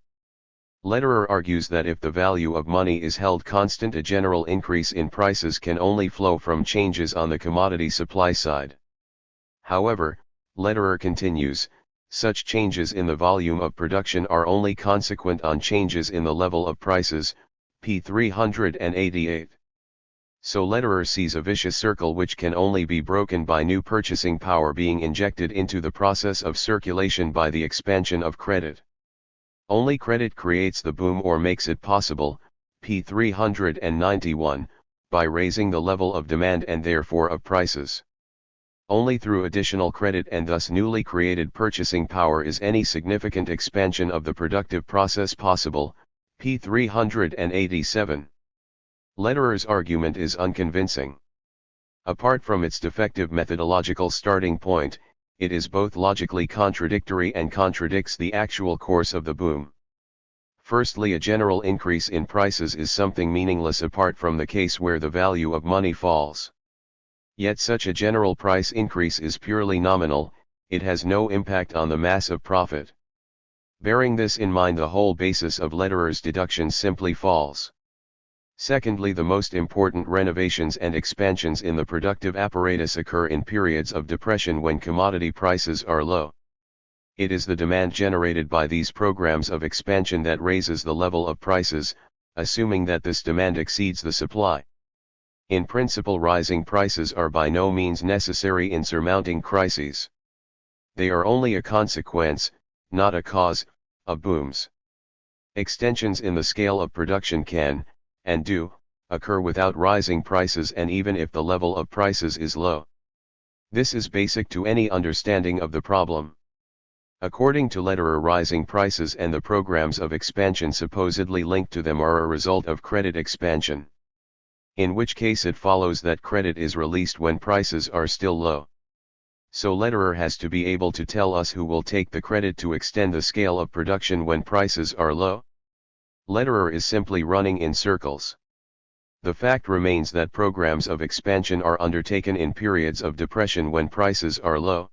Lederer argues that if the value of money is held constant, a general increase in prices can only flow from changes on the commodity supply side. However, Lederer continues, such changes in the volume of production are only consequent on changes in the level of prices, p. 388. So Lederer sees a vicious circle which can only be broken by new purchasing power being injected into the process of circulation by the expansion of credit. Only credit creates the boom or makes it possible, p. 391, by raising the level of demand and therefore of prices. Only through additional credit and thus newly created purchasing power is any significant expansion of the productive process possible, p. 387. Lederer's argument is unconvincing. Apart from its defective methodological starting point, it is both logically contradictory and contradicts the actual course of the boom. Firstly, a general increase in prices is something meaningless apart from the case where the value of money falls. Yet such a general price increase is purely nominal, it has no impact on the mass of profit. Bearing this in mind, the whole basis of Lederer's deduction simply falls. Secondly, the most important renovations and expansions in the productive apparatus occur in periods of depression when commodity prices are low. It is the demand generated by these programs of expansion that raises the level of prices, assuming that this demand exceeds the supply. In principle, rising prices are by no means necessary in surmounting crises. They are only a consequence, not a cause, of booms. Extensions in the scale of production can, and do, occur without rising prices, and even if the level of prices is low. This is basic to any understanding of the problem. According to Lederer, rising prices and the programs of expansion supposedly linked to them are a result of credit expansion. In which case it follows that credit is released when prices are still low. So Lederer has to be able to tell us who will take the credit to extend the scale of production when prices are low. Lederer is simply running in circles. The fact remains that programs of expansion are undertaken in periods of depression when prices are low.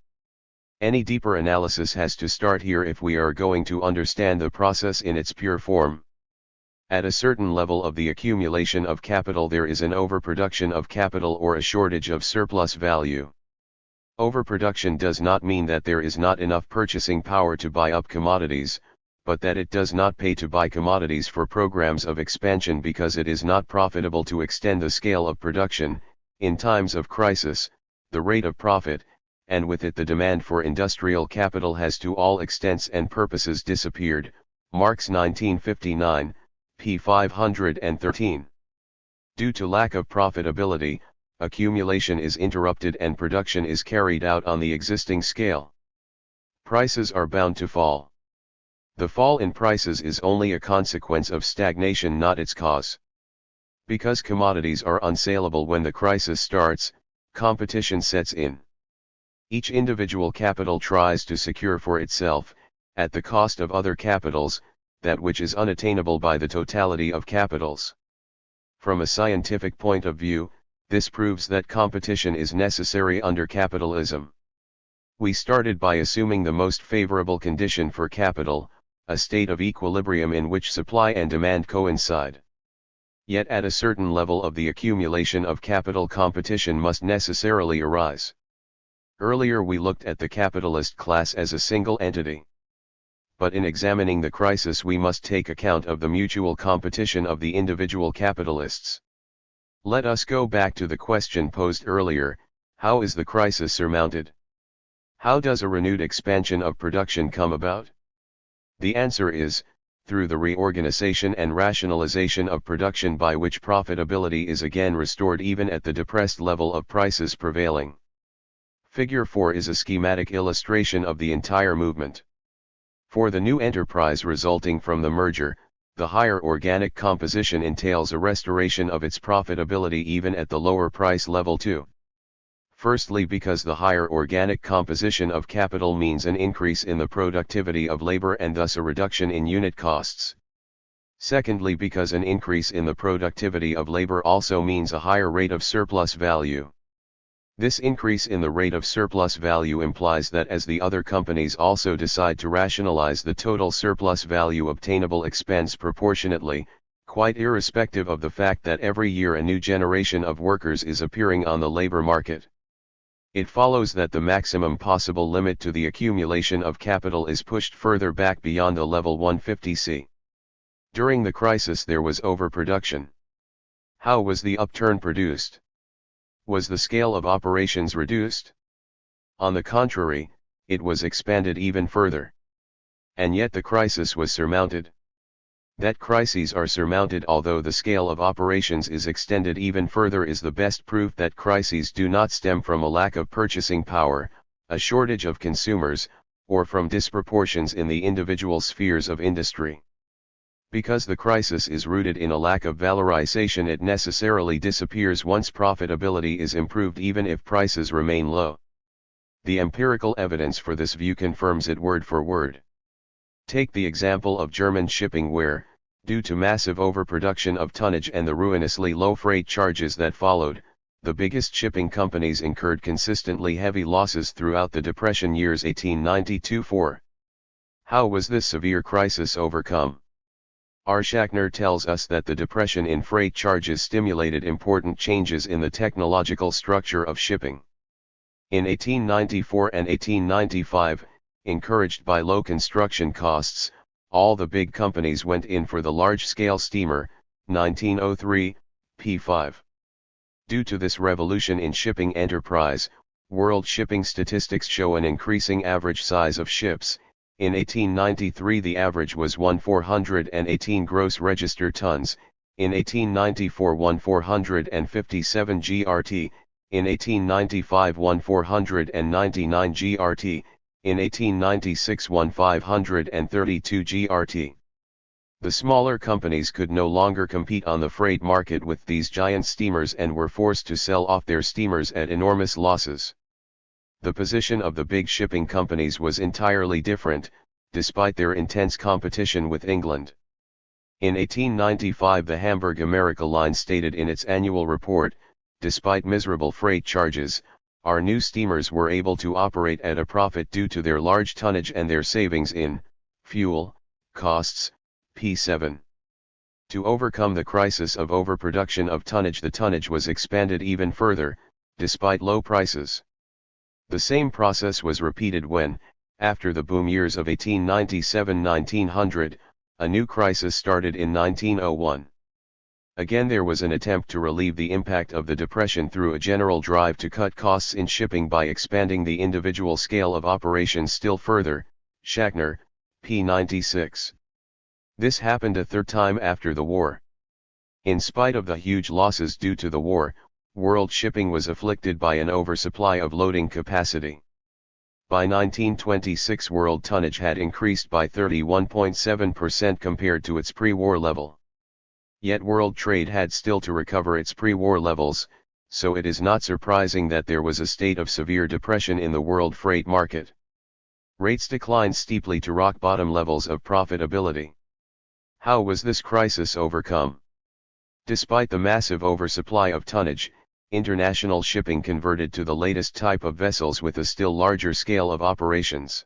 Any deeper analysis has to start here if we are going to understand the process in its pure form. At a certain level of the accumulation of capital there is an overproduction of capital or a shortage of surplus value. Overproduction does not mean that there is not enough purchasing power to buy up commodities, but that it does not pay to buy commodities for programs of expansion because it is not profitable to extend the scale of production. In times of crisis, the rate of profit, and with it the demand for industrial capital, has to all extents and purposes disappeared. Marx 1959, p. 513. Due to lack of profitability, accumulation is interrupted and production is carried out on the existing scale. Prices are bound to fall. The fall in prices is only a consequence of stagnation, not its cause. Because commodities are unsaleable when the crisis starts, competition sets in. Each individual capital tries to secure for itself, at the cost of other capitals, that which is unattainable by the totality of capitals. From a scientific point of view, this proves that competition is necessary under capitalism. We started by assuming the most favorable condition for capital, a state of equilibrium in which supply and demand coincide. Yet at a certain level of the accumulation of capital, competition must necessarily arise. Earlier we looked at the capitalist class as a single entity. But in examining the crisis we must take account of the mutual competition of the individual capitalists. Let us go back to the question posed earlier: how is the crisis surmounted? How does a renewed expansion of production come about? The answer is, through the reorganization and rationalization of production, by which profitability is again restored even at the depressed level of prices prevailing. Figure 4 is a schematic illustration of the entire movement. For the new enterprise resulting from the merger, the higher organic composition entails a restoration of its profitability even at the lower price level too. Firstly, because the higher organic composition of capital means an increase in the productivity of labor and thus a reduction in unit costs. Secondly, because an increase in the productivity of labor also means a higher rate of surplus value. This increase in the rate of surplus value implies that as the other companies also decide to rationalize, the total surplus value obtainable expands proportionately, quite irrespective of the fact that every year a new generation of workers is appearing on the labor market. It follows that the maximum possible limit to the accumulation of capital is pushed further back beyond the level 150C. During the crisis there was overproduction. How was the upturn produced? Was the scale of operations reduced? On the contrary, it was expanded even further. And yet the crisis was surmounted. That crises are surmounted although the scale of operations is extended even further is the best proof that crises do not stem from a lack of purchasing power, a shortage of consumers, or from disproportions in the individual spheres of industry. Because the crisis is rooted in a lack of valorization, it necessarily disappears once profitability is improved, even if prices remain low. The empirical evidence for this view confirms it word for word. Take the example of German shipping, where, due to massive overproduction of tonnage and the ruinously low freight charges that followed, the biggest shipping companies incurred consistently heavy losses throughout the Depression years 1892-4. How was this severe crisis overcome? R. Schachner tells us that the depression in freight charges stimulated important changes in the technological structure of shipping. In 1894 and 1895, encouraged by low construction costs, all the big companies went in for the large-scale steamer, 1903, p. 5. Due to this revolution in shipping enterprise, world shipping statistics show an increasing average size of ships. In 1893 the average was 1,418 gross register tons, in 1894 1,457 GRT, in 1895 1,499 GRT, In 1896 won 532 GRT. The smaller companies could no longer compete on the freight market with these giant steamers and were forced to sell off their steamers at enormous losses. The position of the big shipping companies was entirely different, despite their intense competition with England. In 1895 the Hamburg America Line stated in its annual report, despite miserable freight charges, our new steamers were able to operate at a profit due to their large tonnage and their savings in fuel costs. P7. To overcome the crisis of overproduction of tonnage, the tonnage was expanded even further, despite low prices. The same process was repeated when, after the boom years of 1897-1900, a new crisis started in 1901. Again there was an attempt to relieve the impact of the depression through a general drive to cut costs in shipping by expanding the individual scale of operations still further. Schachner, p. 96. This happened a third time after the war. In spite of the huge losses due to the war, world shipping was afflicted by an oversupply of loading capacity. By 1926 world tonnage had increased by 31.7% compared to its pre-war level. Yet world trade had still to recover its pre-war levels, so it is not surprising that there was a state of severe depression in the world freight market. Rates declined steeply to rock bottom levels of profitability. How was this crisis overcome? Despite the massive oversupply of tonnage, international shipping converted to the latest type of vessels with a still larger scale of operations.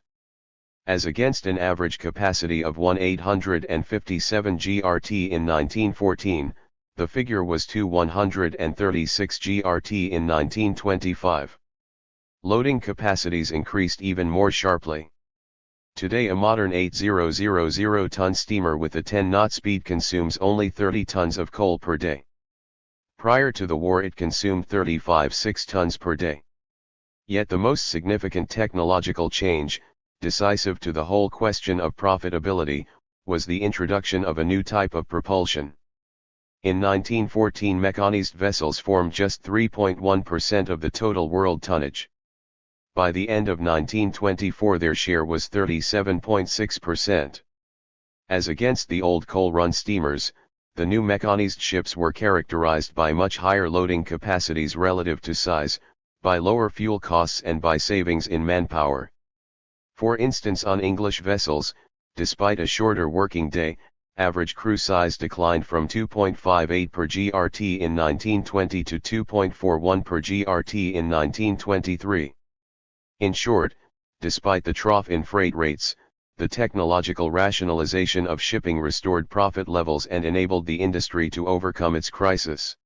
As against an average capacity of 1,857 GRT in 1914, the figure was 136 GRT in 1925. Loading capacities increased even more sharply. Today a modern 8000-ton steamer with a 10-knot speed consumes only 30 tons of coal per day. Prior to the war it consumed 35.6 tons per day. Yet the most significant technological change, decisive to the whole question of profitability, was the introduction of a new type of propulsion. In 1914 mechanized vessels formed just 3.1% of the total world tonnage. By the end of 1924 their share was 37.6%. As against the old coal-run steamers, the new mechanized ships were characterized by much higher loading capacities relative to size, by lower fuel costs and by savings in manpower. For instance, on English vessels, despite a shorter working day, average crew size declined from 2.58 per GRT in 1920 to 2.41 per GRT in 1923. In short, despite the trough in freight rates, the technological rationalization of shipping restored profit levels and enabled the industry to overcome its crisis.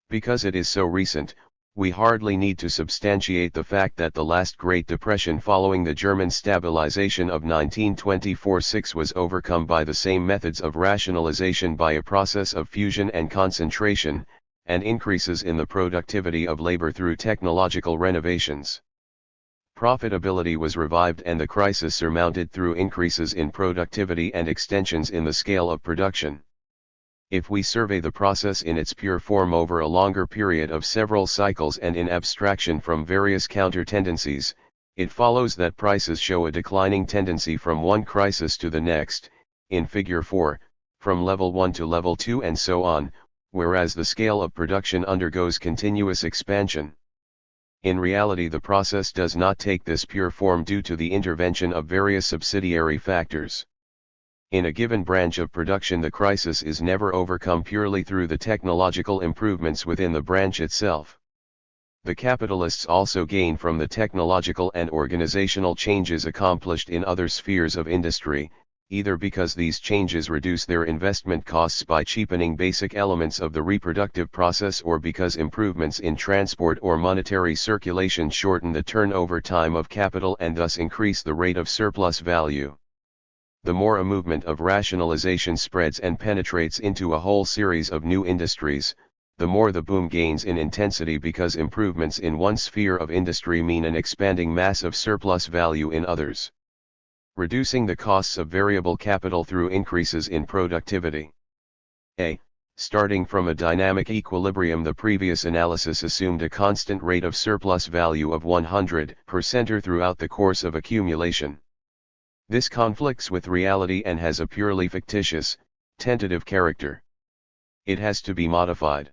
Because it is so recent, we hardly need to substantiate the fact that the last Great Depression following the German stabilization of 1924-6 was overcome by the same methods of rationalization by a process of fusion and concentration, and increases in the productivity of labor through technological renovations. Profitability was revived and the crisis surmounted through increases in productivity and extensions in the scale of production. If we survey the process in its pure form over a longer period of several cycles and in abstraction from various counter-tendencies, it follows that prices show a declining tendency from one crisis to the next, in Figure 4, from level 1 to level 2 and so on, whereas the scale of production undergoes continuous expansion. In reality the process does not take this pure form due to the intervention of various subsidiary factors. In a given branch of production the crisis is never overcome purely through the technological improvements within the branch itself. The capitalists also gain from the technological and organizational changes accomplished in other spheres of industry, either because these changes reduce their investment costs by cheapening basic elements of the reproductive process or because improvements in transport or monetary circulation shorten the turnover time of capital and thus increase the rate of surplus value. The more a movement of rationalization spreads and penetrates into a whole series of new industries, the more the boom gains in intensity because improvements in one sphere of industry mean an expanding mass of surplus value in others. Reducing the costs of variable capital through increases in productivity. A. Starting from a dynamic equilibrium, the previous analysis assumed a constant rate of surplus value of 100% throughout the course of accumulation. This conflicts with reality and has a purely fictitious, tentative character. It has to be modified.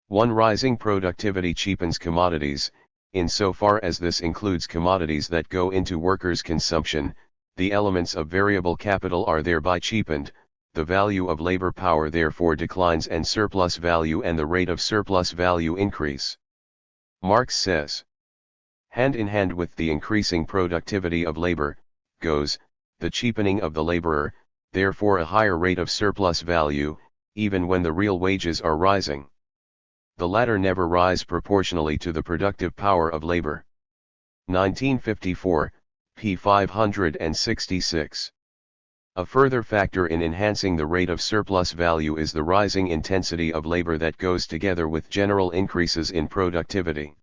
1. Rising productivity cheapens commodities. Insofar as this includes commodities that go into workers' consumption, the elements of variable capital are thereby cheapened, the value of labor power therefore declines and surplus value and the rate of surplus value increase. Marx says, hand in hand with the increasing productivity of labor, goes, the cheapening of the laborer, therefore a higher rate of surplus value, even when the real wages are rising. The latter never rise proportionally to the productive power of labor. 1954, p. 566. A further factor in enhancing the rate of surplus value is the rising intensity of labor that goes together with general increases in productivity.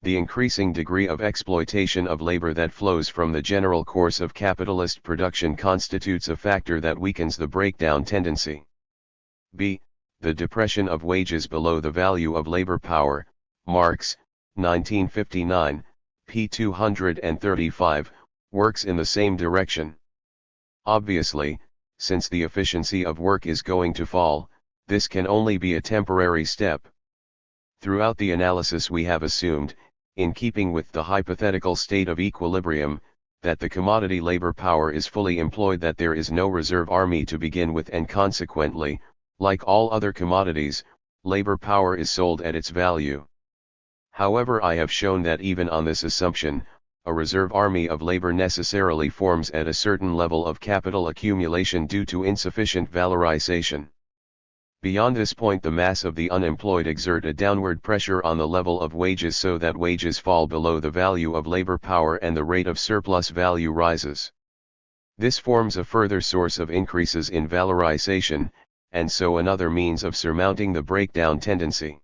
The increasing degree of exploitation of labor that flows from the general course of capitalist production constitutes a factor that weakens the breakdown tendency. b. The depression of wages below the value of labor power, Marx, 1959, p. 235, works in the same direction. Obviously, since the efficiency of work is going to fall, this can only be a temporary step. Throughout the analysis we have assumed, in keeping with the hypothetical state of equilibrium, that the commodity labor power is fully employed, that there is no reserve army to begin with, and consequently, like all other commodities, labor power is sold at its value. However, I have shown that even on this assumption, a reserve army of labor necessarily forms at a certain level of capital accumulation due to insufficient valorization. Beyond this point, the mass of the unemployed exert a downward pressure on the level of wages so that wages fall below the value of labor power and the rate of surplus value rises. This forms a further source of increases in valorization, and so another means of surmounting the breakdown tendency.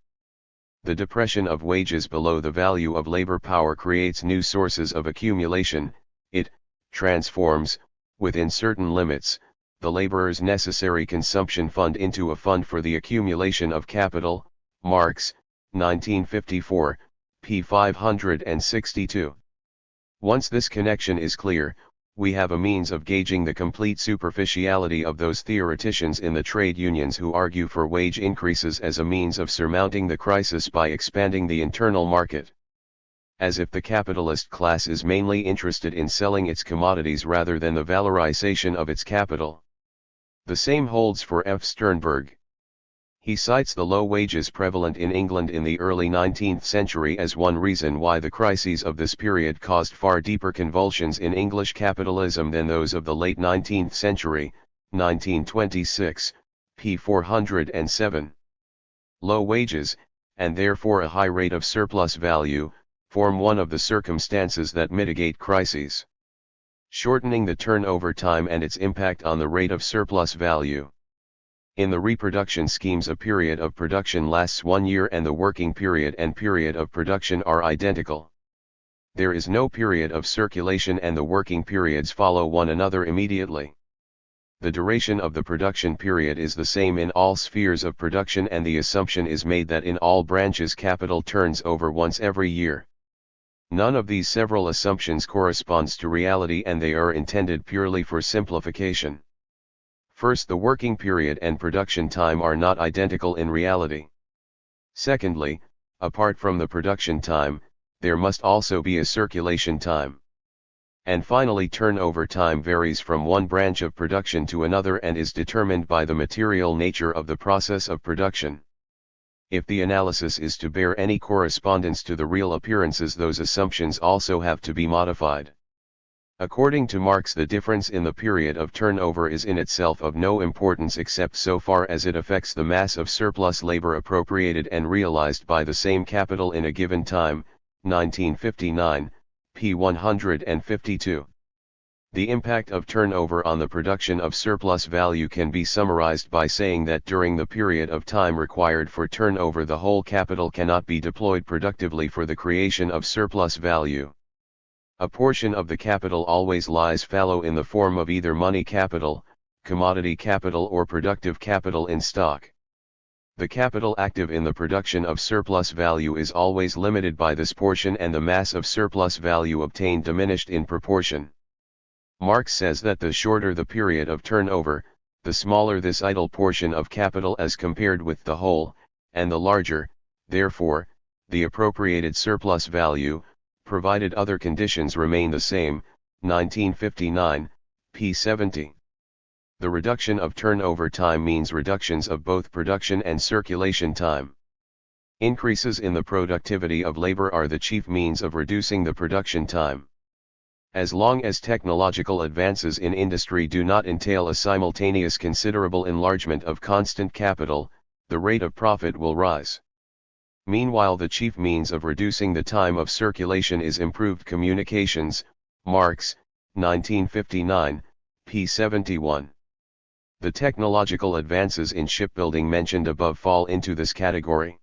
The depression of wages below the value of labor power creates new sources of accumulation. It transforms, within certain limits, the laborer's necessary consumption fund into a fund for the accumulation of capital. Marx, 1954, p. 562. Once this connection is clear, we have a means of gauging the complete superficiality of those theoreticians in the trade unions who argue for wage increases as a means of surmounting the crisis by expanding the internal market. As if the capitalist class is mainly interested in selling its commodities rather than the valorization of its capital. The same holds for F. Sternberg. He cites the low wages prevalent in England in the early 19th century as one reason why the crises of this period caused far deeper convulsions in English capitalism than those of the late 19th century, 1926, p. 407. Low wages, and therefore a high rate of surplus value, form one of the circumstances that mitigate crises. Shortening the turnover time and its impact on the rate of surplus value. In the reproduction schemes, a period of production lasts 1 year and the working period and period of production are identical. There is no period of circulation and the working periods follow one another immediately. The duration of the production period is the same in all spheres of production, and the assumption is made that in all branches capital turns over once every year. None of these several assumptions corresponds to reality, and they are intended purely for simplification. First, the working period and production time are not identical in reality. Secondly, apart from the production time, there must also be a circulation time. And finally, turnover time varies from one branch of production to another and is determined by the material nature of the process of production. If the analysis is to bear any correspondence to the real appearances, those assumptions also have to be modified. According to Marx, the difference in the period of turnover is in itself of no importance except so far as it affects the mass of surplus labor appropriated and realized by the same capital in a given time. 1959, p. 152. The impact of turnover on the production of surplus value can be summarized by saying that during the period of time required for turnover, the whole capital cannot be deployed productively for the creation of surplus value. A portion of the capital always lies fallow in the form of either money capital, commodity capital, or productive capital in stock. The capital active in the production of surplus value is always limited by this portion, and the mass of surplus value obtained diminished in proportion. Marx says that the shorter the period of turnover, the smaller this idle portion of capital as compared with the whole, and the larger, therefore, the appropriated surplus value, provided other conditions remain the same. 1959, p. 70. The reduction of turnover time means reductions of both production and circulation time. Increases in the productivity of labor are the chief means of reducing the production time. As long as technological advances in industry do not entail a simultaneous considerable enlargement of constant capital, the rate of profit will rise. Meanwhile, the chief means of reducing the time of circulation is improved communications. Marx, 1959, p. 71. The technological advances in shipbuilding mentioned above fall into this category.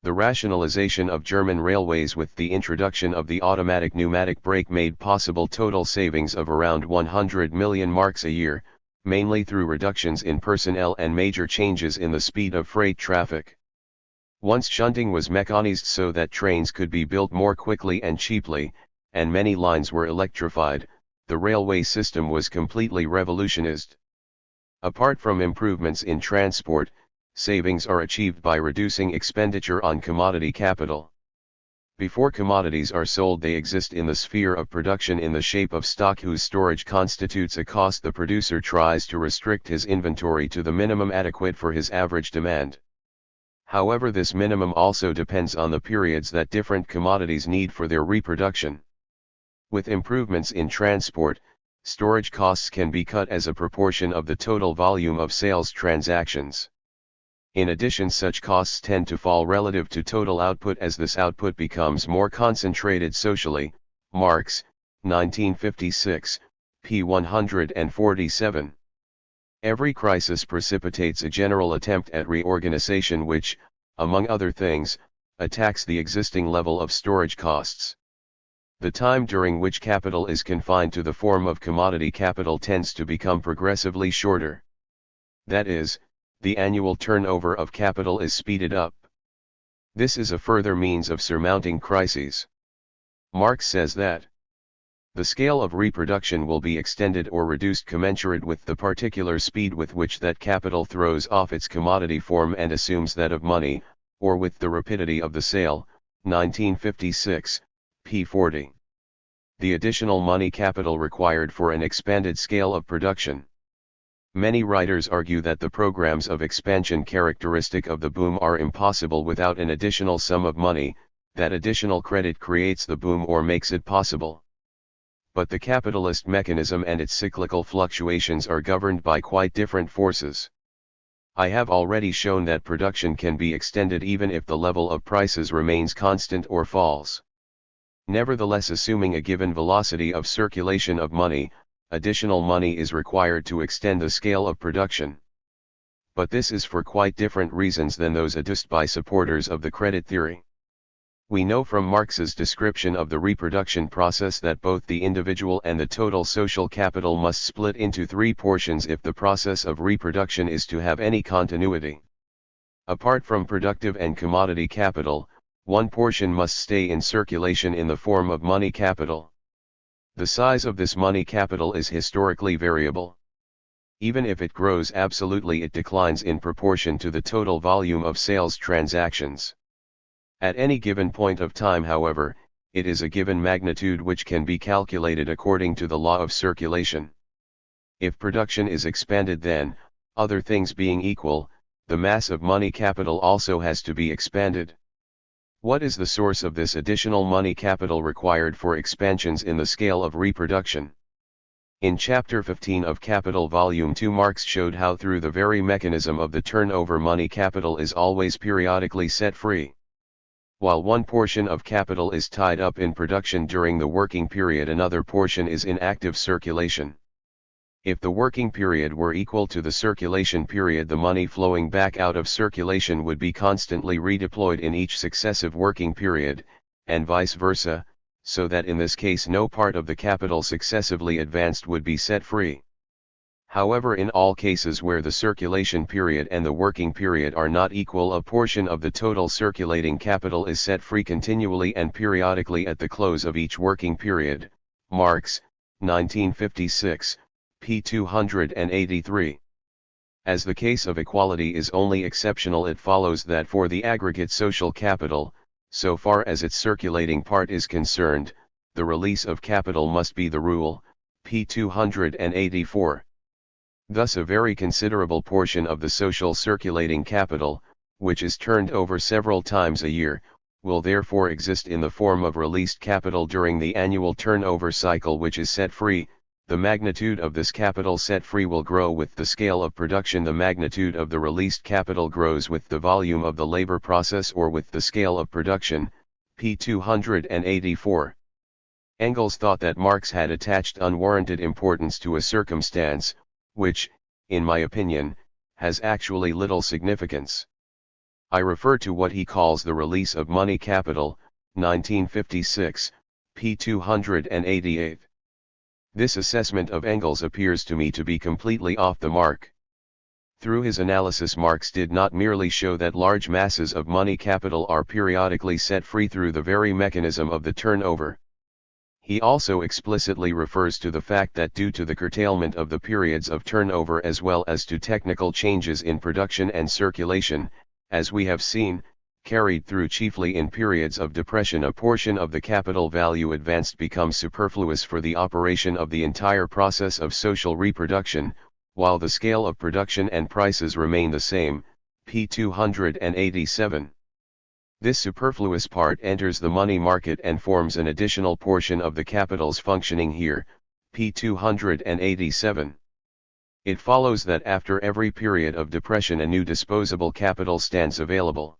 The rationalization of German railways with the introduction of the automatic pneumatic brake made possible total savings of around 100 million marks a year, mainly through reductions in personnel and major changes in the speed of freight traffic. Once shunting was mechanized so that trains could be built more quickly and cheaply, and many lines were electrified, the railway system was completely revolutionized. Apart from improvements in transport, savings are achieved by reducing expenditure on commodity capital. Before commodities are sold, they exist in the sphere of production in the shape of stock whose storage constitutes a cost. The producer tries to restrict his inventory to the minimum adequate for his average demand. However, this minimum also depends on the periods that different commodities need for their reproduction. With improvements in transport, storage costs can be cut as a proportion of the total volume of sales transactions. In addition, such costs tend to fall relative to total output as this output becomes more concentrated socially. Marx, 1956, p. 147. Every crisis precipitates a general attempt at reorganization which, among other things, attacks the existing level of storage costs. The time during which capital is confined to the form of commodity capital tends to become progressively shorter. That is, the annual turnover of capital is speeded up. This is a further means of surmounting crises. Marx says that the scale of reproduction will be extended or reduced commensurate with the particular speed with which that capital throws off its commodity form and assumes that of money, or with the rapidity of the sale. 1956, p. 40. The additional money capital required for an expanded scale of production. Many writers argue that the programs of expansion characteristic of the boom are impossible without an additional sum of money, that additional credit creates the boom or makes it possible. But the capitalist mechanism and its cyclical fluctuations are governed by quite different forces. I have already shown that production can be extended even if the level of prices remains constant or falls. Nevertheless, assuming a given velocity of circulation of money, additional money is required to extend the scale of production. But this is for quite different reasons than those adduced by supporters of the credit theory. We know from Marx's description of the reproduction process that both the individual and the total social capital must split into three portions if the process of reproduction is to have any continuity. Apart from productive and commodity capital, one portion must stay in circulation in the form of money capital. The size of this money capital is historically variable. Even if it grows absolutely, it declines in proportion to the total volume of sales transactions. At any given point of time, however, it is a given magnitude which can be calculated according to the law of circulation. If production is expanded, then, other things being equal, the mass of money capital also has to be expanded. What is the source of this additional money capital required for expansions in the scale of reproduction? In Chapter 15 of Capital Volume 2, Marx showed how through the very mechanism of the turnover money capital is always periodically set free. While one portion of capital is tied up in production during the working period, another portion is in active circulation. If the working period were equal to the circulation period, the money flowing back out of circulation would be constantly redeployed in each successive working period, and vice versa, so that in this case no part of the capital successively advanced would be set free. However, in all cases where the circulation period and the working period are not equal, a portion of the total circulating capital is set free continually and periodically at the close of each working period. Marx, 1956, p. 283. As the case of equality is only exceptional, it follows that for the aggregate social capital, so far as its circulating part is concerned, the release of capital must be the rule, p. 284. Thus a very considerable portion of the social circulating capital, which is turned over several times a year, will therefore exist in the form of released capital during the annual turnover cycle which is set free. The magnitude of this capital set free will grow with the scale of production. The magnitude of the released capital grows with the volume of the labor process or with the scale of production, p. 284. Engels thought that Marx had attached unwarranted importance to a circumstance, which, in my opinion, has actually little significance. I refer to what he calls the release of money capital, 1956, p. 288. This assessment of Engels appears to me to be completely off the mark. Through his analysis, Marx did not merely show that large masses of money capital are periodically set free through the very mechanism of the turnover. He also explicitly refers to the fact that due to the curtailment of the periods of turnover as well as to technical changes in production and circulation, as we have seen, carried through chiefly in periods of depression, a portion of the capital value advanced becomes superfluous for the operation of the entire process of social reproduction, while the scale of production and prices remain the same, p. 287. This superfluous part enters the money market and forms an additional portion of the capital's functioning here, p. 287. It follows that after every period of depression a new disposable capital stands available.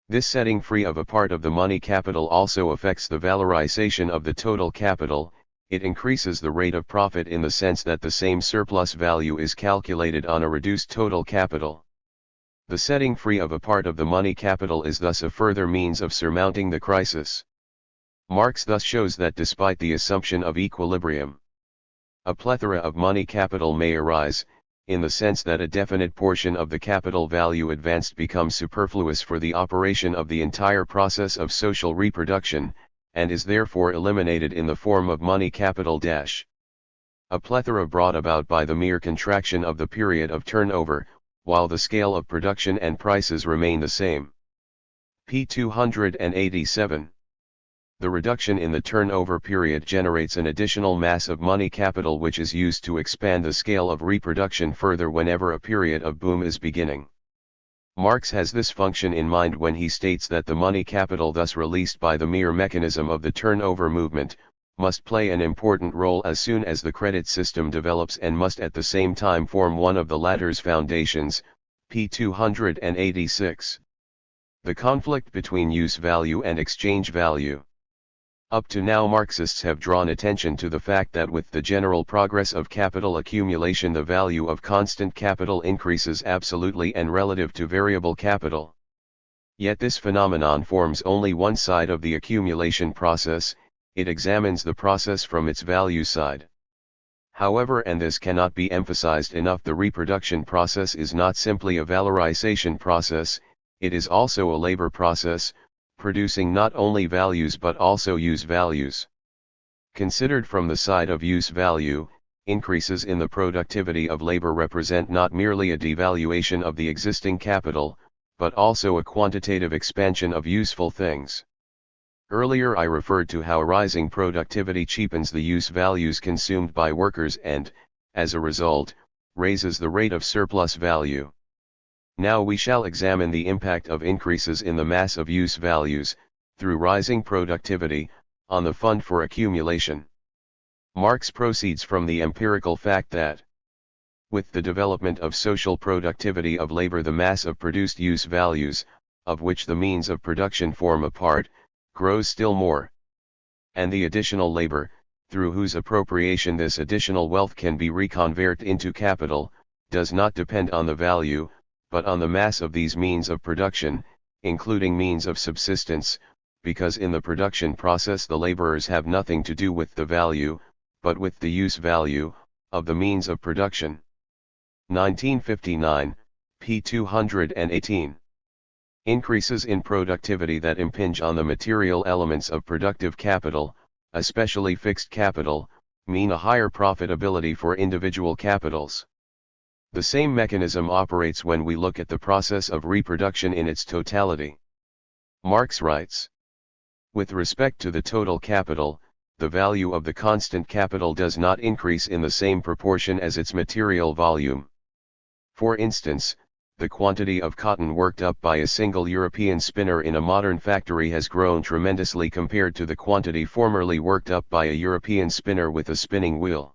This setting free of a part of the money capital also affects the valorization of the total capital. It increases the rate of profit in the sense that the same surplus value is calculated on a reduced total capital. The setting free of a part of the money capital is thus a further means of surmounting the crisis. Marx thus shows that despite the assumption of equilibrium, a plethora of money capital may arise, in the sense that a definite portion of the capital value advanced becomes superfluous for the operation of the entire process of social reproduction, and is therefore eliminated in the form of money capital dash. A plethora brought about by the mere contraction of the period of turnover, while the scale of production and prices remain the same. p. 287. The reduction in the turnover period generates an additional mass of money capital which is used to expand the scale of reproduction further whenever a period of boom is beginning. Marx has this function in mind when he states that the money capital thus released by the mere mechanism of the turnover movement, must play an important role as soon as the credit system develops and must at the same time form one of the latter's foundations, p. 286. The conflict between use value and exchange value. Up to now Marxists have drawn attention to the fact that with the general progress of capital accumulation the value of constant capital increases absolutely and relative to variable capital. Yet this phenomenon forms only one side of the accumulation process. It examines the process from its value side. However, and this cannot be emphasized enough, the reproduction process is not simply a valorization process, it is also a labor process, producing not only values but also use values. Considered from the side of use value, increases in the productivity of labor represent not merely a devaluation of the existing capital, but also a quantitative expansion of useful things. Earlier I referred to how rising productivity cheapens the use values consumed by workers and, as a result, raises the rate of surplus value. Now we shall examine the impact of increases in the mass of use values, through rising productivity, on the fund for accumulation. Marx proceeds from the empirical fact that, with the development of social productivity of labor, the mass of produced use values, of which the means of production form a part, grows still more. And the additional labor, through whose appropriation this additional wealth can be reconverted into capital, does not depend on the value, but on the mass of these means of production, including means of subsistence, because in the production process the laborers have nothing to do with the value, but with the use value, of the means of production. 1959, p. 218. Increases in productivity that impinge on the material elements of productive capital, especially fixed capital, mean a higher profitability for individual capitals. The same mechanism operates when we look at the process of reproduction in its totality. Marx writes, with respect to the total capital, the value of the constant capital does not increase in the same proportion as its material volume. For instance, the quantity of cotton worked up by a single European spinner in a modern factory has grown tremendously compared to the quantity formerly worked up by a European spinner with a spinning wheel.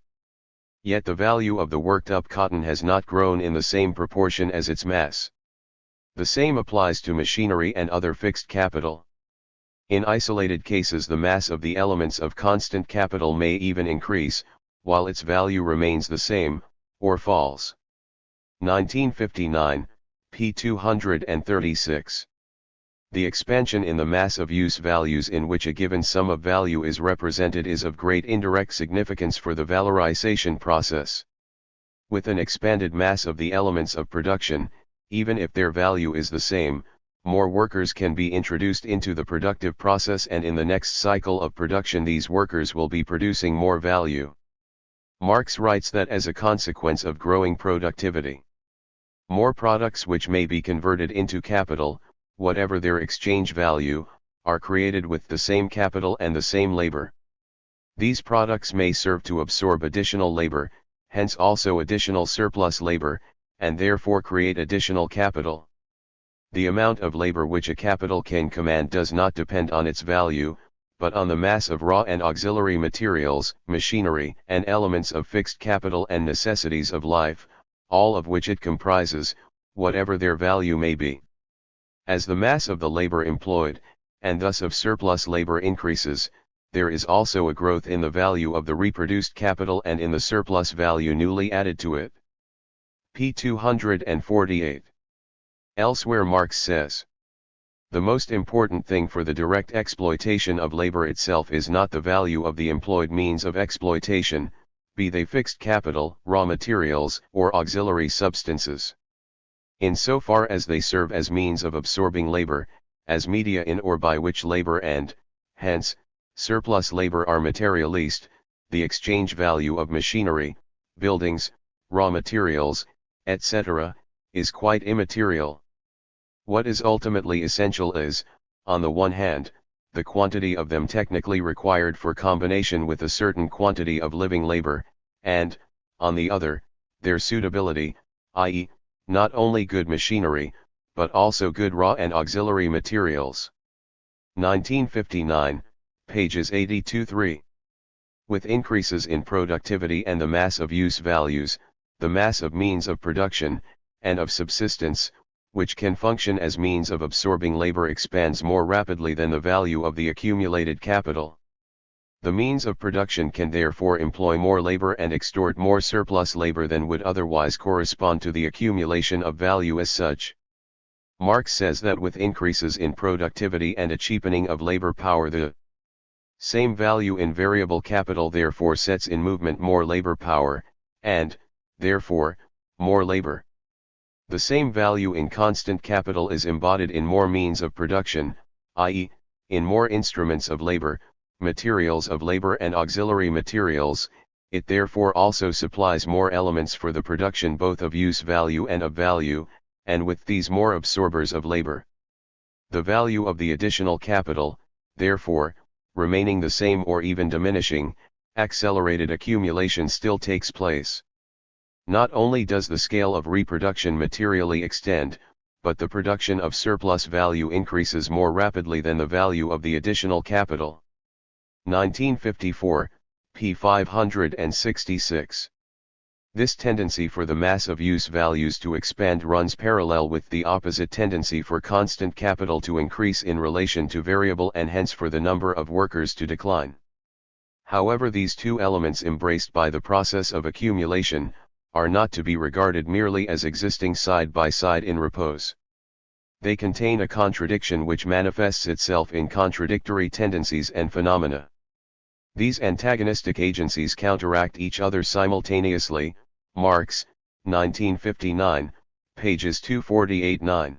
Yet the value of the worked up cotton has not grown in the same proportion as its mass. The same applies to machinery and other fixed capital. In isolated cases, the mass of the elements of constant capital may even increase, while its value remains the same, or falls. 1959, p. 236. The expansion in the mass of use values in which a given sum of value is represented is of great indirect significance for the valorization process. With an expanded mass of the elements of production, even if their value is the same, more workers can be introduced into the productive process, and in the next cycle of production these workers will be producing more value. Marx writes that as a consequence of growing productivity, more products which may be converted into capital, whatever their exchange value, are created with the same capital and the same labor. These products may serve to absorb additional labor, hence also additional surplus labor, and therefore create additional capital. The amount of labor which a capital can command does not depend on its value, but on the mass of raw and auxiliary materials, machinery, and elements of fixed capital and necessities of life, all of which it comprises, whatever their value may be. As the mass of the labor employed, and thus of surplus labor, increases, there is also a growth in the value of the reproduced capital and in the surplus value newly added to it. p. 248. Elsewhere Marx says, the most important thing for the direct exploitation of labor itself is not the value of the employed means of exploitation, be they fixed capital, raw materials, or auxiliary substances. In so far as they serve as means of absorbing labor, as media in or by which labor and, hence, surplus labor are materialized, the exchange value of machinery, buildings, raw materials, etc., is quite immaterial. What is ultimately essential is, on the one hand, the quantity of them technically required for combination with a certain quantity of living labor, and, on the other, their suitability, i.e., not only good machinery, but also good raw and auxiliary materials. 1959, pages 82-3. With increases in productivity and the mass of use values, the mass of means of production, and of subsistence, which can function as means of absorbing labor, expands more rapidly than the value of the accumulated capital. The means of production can therefore employ more labor and extort more surplus labor than would otherwise correspond to the accumulation of value as such. Marx says that with increases in productivity and a cheapening of labor power, the same value in variable capital therefore sets in movement more labor power, and, therefore, more labor. The same value in constant capital is embodied in more means of production, i.e., in more instruments of labor, materials of labor and auxiliary materials. It therefore also supplies more elements for the production both of use value and of value, and with these more absorbers of labor. The value of the additional capital, therefore, remaining the same or even diminishing, accelerated accumulation still takes place. Not only does the scale of reproduction materially extend, but the production of surplus value increases more rapidly than the value of the additional capital. 1954, p. 566. This tendency for the mass of use values to expand runs parallel with the opposite tendency for constant capital to increase in relation to variable, and hence for the number of workers to decline. However, these two elements embraced by the process of accumulation are not to be regarded merely as existing side by side in repose. They contain a contradiction which manifests itself in contradictory tendencies and phenomena. These antagonistic agencies counteract each other simultaneously. Marx, 1959, pages 248-9.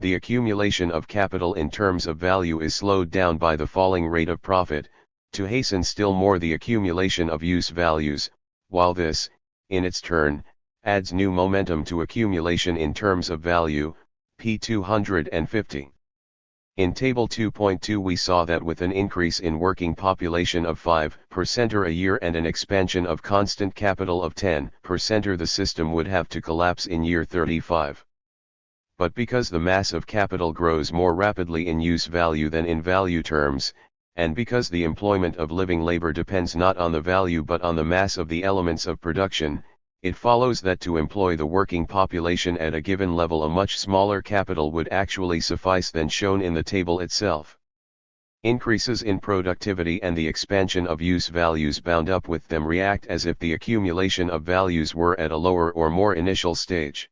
The accumulation of capital in terms of value is slowed down by the falling rate of profit, to hasten still more the accumulation of use values, while this, in its turn, adds new momentum to accumulation in terms of value, p. 250. In Table 2.2 we saw that with an increase in working population of 5% a year and an expansion of constant capital of 10% the system would have to collapse in year 35. But because the mass of capital grows more rapidly in use value than in value terms, and because the employment of living labor depends not on the value but on the mass of the elements of production, it follows that to employ the working population at a given level a much smaller capital would actually suffice than shown in the table itself. Increases in productivity and the expansion of use values bound up with them react as if the accumulation of values were at a lower or more initial stage.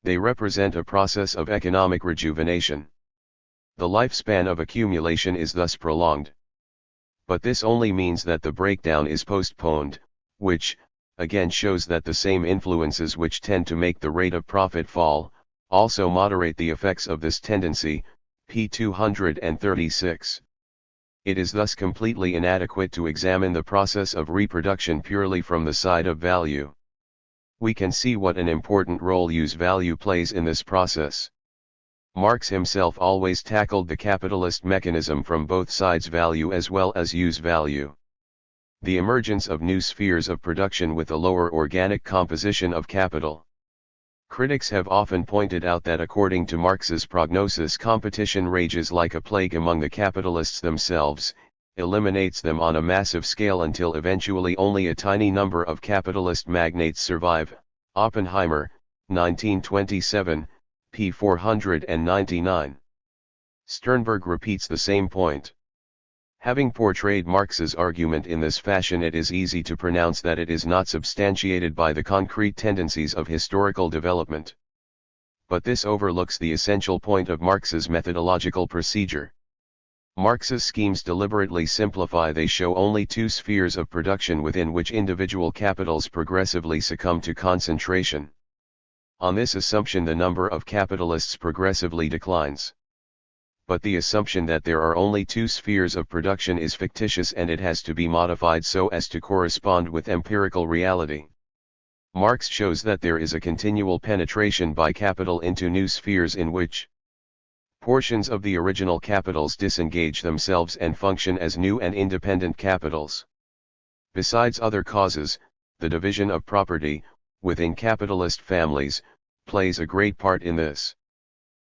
They represent a process of economic rejuvenation. The lifespan of accumulation is thus prolonged. But this only means that the breakdown is postponed, which, again shows that the same influences which tend to make the rate of profit fall, also moderate the effects of this tendency, p. 236. It is thus completely inadequate to examine the process of reproduction purely from the side of value. We can see what an important role use value plays in this process. Marx himself always tackled the capitalist mechanism from both sides, value as well as use value. The emergence of new spheres of production with a lower organic composition of capital. Critics have often pointed out that according to Marx's prognosis, competition rages like a plague among the capitalists themselves, eliminates them on a massive scale until eventually only a tiny number of capitalist magnates survive. Oppenheimer, 1927, p. 499. Sternberg repeats the same point. Having portrayed Marx's argument in this fashion, it is easy to pronounce that it is not substantiated by the concrete tendencies of historical development. But this overlooks the essential point of Marx's methodological procedure. Marx's schemes deliberately simplify. They show only two spheres of production within which individual capitals progressively succumb to concentration. On this assumption, the number of capitalists progressively declines. But the assumption that there are only two spheres of production is fictitious, and it has to be modified so as to correspond with empirical reality. Marx shows that there is a continual penetration by capital into new spheres in which portions of the original capitals disengage themselves and function as new and independent capitals. Besides other causes, the division of property, within capitalist families, plays a great part in this.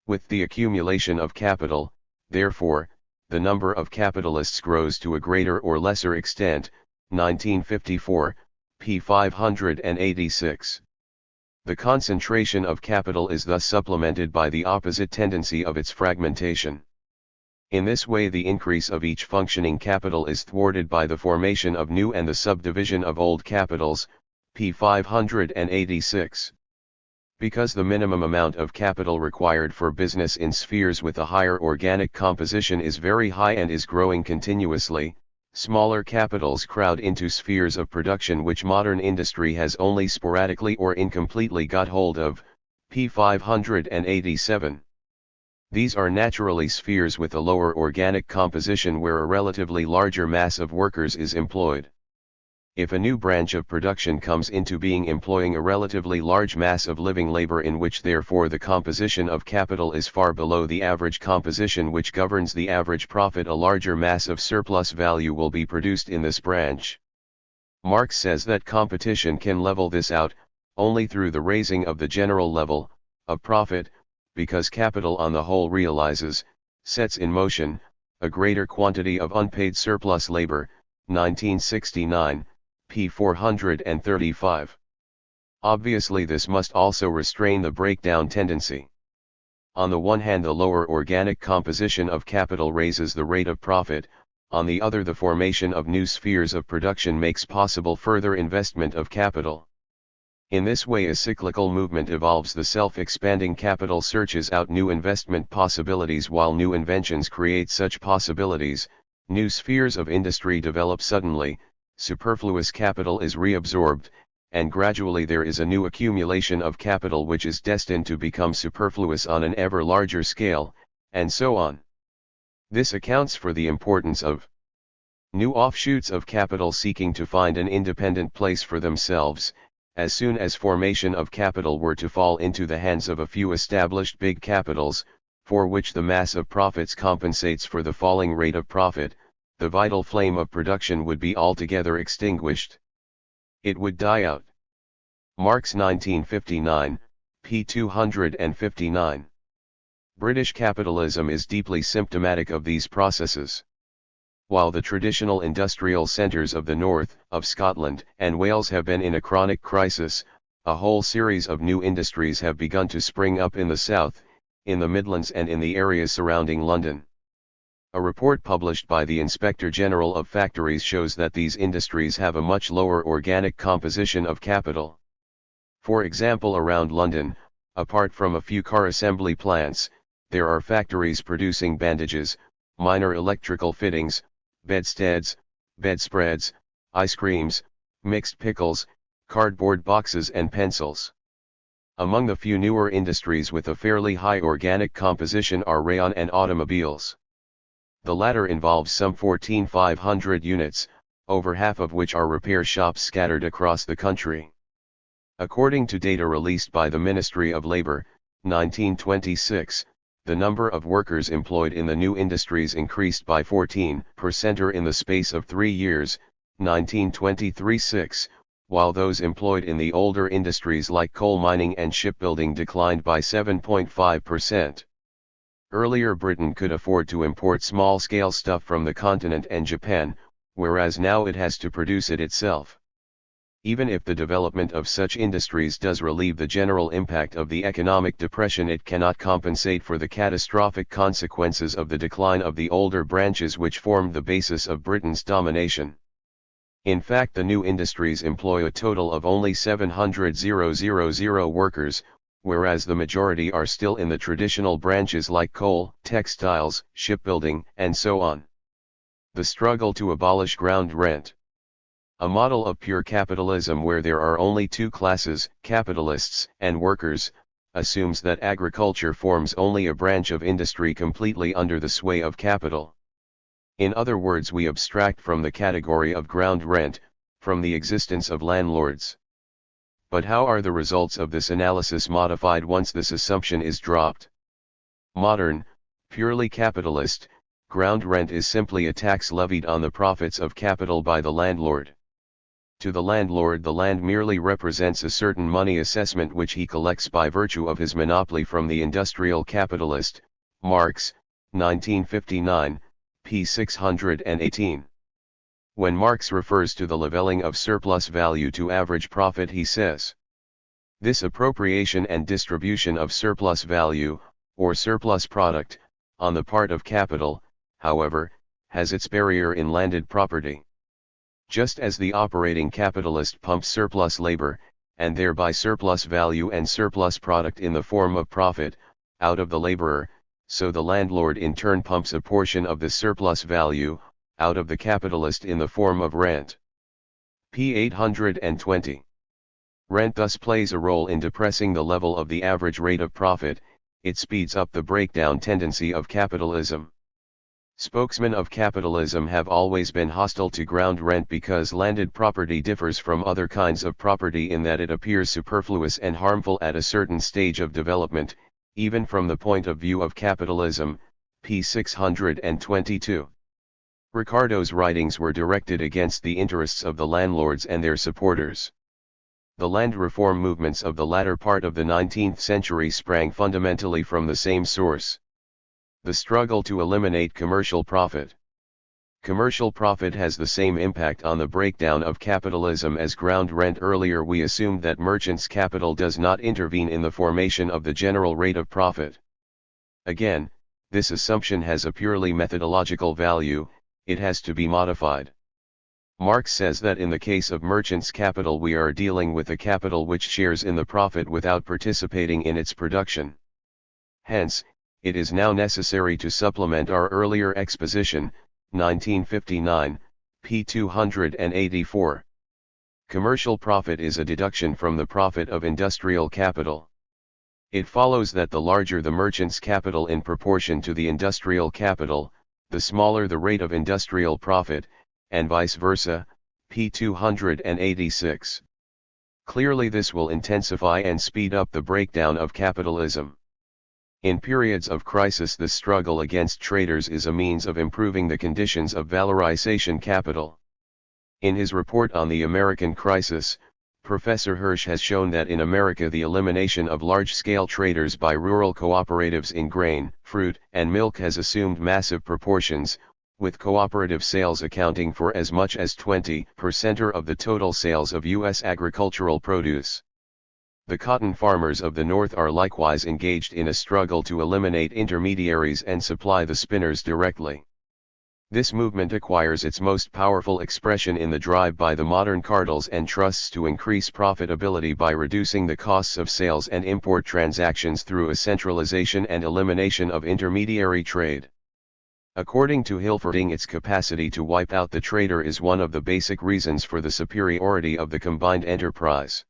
With the accumulation of capital, therefore, the number of capitalists grows to a greater or lesser extent. 1954, p. 586. The concentration of capital is thus supplemented by the opposite tendency of its fragmentation. In this way, the increase of each functioning capital is thwarted by the formation of new and the subdivision of old capitals, p. 586. Because the minimum amount of capital required for business in spheres with a higher organic composition is very high and is growing continuously, smaller capitals crowd into spheres of production which modern industry has only sporadically or incompletely got hold of, p. 587. These are naturally spheres with a lower organic composition where a relatively larger mass of workers is employed. If a new branch of production comes into being employing a relatively large mass of living labor in which therefore the composition of capital is far below the average composition which governs the average profit, a larger mass of surplus value will be produced in this branch. Marx says that competition can level this out, only through the raising of the general level of profit, because capital on the whole realizes, sets in motion, a greater quantity of unpaid surplus labor. 1969, p. 435. Obviously this must also restrain the breakdown tendency. On the one hand, the lower organic composition of capital raises the rate of profit, on the other the formation of new spheres of production makes possible further investment of capital. In this way a cyclical movement evolves. The self-expanding capital searches out new investment possibilities while new inventions create such possibilities, new spheres of industry develop suddenly, superfluous capital is reabsorbed, and gradually there is a new accumulation of capital which is destined to become superfluous on an ever larger scale, and so on. This accounts for the importance of new offshoots of capital seeking to find an independent place for themselves. As soon as formation of capital were to fall into the hands of a few established big capitals, for which the mass of profits compensates for the falling rate of profit, the vital flame of production would be altogether extinguished. It would die out. Marx 1959, p. 259. British capitalism is deeply symptomatic of these processes. While the traditional industrial centres of the north, of Scotland and Wales have been in a chronic crisis, a whole series of new industries have begun to spring up in the south, in the Midlands and in the areas surrounding London. A report published by the Inspector General of Factories shows that these industries have a much lower organic composition of capital. For example, around London, apart from a few car assembly plants, there are factories producing bandages, minor electrical fittings, bedsteads, bedspreads, ice creams, mixed pickles, cardboard boxes and pencils. Among the few newer industries with a fairly high organic composition are rayon and automobiles. The latter involves some 14,500 units, over half of which are repair shops scattered across the country. According to data released by the Ministry of Labour, 1926, the number of workers employed in the new industries increased by 14% in the space of 3 years, 1923-6, while those employed in the older industries like coal mining and shipbuilding declined by 7.5%. Earlier Britain could afford to import small-scale stuff from the continent and Japan, whereas now it has to produce it itself. Even if the development of such industries does relieve the general impact of the economic depression, it cannot compensate for the catastrophic consequences of the decline of the older branches which formed the basis of Britain's domination. In fact, the new industries employ a total of only 700,000 workers, whereas the majority are still in the traditional branches like coal, textiles, shipbuilding, and so on. The struggle to abolish ground rent. A model of pure capitalism where there are only two classes, capitalists and workers, assumes that agriculture forms only a branch of industry completely under the sway of capital. In other words, we abstract from the category of ground rent, from the existence of landlords. But how are the results of this analysis modified once this assumption is dropped? Modern, purely capitalist, ground rent is simply a tax levied on the profits of capital by the landlord. To the landlord, the land merely represents a certain money assessment which he collects by virtue of his monopoly from the industrial capitalist. Marx, 1959, p. 618. When Marx refers to the levelling of surplus value to average profit, he says, "This appropriation and distribution of surplus value, or surplus product, on the part of capital, however, has its barrier in landed property. Just as the operating capitalist pumps surplus labor, and thereby surplus value and surplus product in the form of profit, out of the laborer, so the landlord in turn pumps a portion of the surplus value, out of the capitalist in the form of rent." p. 820. Rent thus plays a role in depressing the level of the average rate of profit. It speeds up the breakdown tendency of capitalism. Spokesmen of capitalism have always been hostile to ground rent because landed property differs from other kinds of property in that it appears superfluous and harmful at a certain stage of development, even from the point of view of capitalism. p. 622. Ricardo's writings were directed against the interests of the landlords and their supporters. The land reform movements of the latter part of the 19th century sprang fundamentally from the same source. The struggle to eliminate commercial profit. Commercial profit has the same impact on the breakdown of capitalism as ground rent. Earlier we assumed that merchants' capital does not intervene in the formation of the general rate of profit. Again, this assumption has a purely methodological value. It has to be modified. Marx says that in the case of merchants' capital we are dealing with a capital which shares in the profit without participating in its production. Hence, it is now necessary to supplement our earlier exposition, 1959, p. 284. Commercial profit is a deduction from the profit of industrial capital. It follows that the larger the merchant's capital in proportion to the industrial capital, the smaller the rate of industrial profit, and vice versa, p. 286. Clearly this will intensify and speed up the breakdown of capitalism. In periods of crisis, the struggle against traders is a means of improving the conditions of valorization capital. In his report on the American crisis, Professor Hirsch has shown that in America the elimination of large-scale traders by rural cooperatives in grain, fruit, and milk has assumed massive proportions, with cooperative sales accounting for as much as 20% of the total sales of U.S. agricultural produce. The cotton farmers of the North are likewise engaged in a struggle to eliminate intermediaries and supply the spinners directly. This movement acquires its most powerful expression in the drive by the modern cartels and trusts to increase profitability by reducing the costs of sales and import transactions through a centralization and elimination of intermediary trade. According to Hilferding, its capacity to wipe out the trader is one of the basic reasons for the superiority of the combined enterprise.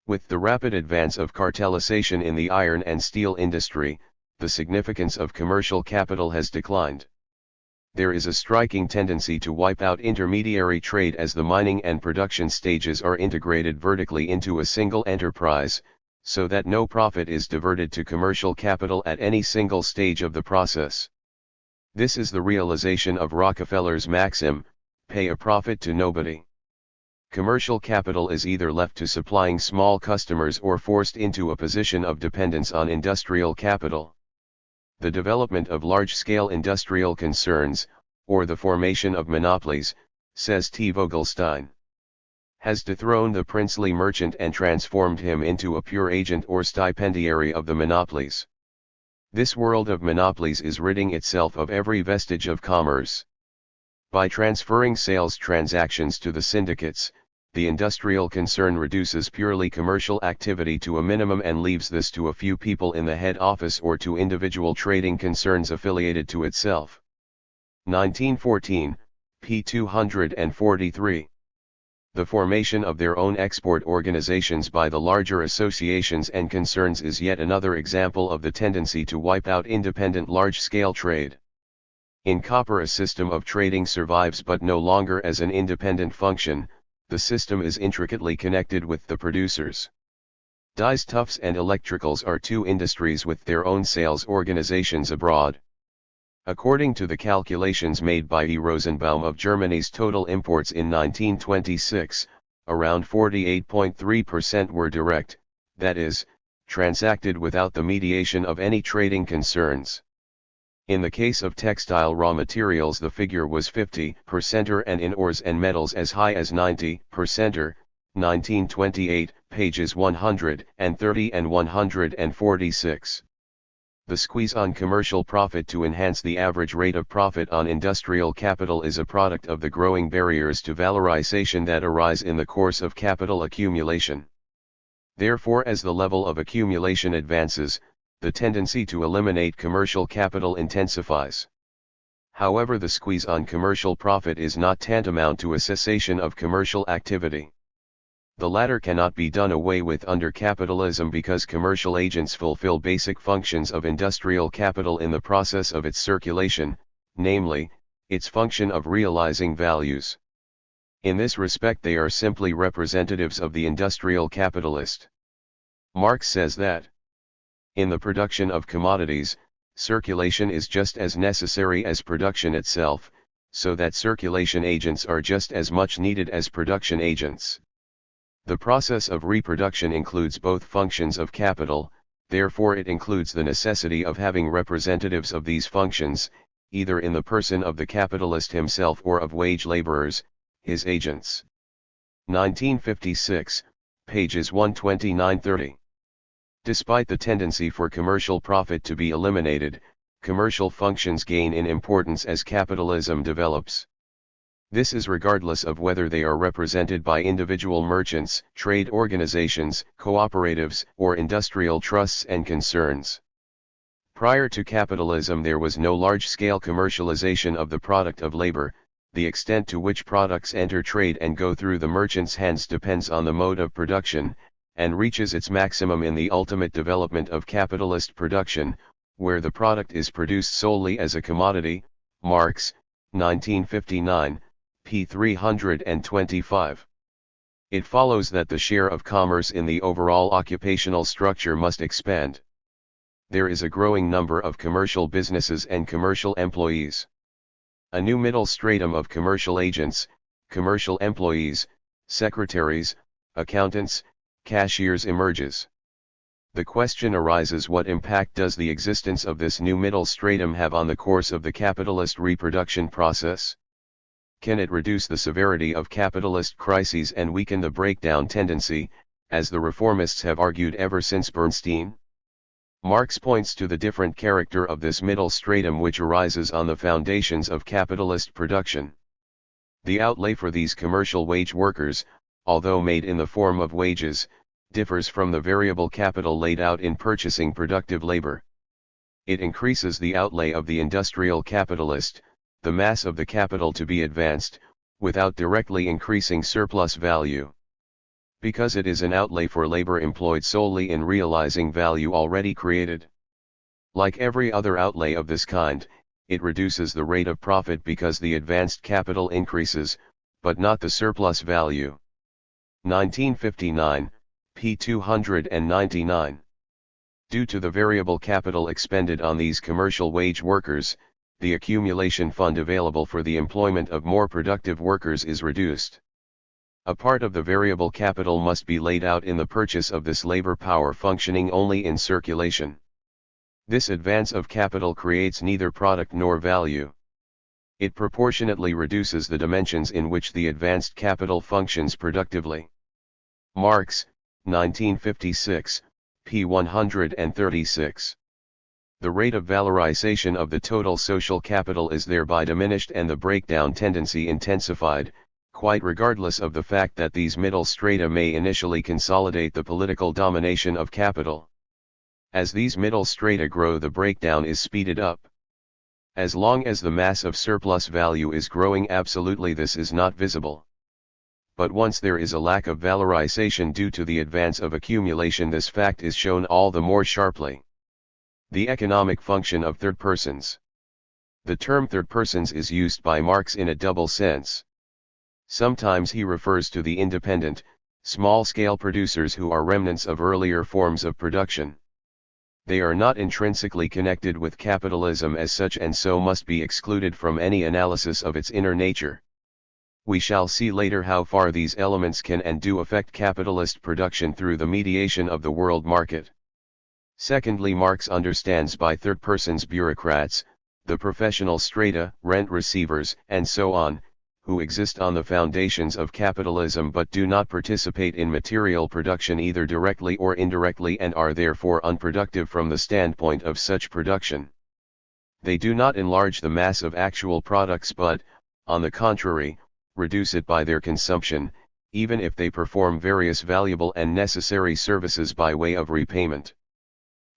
With the rapid advance of cartelization in the iron and steel industry, the significance of commercial capital has declined. There is a striking tendency to wipe out intermediary trade as the mining and production stages are integrated vertically into a single enterprise, so that no profit is diverted to commercial capital at any single stage of the process. This is the realization of Rockefeller's maxim, pay a profit to nobody. Commercial capital is either left to supplying small customers or forced into a position of dependence on industrial capital. The development of large-scale industrial concerns, or the formation of monopolies, says T. Vogelstein, has dethroned the princely merchant and transformed him into a pure agent or stipendiary of the monopolies. This world of monopolies is ridding itself of every vestige of commerce. By transferring sales transactions to the syndicates, the industrial concern reduces purely commercial activity to a minimum and leaves this to a few people in the head office or to individual trading concerns affiliated to itself. 1914, p. 243. The formation of their own export organizations by the larger associations and concerns is yet another example of the tendency to wipe out independent large-scale trade. In copper, a system of trading survives but no longer as an independent function. The system is intricately connected with the producers. Dyes, tufts and electricals are two industries with their own sales organizations abroad. According to the calculations made by E. Rosenbaum of Germany's total imports in 1926, around 48.3% were direct, that is, transacted without the mediation of any trading concerns. In the case of textile raw materials the figure was 50%, and in ores and metals as high as 90%, 1928, pages 130 and 146. The squeeze on commercial profit to enhance the average rate of profit on industrial capital is a product of the growing barriers to valorization that arise in the course of capital accumulation. Therefore, as the level of accumulation advances, the tendency to eliminate commercial capital intensifies. However, the squeeze on commercial profit is not tantamount to a cessation of commercial activity. The latter cannot be done away with under capitalism because commercial agents fulfill basic functions of industrial capital in the process of its circulation, namely, its function of realizing values. In this respect they are simply representatives of the industrial capitalist. Marx says that in the production of commodities, circulation is just as necessary as production itself, so that circulation agents are just as much needed as production agents. The process of reproduction includes both functions of capital, therefore it includes the necessity of having representatives of these functions, either in the person of the capitalist himself or of wage laborers, his agents. 1956, pages 129-30. Despite the tendency for commercial profit to be eliminated, commercial functions gain in importance as capitalism develops. This is regardless of whether they are represented by individual merchants, trade organizations, cooperatives, or industrial trusts and concerns. Prior to capitalism there was no large-scale commercialization of the product of labor, the extent to which products enter trade and go through the merchant's hands depends on the mode of production, and reaches its maximum in the ultimate development of capitalist production, where the product is produced solely as a commodity. Marx, 1959, p. 325. It follows that the share of commerce in the overall occupational structure must expand. There is a growing number of commercial businesses and commercial employees. A new middle stratum of commercial agents, commercial employees, secretaries, accountants, cashiers emerges. The question arises: what impact does the existence of this new middle stratum have on the course of the capitalist reproduction process? Can it reduce the severity of capitalist crises and weaken the breakdown tendency, as the reformists have argued ever since Bernstein? Marx points to the different character of this middle stratum which arises on the foundations of capitalist production. The outlay for these commercial wage workers, although made in the form of wages, differs from the variable capital laid out in purchasing productive labor. It increases the outlay of the industrial capitalist, the mass of the capital to be advanced, without directly increasing surplus value. Because it is an outlay for labor employed solely in realizing value already created. Like every other outlay of this kind, it reduces the rate of profit because the advanced capital increases, but not the surplus value. 1959, p. 299. Due to the variable capital expended on these commercial wage workers, the accumulation fund available for the employment of more productive workers is reduced. A part of the variable capital must be laid out in the purchase of this labor power functioning only in circulation. This advance of capital creates neither product nor value. It proportionately reduces the dimensions in which the advanced capital functions productively. Marx, 1956, p. 136. The rate of valorization of the total social capital is thereby diminished and the breakdown tendency intensified, quite regardless of the fact that these middle strata may initially consolidate the political domination of capital. As these middle strata grow, the breakdown is speeded up. As long as the mass of surplus value is growing absolutely, this is not visible. But once there is a lack of valorization due to the advance of accumulation, this fact is shown all the more sharply. The economic function of third persons. The term third persons is used by Marx in a double sense. Sometimes he refers to the independent, small-scale producers who are remnants of earlier forms of production. They are not intrinsically connected with capitalism as such and so must be excluded from any analysis of its inner nature. We shall see later how far these elements can and do affect capitalist production through the mediation of the world market. Secondly, Marx understands by third persons bureaucrats, the professional strata, rent receivers, and so on, who exist on the foundations of capitalism but do not participate in material production either directly or indirectly and are therefore unproductive from the standpoint of such production. They do not enlarge the mass of actual products but, on the contrary, reduce it by their consumption, even if they perform various valuable and necessary services by way of repayment.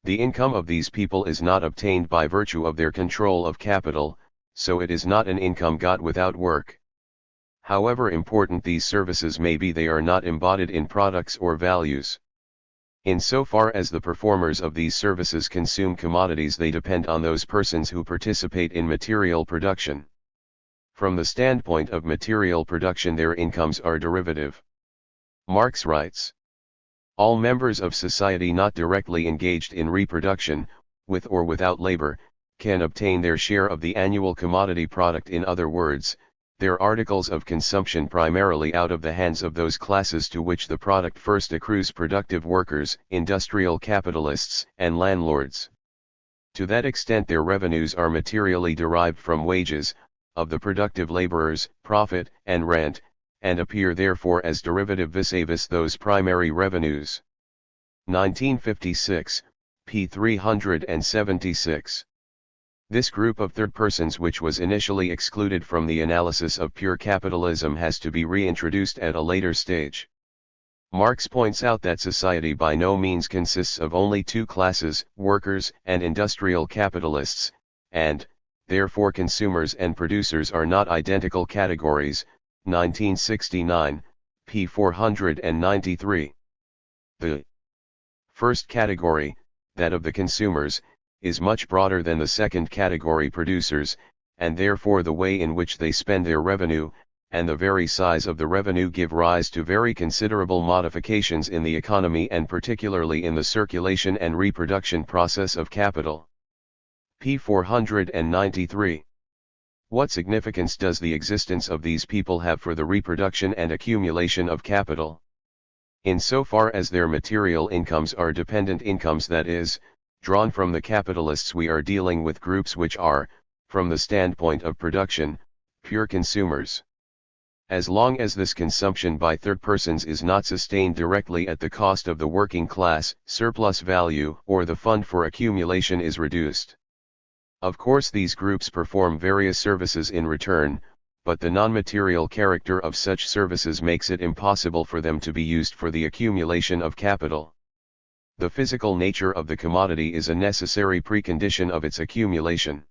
The income of these people is not obtained by virtue of their control of capital, so it is not an income got without work. However important these services may be, they are not embodied in products or values. In so far as the performers of these services consume commodities, they depend on those persons who participate in material production. From the standpoint of material production, their incomes are derivative. Marx writes, all members of society not directly engaged in reproduction, with or without labor, can obtain their share of the annual commodity product, in other words, their articles of consumption primarily out of the hands of those classes to which the product first accrues: productive workers, industrial capitalists, and landlords. To that extent their revenues are materially derived from wages, of the productive laborers, profit, and rent, and appear therefore as derivative vis-a-vis those primary revenues. 1956, p. 376. This group of third persons, which was initially excluded from the analysis of pure capitalism, has to be reintroduced at a later stage. Marx points out that society by no means consists of only two classes, workers and industrial capitalists, and, therefore consumers and producers are not identical categories, 1969, p. 493. The first category, that of the consumers, is much broader than the second category producers, and therefore the way in which they spend their revenue, and the very size of the revenue give rise to very considerable modifications in the economy and particularly in the circulation and reproduction process of capital. p. 493. What significance does the existence of these people have for the reproduction and accumulation of capital? Insofar as their material incomes are dependent incomes, that is, drawn from the capitalists, we are dealing with groups which are, from the standpoint of production, pure consumers. As long as this consumption by third persons is not sustained directly at the cost of the working class, surplus value or the fund for accumulation is reduced. Of course, these groups perform various services in return, but the non-material character of such services makes it impossible for them to be used for the accumulation of capital. The physical nature of the commodity is a necessary precondition of its accumulation.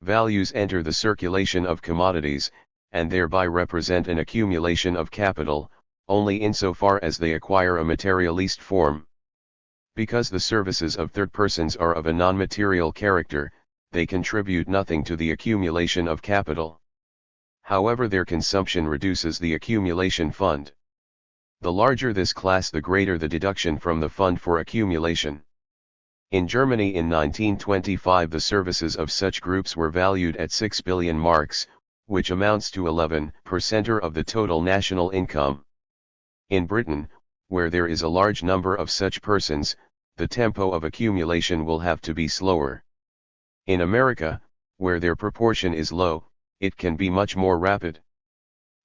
Values enter the circulation of commodities, and thereby represent an accumulation of capital, only insofar as they acquire a materialist form. Because the services of third persons are of a non-material character, they contribute nothing to the accumulation of capital. However, their consumption reduces the accumulation fund. The larger this class, the greater the deduction from the fund for accumulation. In Germany in 1925 the services of such groups were valued at 6 billion marks, which amounts to 11% of the total national income. In Britain, where there is a large number of such persons, the tempo of accumulation will have to be slower. In America, where their proportion is low, it can be much more rapid.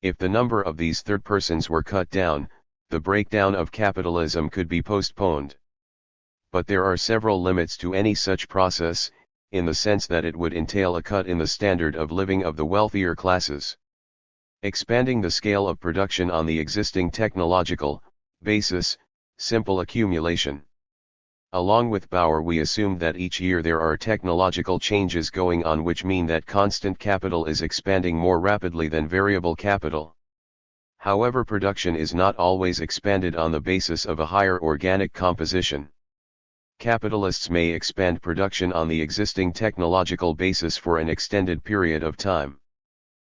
If the number of these third persons were cut down, the breakdown of capitalism could be postponed. But there are several limits to any such process, in the sense that it would entail a cut in the standard of living of the wealthier classes. Expanding the scale of production on the existing technological basis, simple accumulation. Along with Bauer, we assumed that each year there are technological changes going on which mean that constant capital is expanding more rapidly than variable capital. However, production is not always expanded on the basis of a higher organic composition. Capitalists may expand production on the existing technological basis for an extended period of time.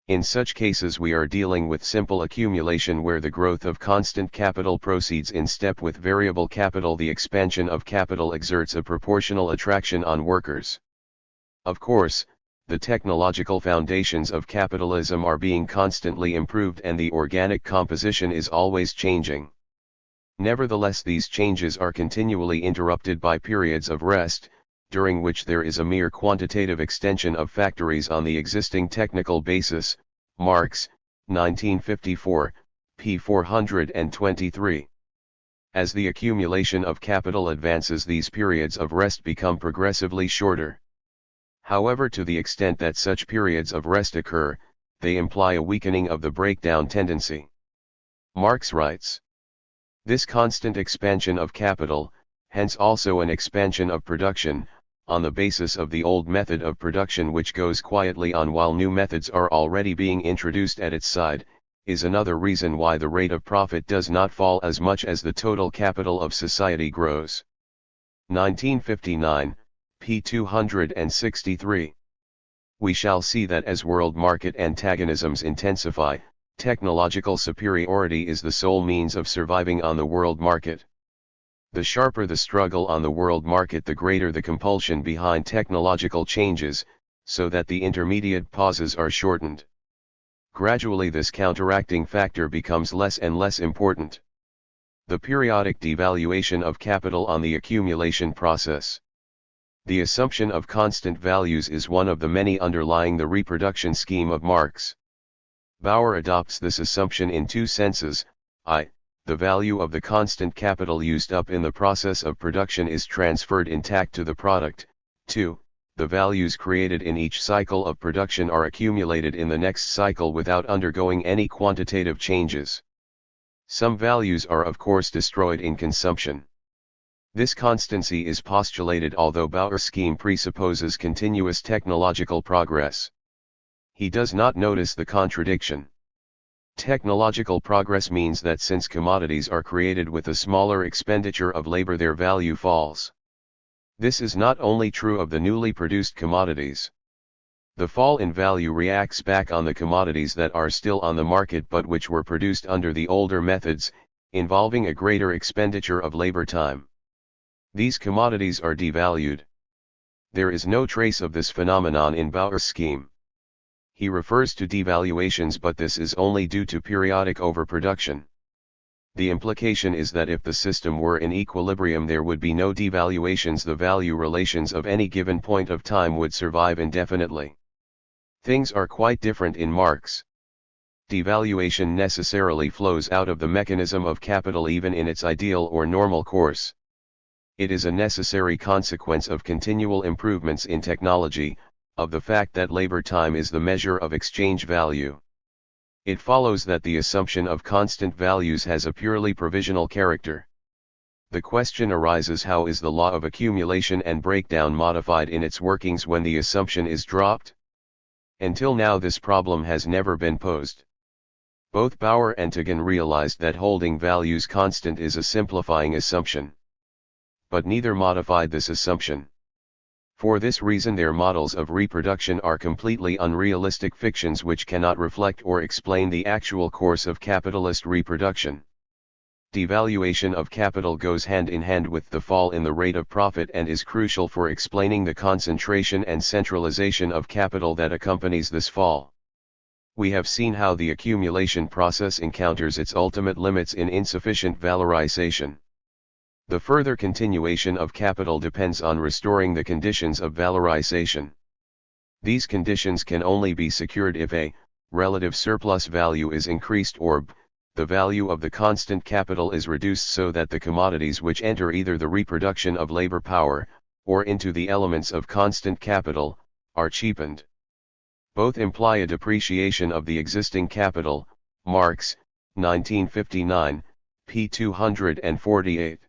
In such cases we are dealing with simple accumulation where the growth of constant capital proceeds in step with variable capital. The expansion of capital exerts a proportional attraction on workers. Of course, the technological foundations of capitalism are being constantly improved and the organic composition is always changing. Nevertheless, these changes are continually interrupted by periods of rest, during which there is a mere quantitative extension of factories on the existing technical basis. Marx, 1954, p. 423. As the accumulation of capital advances, these periods of rest become progressively shorter. However, to the extent that such periods of rest occur, they imply a weakening of the breakdown tendency. Marx writes, "This constant expansion of capital, hence also an expansion of production, on the basis of the old method of production which goes quietly on while new methods are already being introduced at its side, is another reason why the rate of profit does not fall as much as the total capital of society grows." 1959, p. 263. We shall see that as world market antagonisms intensify, technological superiority is the sole means of surviving on the world market. The sharper the struggle on the world market, the greater the compulsion behind technological changes, so that the intermediate pauses are shortened. Gradually this counteracting factor becomes less and less important. The periodic devaluation of capital on the accumulation process. The assumption of constant values is one of the many underlying the reproduction scheme of Marx. Bauer adopts this assumption in two senses: I. The value of the constant capital used up in the process of production is transferred intact to the product. 2. The values created in each cycle of production are accumulated in the next cycle without undergoing any quantitative changes. Some values are of course destroyed in consumption. This constancy is postulated although Bauer's scheme presupposes continuous technological progress. He does not notice the contradiction. Technological progress means that since commodities are created with a smaller expenditure of labor, their value falls. This is not only true of the newly produced commodities. The fall in value reacts back on the commodities that are still on the market but which were produced under the older methods, involving a greater expenditure of labor time. These commodities are devalued. There is no trace of this phenomenon in Bauer's scheme. He refers to devaluations, but this is only due to periodic overproduction. The implication is that if the system were in equilibrium there would be no devaluations. The value relations of any given point of time would survive indefinitely. Things are quite different in Marx. Devaluation necessarily flows out of the mechanism of capital even in its ideal or normal course. It is a necessary consequence of continual improvements in technology, of the fact that labor time is the measure of exchange value. It follows that the assumption of constant values has a purely provisional character. The question arises, how is the law of accumulation and breakdown modified in its workings when the assumption is dropped? Until now this problem has never been posed. Both Bauer and Tegan realized that holding values constant is a simplifying assumption. But neither modified this assumption. For this reason their models of reproduction are completely unrealistic fictions which cannot reflect or explain the actual course of capitalist reproduction. Devaluation of capital goes hand in hand with the fall in the rate of profit and is crucial for explaining the concentration and centralization of capital that accompanies this fall. We have seen how the accumulation process encounters its ultimate limits in insufficient valorization. The further continuation of capital depends on restoring the conditions of valorization. These conditions can only be secured if a relative surplus value is increased or b, the value of the constant capital is reduced so that the commodities which enter either the reproduction of labor power, or into the elements of constant capital, are cheapened. Both imply a depreciation of the existing capital, Marx, 1959, p. 248.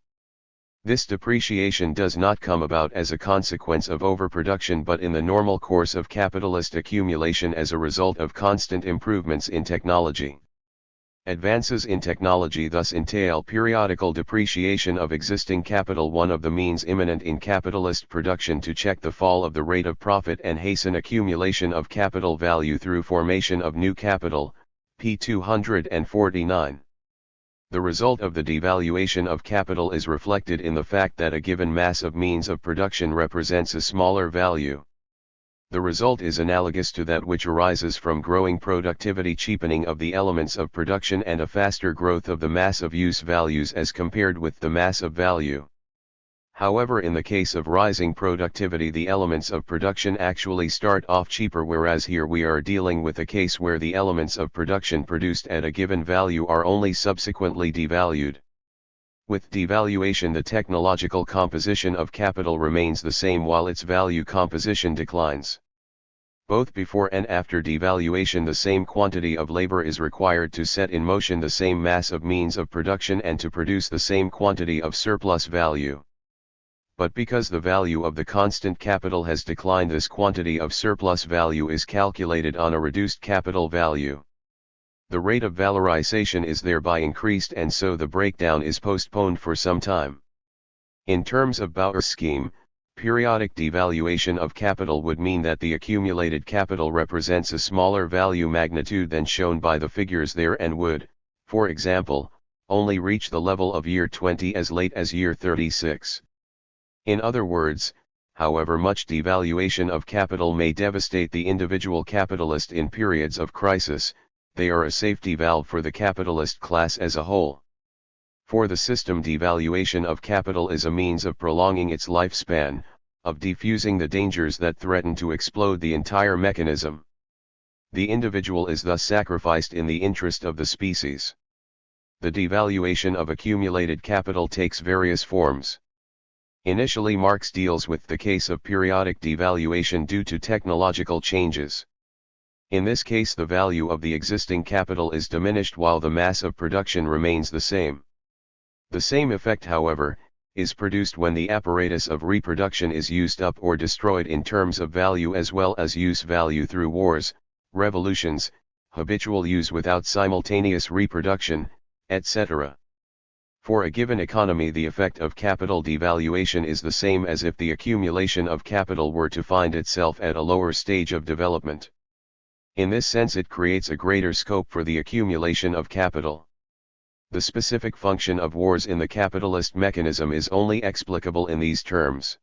This depreciation does not come about as a consequence of overproduction but in the normal course of capitalist accumulation as a result of constant improvements in technology. Advances in technology thus entail periodical depreciation of existing capital, one of the means imminent in capitalist production to check the fall of the rate of profit and hasten accumulation of capital value through formation of new capital, p. 249. The result of the devaluation of capital is reflected in the fact that a given mass of means of production represents a smaller value. The result is analogous to that which arises from growing productivity, cheapening of the elements of production, and a faster growth of the mass of use values as compared with the mass of value. However, in the case of rising productivity, the elements of production actually start off cheaper, whereas here we are dealing with a case where the elements of production produced at a given value are only subsequently devalued. With devaluation, the technological composition of capital remains the same while its value composition declines. Both before and after devaluation, the same quantity of labor is required to set in motion the same mass of means of production and to produce the same quantity of surplus value. But because the value of the constant capital has declined, this quantity of surplus value is calculated on a reduced capital value. The rate of valorization is thereby increased, and so the breakdown is postponed for some time. In terms of Bauer's scheme, periodic devaluation of capital would mean that the accumulated capital represents a smaller value magnitude than shown by the figures there and would, for example, only reach the level of year 20 as late as year 36. In other words, however much devaluation of capital may devastate the individual capitalist in periods of crisis, they are a safety valve for the capitalist class as a whole. For the system, devaluation of capital is a means of prolonging its lifespan, of diffusing the dangers that threaten to explode the entire mechanism. The individual is thus sacrificed in the interest of the species. The devaluation of accumulated capital takes various forms. Initially, Marx deals with the case of periodic devaluation due to technological changes. In this case, the value of the existing capital is diminished while the mass of production remains the same. The same effect, however, is produced when the apparatus of reproduction is used up or destroyed in terms of value as well as use value through wars, revolutions, habitual use without simultaneous reproduction, etc. For a given economy, the effect of capital devaluation is the same as if the accumulation of capital were to find itself at a lower stage of development. In this sense, it creates a greater scope for the accumulation of capital. The specific function of wars in the capitalist mechanism is only explicable in these terms.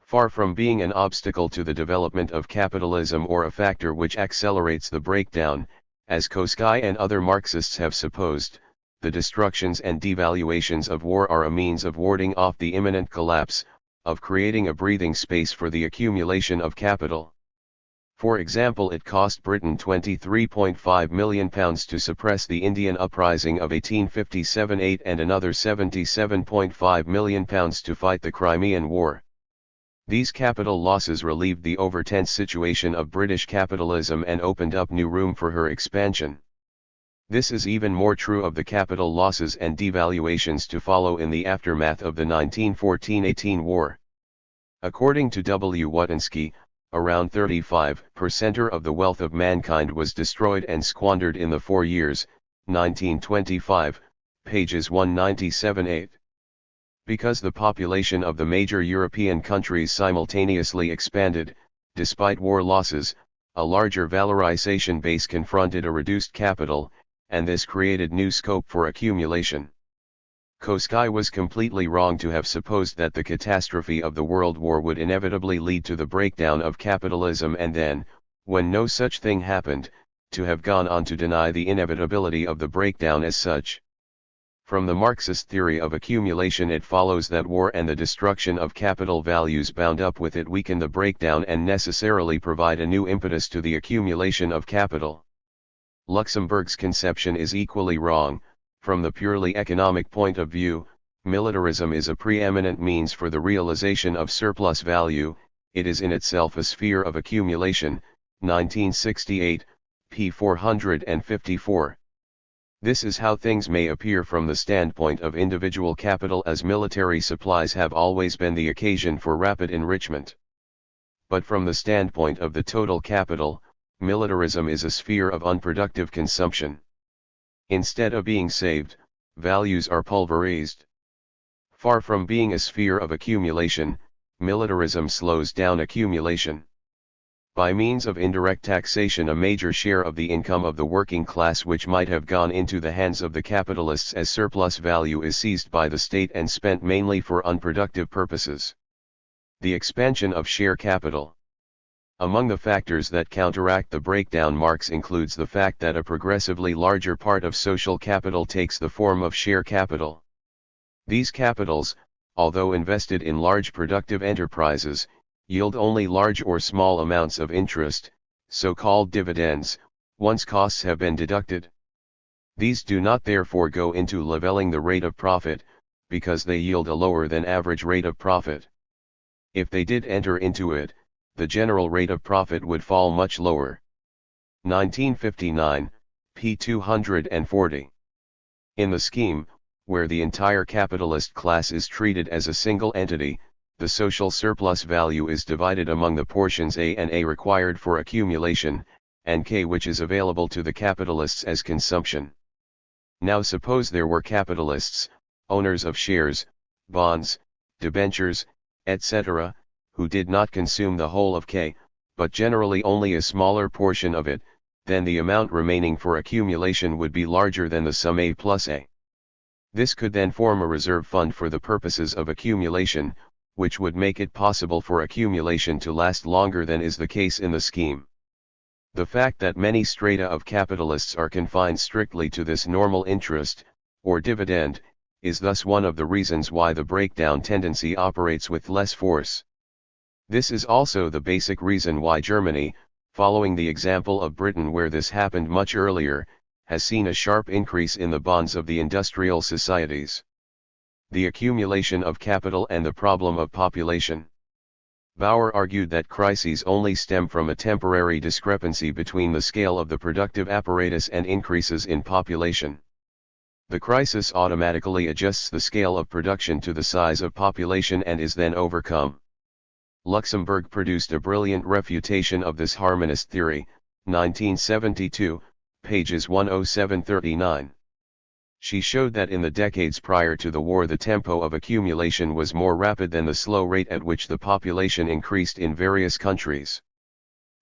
Far from being an obstacle to the development of capitalism or a factor which accelerates the breakdown, as Koski and other Marxists have supposed, the destructions and devaluations of war are a means of warding off the imminent collapse, of creating a breathing space for the accumulation of capital. For example, it cost Britain £23.5 million to suppress the Indian uprising of 1857-8 and another £77.5 million to fight the Crimean War. These capital losses relieved the overtense situation of British capitalism and opened up new room for her expansion. This is even more true of the capital losses and devaluations to follow in the aftermath of the 1914-18 war. According to W. Wotensky, around 35% of the wealth of mankind was destroyed and squandered in the 4 years, 1925, pages 197-8. Because the population of the major European countries simultaneously expanded, despite war losses, a larger valorization base confronted a reduced capital, and this created new scope for accumulation. Koski was completely wrong to have supposed that the catastrophe of the World War would inevitably lead to the breakdown of capitalism and then, when no such thing happened, to have gone on to deny the inevitability of the breakdown as such. From the Marxist theory of accumulation, it follows that war and the destruction of capital values bound up with it weaken the breakdown and necessarily provide a new impetus to the accumulation of capital. Luxemburg's conception is equally wrong. From the purely economic point of view, militarism is a preeminent means for the realization of surplus value. It is in itself a sphere of accumulation, 1968, p. 454. This is how things may appear from the standpoint of individual capital, as military supplies have always been the occasion for rapid enrichment. But from the standpoint of the total capital, militarism is a sphere of unproductive consumption. Instead of being saved, values are pulverized. Far from being a sphere of accumulation, militarism slows down accumulation. By means of indirect taxation, a major share of the income of the working class which might have gone into the hands of the capitalists as surplus value is seized by the state and spent mainly for unproductive purposes. The expansion of share capital. Among the factors that counteract the breakdown Marx includes the fact that a progressively larger part of social capital takes the form of share capital. These capitals, although invested in large productive enterprises, yield only large or small amounts of interest, so-called dividends, once costs have been deducted. These do not therefore go into leveling the rate of profit, because they yield a lower than average rate of profit. If they did enter into it, the general rate of profit would fall much lower. 1959, p. 240. In the scheme, where the entire capitalist class is treated as a single entity, the social surplus value is divided among the portions A and A required for accumulation, and K which is available to the capitalists as consumption. Now suppose there were capitalists, owners of shares, bonds, debentures, etc., who did not consume the whole of K, but generally only a smaller portion of it, then the amount remaining for accumulation would be larger than the sum A plus A. This could then form a reserve fund for the purposes of accumulation, which would make it possible for accumulation to last longer than is the case in the scheme. The fact that many strata of capitalists are confined strictly to this normal interest, or dividend, is thus one of the reasons why the breakdown tendency operates with less force. This is also the basic reason why Germany, following the example of Britain where this happened much earlier, has seen a sharp increase in the bonds of the industrial societies. The accumulation of capital and the problem of population. Bauer argued that crises only stem from a temporary discrepancy between the scale of the productive apparatus and increases in population. The crisis automatically adjusts the scale of production to the size of population and is then overcome. Luxemburg produced a brilliant refutation of this harmonist theory, 1972, pages 107-39. She showed that in the decades prior to the war the tempo of accumulation was more rapid than the slow rate at which the population increased in various countries.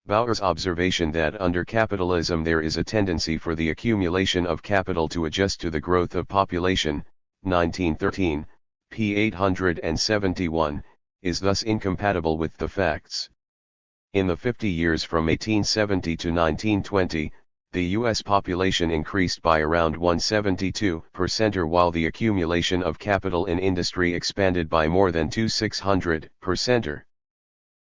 Bauer's observation that under capitalism there is a tendency for the accumulation of capital to adjust to the growth of population, 1913, p. 871, is thus incompatible with the facts. In the 50 years from 1870 to 1920, the U.S. population increased by around 172%, while the accumulation of capital in industry expanded by more than 2,600%.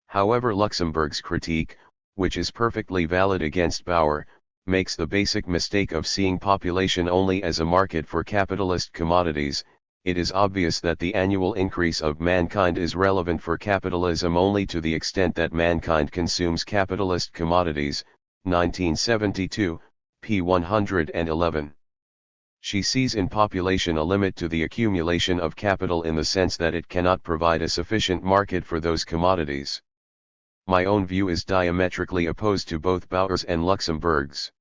However, Luxemburg's critique, which is perfectly valid against Bauer, makes the basic mistake of seeing population only as a market for capitalist commodities. It is obvious that the annual increase of mankind is relevant for capitalism only to the extent that mankind consumes capitalist commodities, 1972, p. 111. She sees in population a limit to the accumulation of capital in the sense that it cannot provide a sufficient market for those commodities. My own view is diametrically opposed to both Bauer's and Luxemburg's.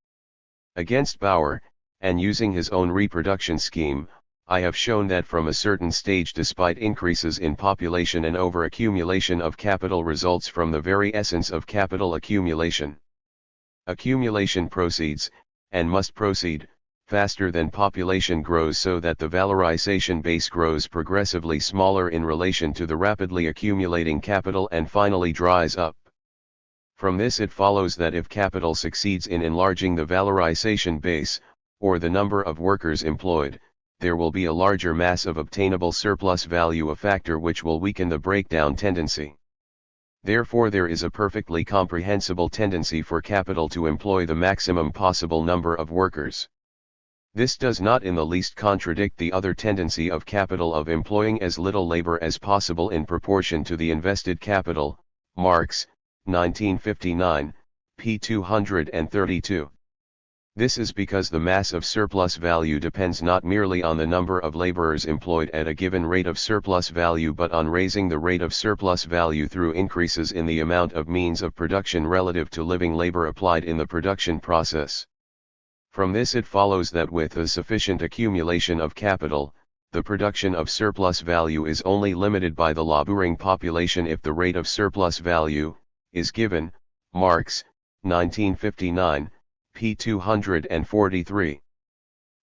Against Bauer, and using his own reproduction scheme, I have shown that from a certain stage, despite increases in population, an overaccumulation of capital results from the very essence of capital accumulation. Accumulation proceeds, and must proceed, faster than population grows, so that the valorization base grows progressively smaller in relation to the rapidly accumulating capital and finally dries up. From this it follows that if capital succeeds in enlarging the valorization base, or the number of workers employed, there will be a larger mass of obtainable surplus value, a factor which will weaken the breakdown tendency. Therefore there is a perfectly comprehensible tendency for capital to employ the maximum possible number of workers. This does not in the least contradict the other tendency of capital of employing as little labor as possible in proportion to the invested capital, Marx, 1959, p. 232. This is because the mass of surplus value depends not merely on the number of laborers employed at a given rate of surplus value, but on raising the rate of surplus value through increases in the amount of means of production relative to living labor applied in the production process. From this it follows that with a sufficient accumulation of capital, the production of surplus value is only limited by the laboring population if the rate of surplus value is given, Marx, 1959, p. 243.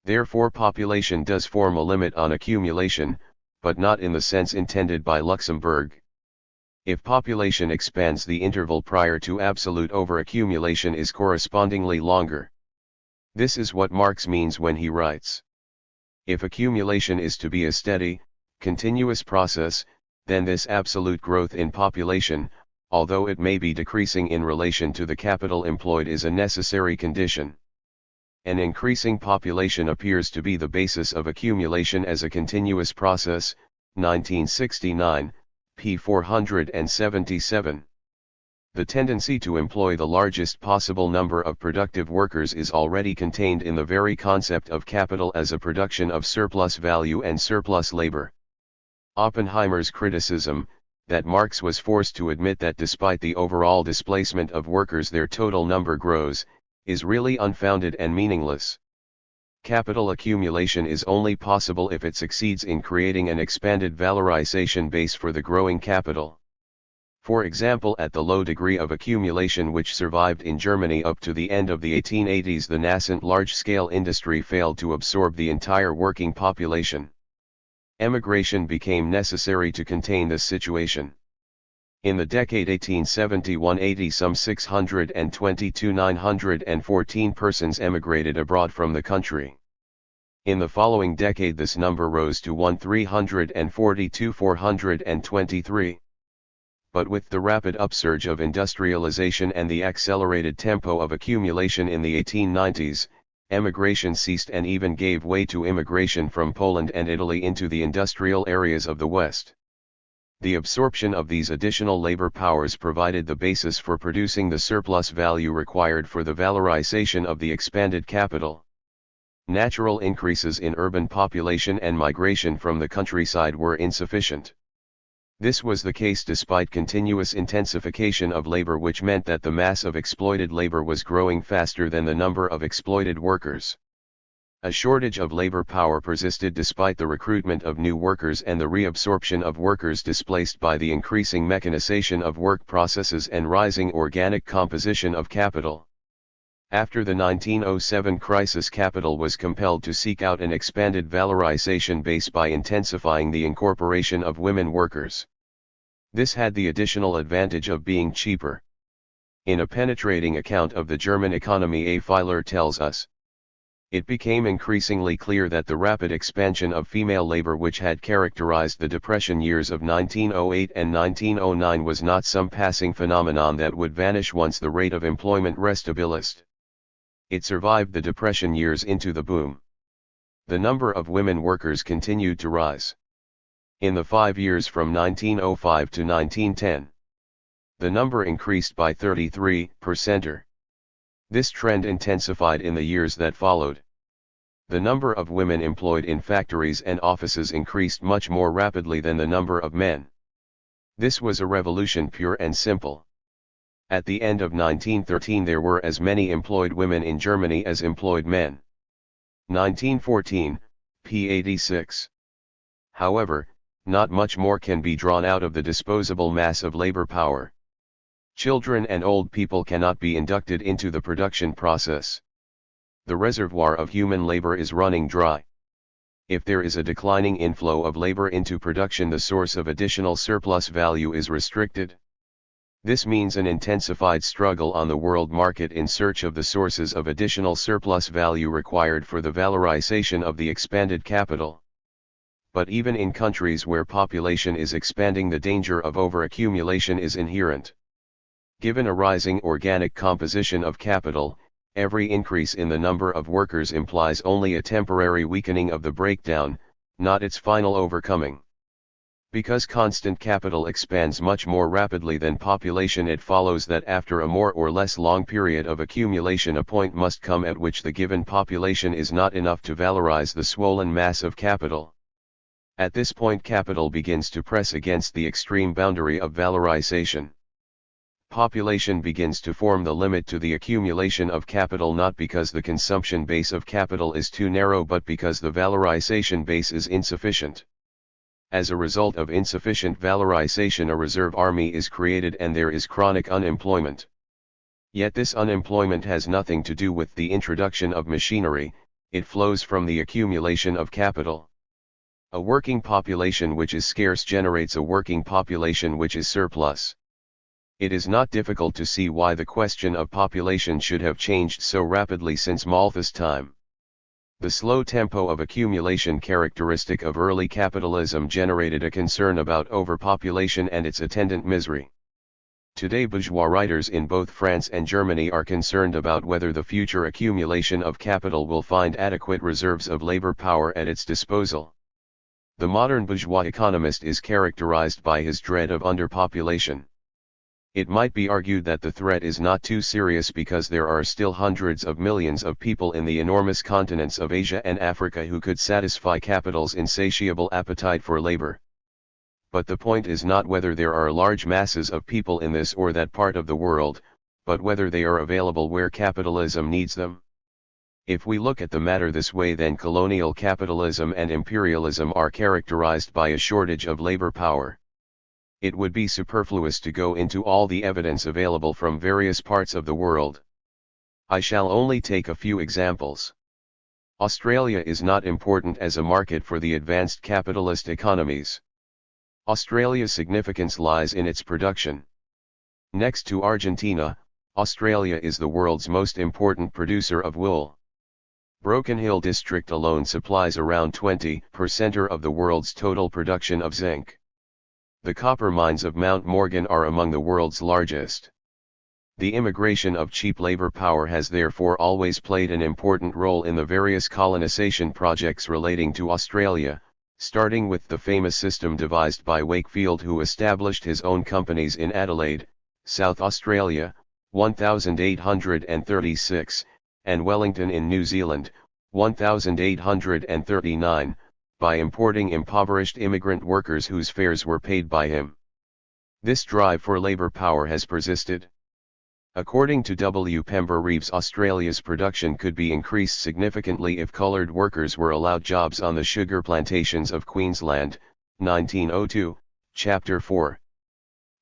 Therefore population does form a limit on accumulation, but not in the sense intended by Luxemburg. If population expands, the interval prior to absolute overaccumulation is correspondingly longer. This is what Marx means when he writes: if accumulation is to be a steady, continuous process, then this absolute growth in population, although it may be decreasing in relation to the capital employed, is a necessary condition. An increasing population appears to be the basis of accumulation as a continuous process, 1969, p. 477. The tendency to employ the largest possible number of productive workers is already contained in the very concept of capital as a production of surplus value and surplus labor. Oppenheimer's criticism, that Marx was forced to admit that despite the overall displacement of workers their total number grows, is really unfounded and meaningless. Capital accumulation is only possible if it succeeds in creating an expanded valorization base for the growing capital. For example, at the low degree of accumulation which survived in Germany up to the end of the 1880s, the nascent large-scale industry failed to absorb the entire working population. Emigration became necessary to contain this situation. In the decade 1871-80, some 622,914 persons emigrated abroad from the country. In the following decade this number rose to 1,342,423. But with the rapid upsurge of industrialization and the accelerated tempo of accumulation in the 1890s, emigration ceased and even gave way to immigration from Poland and Italy into the industrial areas of the West. The absorption of these additional labor powers provided the basis for producing the surplus value required for the valorization of the expanded capital. Natural increases in urban population and migration from the countryside were insufficient. This was the case despite continuous intensification of labor, which meant that the mass of exploited labor was growing faster than the number of exploited workers. A shortage of labor power persisted despite the recruitment of new workers and the reabsorption of workers displaced by the increasing mechanization of work processes and rising organic composition of capital. After the 1907 crisis, capital was compelled to seek out an expanded valorization base by intensifying the incorporation of women workers. This had the additional advantage of being cheaper. In a penetrating account of the German economy, A. Feiler tells us, "It became increasingly clear that the rapid expansion of female labor which had characterized the Depression years of 1908 and 1909 was not some passing phenomenon that would vanish once the rate of employment restabilized. It survived the Depression years into the boom. The number of women workers continued to rise. In the 5 years from 1905 to 1910, the number increased by 33%. This trend intensified in the years that followed. The number of women employed in factories and offices increased much more rapidly than the number of men. This was a revolution pure and simple. At the end of 1913 there were as many employed women in Germany as employed men." 1914, p. 86. However, not much more can be drawn out of the disposable mass of labor power. Children and old people cannot be inducted into the production process. The reservoir of human labor is running dry. If there is a declining inflow of labor into production, the source of additional surplus value is restricted. This means an intensified struggle on the world market in search of the sources of additional surplus value required for the valorization of the expanded capital. But even in countries where population is expanding, the danger of overaccumulation is inherent. Given a rising organic composition of capital, every increase in the number of workers implies only a temporary weakening of the breakdown, not its final overcoming. Because constant capital expands much more rapidly than population, it follows that after a more or less long period of accumulation a point must come at which the given population is not enough to valorize the swollen mass of capital. At this point capital begins to press against the extreme boundary of valorization. Population begins to form the limit to the accumulation of capital, not because the consumption base of capital is too narrow but because the valorization base is insufficient. As a result of insufficient valorization, a reserve army is created and there is chronic unemployment. Yet this unemployment has nothing to do with the introduction of machinery, it flows from the accumulation of capital. A working population which is scarce generates a working population which is surplus. It is not difficult to see why the question of population should have changed so rapidly since Malthus' time. The slow tempo of accumulation characteristic of early capitalism generated a concern about overpopulation and its attendant misery. Today bourgeois writers in both France and Germany are concerned about whether the future accumulation of capital will find adequate reserves of labor power at its disposal. The modern bourgeois economist is characterized by his dread of underpopulation. It might be argued that the threat is not too serious because there are still hundreds of millions of people in the enormous continents of Asia and Africa who could satisfy capital's insatiable appetite for labor. But the point is not whether there are large masses of people in this or that part of the world, but whether they are available where capitalism needs them. If we look at the matter this way, then colonial capitalism and imperialism are characterized by a shortage of labor power. It would be superfluous to go into all the evidence available from various parts of the world. I shall only take a few examples. Australia is not important as a market for the advanced capitalist economies. Australia's significance lies in its production. Next to Argentina, Australia is the world's most important producer of wool. Broken Hill district alone supplies around 20% of the world's total production of zinc. The copper mines of Mount Morgan are among the world's largest. The immigration of cheap labor power has therefore always played an important role in the various colonization projects relating to Australia, starting with the famous system devised by Wakefield, who established his own companies in Adelaide, South Australia, 1836, and Wellington in New Zealand, 1839, by importing impoverished immigrant workers whose fares were paid by him. This drive for labor power has persisted. According to W. Pember Reeves, Australia's production could be increased significantly if coloured workers were allowed jobs on the sugar plantations of Queensland, 1902, Chapter 4.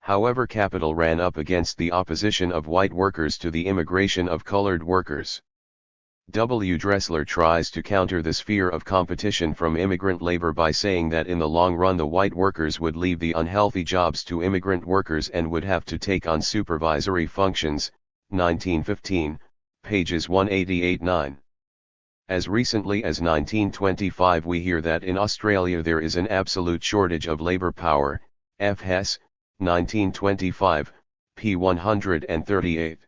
However, capital ran up against the opposition of white workers to the immigration of coloured workers. W. Dressler tries to counter this fear of competition from immigrant labor by saying that in the long run the white workers would leave the unhealthy jobs to immigrant workers and would have to take on supervisory functions, 1915, pages 188-9. As recently as 1925 we hear that in Australia there is an absolute shortage of labor power, F. Hess, 1925, p. 138.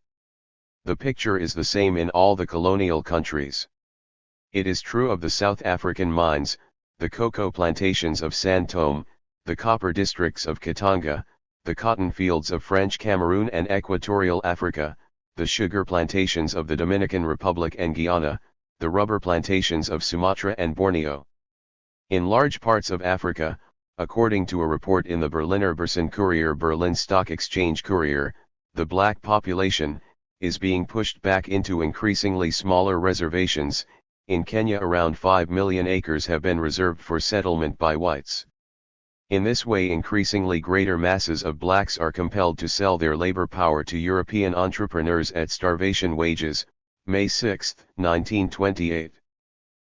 The picture is the same in all the colonial countries. It is true of the South African mines, the cocoa plantations of Santome, the copper districts of Katanga, the cotton fields of French Cameroon and Equatorial Africa, the sugar plantations of the Dominican Republic and Guyana, the rubber plantations of Sumatra and Borneo. In large parts of Africa, according to a report in the Berliner Börsenkurier Berlin Stock Exchange Courier, the black population is being pushed back into increasingly smaller reservations. In Kenya around 5 million acres have been reserved for settlement by whites. In this way increasingly greater masses of blacks are compelled to sell their labor power to European entrepreneurs at starvation wages, May 6, 1928.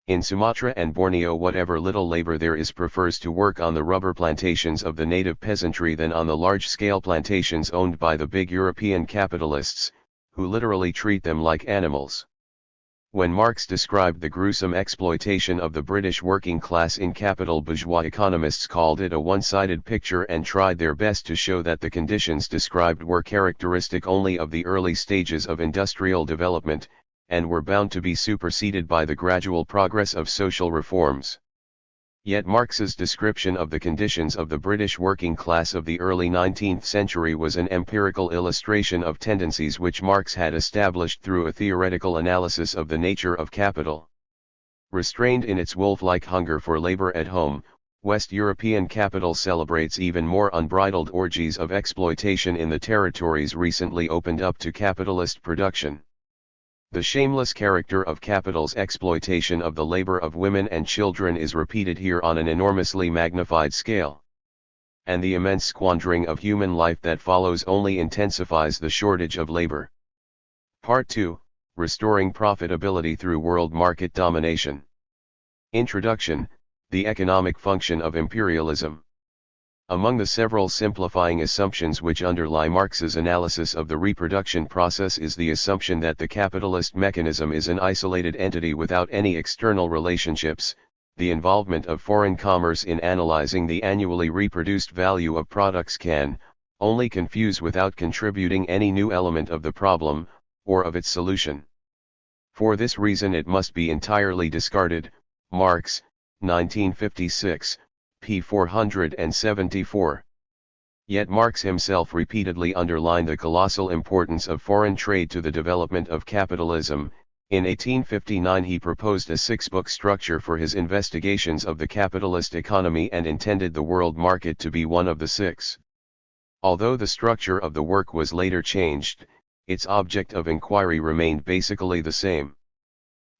In Sumatra and Borneo whatever little labor there is prefers to work on the rubber plantations of the native peasantry than on the large-scale plantations owned by the big European capitalists, who literally treat them like animals. When Marx described the gruesome exploitation of the British working class in Capital, bourgeois economists called it a one-sided picture and tried their best to show that the conditions described were characteristic only of the early stages of industrial development, and were bound to be superseded by the gradual progress of social reforms. Yet Marx's description of the conditions of the British working class of the early 19th century was an empirical illustration of tendencies which Marx had established through a theoretical analysis of the nature of capital. Restrained in its wolf-like hunger for labor at home, West European capital celebrates even more unbridled orgies of exploitation in the territories recently opened up to capitalist production. The shameless character of capital's exploitation of the labor of women and children is repeated here on an enormously magnified scale. And the immense squandering of human life that follows only intensifies the shortage of labor. Part 2, Restoring Profitability Through World Market Domination. Introduction, the economic function of imperialism. Among the several simplifying assumptions which underlie Marx's analysis of the reproduction process is the assumption that the capitalist mechanism is an isolated entity without any external relationships. The involvement of foreign commerce in analyzing the annually reproduced value of products can only confuse without contributing any new element of the problem, or of its solution. For this reason it must be entirely discarded. Marx, 1956. p. 474. Yet Marx himself repeatedly underlined the colossal importance of foreign trade to the development of capitalism. In 1859 he proposed a six-book structure for his investigations of the capitalist economy and intended the world market to be one of the six. Although the structure of the work was later changed, its object of inquiry remained basically the same.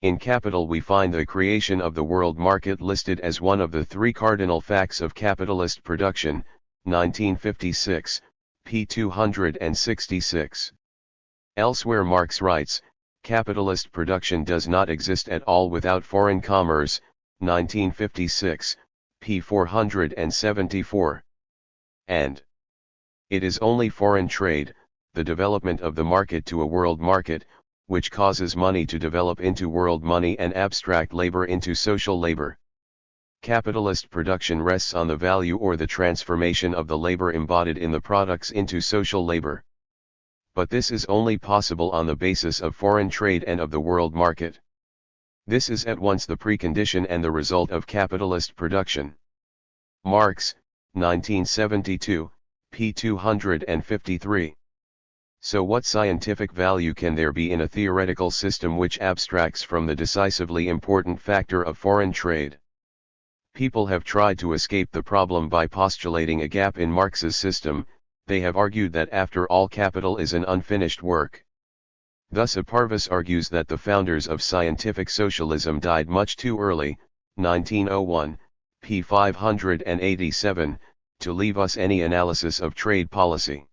In Capital we find the creation of the world market listed as one of the three cardinal facts of capitalist production, 1956, p. 266. Elsewhere Marx writes, capitalist production does not exist at all without foreign commerce, 1956, p. 474. And it is only foreign trade, the development of the market to a world market, which causes money to develop into world money and abstract labor into social labor. Capitalist production rests on the value or the transformation of the labor embodied in the products into social labor. But this is only possible on the basis of foreign trade and of the world market. This is at once the precondition and the result of capitalist production. Marx, 1972, p. 253. So what scientific value can there be in a theoretical system which abstracts from the decisively important factor of foreign trade? People have tried to escape the problem by postulating a gap in Marx's system. They have argued that after all capital is an unfinished work. Thus Parvis argues that the founders of scientific socialism died much too early, 1901, p. 587, to leave us any analysis of trade policy.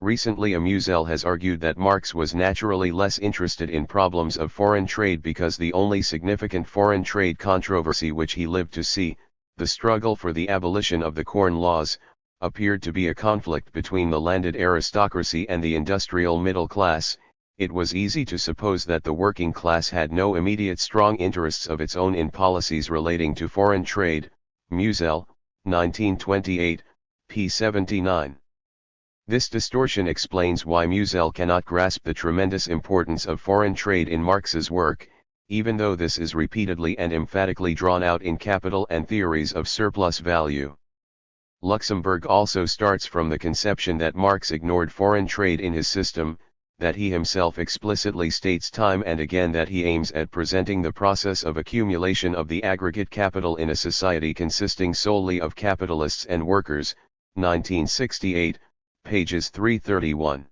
Recently Musel has argued that Marx was naturally less interested in problems of foreign trade because the only significant foreign trade controversy which he lived to see, the struggle for the abolition of the Corn Laws, appeared to be a conflict between the landed aristocracy and the industrial middle class. It was easy to suppose that the working class had no immediate strong interests of its own in policies relating to foreign trade. Musel, 1928, p. 79. This distortion explains why Musel cannot grasp the tremendous importance of foreign trade in Marx's work, even though this is repeatedly and emphatically drawn out in Capital and Theories of Surplus Value. Luxemburg also starts from the conception that Marx ignored foreign trade in his system, that he himself explicitly states time and again that he aims at presenting the process of accumulation of the aggregate capital in a society consisting solely of capitalists and workers, 1968, pages 331.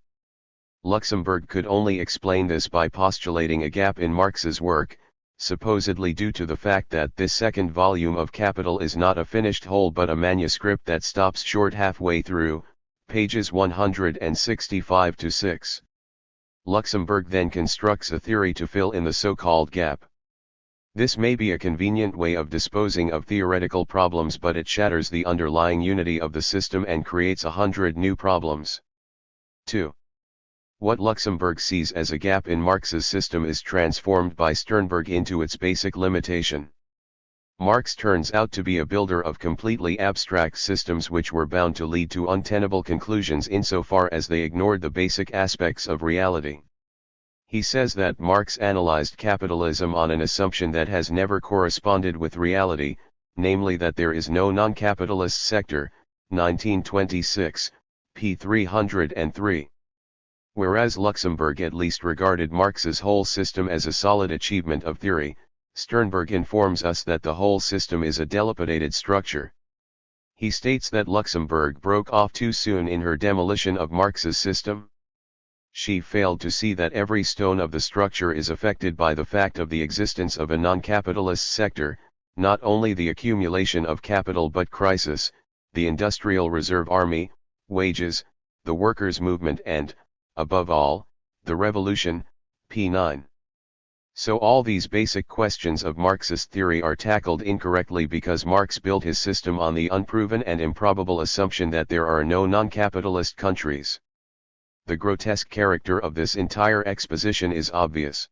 Luxemburg could only explain this by postulating a gap in Marx's work, supposedly due to the fact that this second volume of Capital is not a finished whole but a manuscript that stops short halfway through, pages 165-6. Luxemburg then constructs a theory to fill in the so-called gap. This may be a convenient way of disposing of theoretical problems, but it shatters the underlying unity of the system and creates 100 new problems. 2. What Luxemburg sees as a gap in Marx's system is transformed by Sternberg into its basic limitation. Marx turns out to be a builder of completely abstract systems which were bound to lead to untenable conclusions insofar as they ignored the basic aspects of reality. He says that Marx analyzed capitalism on an assumption that has never corresponded with reality, namely that there is no non-capitalist sector, 1926, p. 303. Whereas Luxemburg at least regarded Marx's whole system as a solid achievement of theory, Sternberg informs us that the whole system is a dilapidated structure. He states that Luxemburg broke off too soon in her demolition of Marx's system. She failed to see that every stone of the structure is affected by the fact of the existence of a non-capitalist sector, not only the accumulation of capital but crisis, the industrial reserve army, wages, the workers' movement and, above all, the revolution, p. 9. So all these basic questions of Marxist theory are tackled incorrectly because Marx built his system on the unproven and improbable assumption that there are no non-capitalist countries. The grotesque character of this entire exposition is obvious.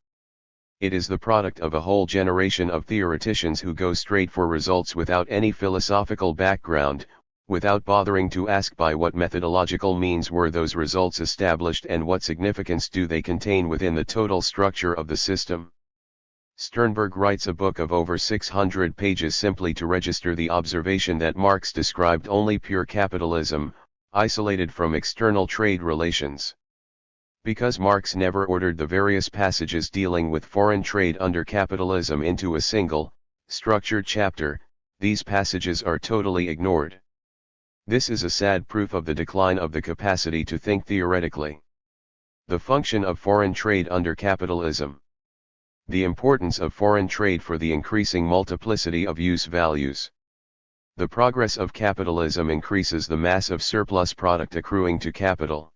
It is the product of a whole generation of theoreticians who go straight for results without any philosophical background, without bothering to ask by what methodological means were those results established and what significance do they contain within the total structure of the system. Sternberg writes a book of over 600 pages simply to register the observation that Marx described only pure capitalism, isolated from external trade relations. Because Marx never ordered the various passages dealing with foreign trade under capitalism into a single, structured chapter, these passages are totally ignored. This is a sad proof of the decline of the capacity to think theoretically. The function of foreign trade under capitalism. The importance of foreign trade for the increasing multiplicity of use values. The progress of capitalism increases the mass of surplus product accruing to capital.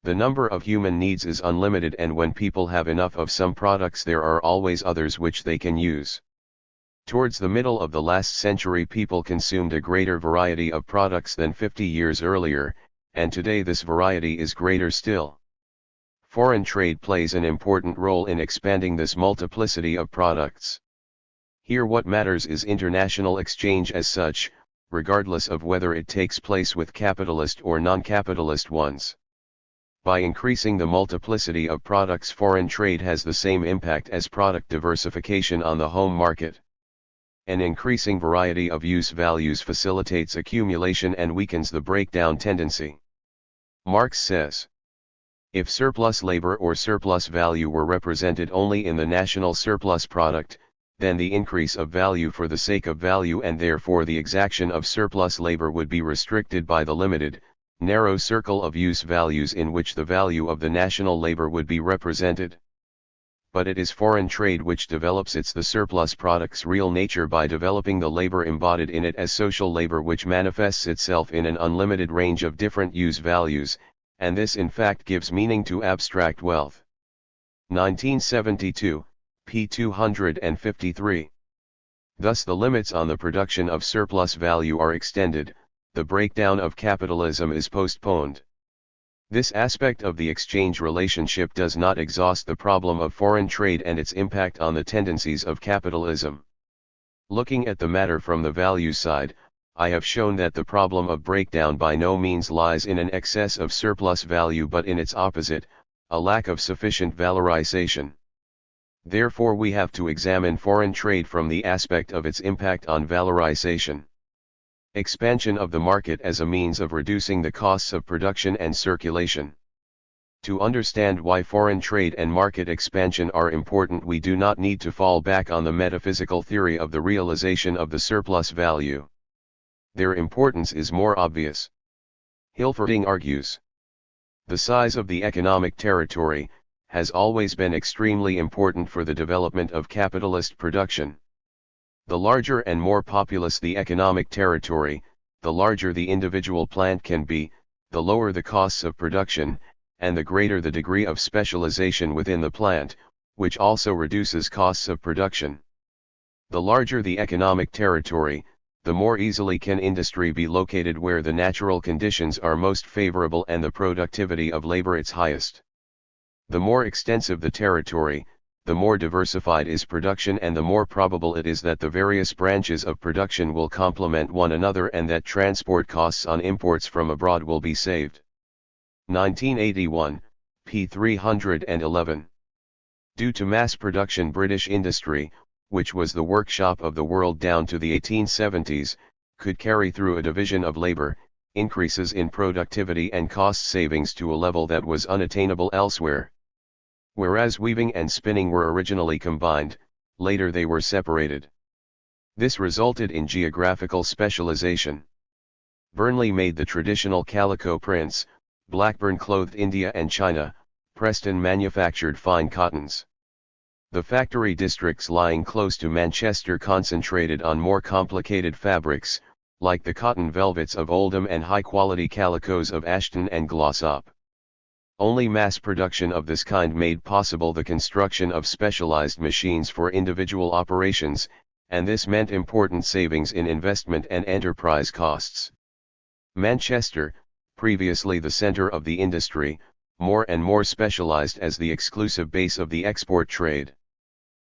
The number of human needs is unlimited, and when people have enough of some products there are always others which they can use. Towards the middle of the last century people consumed a greater variety of products than 50 years earlier, and today this variety is greater still. Foreign trade plays an important role in expanding this multiplicity of products. Here what matters is international exchange as such, regardless of whether it takes place with capitalist or non-capitalist ones. By increasing the multiplicity of products, foreign trade has the same impact as product diversification on the home market. An increasing variety of use values facilitates accumulation and weakens the breakdown tendency. Marx says, If surplus labor or surplus value were represented only in the national surplus product, then the increase of value for the sake of value and therefore the exaction of surplus labor would be restricted by the limited, narrow circle of use values in which the value of the national labor would be represented. But it is foreign trade which develops the surplus product's real nature by developing the labor embodied in it as social labor, which manifests itself in an unlimited range of different use values, and this in fact gives meaning to abstract wealth. 1972, p. 253. Thus the limits on the production of surplus value are extended, the breakdown of capitalism is postponed. This aspect of the exchange relationship does not exhaust the problem of foreign trade and its impact on the tendencies of capitalism. Looking at the matter from the value side, I have shown that the problem of breakdown by no means lies in an excess of surplus value but in its opposite, a lack of sufficient valorization. Therefore we have to examine foreign trade from the aspect of its impact on valorization. Expansion of the market as a means of reducing the costs of production and circulation. To understand why foreign trade and market expansion are important, we do not need to fall back on the metaphysical theory of the realization of the surplus value. Their importance is more obvious. Hilferding argues, the size of the economic territory has always been extremely important for the development of capitalist production. The larger and more populous the economic territory, the larger the individual plant can be, the lower the costs of production, and the greater the degree of specialization within the plant, which also reduces costs of production. The larger the economic territory, the more easily can industry be located where the natural conditions are most favorable and the productivity of labor its highest. The more extensive the territory, the more diversified is production and the more probable it is that the various branches of production will complement one another and that transport costs on imports from abroad will be saved. 1981, p. 311. Due to mass production, British industry, which was the workshop of the world down to the 1870s, could carry through a division of labor, increases in productivity and cost savings to a level that was unattainable elsewhere. Whereas weaving and spinning were originally combined, later they were separated. This resulted in geographical specialization. Burnley made the traditional calico prints, Blackburn clothed India and China, Preston manufactured fine cottons. The factory districts lying close to Manchester concentrated on more complicated fabrics, like the cotton velvets of Oldham and high-quality calicos of Ashton and Glossop. Only mass production of this kind made possible the construction of specialized machines for individual operations, and this meant important savings in investment and enterprise costs. Manchester, previously the center of the industry, more and more specialized as the exclusive base of the export trade.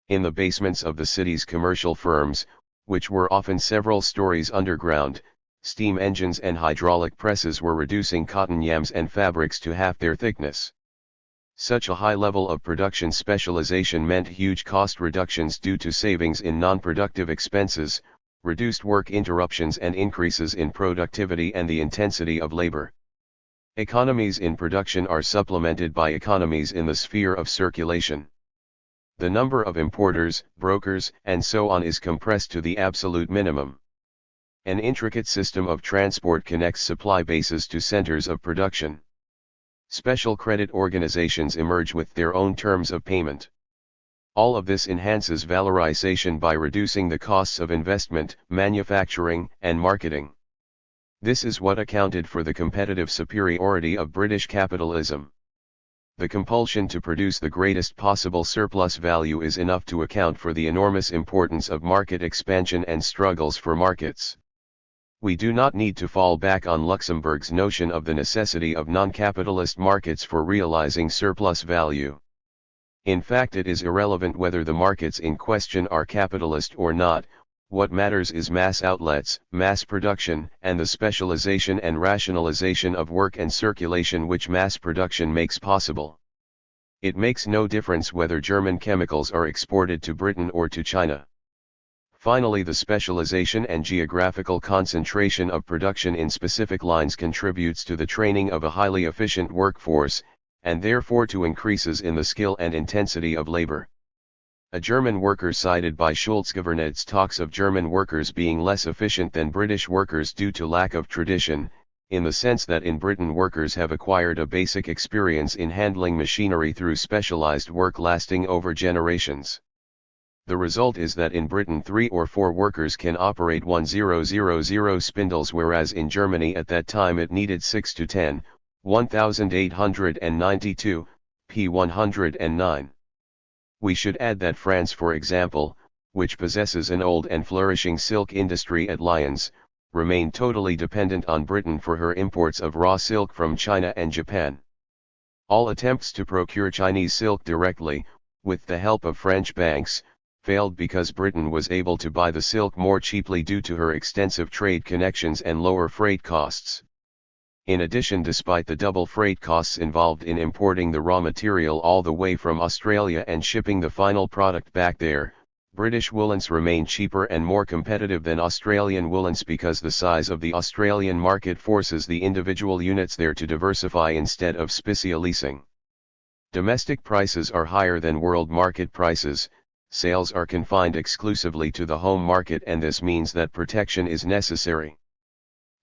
In the basements of the city's commercial firms, which were often several stories underground, steam engines and hydraulic presses were reducing cotton yams and fabrics to half their thickness. Such a high level of production specialization meant huge cost reductions due to savings in non-productive expenses, reduced work interruptions and increases in productivity and the intensity of labor. Economies in production are supplemented by economies in the sphere of circulation. The number of importers, brokers, and so on is compressed to the absolute minimum. An intricate system of transport connects supply bases to centers of production. Special credit organizations emerge with their own terms of payment. All of this enhances valorization by reducing the costs of investment, manufacturing, and marketing. This is what accounted for the competitive superiority of British capitalism. The compulsion to produce the greatest possible surplus value is enough to account for the enormous importance of market expansion and struggles for markets. We do not need to fall back on Luxemburg's notion of the necessity of non-capitalist markets for realizing surplus value. In fact, it is irrelevant whether the markets in question are capitalist or not. What matters is mass outlets, mass production, and the specialization and rationalization of work and circulation which mass production makes possible. It makes no difference whether German chemicals are exported to Britain or to China. Finally, the specialization and geographical concentration of production in specific lines contributes to the training of a highly efficient workforce, and therefore to increases in the skill and intensity of labor. A German worker cited by Schulz-Governetz talks of German workers being less efficient than British workers due to lack of tradition, in the sense that in Britain workers have acquired a basic experience in handling machinery through specialized work lasting over generations. The result is that in Britain 3 or 4 workers can operate 1000 spindles, whereas in Germany at that time it needed 6 to 10, 1892, p. 109. We should add that France, for example, which possesses an old and flourishing silk industry at Lyons, remained totally dependent on Britain for her imports of raw silk from China and Japan. All attempts to procure Chinese silk directly, with the help of French banks, failed because Britain was able to buy the silk more cheaply due to her extensive trade connections and lower freight costs. In addition, despite the double freight costs involved in importing the raw material all the way from Australia and shipping the final product back there, British woolens remain cheaper and more competitive than Australian woolens because the size of the Australian market forces the individual units there to diversify instead of specialising. Domestic prices are higher than world market prices. Sales are confined exclusively to the home market, and this means that protection is necessary.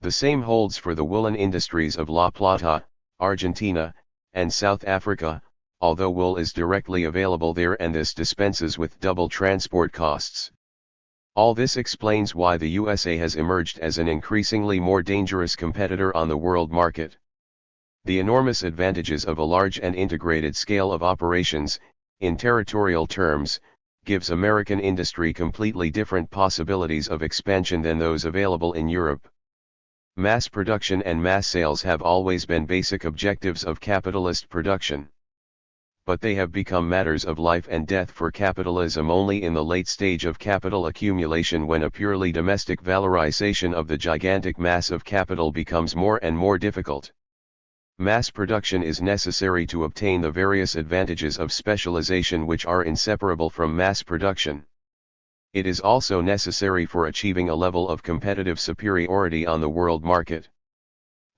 The same holds for the woolen industries of La Plata, Argentina, and South Africa, although wool is directly available there and this dispenses with double transport costs. All this explains why the USA has emerged as an increasingly more dangerous competitor on the world market. The enormous advantages of a large and integrated scale of operations, in territorial terms, gives American industry completely different possibilities of expansion than those available in Europe. Mass production and mass sales have always been basic objectives of capitalist production. But they have become matters of life and death for capitalism only in the late stage of capital accumulation, when a purely domestic valorization of the gigantic mass of capital becomes more and more difficult. Mass production is necessary to obtain the various advantages of specialization which are inseparable from mass production. It is also necessary for achieving a level of competitive superiority on the world market.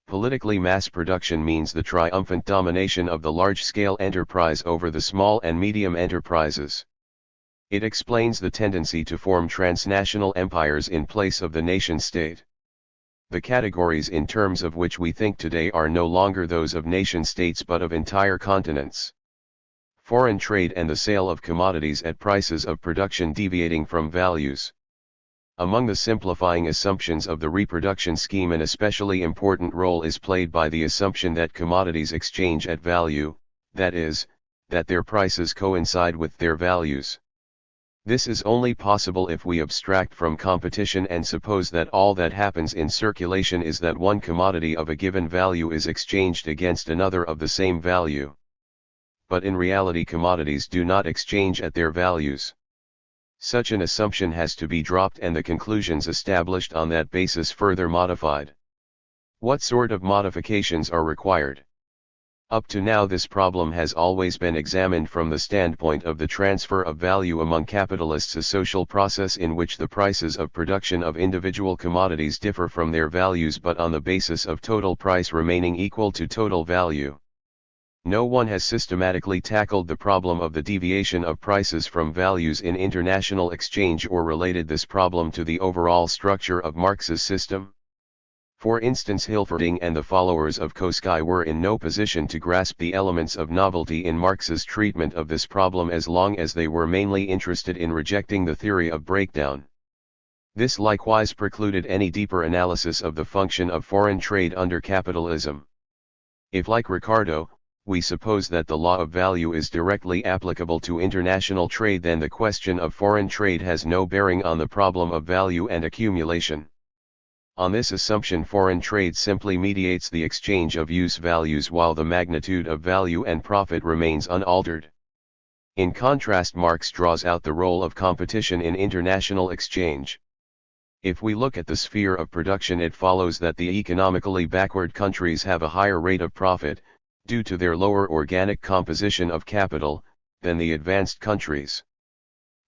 Politically, mass production means the triumphant domination of the large-scale enterprise over the small and medium enterprises. It explains the tendency to form transnational empires in place of the nation-state. The categories in terms of which we think today are no longer those of nation-states but of entire continents. Foreign trade and the sale of commodities at prices of production deviating from values. Among the simplifying assumptions of the reproduction scheme, an especially important role is played by the assumption that commodities exchange at value, that is, that their prices coincide with their values. This is only possible if we abstract from competition and suppose that all that happens in circulation is that one commodity of a given value is exchanged against another of the same value. But in reality, commodities do not exchange at their values. Such an assumption has to be dropped and the conclusions established on that basis further modified. What sort of modifications are required? Up to now, this problem has always been examined from the standpoint of the transfer of value among capitalists, a social process in which the prices of production of individual commodities differ from their values but on the basis of total price remaining equal to total value. No one has systematically tackled the problem of the deviation of prices from values in international exchange or related this problem to the overall structure of Marx's system. For instance, Hilferding and the followers of Koski were in no position to grasp the elements of novelty in Marx's treatment of this problem as long as they were mainly interested in rejecting the theory of breakdown. This likewise precluded any deeper analysis of the function of foreign trade under capitalism. If, like Ricardo, we suppose that the law of value is directly applicable to international trade, then the question of foreign trade has no bearing on the problem of value and accumulation. On this assumption, foreign trade simply mediates the exchange of use values while the magnitude of value and profit remains unaltered. In contrast, Marx draws out the role of competition in international exchange. If we look at the sphere of production, it follows that the economically backward countries have a higher rate of profit, due to their lower organic composition of capital, than the advanced countries.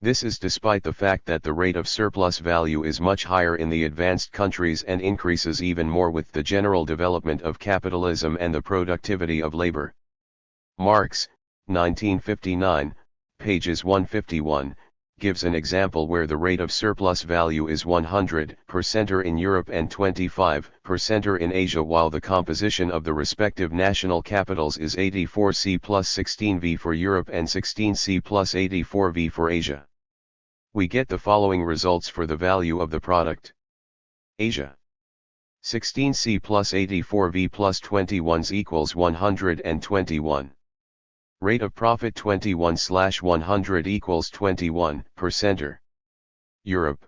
This is despite the fact that the rate of surplus value is much higher in the advanced countries and increases even more with the general development of capitalism and the productivity of labor. Marx, 1959, pages 151, gives an example where the rate of surplus value is 100% in Europe and 25% in Asia, while the composition of the respective national capitals is 84C plus 16V for Europe and 16C plus 84V for Asia. We get the following results for the value of the product. Asia. 16C plus 84V plus 21s equals 121. Rate of profit 21/100 equals 21%. Europe.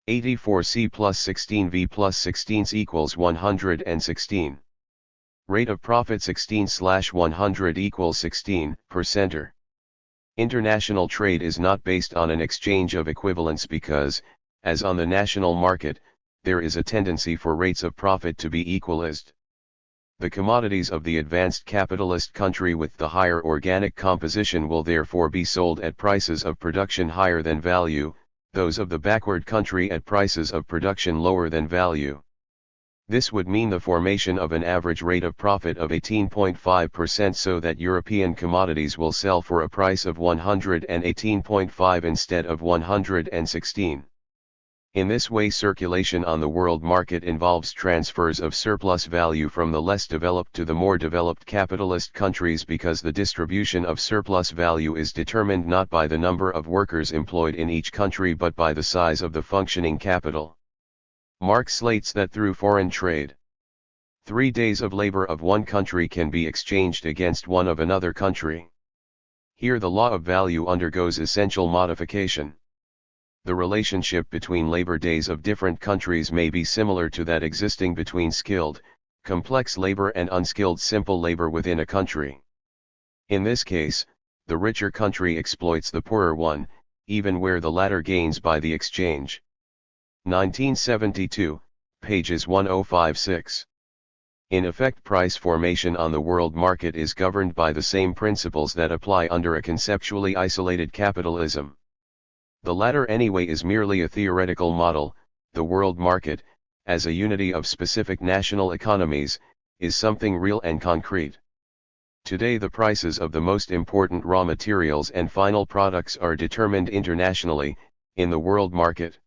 84C plus 16V plus 16s equals 116. Rate of profit 16/100 equals 16%. International trade is not based on an exchange of equivalents because, as on the national market, there is a tendency for rates of profit to be equalized. The commodities of the advanced capitalist country with the higher organic composition will therefore be sold at prices of production higher than value, those of the backward country at prices of production lower than value. This would mean the formation of an average rate of profit of 18.5%, so that European commodities will sell for a price of 118.5 instead of 116. In this way, circulation on the world market involves transfers of surplus value from the less developed to the more developed capitalist countries, because the distribution of surplus value is determined not by the number of workers employed in each country but by the size of the functioning capital. Marx states that through foreign trade, 3 days of labor of one country can be exchanged against one of another country. Here the law of value undergoes essential modification. The relationship between labor days of different countries may be similar to that existing between skilled, complex labor and unskilled simple labor within a country. In this case, the richer country exploits the poorer one, even where the latter gains by the exchange. 1972, pages 1056. In effect, price formation on the world market is governed by the same principles that apply under a conceptually isolated capitalism. The latter anyway is merely a theoretical model. The world market, as a unity of specific national economies, is something real and concrete. Today the prices of the most important raw materials and final products are determined internationally, in the world market.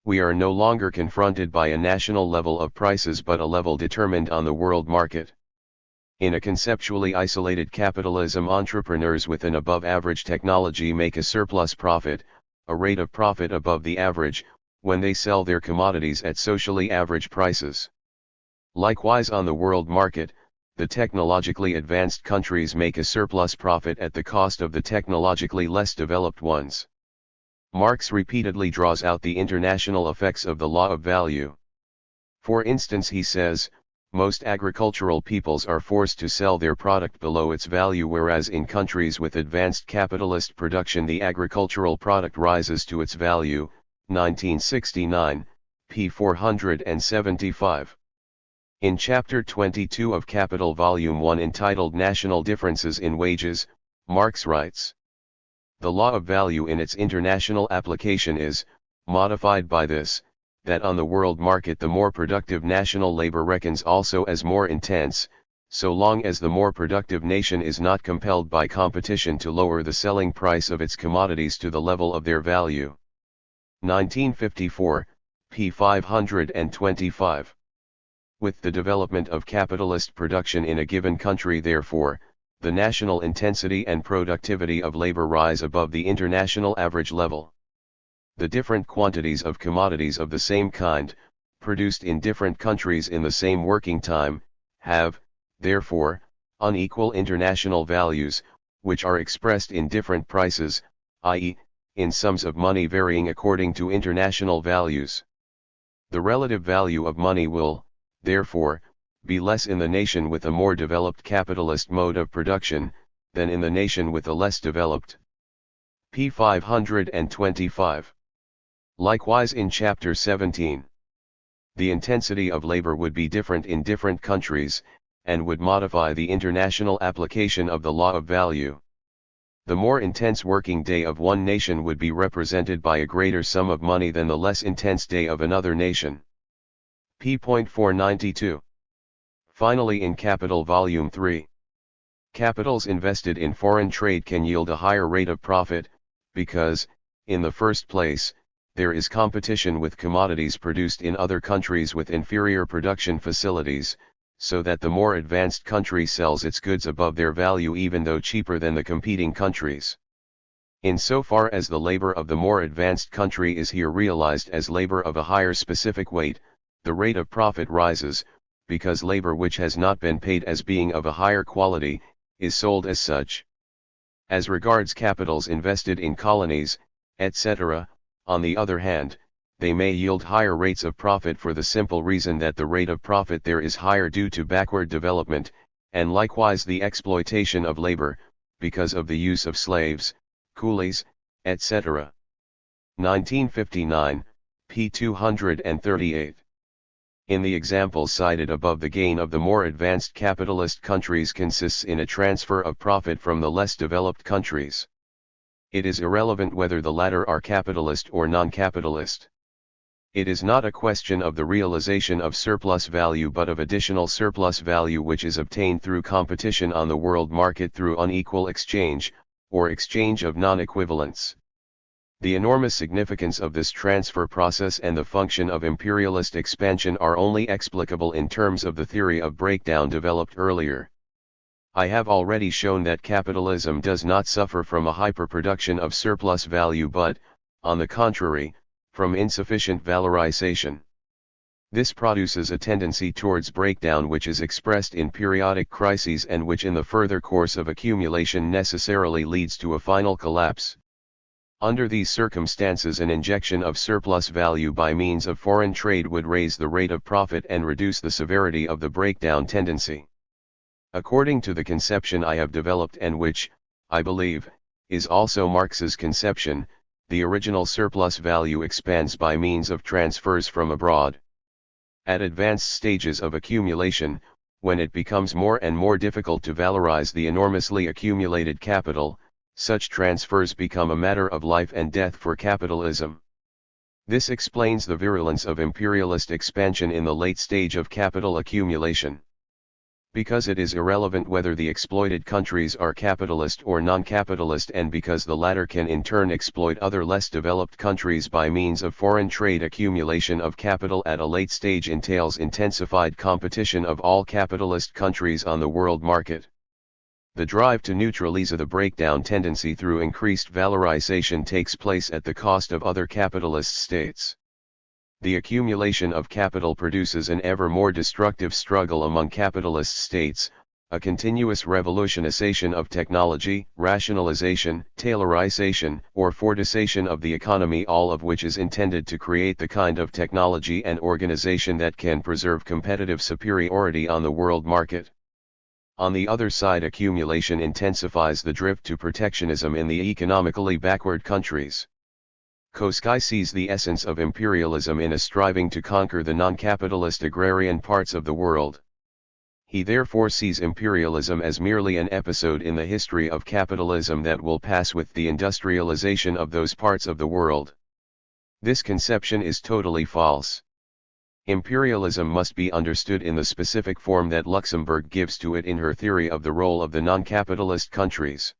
We are no longer confronted by a national level of prices but a level determined on the world market. In a conceptually isolated capitalism, entrepreneurs with an above-average technology make a surplus profit, a rate of profit above the average, when they sell their commodities at socially average prices. Likewise, on the world market, the technologically advanced countries make a surplus profit at the cost of the technologically less developed ones. Marx repeatedly draws out the international effects of the law of value. For instance, he says, most agricultural peoples are forced to sell their product below its value, whereas in countries with advanced capitalist production the agricultural product rises to its value. 1969, p. 475. In Chapter 22 of Capital Volume 1, entitled National Differences in Wages, Marx writes, "The law of value in its international application is, modified by this, that on the world market the more productive national labor reckons also as more intense, so long as the more productive nation is not compelled by competition to lower the selling price of its commodities to the level of their value." 1954, p. 525. With the development of capitalist production in a given country, therefore, the national intensity and productivity of labor rise above the international average level. The different quantities of commodities of the same kind, produced in different countries in the same working time, have, therefore, unequal international values, which are expressed in different prices, i.e., in sums of money varying according to international values. The relative value of money will, therefore, be less in the nation with a more developed capitalist mode of production, than in the nation with a less developed. p. 525. Likewise in Chapter 17. The intensity of labor would be different in different countries, and would modify the international application of the law of value. The more intense working day of one nation would be represented by a greater sum of money than the less intense day of another nation. p. 492. Finally, in Capital Volume 3. Capitals invested in foreign trade can yield a higher rate of profit, because, in the first place, there is competition with commodities produced in other countries with inferior production facilities, so that the more advanced country sells its goods above their value even though cheaper than the competing countries. Insofar as the labor of the more advanced country is here realized as labor of a higher specific weight, the rate of profit rises, because labor which has not been paid as being of a higher quality, is sold as such. As regards capitals invested in colonies, etc., on the other hand, they may yield higher rates of profit for the simple reason that the rate of profit there is higher due to backward development, and likewise the exploitation of labor, because of the use of slaves, coolies, etc. 1959, p. 238. In the examples cited above, the gain of the more advanced capitalist countries consists in a transfer of profit from the less developed countries. It is irrelevant whether the latter are capitalist or non-capitalist. It is not a question of the realization of surplus value but of additional surplus value which is obtained through competition on the world market through unequal exchange, or exchange of non-equivalents. The enormous significance of this transfer process and the function of imperialist expansion are only explicable in terms of the theory of breakdown developed earlier. I have already shown that capitalism does not suffer from a hyperproduction of surplus value but, on the contrary, from insufficient valorization. This produces a tendency towards breakdown which is expressed in periodic crises and which in the further course of accumulation necessarily leads to a final collapse. Under these circumstances, an injection of surplus value by means of foreign trade would raise the rate of profit and reduce the severity of the breakdown tendency. According to the conception I have developed and which, I believe, is also Marx's conception, the original surplus value expands by means of transfers from abroad. At advanced stages of accumulation, when it becomes more and more difficult to valorize the enormously accumulated capital, such transfers become a matter of life and death for capitalism. This explains the virulence of imperialist expansion in the late stage of capital accumulation. Because it is irrelevant whether the exploited countries are capitalist or non-capitalist, and because the latter can in turn exploit other less developed countries by means of foreign trade, accumulation of capital at a late stage entails intensified competition of all capitalist countries on the world market. The drive to neutralize the breakdown tendency through increased valorization takes place at the cost of other capitalist states. The accumulation of capital produces an ever more destructive struggle among capitalist states, a continuous revolutionization of technology, rationalization, taylorization, or Fordization of the economy, all of which is intended to create the kind of technology and organization that can preserve competitive superiority on the world market. On the other side, accumulation intensifies the drift to protectionism in the economically backward countries. Koski sees the essence of imperialism in a striving to conquer the non-capitalist agrarian parts of the world. He therefore sees imperialism as merely an episode in the history of capitalism that will pass with the industrialization of those parts of the world. This conception is totally false. Imperialism must be understood in the specific form that Luxemburg gives to it in her theory of the role of the non-capitalist countries.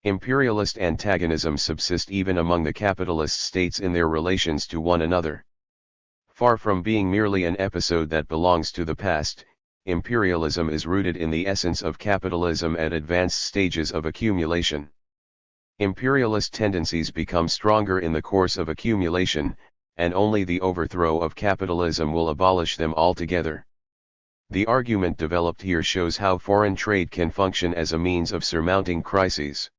Imperialist antagonism subsists even among the capitalist states in their relations to one another. Far from being merely an episode that belongs to the past, imperialism is rooted in the essence of capitalism at advanced stages of accumulation. Imperialist tendencies become stronger in the course of accumulation, and only the overthrow of capitalism will abolish them altogether. The argument developed here shows how foreign trade can function as a means of surmounting crises.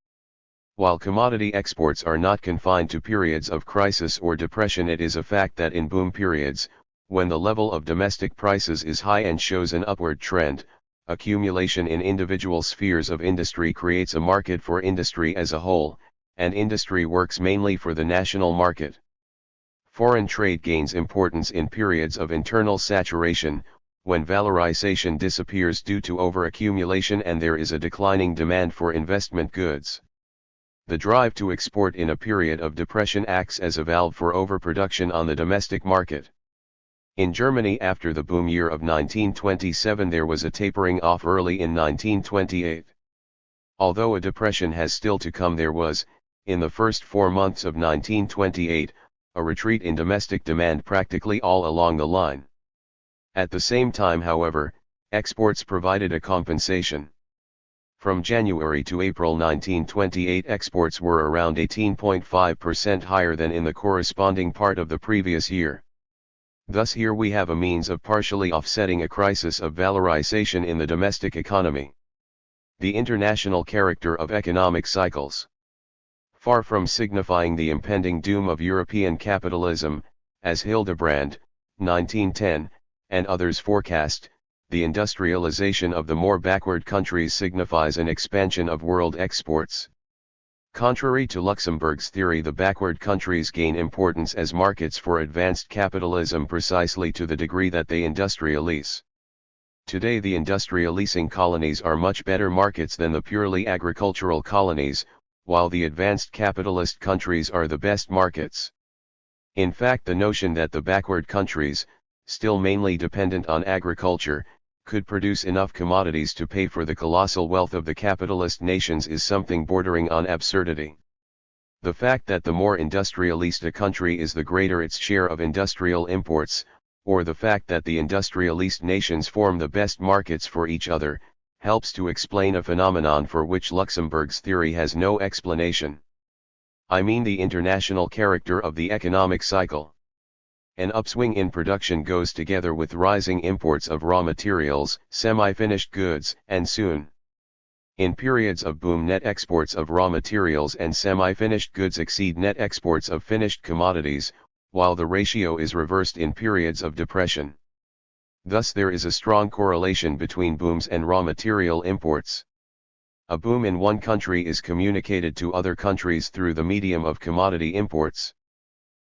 While commodity exports are not confined to periods of crisis or depression, it is a fact that in boom periods, when the level of domestic prices is high and shows an upward trend, accumulation in individual spheres of industry creates a market for industry as a whole, and industry works mainly for the national market. Foreign trade gains importance in periods of internal saturation, when valorization disappears due to overaccumulation and there is a declining demand for investment goods. The drive to export in a period of depression acts as a valve for overproduction on the domestic market. In Germany after the boom year of 1927 there was a tapering off early in 1928. Although a depression has still to come, there was, in the first 4 months of 1928, a retreat in domestic demand practically all along the line. At the same time, however, exports provided a compensation. From January to April 1928, exports were around 18.5% higher than in the corresponding part of the previous year. Thus here we have a means of partially offsetting a crisis of valorization in the domestic economy. The international character of economic cycles. Far from signifying the impending doom of European capitalism, as Hildebrand, 1910, and others forecast, the industrialization of the more backward countries signifies an expansion of world exports. Contrary to Luxemburg's theory, the backward countries gain importance as markets for advanced capitalism precisely to the degree that they industrialize. Today the industrializing colonies are much better markets than the purely agricultural colonies, while the advanced capitalist countries are the best markets. In fact, the notion that the backward countries, still mainly dependent on agriculture, could produce enough commodities to pay for the colossal wealth of the capitalist nations is something bordering on absurdity. The fact that the more industrialized a country is, the greater its share of industrial imports, or the fact that the industrialized nations form the best markets for each other, helps to explain a phenomenon for which Luxemburg's theory has no explanation. I mean the international character of the economic cycle. An upswing in production goes together with rising imports of raw materials, semi-finished goods, and soon, in periods of boom, net exports of raw materials and semi-finished goods exceed net exports of finished commodities, while the ratio is reversed in periods of depression. Thus there is a strong correlation between booms and raw material imports. A boom in one country is communicated to other countries through the medium of commodity imports.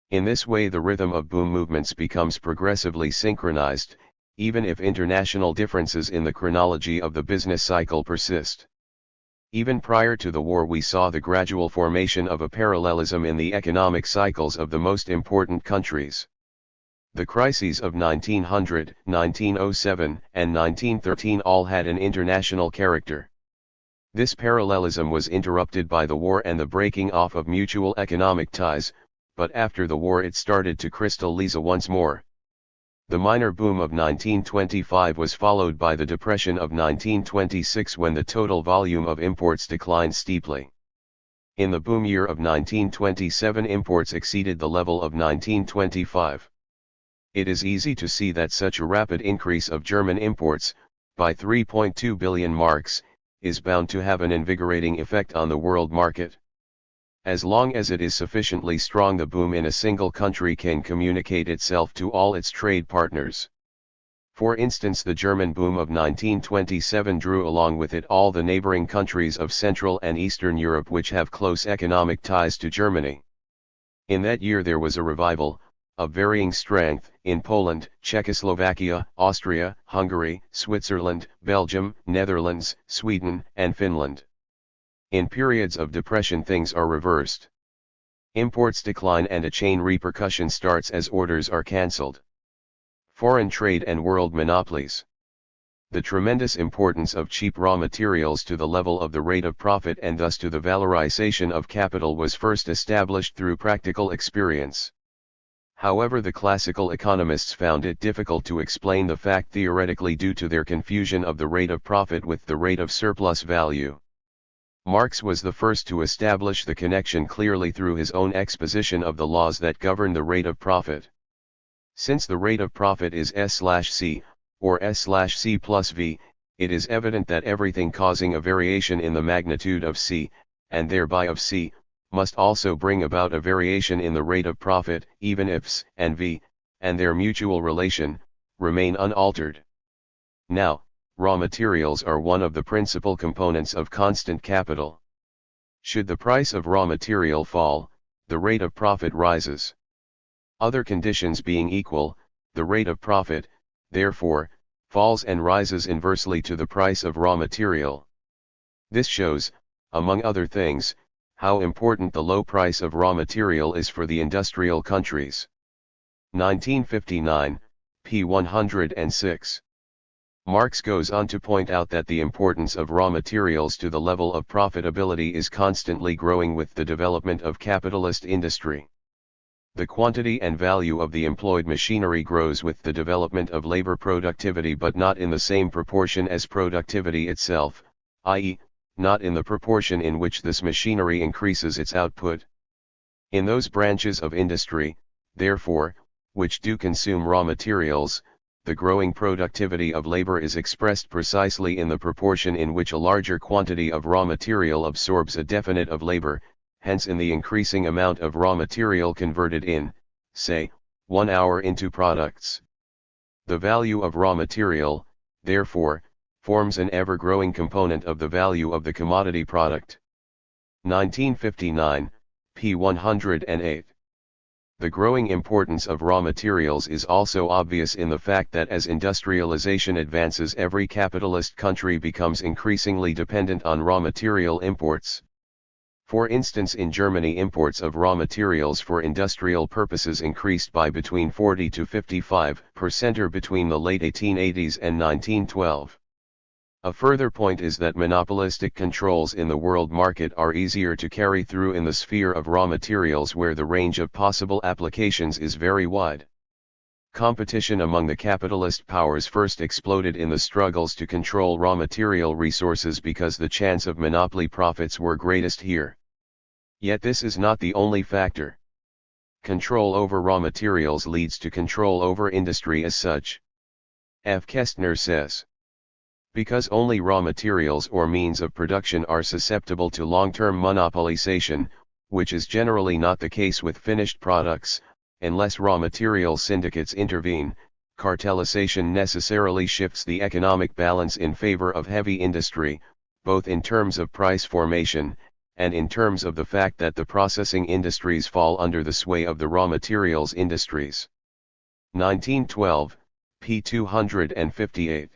In this way the rhythm of boom movements becomes progressively synchronized, even if international differences in the chronology of the business cycle persist. Even prior to the war we saw the gradual formation of a parallelism in the economic cycles of the most important countries. The crises of 1900, 1907, and 1913 all had an international character. This parallelism was interrupted by the war and the breaking off of mutual economic ties, but after the war it started to crystallize once more. The minor boom of 1925 was followed by the depression of 1926 when the total volume of imports declined steeply. In the boom year of 1927 imports exceeded the level of 1925. It is easy to see that such a rapid increase of German imports, by 3.2 billion marks, is bound to have an invigorating effect on the world market. As long as it is sufficiently strong, the boom in a single country can communicate itself to all its trade partners. For instance, the German boom of 1927 drew along with it all the neighboring countries of Central and Eastern Europe which have close economic ties to Germany. In that year there was a revival, of varying strength, in Poland, Czechoslovakia, Austria, Hungary, Switzerland, Belgium, Netherlands, Sweden, and Finland. In periods of depression things are reversed. Imports decline and a chain repercussion starts as orders are cancelled. Foreign trade and world monopolies. The tremendous importance of cheap raw materials to the level of the rate of profit and thus to the valorization of capital was first established through practical experience. However, the classical economists found it difficult to explain the fact theoretically due to their confusion of the rate of profit with the rate of surplus value. Marx was the first to establish the connection clearly through his own exposition of the laws that govern the rate of profit. Since the rate of profit is S/C, or S/C plus V, it is evident that everything causing a variation in the magnitude of C, and thereby of C, must also bring about a variation in the rate of profit, even if S and V, and their mutual relation, remain unaltered. Now, raw materials are one of the principal components of constant capital. Should the price of raw material fall, the rate of profit rises. Other conditions being equal, the rate of profit, therefore, falls and rises inversely to the price of raw material. This shows, among other things, how important the low price of raw material is for the industrial countries. 1959, p. 106. Marx goes on to point out that the importance of raw materials to the level of profitability is constantly growing with the development of capitalist industry. The quantity and value of the employed machinery grows with the development of labor productivity, but not in the same proportion as productivity itself, i.e., not in the proportion in which this machinery increases its output. In those branches of industry, therefore, which do consume raw materials, the growing productivity of labor is expressed precisely in the proportion in which a larger quantity of raw material absorbs a definite of labor, hence in the increasing amount of raw material converted in, say, 1 hour into products. The value of raw material, therefore, forms an ever-growing component of the value of the commodity product. 1959, p. 108. The growing importance of raw materials is also obvious in the fact that as industrialization advances, every capitalist country becomes increasingly dependent on raw material imports. For instance, in Germany, imports of raw materials for industrial purposes increased by between 40 to 55% between the late 1880s and 1912. A further point is that monopolistic controls in the world market are easier to carry through in the sphere of raw materials, where the range of possible applications is very wide. Competition among the capitalist powers first exploded in the struggles to control raw material resources because the chance of monopoly profits were greatest here. Yet this is not the only factor. Control over raw materials leads to control over industry as such. F. Kestner says, because only raw materials or means of production are susceptible to long-term monopolization, which is generally not the case with finished products, unless raw material syndicates intervene, cartelization necessarily shifts the economic balance in favor of heavy industry, both in terms of price formation, and in terms of the fact that the processing industries fall under the sway of the raw materials industries. 1912, p. 258.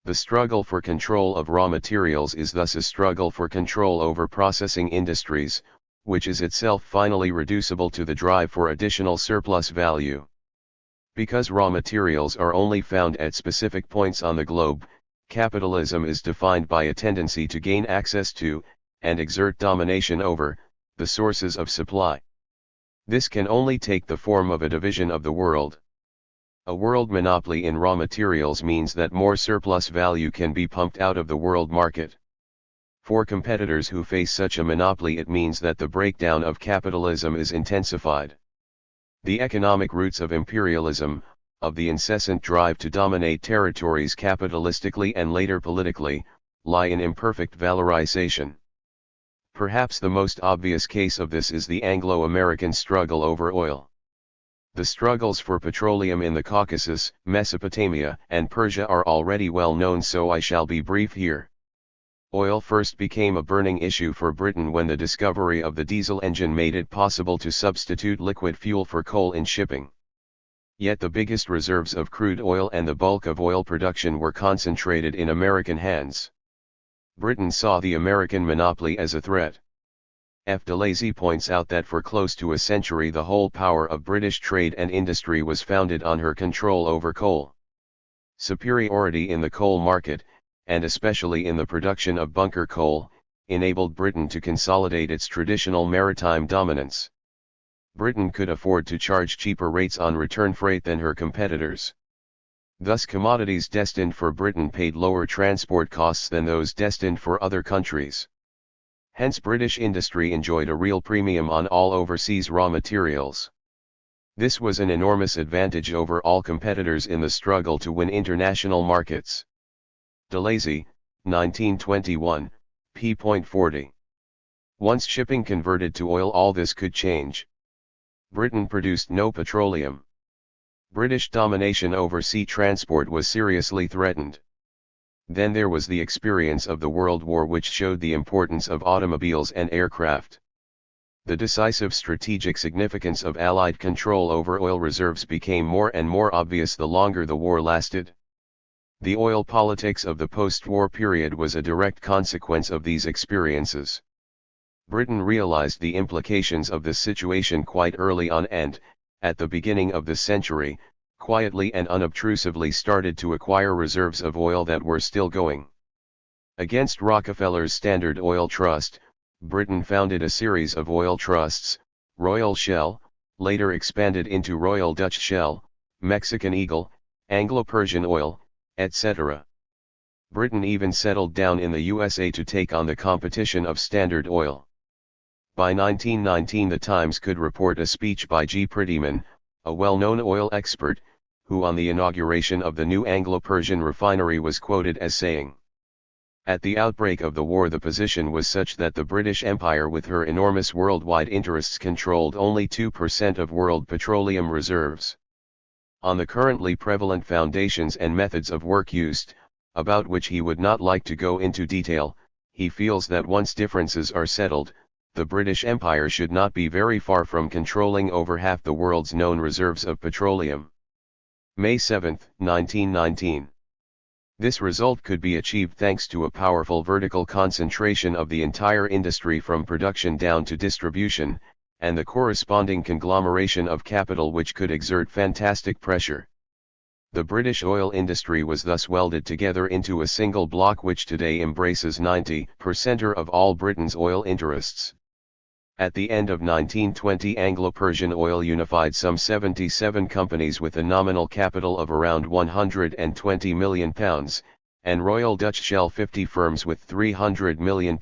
The struggle for control of raw materials is thus a struggle for control over processing industries, which is itself finally reducible to the drive for additional surplus value. Because raw materials are only found at specific points on the globe, capitalism is defined by a tendency to gain access to, and exert domination over, the sources of supply. This can only take the form of a division of the world. A world monopoly in raw materials means that more surplus value can be pumped out of the world market. For competitors who face such a monopoly, it means that the breakdown of capitalism is intensified. The economic roots of imperialism, of the incessant drive to dominate territories capitalistically and later politically, lie in imperfect valorization. Perhaps the most obvious case of this is the Anglo-American struggle over oil. The struggles for petroleum in the Caucasus, Mesopotamia, and Persia are already well known, so I shall be brief here. Oil first became a burning issue for Britain when the discovery of the diesel engine made it possible to substitute liquid fuel for coal in shipping. Yet the biggest reserves of crude oil and the bulk of oil production were concentrated in American hands. Britain saw the American monopoly as a threat. F. de Lacy points out that for close to a century the whole power of British trade and industry was founded on her control over coal. Superiority in the coal market, and especially in the production of bunker coal, enabled Britain to consolidate its traditional maritime dominance. Britain could afford to charge cheaper rates on return freight than her competitors. Thus commodities destined for Britain paid lower transport costs than those destined for other countries. Hence British industry enjoyed a real premium on all overseas raw materials. This was an enormous advantage over all competitors in the struggle to win international markets. De Lacy, 1921, p. 40. Once shipping converted to oil, all this could change. Britain produced no petroleum. British domination over sea transport was seriously threatened. Then there was the experience of the World War, which showed the importance of automobiles and aircraft. The decisive strategic significance of Allied control over oil reserves became more and more obvious the longer the war lasted. The oil politics of the post-war period was a direct consequence of these experiences. Britain realized the implications of this situation quite early on and, at the beginning of the century, quietly and unobtrusively started to acquire reserves of oil that were still going. Against Rockefeller's Standard Oil Trust, Britain founded a series of oil trusts, Royal Shell, later expanded into Royal Dutch Shell, Mexican Eagle, Anglo-Persian Oil, etc. Britain even settled down in the USA to take on the competition of Standard Oil. By 1919 the Times could report a speech by G. Prettyman, a well-known oil expert, who on the inauguration of the new Anglo-Persian refinery was quoted as saying, "At the outbreak of the war the position was such that the British Empire with her enormous worldwide interests controlled only 2% of world petroleum reserves. On the currently prevalent foundations and methods of work used, about which he would not like to go into detail, he feels that once differences are settled, the British Empire should not be very far from controlling over half the world's known reserves of petroleum." May 7, 1919. This result could be achieved thanks to a powerful vertical concentration of the entire industry from production down to distribution, and the corresponding conglomeration of capital which could exert fantastic pressure. The British oil industry was thus welded together into a single block which today embraces 90% of all Britain's oil interests. At the end of 1920 Anglo-Persian Oil unified some 77 companies with a nominal capital of around £120 million, and Royal Dutch Shell 50 firms with £300 million.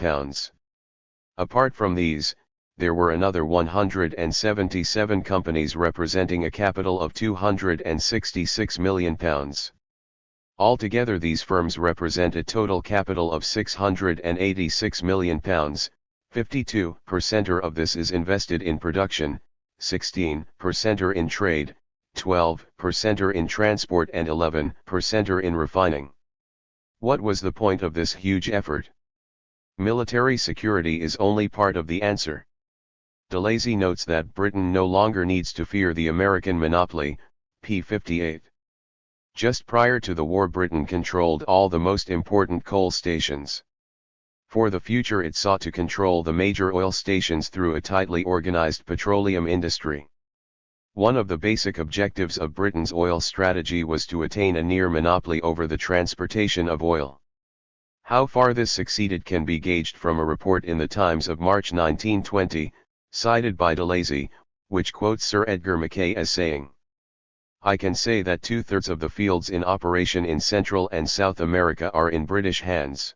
Apart from these, there were another 177 companies representing a capital of £266 million. Altogether these firms represent a total capital of £686 million. 52% of this is invested in production, 16% in trade, 12% in transport and 11% in refining. What was the point of this huge effort? Military security is only part of the answer. DeLazy notes that Britain no longer needs to fear the American monopoly, p. 58. Just prior to the war Britain controlled all the most important coal stations. For the future it sought to control the major oil stations through a tightly organized petroleum industry. One of the basic objectives of Britain's oil strategy was to attain a near monopoly over the transportation of oil. How far this succeeded can be gauged from a report in the Times of March 1920, cited by DeLazy, which quotes Sir Edgar Mackay as saying, "I can say that 2/3 of the fields in operation in Central and South America are in British hands.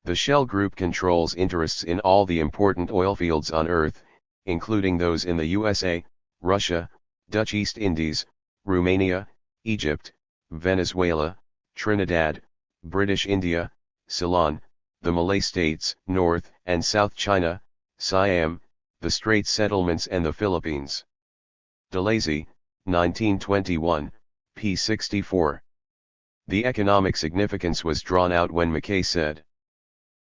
The Shell Group controls interests in all the important oil fields on Earth, including those in the USA, Russia, Dutch East Indies, Romania, Egypt, Venezuela, Trinidad, British India, Ceylon, the Malay States, North and South China, Siam, the Straits Settlements and the Philippines." DeLazy, 1921, p. 64. The economic significance was drawn out when Mackay said,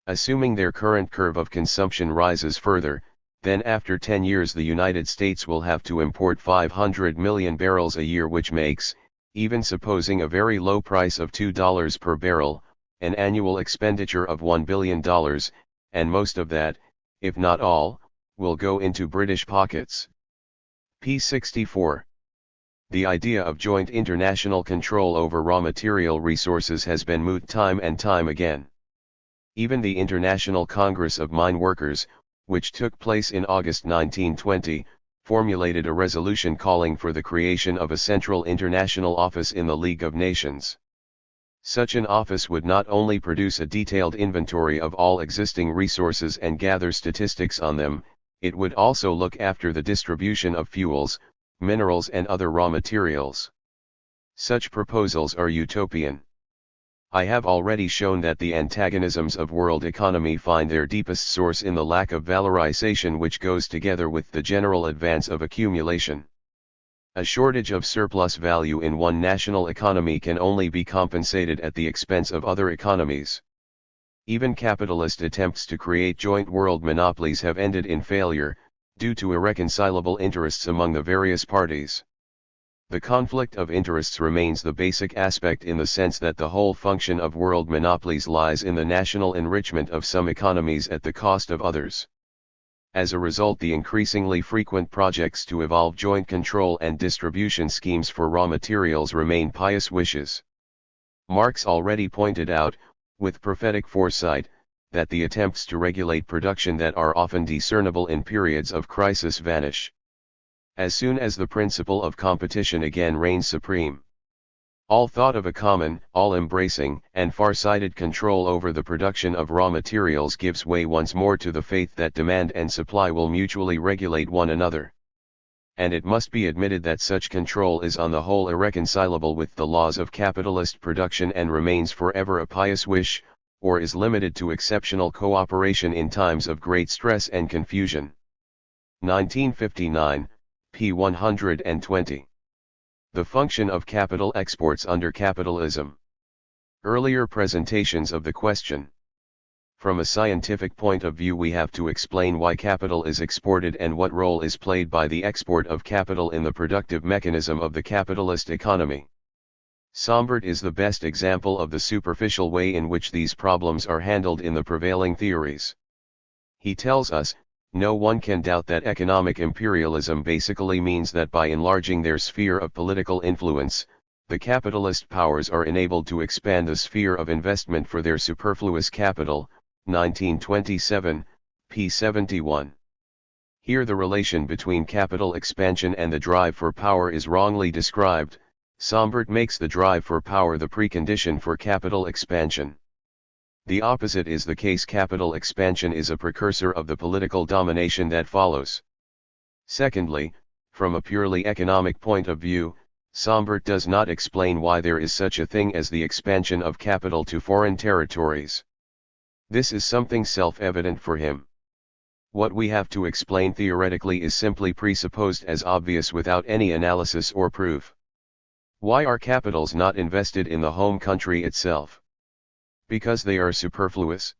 "Assuming their current curve of consumption rises further, then after 10 years the United States will have to import 500 million barrels a year, which makes, even supposing a very low price of $2 per barrel, an annual expenditure of $1 billion, and most of that, if not all, will go into British pockets." p. 64. The idea of joint international control over raw material resources has been moot time and time again. Even the International Congress of Mine Workers, which took place in August 1920, formulated a resolution calling for the creation of a central international office in the League of Nations. Such an office would not only produce a detailed inventory of all existing resources and gather statistics on them, it would also look after the distribution of fuels, minerals and other raw materials. Such proposals are utopian. I have already shown that the antagonisms of world economy find their deepest source in the lack of valorization which goes together with the general advance of accumulation. A shortage of surplus value in one national economy can only be compensated at the expense of other economies. Even capitalist attempts to create joint world monopolies have ended in failure, due to irreconcilable interests among the various parties. The conflict of interests remains the basic aspect in the sense that the whole function of world monopolies lies in the national enrichment of some economies at the cost of others. As a result, the increasingly frequent projects to evolve joint control and distribution schemes for raw materials remain pious wishes. Marx already pointed out, with prophetic foresight, that the attempts to regulate production that are often discernible in periods of crisis vanish as soon as the principle of competition again reigns supreme. All thought of a common, all-embracing, and far-sighted control over the production of raw materials gives way once more to the faith that demand and supply will mutually regulate one another. And it must be admitted that such control is on the whole irreconcilable with the laws of capitalist production and remains forever a pious wish, or is limited to exceptional cooperation in times of great stress and confusion. 1959, p. 120. The function of capital exports under capitalism. Earlier presentations of the question. From a scientific point of view, we have to explain why capital is exported and what role is played by the export of capital in the productive mechanism of the capitalist economy. Sombart is the best example of the superficial way in which these problems are handled in the prevailing theories. He tells us, no one can doubt that economic imperialism basically means that by enlarging their sphere of political influence, the capitalist powers are enabled to expand the sphere of investment for their superfluous capital. 1927, p. 71. Here the relation between capital expansion and the drive for power is wrongly described. Sombart makes the drive for power the precondition for capital expansion. The opposite is the case. Capital expansion is a precursor of the political domination that follows. Secondly, from a purely economic point of view, Sombart does not explain why there is such a thing as the expansion of capital to foreign territories. This is something self-evident for him. What we have to explain theoretically is simply presupposed as obvious without any analysis or proof. Why are capitals not invested in the home country itself? Because they are superfluous.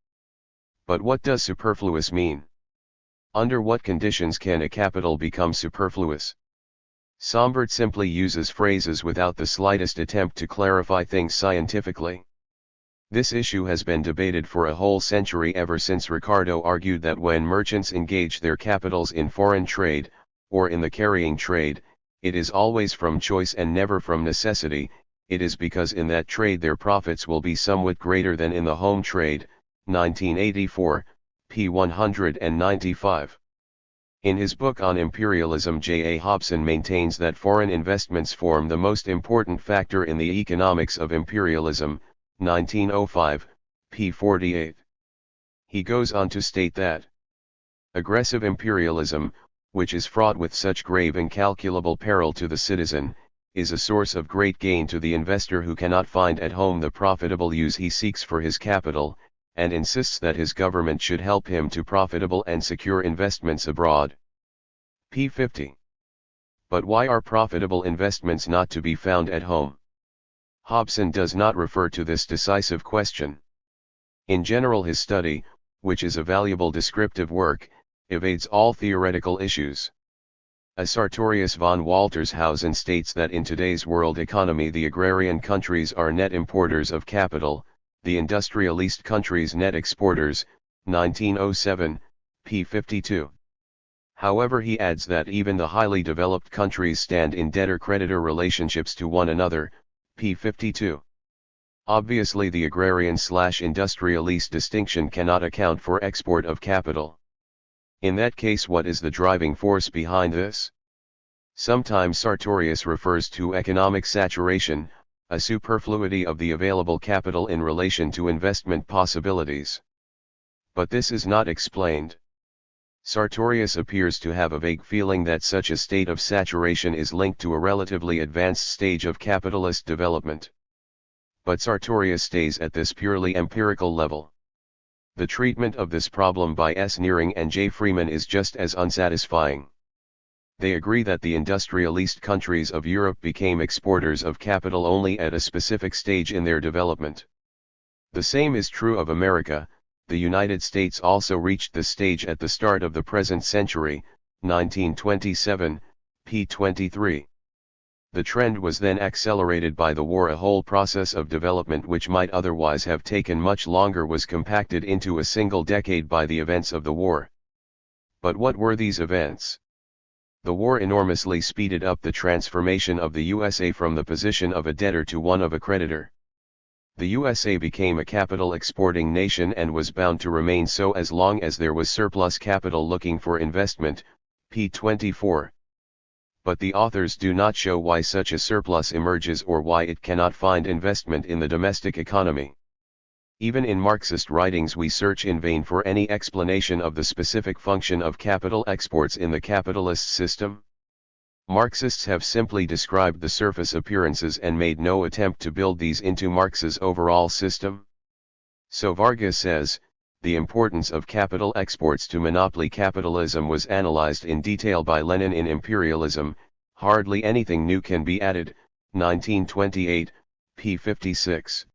But what does superfluous mean? Under what conditions can a capital become superfluous? Sombart simply uses phrases without the slightest attempt to clarify things scientifically. This issue has been debated for a whole century, ever since Ricardo argued that when merchants engage their capitals in foreign trade, or in the carrying trade, it is always from choice and never from necessity. It is because in that trade their profits will be somewhat greater than in the home trade. 1984, p. 195. In his book on imperialism, J. A. Hobson maintains that foreign investments form the most important factor in the economics of imperialism. 1905, p. 48. He goes on to state that aggressive imperialism, which is fraught with such grave incalculable peril to the citizen, is a source of great gain to the investor who cannot find at home the profitable use he seeks for his capital, and insists that his government should help him to profitable and secure investments abroad. p. 50. But why are profitable investments not to be found at home? Hobson does not refer to this decisive question. In general, his study, which is a valuable descriptive work, evades all theoretical issues. As Sartorius von Waltershausen states that in today's world economy the agrarian countries are net importers of capital, the industrialist countries net exporters. 1907, p. 52. However, he adds that even the highly developed countries stand in debtor-creditor relationships to one another. p. 52. Obviously the agrarian/industrialist distinction cannot account for export of capital. In that case, what is the driving force behind this? Sometimes Sartorius refers to economic saturation, a superfluity of the available capital in relation to investment possibilities. But this is not explained. Sartorius appears to have a vague feeling that such a state of saturation is linked to a relatively advanced stage of capitalist development. But Sartorius stays at this purely empirical level. The treatment of this problem by S. Nearing and J. Freeman is just as unsatisfying. They agree that the industrialist countries of Europe became exporters of capital only at a specific stage in their development. The same is true of America. The United States also reached this stage at the start of the present century, 1927, p. 23. The trend was then accelerated by the war. A whole process of development which might otherwise have taken much longer was compacted into a single decade by the events of the war. But what were these events? The war enormously speeded up the transformation of the USA from the position of a debtor to one of a creditor. The USA became a capital exporting nation and was bound to remain so as long as there was surplus capital looking for investment, p. 24. But the authors do not show why such a surplus emerges or why it cannot find investment in the domestic economy. Even in Marxist writings we search in vain for any explanation of the specific function of capital exports in the capitalist system. Marxists have simply described the surface appearances and made no attempt to build these into Marx's overall system. So Varga says, the importance of capital exports to monopoly capitalism was analyzed in detail by Lenin in Imperialism, hardly anything new can be added, 1928, p. 56.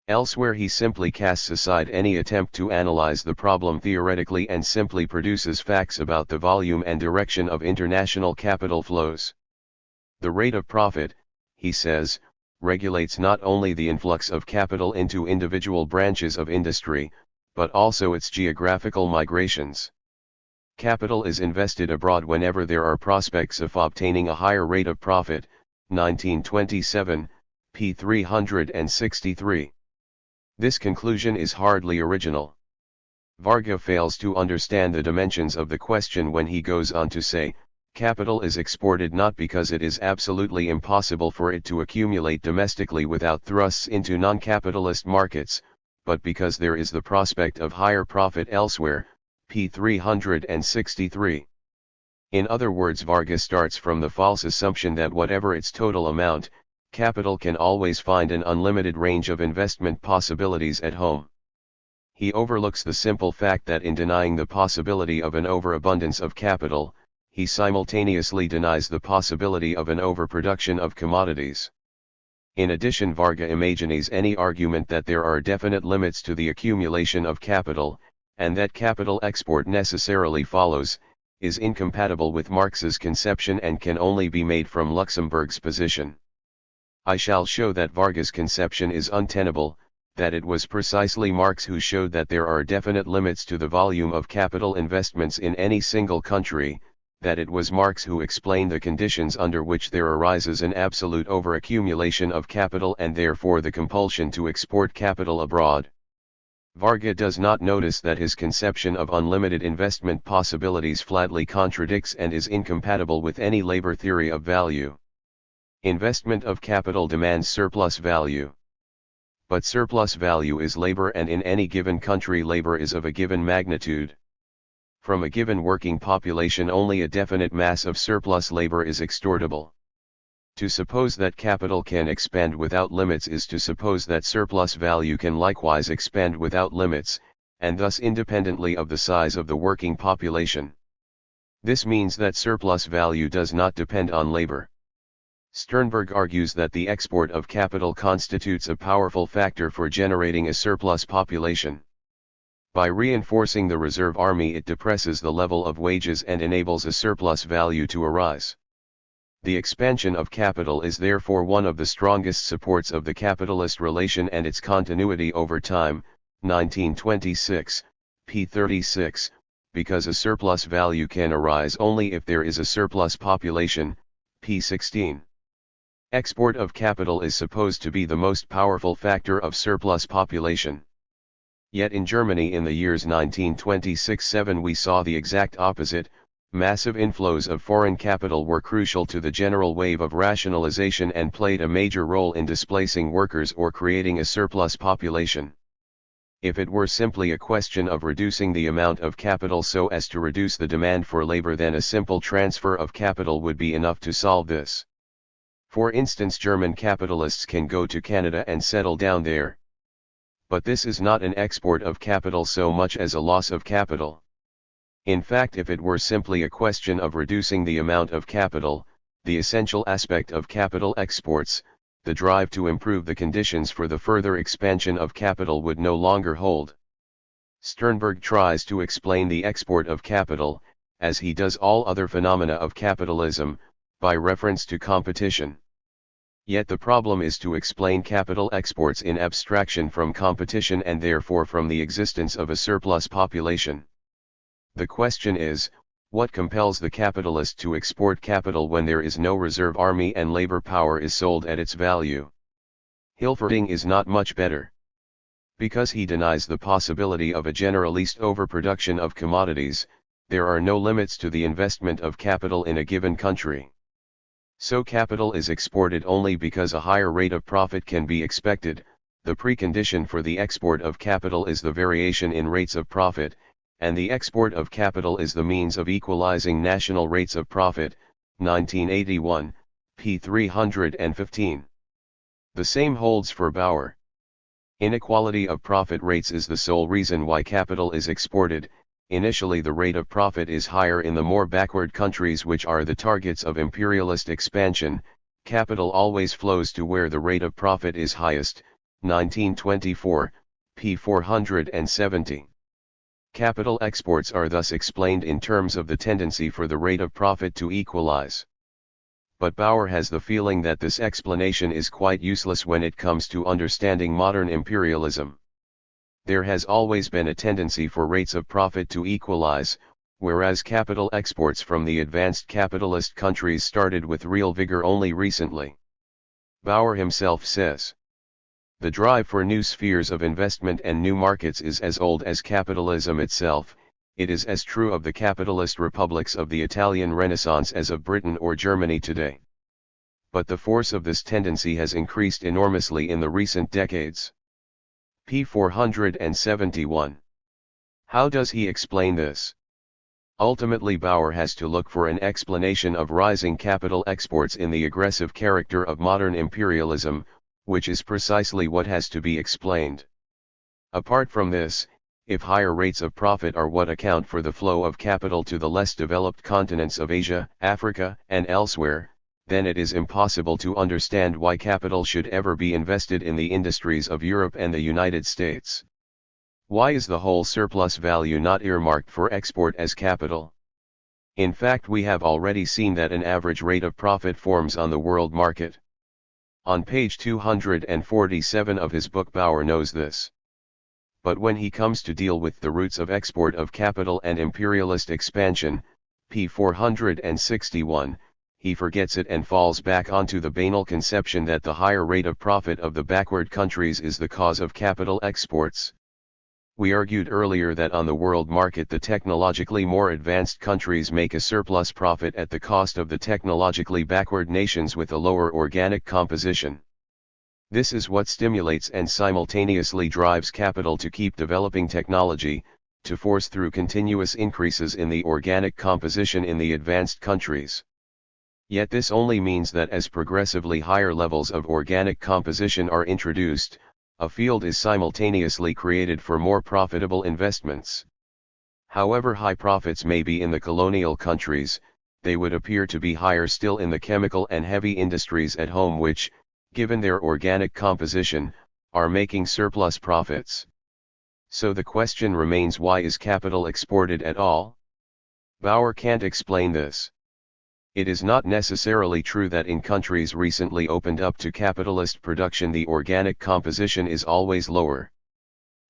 Elsewhere he simply casts aside any attempt to analyze the problem theoretically and simply produces facts about the volume and direction of international capital flows. The rate of profit, he says, regulates not only the influx of capital into individual branches of industry, but also its geographical migrations. Capital is invested abroad whenever there are prospects of obtaining a higher rate of profit, 1927, p. 363. This conclusion is hardly original. Varga fails to understand the dimensions of the question when he goes on to say, capital is exported not because it is absolutely impossible for it to accumulate domestically without thrusts into non-capitalist markets, but because there is the prospect of higher profit elsewhere, p. 363. In other words, Varga starts from the false assumption that whatever its total amount, capital can always find an unlimited range of investment possibilities at home. He overlooks the simple fact that in denying the possibility of an overabundance of capital, he simultaneously denies the possibility of an overproduction of commodities. In addition, Varga imagines any argument that there are definite limits to the accumulation of capital, and that capital export necessarily follows, is incompatible with Marx's conception and can only be made from Luxemburg's position. I shall show that Varga's conception is untenable, that it was precisely Marx who showed that there are definite limits to the volume of capital investments in any single country, that it was Marx who explained the conditions under which there arises an absolute overaccumulation of capital and therefore the compulsion to export capital abroad. Varga does not notice that his conception of unlimited investment possibilities flatly contradicts and is incompatible with any labor theory of value. Investment of capital demands surplus value. But surplus value is labor, and in any given country labor is of a given magnitude. From a given working population only a definite mass of surplus labor is extortable. To suppose that capital can expand without limits is to suppose that surplus value can likewise expand without limits, and thus independently of the size of the working population. This means that surplus value does not depend on labor. Sternberg argues that the export of capital constitutes a powerful factor for generating a surplus population. By reinforcing the reserve army, it depresses the level of wages and enables a surplus value to arise. The expansion of capital is therefore one of the strongest supports of the capitalist relation and its continuity over time, 1926, p. 36, because a surplus value can arise only if there is a surplus population, p. 16. Export of capital is supposed to be the most powerful factor of surplus population. Yet in Germany in the years 1926-7 we saw the exact opposite. Massive inflows of foreign capital were crucial to the general wave of rationalization and played a major role in displacing workers or creating a surplus population. If it were simply a question of reducing the amount of capital so as to reduce the demand for labor, then a simple transfer of capital would be enough to solve this. For instance, German capitalists can go to Canada and settle down there. But this is not an export of capital so much as a loss of capital. In fact, if it were simply a question of reducing the amount of capital, the essential aspect of capital exports, the drive to improve the conditions for the further expansion of capital, would no longer hold. Sternberg tries to explain the export of capital, as he does all other phenomena of capitalism, by reference to competition. Yet the problem is to explain capital exports in abstraction from competition and therefore from the existence of a surplus population. The question is, what compels the capitalist to export capital when there is no reserve army and labor power is sold at its value? Hilferding is not much better. Because he denies the possibility of a generalist overproduction of commodities, there are no limits to the investment of capital in a given country. So capital is exported only because a higher rate of profit can be expected. The precondition for the export of capital is the variation in rates of profit, and the export of capital is the means of equalizing national rates of profit. 1981, p. 315. The same holds for Bauer. Inequality of profit rates is the sole reason why capital is exported. Initially, the rate of profit is higher in the more backward countries which are the targets of imperialist expansion. Capital always flows to where the rate of profit is highest. 1924, p. 470. Capital exports are thus explained in terms of the tendency for the rate of profit to equalize. But Bauer has the feeling that this explanation is quite useless when it comes to understanding modern imperialism. There has always been a tendency for rates of profit to equalize, whereas capital exports from the advanced capitalist countries started with real vigor only recently. Bauer himself says, "The drive for new spheres of investment and new markets is as old as capitalism itself. It is as true of the capitalist republics of the Italian Renaissance as of Britain or Germany today. But the force of this tendency has increased enormously in the recent decades." p. 471. How does he explain this? Ultimately, Bauer has to look for an explanation of rising capital exports in the aggressive character of modern imperialism, which is precisely what has to be explained. Apart from this, if higher rates of profit are what account for the flow of capital to the less developed continents of Asia, Africa, and elsewhere, then it is impossible to understand why capital should ever be invested in the industries of Europe and the United States. Why is the whole surplus value not earmarked for export as capital? In fact, we have already seen that an average rate of profit forms on the world market. On page 247 of his book, Bauer knows this. But when he comes to deal with the roots of export of capital and imperialist expansion, p. 461, he forgets it and falls back onto the banal conception that the higher rate of profit of the backward countries is the cause of capital exports. We argued earlier that on the world market the technologically more advanced countries make a surplus profit at the cost of the technologically backward nations with a lower organic composition. This is what stimulates and simultaneously drives capital to keep developing technology, to force through continuous increases in the organic composition in the advanced countries. Yet this only means that as progressively higher levels of organic composition are introduced, a field is simultaneously created for more profitable investments. However high profits may be in the colonial countries, they would appear to be higher still in the chemical and heavy industries at home which, given their organic composition, are making surplus profits. So the question remains, why is capital exported at all? Bauer can't explain this. It is not necessarily true that in countries recently opened up to capitalist production the organic composition is always lower.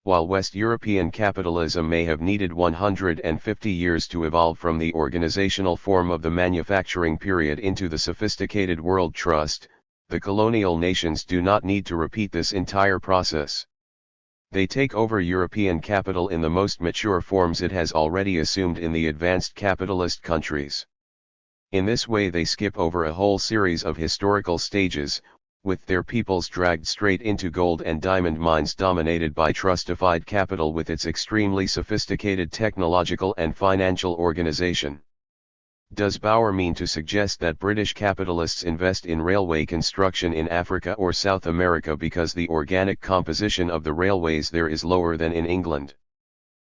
While West European capitalism may have needed 150 years to evolve from the organizational form of the manufacturing period into the sophisticated world trust, the colonial nations do not need to repeat this entire process. They take over European capital in the most mature forms it has already assumed in the advanced capitalist countries. In this way they skip over a whole series of historical stages, with their peoples dragged straight into gold and diamond mines dominated by trustified capital with its extremely sophisticated technological and financial organization. Does Bauer mean to suggest that British capitalists invest in railway construction in Africa or South America because the organic composition of the railways there is lower than in England?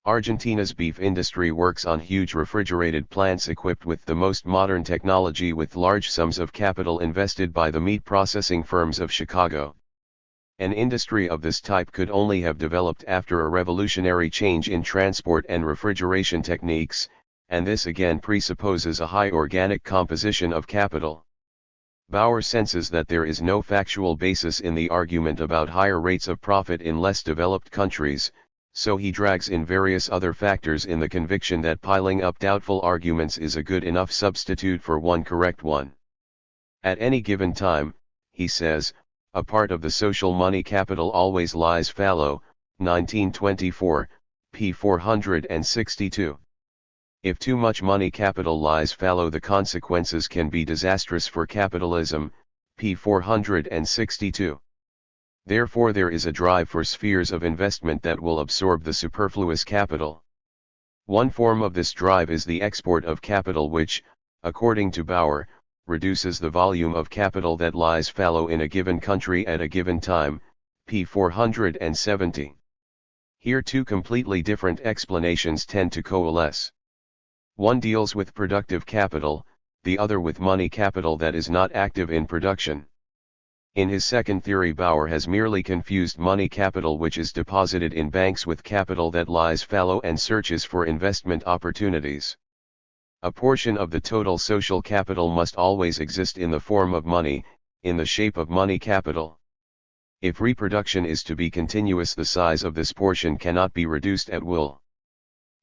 Argentina's beef industry works on huge refrigerated plants equipped with the most modern technology with large sums of capital invested by the meat processing firms of Chicago. An industry of this type could only have developed after a revolutionary change in transport and refrigeration techniques, and this again presupposes a high organic composition of capital. Bauer senses that there is no factual basis in the argument about higher rates of profit in less developed countries, So he drags in various other factors in the conviction that piling up doubtful arguments is a good enough substitute for one correct one. At any given time, he says, a part of the social money capital always lies fallow, 1924, p. 462. If too much money capital lies fallow, the consequences can be disastrous for capitalism, p. 462. Therefore there is a drive for spheres of investment that will absorb the superfluous capital. One form of this drive is the export of capital, which, according to Bauer, reduces the volume of capital that lies fallow in a given country at a given time, p. 470. Here two completely different explanations tend to coalesce. One deals with productive capital, the other with money capital that is not active in production. In his second theory, Bauer has merely confused money capital which is deposited in banks with capital that lies fallow and searches for investment opportunities. A portion of the total social capital must always exist in the form of money, in the shape of money capital. If reproduction is to be continuous, the size of this portion cannot be reduced at will.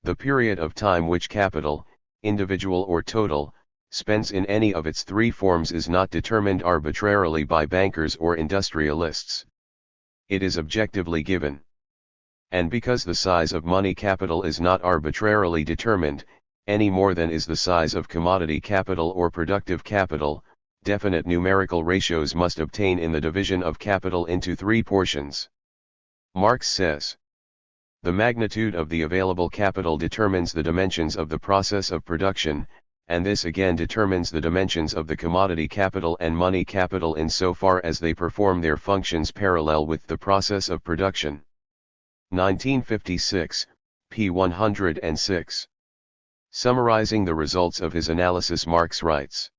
The period of time which capital, individual or total, spends in any of its three forms is not determined arbitrarily by bankers or industrialists. It is objectively given. And because the size of money capital is not arbitrarily determined, any more than is the size of commodity capital or productive capital, definite numerical ratios must obtain in the division of capital into three portions. Marx says, the magnitude of the available capital determines the dimensions of the process of production, and this again determines the dimensions of the commodity capital and money capital insofar as they perform their functions parallel with the process of production. 1956, p. 106. Summarizing the results of his analysis, Marx writes,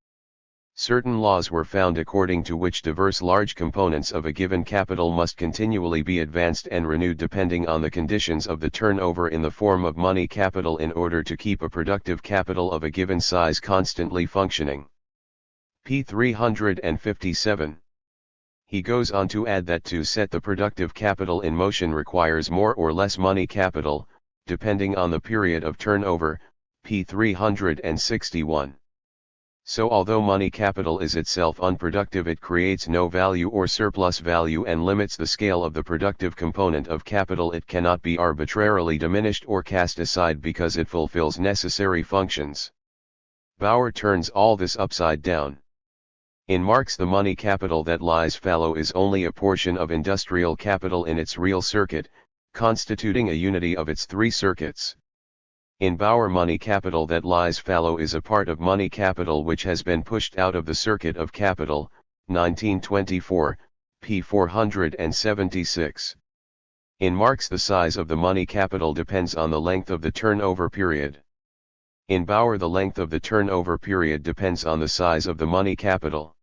certain laws were found according to which diverse large components of a given capital must continually be advanced and renewed depending on the conditions of the turnover in the form of money capital in order to keep a productive capital of a given size constantly functioning. p. 357. He goes on to add that to set the productive capital in motion requires more or less money capital, depending on the period of turnover, p. 361. So although money capital is itself unproductive, it creates no value or surplus value and limits the scale of the productive component of capital. It cannot be arbitrarily diminished or cast aside because it fulfills necessary functions. Bauer turns all this upside down. In Marx, the money capital that lies fallow is only a portion of industrial capital in its real circuit, constituting a unity of its three circuits. In Bauer, money capital that lies fallow is a part of money capital which has been pushed out of the circuit of capital, 1924, p. 476. In Marx, the size of the money capital depends on the length of the turnover period. In Bauer, the length of the turnover period depends on the size of the money capital.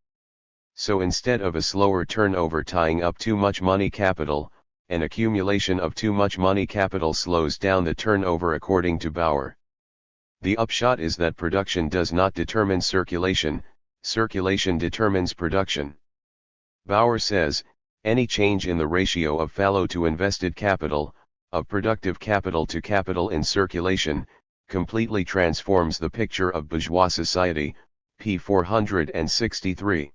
So instead of a slower turnover tying up too much money capital, an accumulation of too much money capital slows down the turnover according to Bauer. The upshot is that production does not determine circulation, circulation determines production. Bauer says, any change in the ratio of fallow to invested capital, of productive capital to capital in circulation, completely transforms the picture of bourgeois society, p. 463.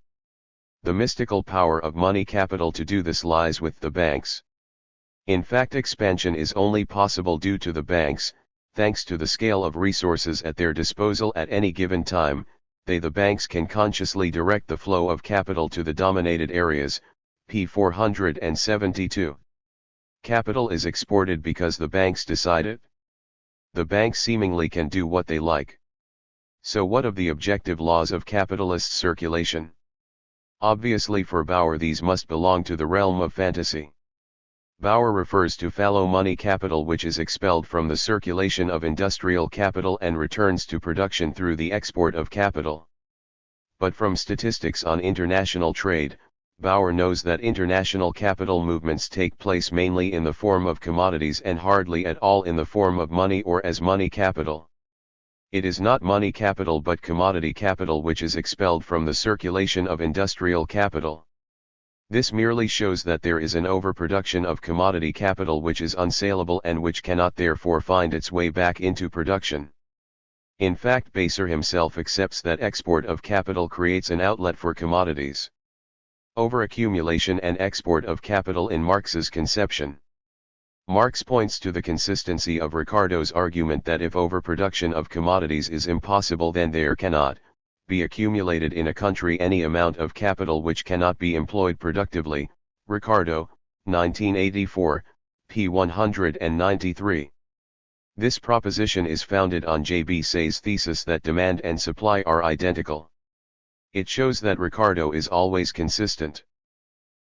The mystical power of money capital to do this lies with the banks. In fact, expansion is only possible due to the banks, thanks to the scale of resources at their disposal at any given time. The banks can consciously direct the flow of capital to the dominated areas, p. 472. Capital is exported because the banks decide it. The banks seemingly can do what they like. So what of the objective laws of capitalist circulation? Obviously for Bauer these must belong to the realm of fantasy. Bauer refers to fallow money capital which is expelled from the circulation of industrial capital and returns to production through the export of capital. But from statistics on international trade, Bauer knows that international capital movements take place mainly in the form of commodities and hardly at all in the form of money or as money capital. It is not money capital but commodity capital which is expelled from the circulation of industrial capital. This merely shows that there is an overproduction of commodity capital which is unsaleable and which cannot therefore find its way back into production. In fact, Baser himself accepts that export of capital creates an outlet for commodities. Overaccumulation and export of capital in Marx's conception. Marx points to the consistency of Ricardo's argument that if overproduction of commodities is impossible, then there cannot be accumulated in a country any amount of capital which cannot be employed productively. Ricardo, 1984, p. 193. This proposition is founded on J.B. Say's thesis that demand and supply are identical. It shows that Ricardo is always consistent.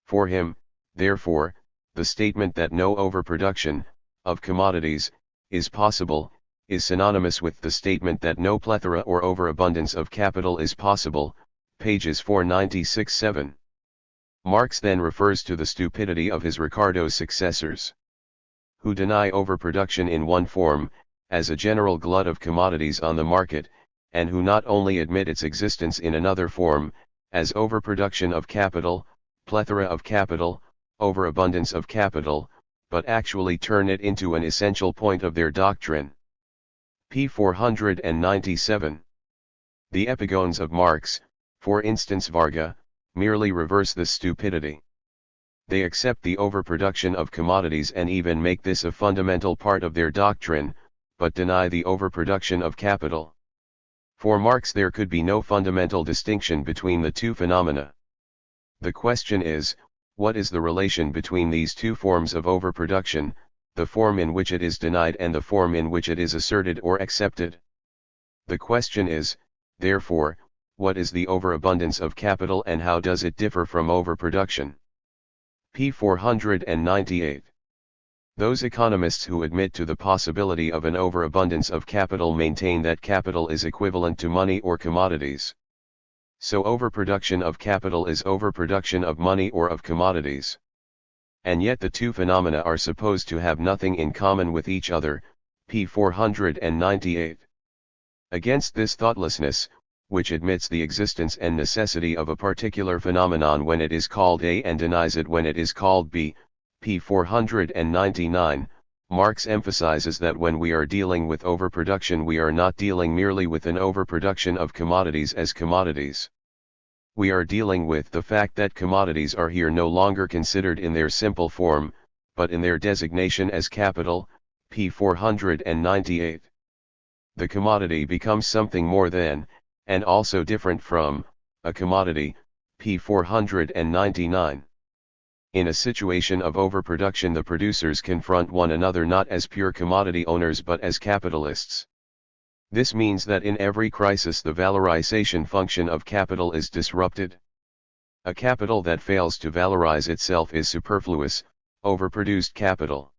For him, therefore, the statement that no overproduction of commodities is possible is synonymous with the statement that no plethora or overabundance of capital is possible, pages 496-7. Marx then refers to the stupidity of his Ricardo's successors, who deny overproduction in one form, as a general glut of commodities on the market, and who not only admit its existence in another form, as overproduction of capital, plethora of capital, overabundance of capital, but actually turn it into an essential point of their doctrine. p. 497. The epigones of Marx, for instance Varga, merely reverse this stupidity. They accept the overproduction of commodities and even make this a fundamental part of their doctrine, but deny the overproduction of capital. For Marx there could be no fundamental distinction between the two phenomena. The question is, what is the relation between these two forms of overproduction, the form in which it is denied and the form in which it is asserted or accepted? The question is, therefore, what is the overabundance of capital and how does it differ from overproduction? p. 498. Those economists who admit to the possibility of an overabundance of capital maintain that capital is equivalent to money or commodities. So overproduction of capital is overproduction of money or of commodities. And yet the two phenomena are supposed to have nothing in common with each other, p. 498. Against this thoughtlessness, which admits the existence and necessity of a particular phenomenon when it is called A and denies it when it is called B, p. 499, Marx emphasizes that when we are dealing with overproduction we are not dealing merely with an overproduction of commodities as commodities. We are dealing with the fact that commodities are here no longer considered in their simple form, but in their designation as capital, p. 498. The commodity becomes something more than, and also different from, a commodity, p. 499. In a situation of overproduction the producers confront one another not as pure commodity owners but as capitalists. This means that in every crisis the valorization function of capital is disrupted. A capital that fails to valorize itself is superfluous, overproduced capital.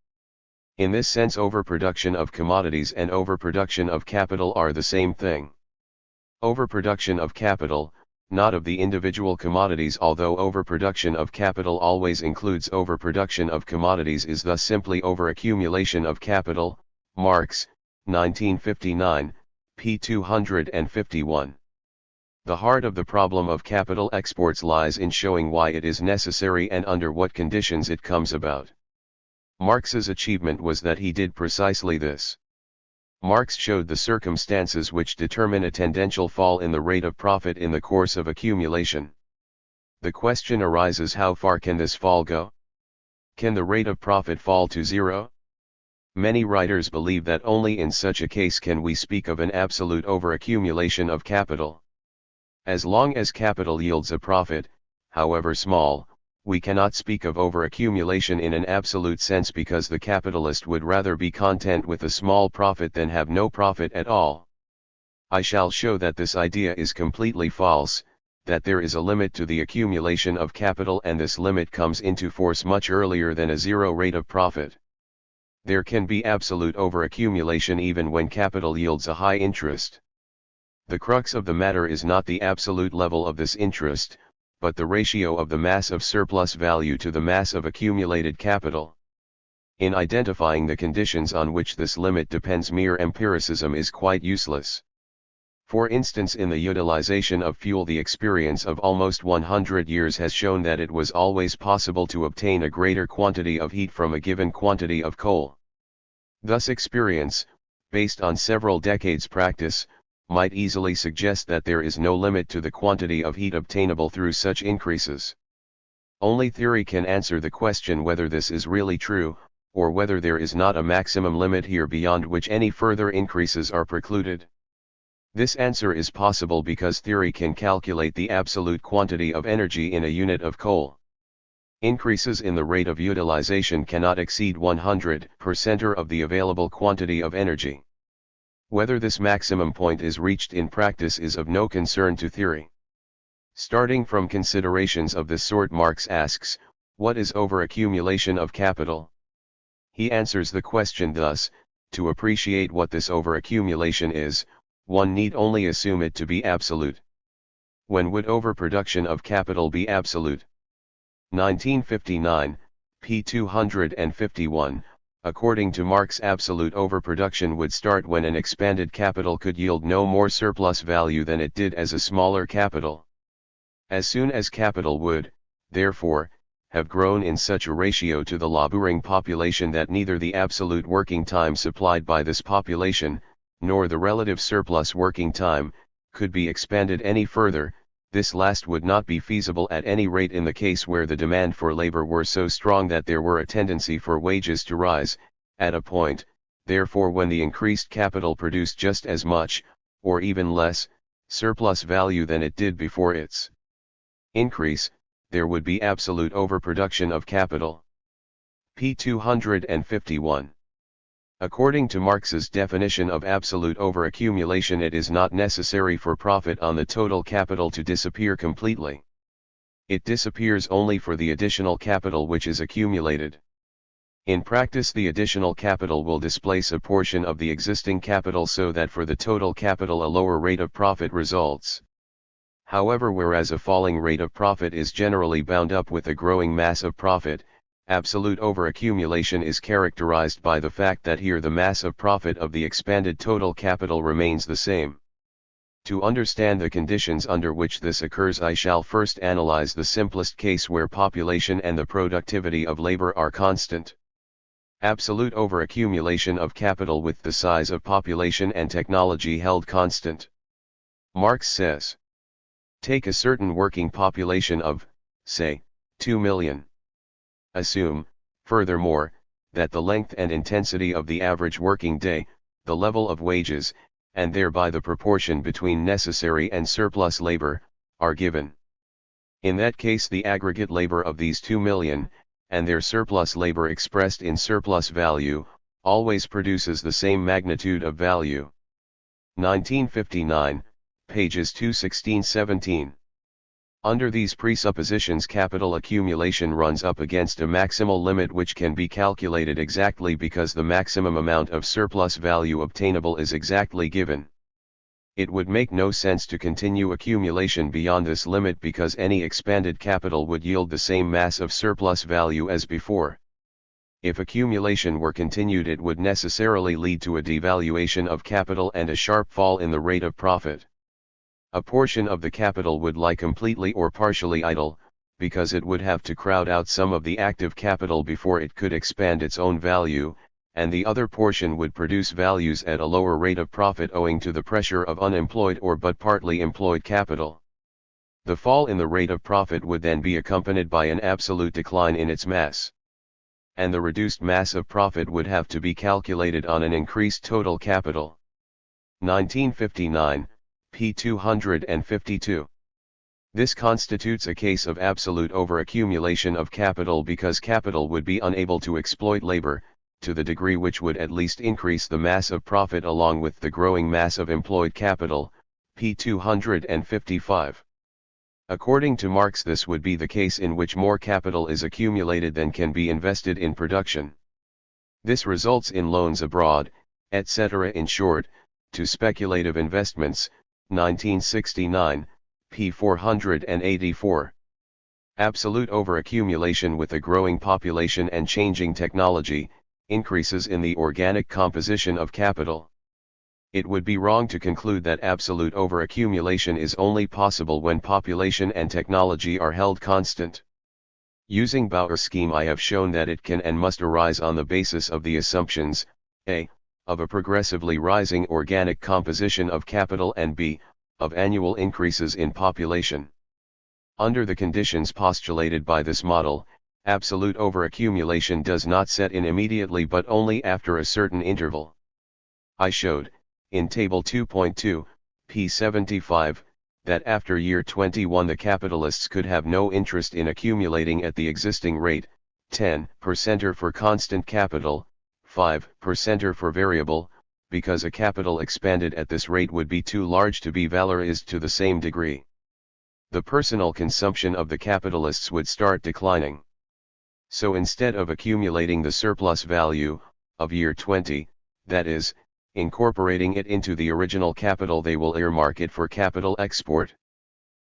In this sense overproduction of commodities and overproduction of capital are the same thing. Overproduction of capital, not of the individual commodities, although overproduction of capital always includes overproduction of commodities, is thus simply overaccumulation of capital. Marx, 1959, p. 251. The heart of the problem of capital exports lies in showing why it is necessary and under what conditions it comes about. Marx's achievement was that he did precisely this. Marx showed the circumstances which determine a tendential fall in the rate of profit in the course of accumulation. The question arises, how far can this fall go? Can the rate of profit fall to zero? Many writers believe that only in such a case can we speak of an absolute overaccumulation of capital. As long as capital yields a profit, however small, we cannot speak of overaccumulation in an absolute sense, because the capitalist would rather be content with a small profit than have no profit at all. I shall show that this idea is completely false, that there is a limit to the accumulation of capital, and this limit comes into force much earlier than a zero rate of profit. There can be absolute overaccumulation even when capital yields a high interest. The crux of the matter is not the absolute level of this interest, but the ratio of the mass of surplus value to the mass of accumulated capital. In identifying the conditions on which this limit depends, mere empiricism is quite useless. For instance, in the utilization of fuel, the experience of almost 100 years has shown that it was always possible to obtain a greater quantity of heat from a given quantity of coal. Thus experience, based on several decades' practice, might easily suggest that there is no limit to the quantity of heat obtainable through such increases. Only theory can answer the question whether this is really true, or whether there is not a maximum limit here beyond which any further increases are precluded. This answer is possible because theory can calculate the absolute quantity of energy in a unit of coal. Increases in the rate of utilization cannot exceed 100% of the available quantity of energy. Whether this maximum point is reached in practice is of no concern to theory. Starting from considerations of this sort, Marx asks, what is overaccumulation of capital? He answers the question thus: to appreciate what this overaccumulation is, one need only assume it to be absolute. When would overproduction of capital be absolute? 1959, p. 251. According to Marx, absolute overproduction would start when an expanded capital could yield no more surplus value than it did as a smaller capital. As soon as capital would, therefore, have grown in such a ratio to the laboring population that neither the absolute working time supplied by this population, nor the relative surplus working time, could be expanded any further, this last would not be feasible at any rate in the case where the demand for labor were so strong that there were a tendency for wages to rise, at a point, therefore, when the increased capital produced just as much, or even less, surplus value than it did before its increase, there would be absolute overproduction of capital. p. 251. According to Marx's definition of absolute overaccumulation, it is not necessary for profit on the total capital to disappear completely. It disappears only for the additional capital which is accumulated. In practice, the additional capital will displace a portion of the existing capital so that for the total capital a lower rate of profit results. However, whereas a falling rate of profit is generally bound up with a growing mass of profit, absolute overaccumulation is characterized by the fact that here the mass of profit of the expanded total capital remains the same. To understand the conditions under which this occurs, I shall first analyze the simplest case where population and the productivity of labor are constant. Absolute overaccumulation of capital with the size of population and technology held constant. Marx says, take a certain working population of, say, 2 million. Assume, furthermore, that the length and intensity of the average working day, the level of wages, and thereby the proportion between necessary and surplus labor, are given. In that case, the aggregate labor of these 2 million, and their surplus labor expressed in surplus value, always produces the same magnitude of value. 1959, pages 216-17. Under these presuppositions, capital accumulation runs up against a maximal limit which can be calculated exactly because the maximum amount of surplus value obtainable is exactly given. It would make no sense to continue accumulation beyond this limit because any expanded capital would yield the same mass of surplus value as before. If accumulation were continued, it would necessarily lead to a devaluation of capital and a sharp fall in the rate of profit. A portion of the capital would lie completely or partially idle, because it would have to crowd out some of the active capital before it could expand its own value, and the other portion would produce values at a lower rate of profit owing to the pressure of unemployed or but partly employed capital. The fall in the rate of profit would then be accompanied by an absolute decline in its mass. And the reduced mass of profit would have to be calculated on an increased total capital. 1959, p. 252. This constitutes a case of absolute overaccumulation of capital because capital would be unable to exploit labor, to the degree which would at least increase the mass of profit along with the growing mass of employed capital, p. 255. According to Marx, this would be the case in which more capital is accumulated than can be invested in production. This results in loans abroad, etc. In short, to speculative investments. 1969, p. 484. Absolute overaccumulation with a growing population and changing technology, increases in the organic composition of capital. It would be wrong to conclude that absolute overaccumulation is only possible when population and technology are held constant. Using Bauer's scheme, I have shown that it can and must arise on the basis of the assumptions, a. of a progressively rising organic composition of capital, and b. of annual increases in population. Under the conditions postulated by this model, absolute overaccumulation does not set in immediately but only after a certain interval. I showed, in Table 2.2, p. 75, that after year 21 the capitalists could have no interest in accumulating at the existing rate, 10% for constant capital, 5% for variable, because a capital expanded at this rate would be too large to be valorized to the same degree. The personal consumption of the capitalists would start declining. So instead of accumulating the surplus value of year 20, that is, incorporating it into the original capital, they will earmark it for capital export.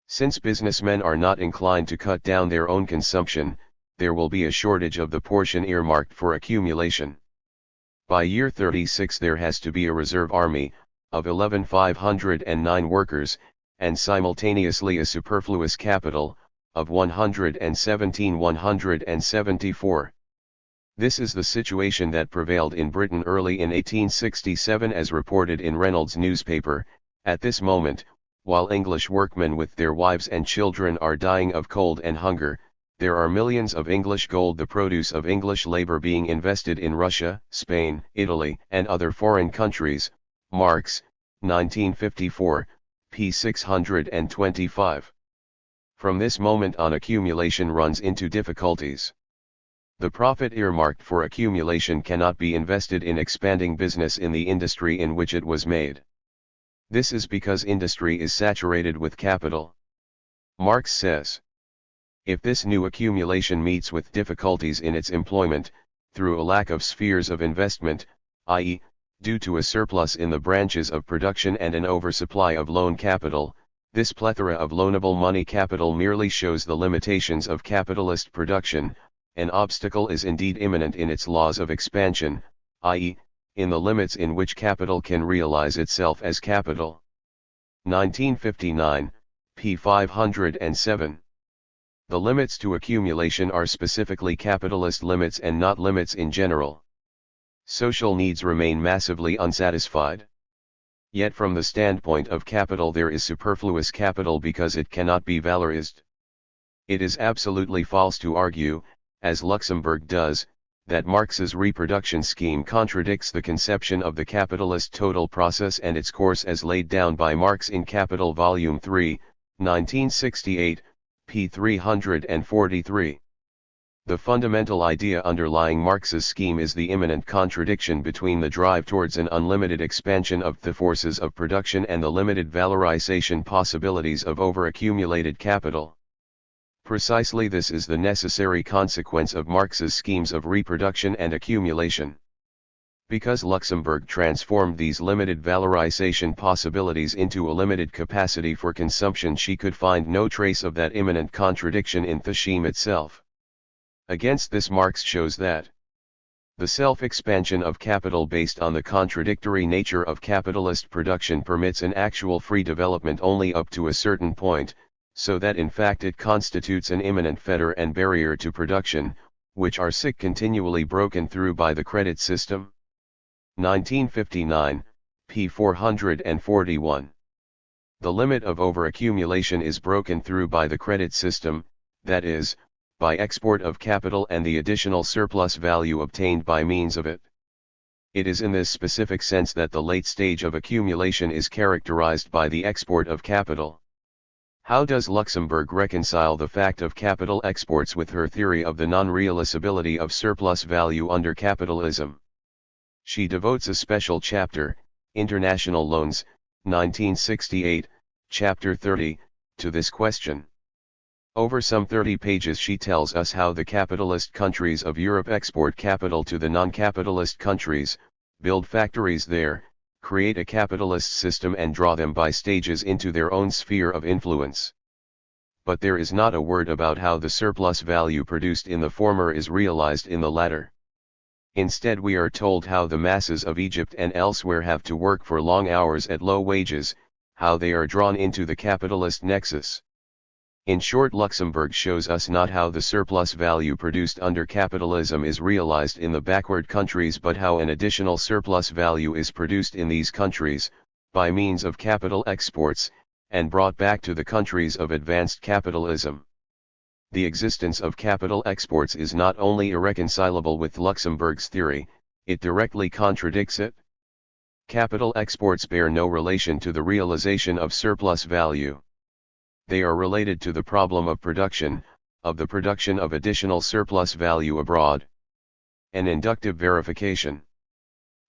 Since businessmen are not inclined to cut down their own consumption, there will be a shortage of the portion earmarked for accumulation. By year 36 there has to be a reserve army, of 11,509 workers, and simultaneously a superfluous capital, of 117,174. This is the situation that prevailed in Britain early in 1867 as reported in Reynolds' newspaper. At this moment, while English workmen with their wives and children are dying of cold and hunger, there are millions of English gold, the produce of English labor, being invested in Russia, Spain, Italy, and other foreign countries. Marx, 1954, p. 625. From this moment on, accumulation runs into difficulties. The profit earmarked for accumulation cannot be invested in expanding business in the industry in which it was made. This is because industry is saturated with capital. Marx says, if this new accumulation meets with difficulties in its employment, through a lack of spheres of investment, i.e., due to a surplus in the branches of production and an oversupply of loan capital, this plethora of loanable money capital merely shows the limitations of capitalist production. An obstacle is indeed imminent in its laws of expansion, i.e., in the limits in which capital can realize itself as capital. 1959, p. 507. The limits to accumulation are specifically capitalist limits and not limits in general. Social needs remain massively unsatisfied. Yet from the standpoint of capital there is superfluous capital because it cannot be valorized. It is absolutely false to argue, as Luxemburg does, that Marx's reproduction scheme contradicts the conception of the capitalist total process and its course as laid down by Marx in Capital Volume 3, 1968, p. 343. The fundamental idea underlying Marx's scheme is the immanent contradiction between the drive towards an unlimited expansion of the forces of production and the limited valorization possibilities of overaccumulated capital. Precisely this is the necessary consequence of Marx's schemes of reproduction and accumulation. Because Luxemburg transformed these limited valorization possibilities into a limited capacity for consumption, she could find no trace of that immanent contradiction in the scheme itself. Against this, Marx shows that the self-expansion of capital based on the contradictory nature of capitalist production permits an actual free development only up to a certain point, so that in fact it constitutes an immanent fetter and barrier to production, which are continually broken through by the credit system. 1959, p. 441. The limit of overaccumulation is broken through by the credit system, that is, by export of capital and the additional surplus value obtained by means of it. It is in this specific sense that the late stage of accumulation is characterized by the export of capital. How does Luxemburg reconcile the fact of capital exports with her theory of the non-realizability of surplus value under capitalism? She devotes a special chapter, International Loans, 1968, chapter 30, to this question. Over some 30 pages she tells us how the capitalist countries of Europe export capital to the non-capitalist countries, build factories there, create a capitalist system and draw them by stages into their own sphere of influence. But there is not a word about how the surplus value produced in the former is realized in the latter. Instead we are told how the masses of Egypt and elsewhere have to work for long hours at low wages, how they are drawn into the capitalist nexus. In short, Luxembourg shows us not how the surplus value produced under capitalism is realized in the backward countries, but how an additional surplus value is produced in these countries, by means of capital exports, and brought back to the countries of advanced capitalism. The existence of capital exports is not only irreconcilable with Luxembourg's theory, it directly contradicts it. Capital exports bear no relation to the realization of surplus value. They are related to the problem of production, of the production of additional surplus value abroad. An inductive verification.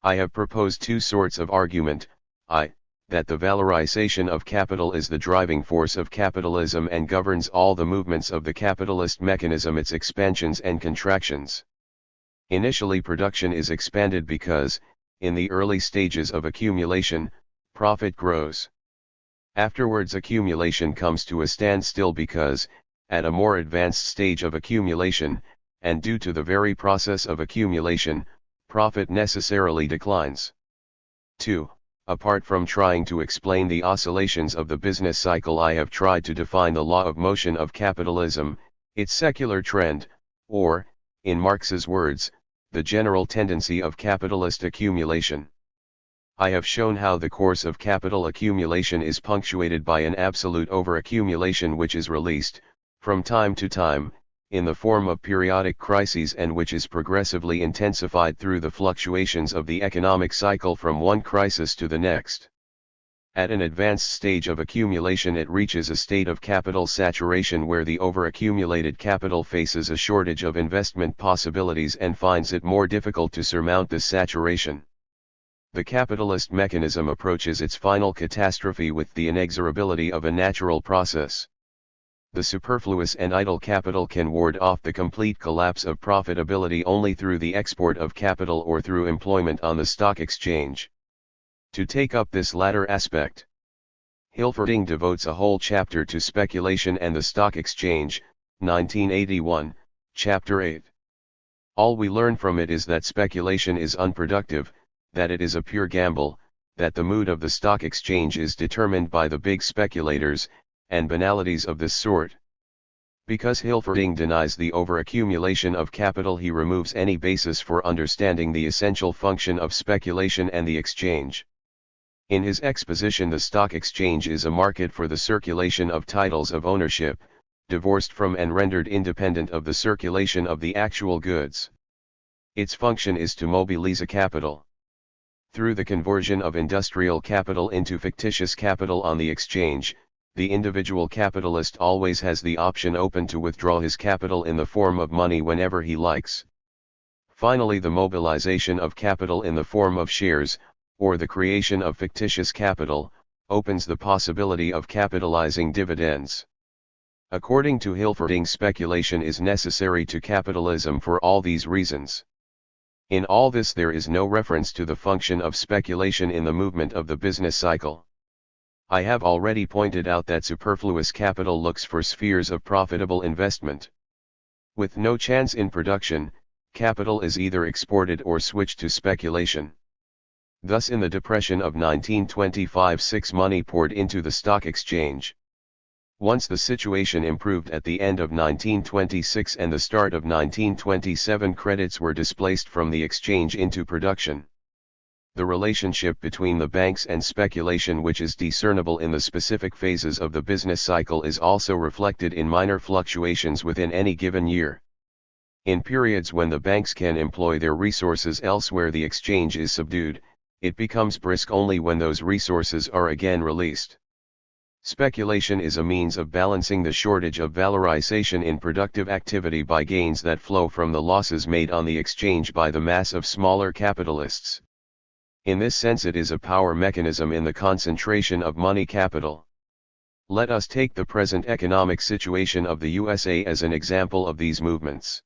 I have proposed two sorts of argument: that the valorization of capital is the driving force of capitalism and governs all the movements of the capitalist mechanism, its expansions and contractions. Initially production is expanded because, in the early stages of accumulation, profit grows. Afterwards accumulation comes to a standstill because, at a more advanced stage of accumulation, and due to the very process of accumulation, profit necessarily declines. 2. Apart from trying to explain the oscillations of the business cycle, I have tried to define the law of motion of capitalism, its secular trend, or, in Marx's words, the general tendency of capitalist accumulation. I have shown how the course of capital accumulation is punctuated by an absolute overaccumulation which is released, from time to time, in the form of periodic crises, and which is progressively intensified through the fluctuations of the economic cycle from one crisis to the next. At an advanced stage of accumulation it reaches a state of capital saturation where the overaccumulated capital faces a shortage of investment possibilities and finds it more difficult to surmount this saturation. The capitalist mechanism approaches its final catastrophe with the inexorability of a natural process. The superfluous and idle capital can ward off the complete collapse of profitability only through the export of capital or through employment on the stock exchange. To take up this latter aspect, Hilferding devotes a whole chapter to speculation and the stock exchange, 1981, chapter 8. All we learn from it is that speculation is unproductive, that it is a pure gamble, that the mood of the stock exchange is determined by the big speculators, and banalities of this sort. Because Hilferding denies the overaccumulation of capital, he removes any basis for understanding the essential function of speculation and the exchange. In his exposition, the stock exchange is a market for the circulation of titles of ownership, divorced from and rendered independent of the circulation of the actual goods. Its function is to mobilize a capital. Through the conversion of industrial capital into fictitious capital on the exchange, the individual capitalist always has the option open to withdraw his capital in the form of money whenever he likes. Finally, the mobilization of capital in the form of shares, or the creation of fictitious capital, opens the possibility of capitalizing dividends. According to Hilferding, speculation is necessary to capitalism for all these reasons. In all this there is no reference to the function of speculation in the movement of the business cycle. I have already pointed out that superfluous capital looks for spheres of profitable investment. With no chance in production, capital is either exported or switched to speculation. Thus in the depression of 1925 money poured into the stock exchange. Once the situation improved at the end of 1926 and the start of 1927, credits were displaced from the exchange into production. The relationship between the banks and speculation, which is discernible in the specific phases of the business cycle, is also reflected in minor fluctuations within any given year. In periods when the banks can employ their resources elsewhere, the exchange is subdued. It becomes brisk only when those resources are again released. Speculation is a means of balancing the shortage of valorization in productive activity by gains that flow from the losses made on the exchange by the mass of smaller capitalists. In this sense it is a power mechanism in the concentration of money capital. Let us take the present economic situation of the USA as an example of these movements.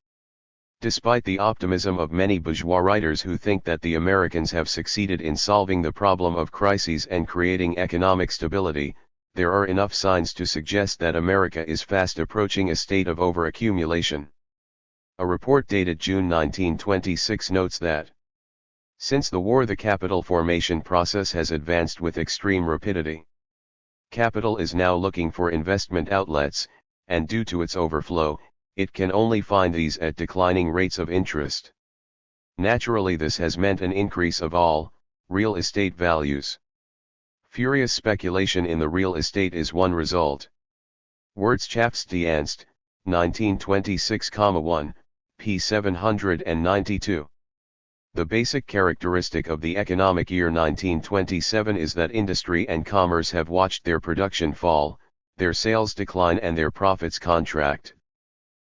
Despite the optimism of many bourgeois writers who think that the Americans have succeeded in solving the problem of crises and creating economic stability, there are enough signs to suggest that America is fast approaching a state of overaccumulation. A report dated June 1926 notes that, since the war the capital formation process has advanced with extreme rapidity. Capital is now looking for investment outlets, and due to its overflow, it can only find these at declining rates of interest. Naturally, this has meant an increase of all real estate values. Furious speculation in the real estate is one result. Wirtschaftsdienst, 1926,1, p. 792. The basic characteristic of the economic year 1927 is that industry and commerce have watched their production fall, their sales decline and their profits contract.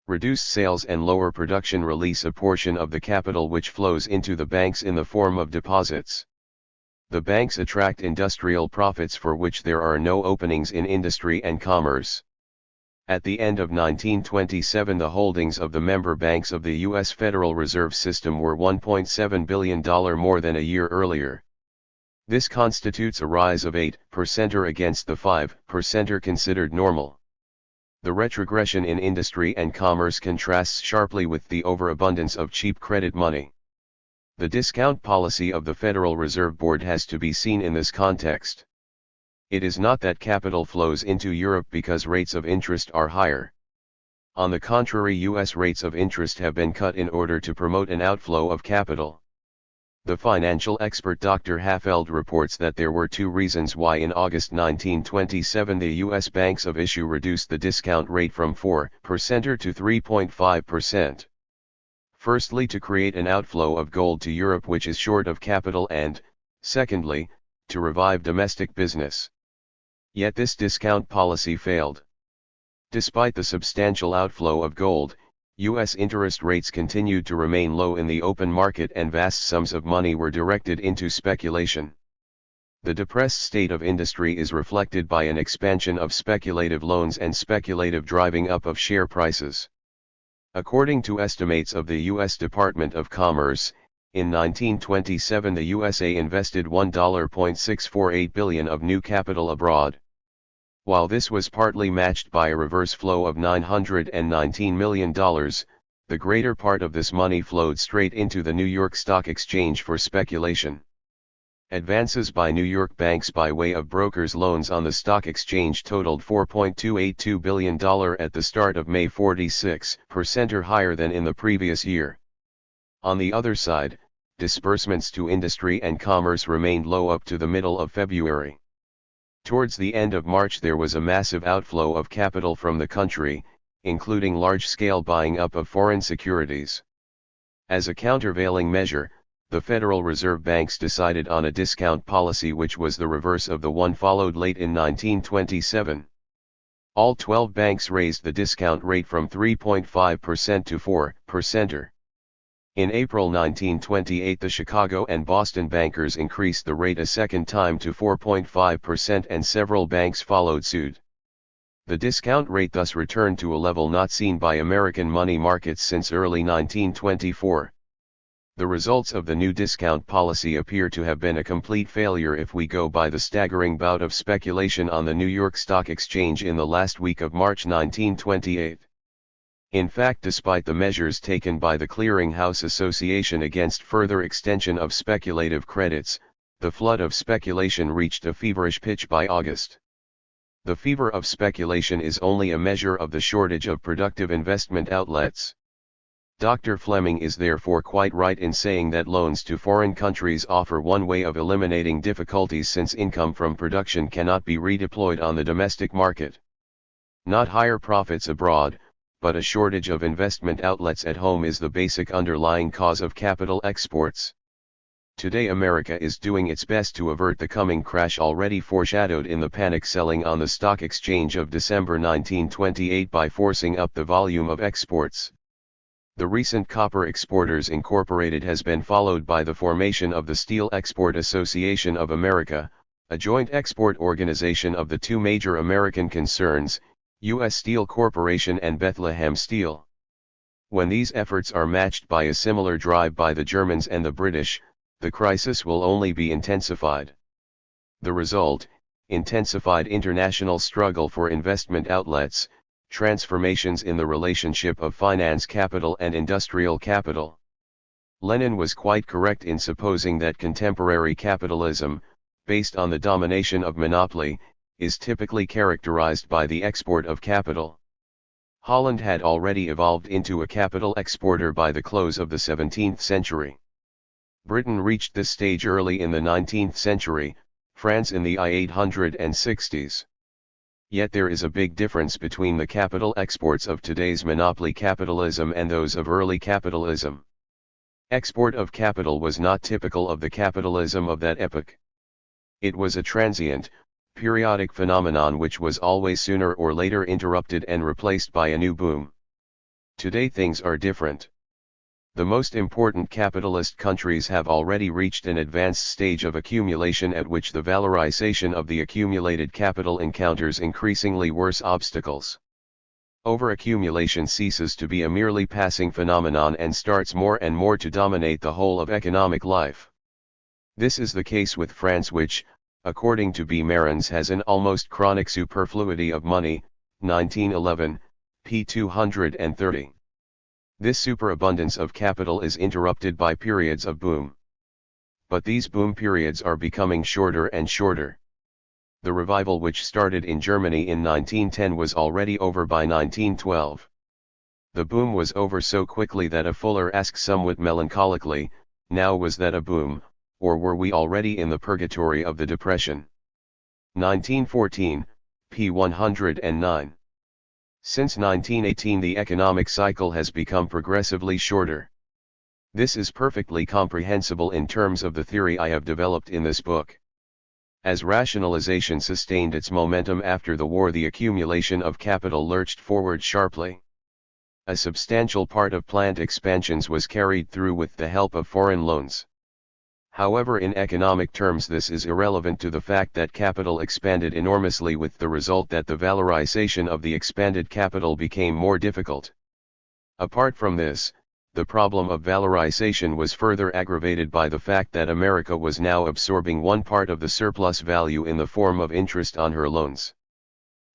Reduced sales and lower production release a portion of the capital which flows into the banks in the form of deposits. The banks attract industrial profits for which there are no openings in industry and commerce. At the end of 1927, the holdings of the member banks of the U.S. Federal Reserve System were $1.7 billion more than a year earlier. This constitutes a rise of 8% against the 5% considered normal. The retrogression in industry and commerce contrasts sharply with the overabundance of cheap credit money. The discount policy of the Federal Reserve Board has to be seen in this context. It is not that capital flows into Europe because rates of interest are higher. On the contrary, U.S. rates of interest have been cut in order to promote an outflow of capital. The financial expert Dr. Haffeld reports that there were two reasons why in August 1927 the U.S. banks of issue reduced the discount rate from 4% to 3.5%. Firstly, to create an outflow of gold to Europe which is short of capital, and, secondly, to revive domestic business. Yet this discount policy failed. Despite the substantial outflow of gold, U.S. interest rates continued to remain low in the open market and vast sums of money were directed into speculation. The depressed state of industry is reflected by an expansion of speculative loans and speculative driving up of share prices. According to estimates of the U.S. Department of Commerce, in 1927 the USA invested $1.648 billion of new capital abroad. While this was partly matched by a reverse flow of $919 million, the greater part of this money flowed straight into the New York Stock Exchange for speculation. Advances by New York banks by way of brokers' loans on the stock exchange totaled $4.282 billion at the start of May, 46% higher than in the previous year. On the other side, disbursements to industry and commerce remained low up to the middle of February. Towards the end of March there was a massive outflow of capital from the country, including large-scale buying up of foreign securities. As a countervailing measure, the Federal Reserve banks decided on a discount policy which was the reverse of the one followed late in 1927. All 12 banks raised the discount rate from 3.5% to 4%. In April 1928 the Chicago and Boston bankers increased the rate a second time to 4.5% and several banks followed suit. The discount rate thus returned to a level not seen by American money markets since early 1924. The results of the new discount policy appear to have been a complete failure if we go by the staggering bout of speculation on the New York Stock Exchange in the last week of March 1928. In fact, despite the measures taken by the Clearing House Association against further extension of speculative credits, the flood of speculation reached a feverish pitch by August. The fever of speculation is only a measure of the shortage of productive investment outlets. Dr. Fleming is therefore quite right in saying that loans to foreign countries offer one way of eliminating difficulties since income from production cannot be redeployed on the domestic market. Not higher profits abroad, but a shortage of investment outlets at home is the basic underlying cause of capital exports. Today America is doing its best to avert the coming crash already foreshadowed in the panic selling on the stock exchange of December 1928 by forcing up the volume of exports. The recent Copper Exporters Incorporated has been followed by the formation of the Steel Export Association of America, a joint export organization of the two major American concerns, U.S. Steel Corporation and Bethlehem Steel. When these efforts are matched by a similar drive by the Germans and the British, the crisis will only be intensified. The result, intensified international struggle for investment outlets, Transformations in the relationship of finance capital and industrial capital. Lenin was quite correct in supposing that contemporary capitalism, based on the domination of monopoly, is typically characterized by the export of capital. Holland had already evolved into a capital exporter by the close of the 17th century. Britain reached this stage early in the 19th century, France in the I-860s. Yet there is a big difference between the capital exports of today's monopoly capitalism and those of early capitalism. Export of capital was not typical of the capitalism of that epoch. It was a transient, periodic phenomenon which was always sooner or later interrupted and replaced by a new boom. Today things are different. The most important capitalist countries have already reached an advanced stage of accumulation at which the valorization of the accumulated capital encounters increasingly worse obstacles. Overaccumulation ceases to be a merely passing phenomenon and starts more and more to dominate the whole of economic life. This is the case with France, which, according to B. Marans, has an almost chronic superfluity of money, 1911, p. 230. This superabundance of capital is interrupted by periods of boom. But these boom periods are becoming shorter and shorter. The revival which started in Germany in 1910 was already over by 1912. The boom was over so quickly that a Fuller asks somewhat melancholically, now was that a boom, or were we already in the purgatory of the Depression? 1914, p. 109. Since 1918 the economic cycle has become progressively shorter. This is perfectly comprehensible in terms of the theory I have developed in this book. As rationalization sustained its momentum after the war, the accumulation of capital lurched forward sharply. A substantial part of plant expansions was carried through with the help of foreign loans. However, in economic terms this is irrelevant to the fact that capital expanded enormously, with the result that the valorization of the expanded capital became more difficult. Apart from this, the problem of valorization was further aggravated by the fact that America was now absorbing one part of the surplus value in the form of interest on her loans.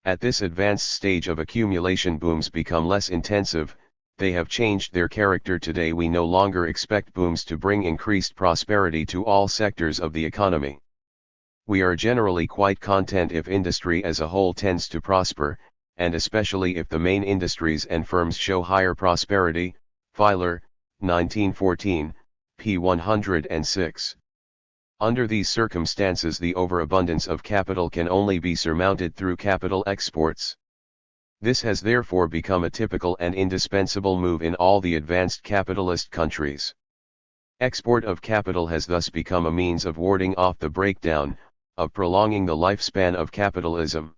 At this advanced stage of accumulation, booms become less intensive. They have changed their character. Today we no longer expect booms to bring increased prosperity to all sectors of the economy. We are generally quite content if industry as a whole tends to prosper, and especially if the main industries and firms show higher prosperity. Filer, 1914, p. 106. Under these circumstances the overabundance of capital can only be surmounted through capital exports. This has therefore become a typical and indispensable move in all the advanced capitalist countries. Export of capital has thus become a means of warding off the breakdown, of prolonging the lifespan of capitalism.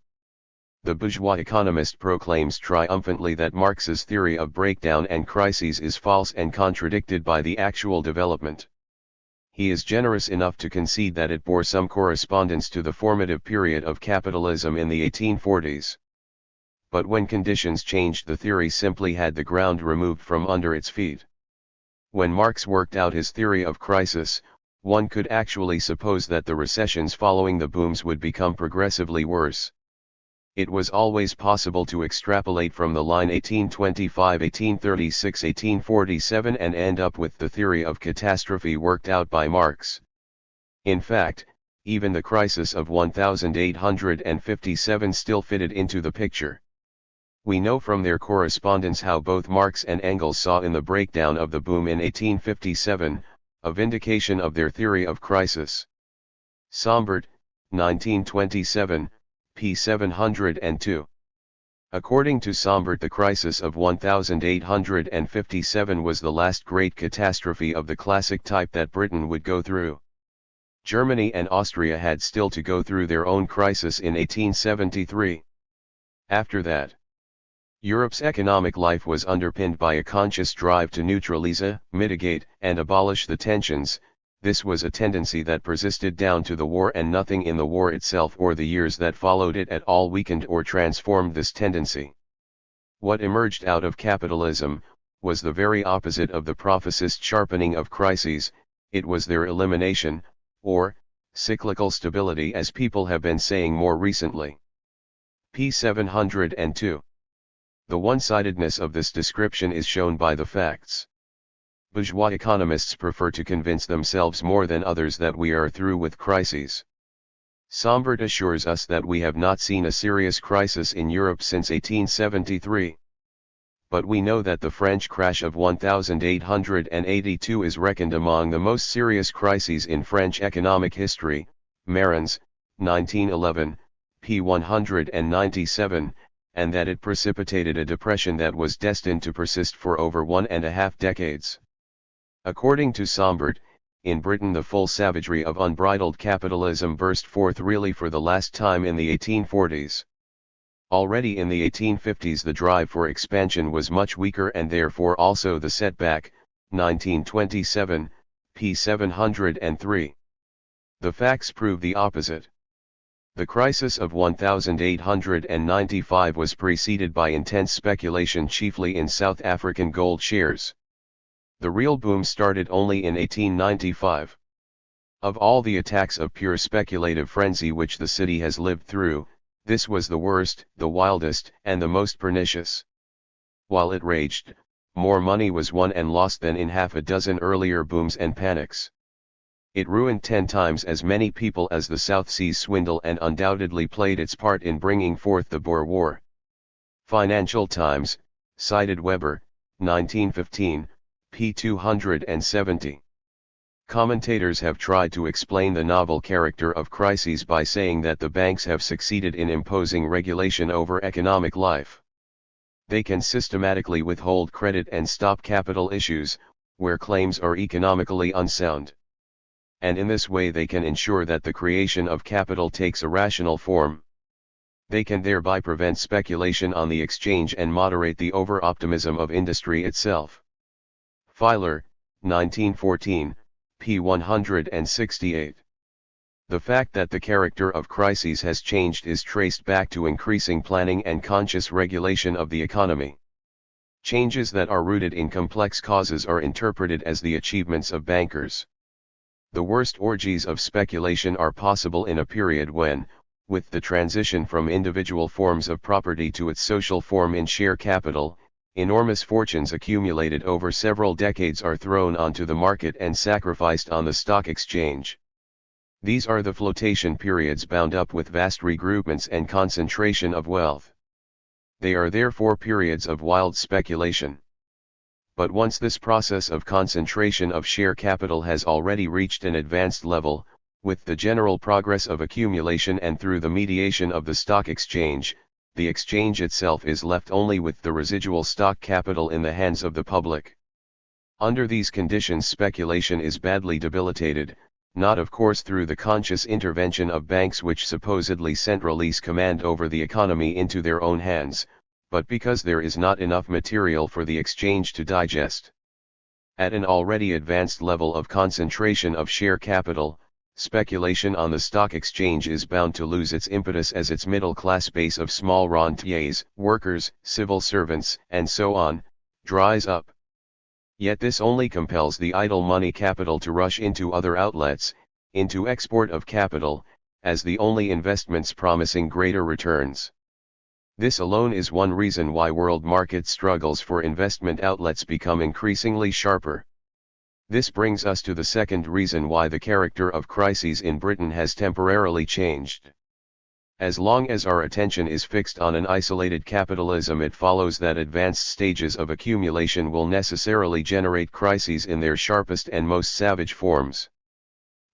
The bourgeois economist proclaims triumphantly that Marx's theory of breakdown and crises is false and contradicted by the actual development. He is generous enough to concede that it bore some correspondence to the formative period of capitalism in the 1840s. But when conditions changed, the theory simply had the ground removed from under its feet. When Marx worked out his theory of crisis, one could actually suppose that the recessions following the booms would become progressively worse. It was always possible to extrapolate from the line 1825, 1836, 1847 and end up with the theory of catastrophe worked out by Marx. In fact, even the crisis of 1857 still fitted into the picture. We know from their correspondence how both Marx and Engels saw in the breakdown of the boom in 1857, a vindication of their theory of crisis. Sombart, 1927, p. 702. According to Sombart, the crisis of 1857 was the last great catastrophe of the classic type that Britain would go through. Germany and Austria had still to go through their own crisis in 1873. After that, Europe's economic life was underpinned by a conscious drive to neutralize, mitigate, and abolish the tensions. This was a tendency that persisted down to the war, and nothing in the war itself or the years that followed it at all weakened or transformed this tendency. What emerged out of capitalism was the very opposite of the prophesized sharpening of crises. It was their elimination, or cyclical stability, as people have been saying more recently. p. 702. The one-sidedness of this description is shown by the facts. Bourgeois economists prefer to convince themselves more than others that we are through with crises. Sombart assures us that we have not seen a serious crisis in Europe since 1873. But we know that the French crash of 1882 is reckoned among the most serious crises in French economic history, Marans, 1911, p. 197, and that it precipitated a depression that was destined to persist for over 1.5 decades. According to Sombart, in Britain the full savagery of unbridled capitalism burst forth really for the last time in the 1840s. Already in the 1850s the drive for expansion was much weaker and therefore also the setback, 1927, p. 703. The facts prove the opposite. The crisis of 1895 was preceded by intense speculation chiefly in South African gold shares. The real boom started only in 1895. Of all the attacks of pure speculative frenzy which the city has lived through, this was the worst, the wildest, and the most pernicious. While it raged, more money was won and lost than in half a dozen earlier booms and panics. It ruined 10 times as many people as the South Seas swindle and undoubtedly played its part in bringing forth the Boer War. Financial Times, cited Weber, 1915, p. 270. Commentators have tried to explain the novel character of crises by saying that the banks have succeeded in imposing regulation over economic life. They can systematically withhold credit and stop capital issues, where claims are economically unsound. And in this way they can ensure that the creation of capital takes a rational form. They can thereby prevent speculation on the exchange and moderate the over-optimism of industry itself. Filer, 1914, p. 168. The fact that the character of crises has changed is traced back to increasing planning and conscious regulation of the economy. Changes that are rooted in complex causes are interpreted as the achievements of bankers. The worst orgies of speculation are possible in a period when, with the transition from individual forms of property to its social form in share capital, enormous fortunes accumulated over several decades are thrown onto the market and sacrificed on the stock exchange. These are the flotation periods bound up with vast regroupments and concentration of wealth. They are therefore periods of wild speculation. But once this process of concentration of share capital has already reached an advanced level, with the general progress of accumulation and through the mediation of the stock exchange, the exchange itself is left only with the residual stock capital in the hands of the public. Under these conditions speculation is badly debilitated, not of course through the conscious intervention of banks which supposedly centralize command over the economy into their own hands, but because there is not enough material for the exchange to digest. At an already advanced level of concentration of share capital, speculation on the stock exchange is bound to lose its impetus as its middle-class base of small rentiers, workers, civil servants, and so on, dries up. Yet this only compels the idle money capital to rush into other outlets, into export of capital, as the only investments promising greater returns. This alone is one reason why world market struggles for investment outlets become increasingly sharper. This brings us to the second reason why the character of crises in Britain has temporarily changed. As long as our attention is fixed on an isolated capitalism, it follows that advanced stages of accumulation will necessarily generate crises in their sharpest and most savage forms.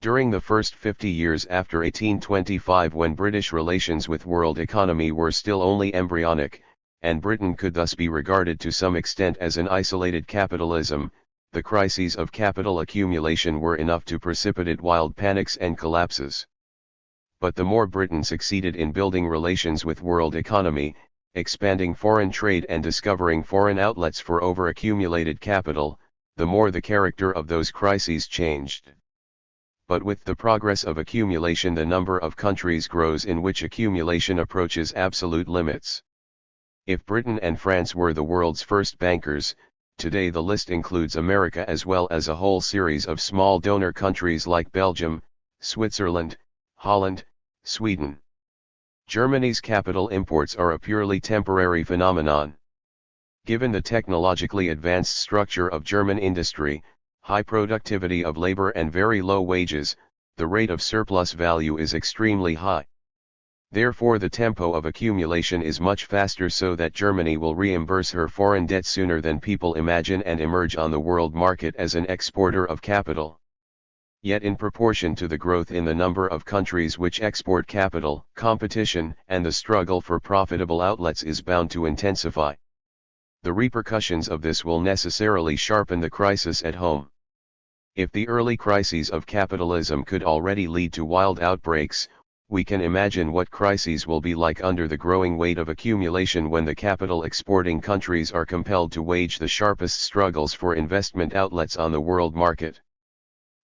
During the first 50 years after 1825, when British relations with world economy were still only embryonic, and Britain could thus be regarded to some extent as an isolated capitalism, the crises of capital accumulation were enough to precipitate wild panics and collapses. But the more Britain succeeded in building relations with world economy, expanding foreign trade and discovering foreign outlets for over-accumulated capital, the more the character of those crises changed. But with the progress of accumulation, the number of countries grows in which accumulation approaches absolute limits. If Britain and France were the world's first bankers, today the list includes America as well as a whole series of small donor countries like Belgium, Switzerland, Holland, Sweden. Germany's capital imports are a purely temporary phenomenon. Given the technologically advanced structure of German industry, high productivity of labor and very low wages, the rate of surplus value is extremely high. Therefore the tempo of accumulation is much faster, so that Germany will reimburse her foreign debt sooner than people imagine and emerge on the world market as an exporter of capital. Yet in proportion to the growth in the number of countries which export capital, competition and the struggle for profitable outlets is bound to intensify. The repercussions of this will necessarily sharpen the crisis at home. If the early crises of capitalism could already lead to wild outbreaks, we can imagine what crises will be like under the growing weight of accumulation when the capital exporting countries are compelled to wage the sharpest struggles for investment outlets on the world market.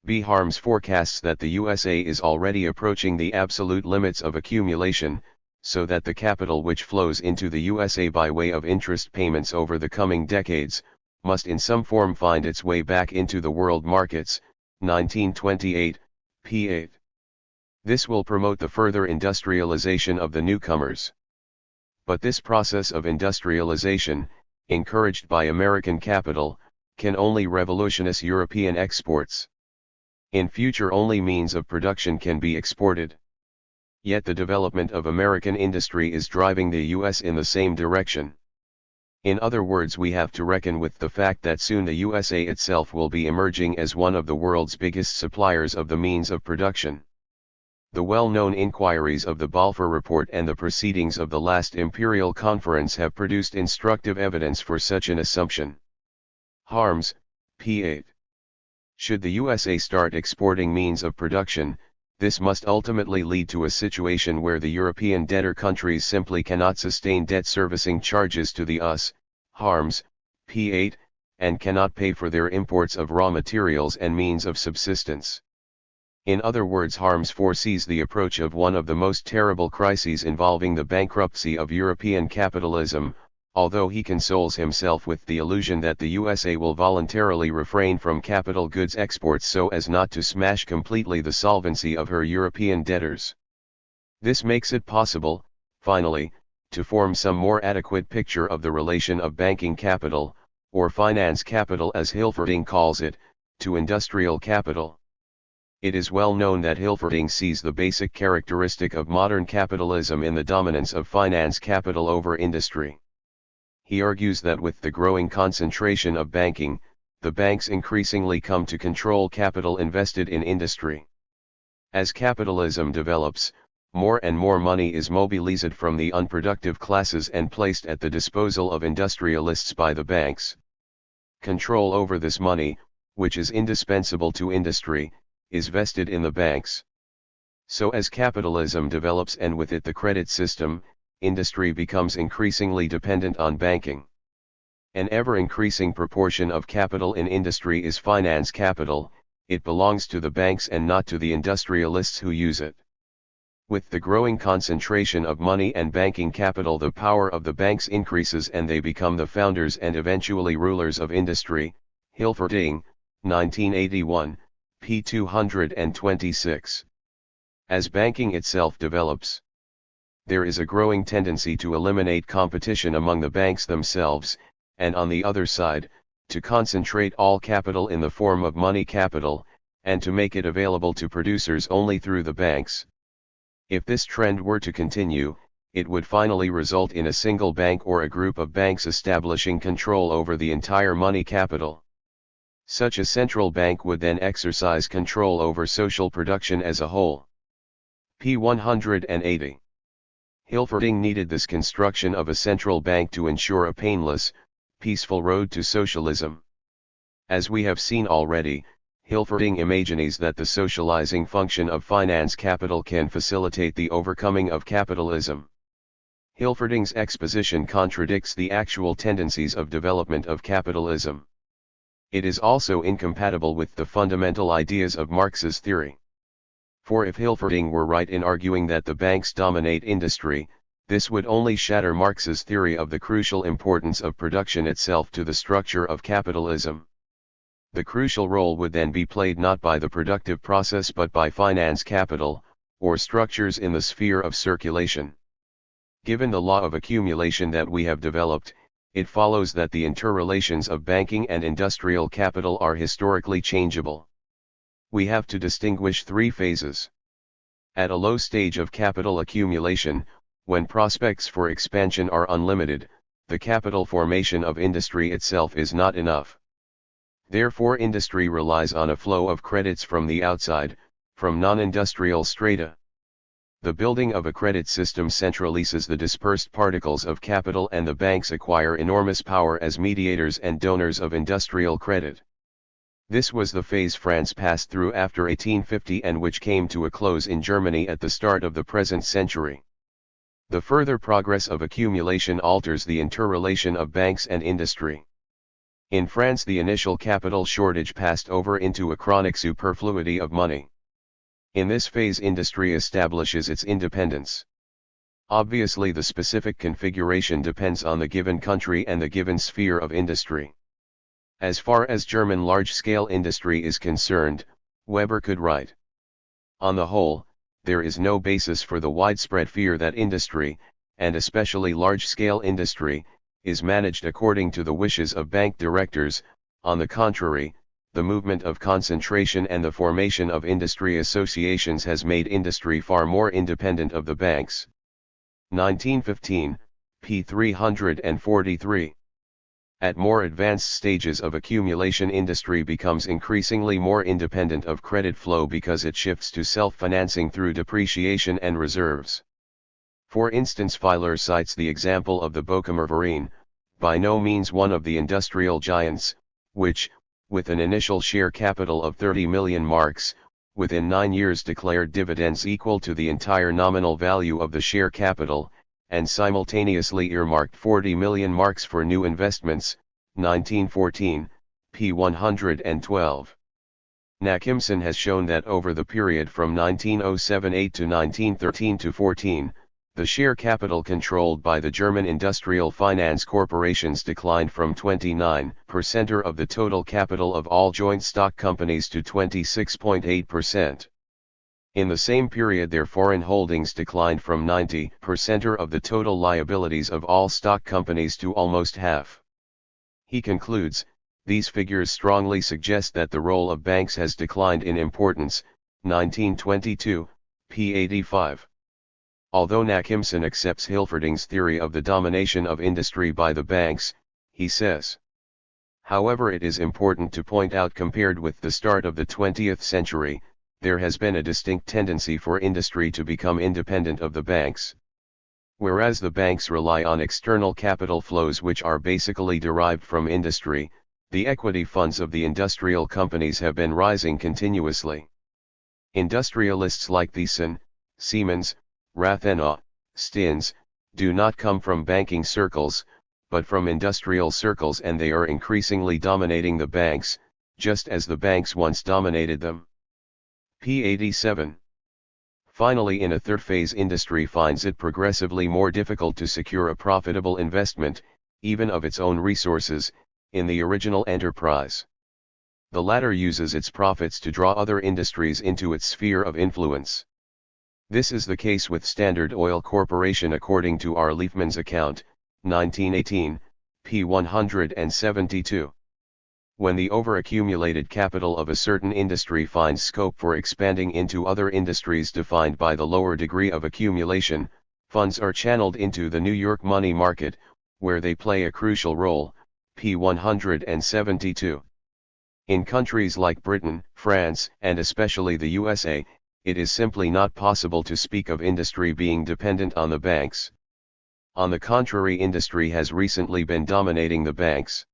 B. Harms forecasts that the USA is already approaching the absolute limits of accumulation, so that the capital which flows into the USA by way of interest payments over the coming decades, must in some form find its way back into the world markets. 1928, p. 8. This will promote the further industrialization of the newcomers. But this process of industrialization, encouraged by American capital, can only revolutionize European exports. In future only means of production can be exported. Yet the development of American industry is driving the US in the same direction. In other words, we have to reckon with the fact that soon the USA itself will be emerging as one of the world's biggest suppliers of the means of production. The well-known inquiries of the Balfour Report and the proceedings of the last Imperial Conference have produced instructive evidence for such an assumption. Harms, p. 8. Should the USA start exporting means of production, this must ultimately lead to a situation where the European debtor countries simply cannot sustain debt servicing charges to the US, Harms, p. 8, and cannot pay for their imports of raw materials and means of subsistence. In other words, Harms foresees the approach of one of the most terrible crises involving the bankruptcy of European capitalism, although he consoles himself with the illusion that the USA will voluntarily refrain from capital goods exports so as not to smash completely the solvency of her European debtors. This makes it possible, finally, to form some more adequate picture of the relation of banking capital, or finance capital as Hilferding calls it, to industrial capital. It is well known that Hilferding sees the basic characteristic of modern capitalism in the dominance of finance capital over industry. He argues that with the growing concentration of banking, the banks increasingly come to control capital invested in industry. As capitalism develops, more and more money is mobilized from the unproductive classes and placed at the disposal of industrialists by the banks. Control over this money, which is indispensable to industry, is vested in the banks. So as capitalism develops and with it the credit system, industry becomes increasingly dependent on banking. An ever-increasing proportion of capital in industry is finance capital, it belongs to the banks and not to the industrialists who use it. With the growing concentration of money and banking capital, the power of the banks increases and they become the founders and eventually rulers of industry. Hilferding, 1981, p. 226. As banking itself develops, there is a growing tendency to eliminate competition among the banks themselves, and on the other side, to concentrate all capital in the form of money capital, and to make it available to producers only through the banks. If this trend were to continue, it would finally result in a single bank or a group of banks establishing control over the entire money capital. Such a central bank would then exercise control over social production as a whole. p. 180. Hilferding needed this construction of a central bank to ensure a painless, peaceful road to socialism. As we have seen already, Hilferding imagines that the socializing function of finance capital can facilitate the overcoming of capitalism. Hilferding's exposition contradicts the actual tendencies of development of capitalism. It is also incompatible with the fundamental ideas of Marx's theory. For if Hilferding were right in arguing that the banks dominate industry, this would only shatter Marx's theory of the crucial importance of production itself to the structure of capitalism. The crucial role would then be played not by the productive process but by finance capital, or structures in the sphere of circulation. Given the law of accumulation that we have developed, it follows that the interrelations of banking and industrial capital are historically changeable. We have to distinguish three phases. At a low stage of capital accumulation, when prospects for expansion are unlimited, the capital formation of industry itself is not enough. Therefore, industry relies on a flow of credits from the outside, from non-industrial strata. The building of a credit system centralizes the dispersed particles of capital, and the banks acquire enormous power as mediators and donors of industrial credit. This was the phase France passed through after 1850 and which came to a close in Germany at the start of the present century. The further progress of accumulation alters the interrelation of banks and industry. In France, the initial capital shortage passed over into a chronic superfluity of money. In this phase, industry establishes its independence. Obviously, the specific configuration depends on the given country and the given sphere of industry. As far as German large-scale industry is concerned, Weber could write, "On the whole, there is no basis for the widespread fear that industry, and especially large-scale industry, is managed according to the wishes of bank directors. On the contrary, the movement of concentration and the formation of industry associations has made industry far more independent of the banks." 1915, p. 343. At more advanced stages of accumulation, industry becomes increasingly more independent of credit flow because it shifts to self-financing through depreciation and reserves. For instance, Filer cites the example of the Bochumer Verein, by no means one of the industrial giants, which, with an initial share capital of 30 million marks, within 9 years declared dividends equal to the entire nominal value of the share capital, and simultaneously earmarked 40 million marks for new investments. 1914, p. 112. Nakimson has shown that over the period from 1907-8 to 1913-14, the share capital controlled by the German industrial finance corporations declined from 29% of the total capital of all joint stock companies to 26.8%. In the same period, their foreign holdings declined from 90% of the total liabilities of all stock companies to almost half. He concludes, these figures strongly suggest that the role of banks has declined in importance. 1922, p. 85. Although Nakimson accepts Hilferding's theory of the domination of industry by the banks, he says, however, it is important to point out, compared with the start of the 20th century, there has been a distinct tendency for industry to become independent of the banks. Whereas the banks rely on external capital flows which are basically derived from industry, the equity funds of the industrial companies have been rising continuously. Industrialists like Thyssen, Siemens, Rathenau, Stins, do not come from banking circles, but from industrial circles, and they are increasingly dominating the banks, just as the banks once dominated them. p. 87. Finally, in a third phase, industry finds it progressively more difficult to secure a profitable investment, even of its own resources, in the original enterprise. The latter uses its profits to draw other industries into its sphere of influence. This is the case with Standard Oil Corporation according to R. Liefman's account, 1918, p. 172. When the overaccumulated capital of a certain industry finds scope for expanding into other industries defined by the lower degree of accumulation, funds are channeled into the New York money market, where they play a crucial role. p. 172. In countries like Britain, France, and especially the USA, it is simply not possible to speak of industry being dependent on the banks. On the contrary, industry has recently been dominating the banks.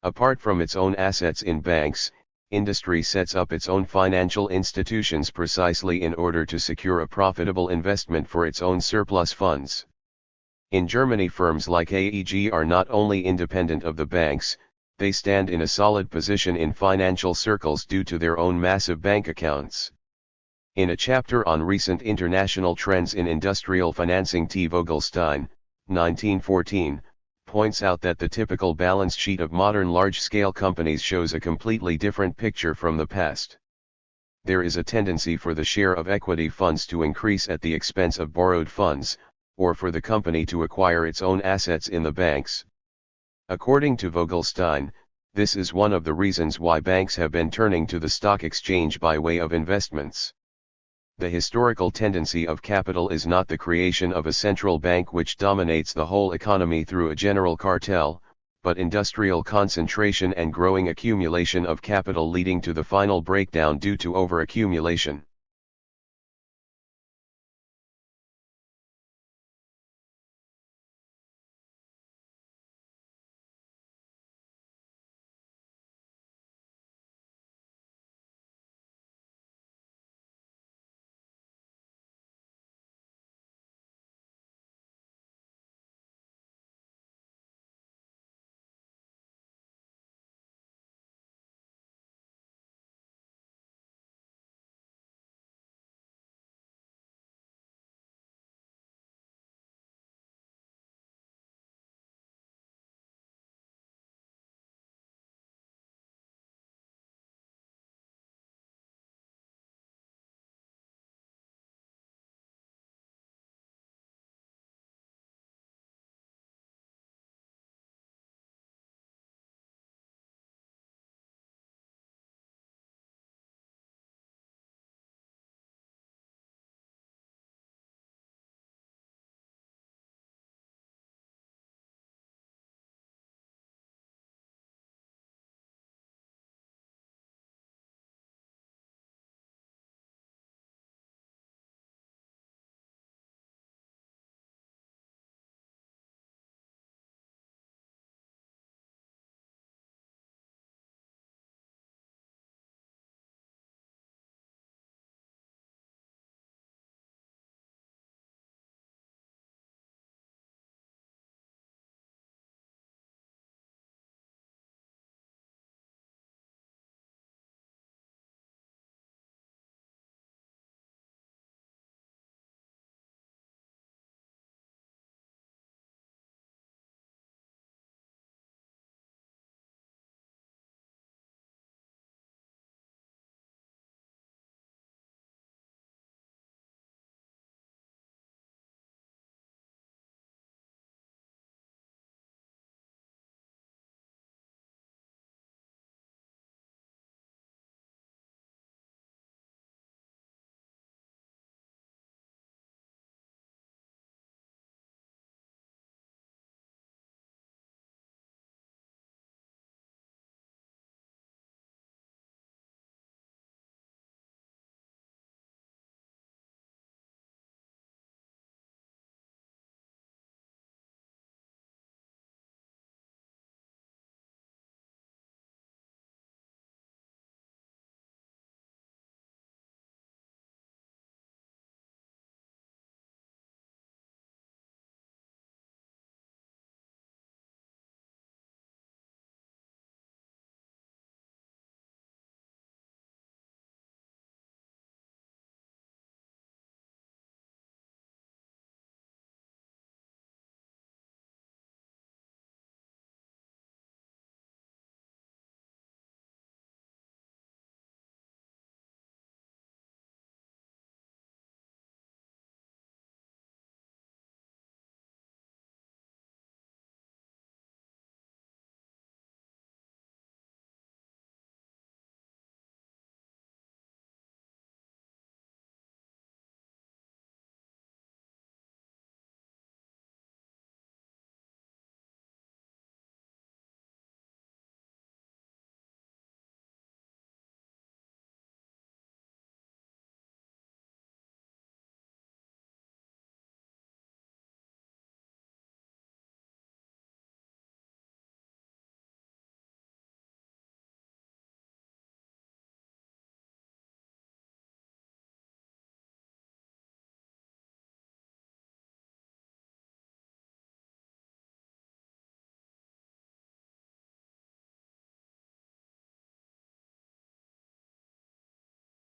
Apart from its own assets in banks, industry sets up its own financial institutions precisely in order to secure a profitable investment for its own surplus funds. In Germany, firms like AEG are not only independent of the banks, they stand in a solid position in financial circles due to their own massive bank accounts. In a chapter on recent international trends in industrial financing, T. Vogelstein, 1914, points out that the typical balance sheet of modern large-scale companies shows a completely different picture from the past. There is a tendency for the share of equity funds to increase at the expense of borrowed funds, or for the company to acquire its own assets in the banks. According to Vogelstein, this is one of the reasons why banks have been turning to the stock exchange by way of investments. The historical tendency of capital is not the creation of a central bank which dominates the whole economy through a general cartel, but industrial concentration and growing accumulation of capital leading to the final breakdown due to overaccumulation.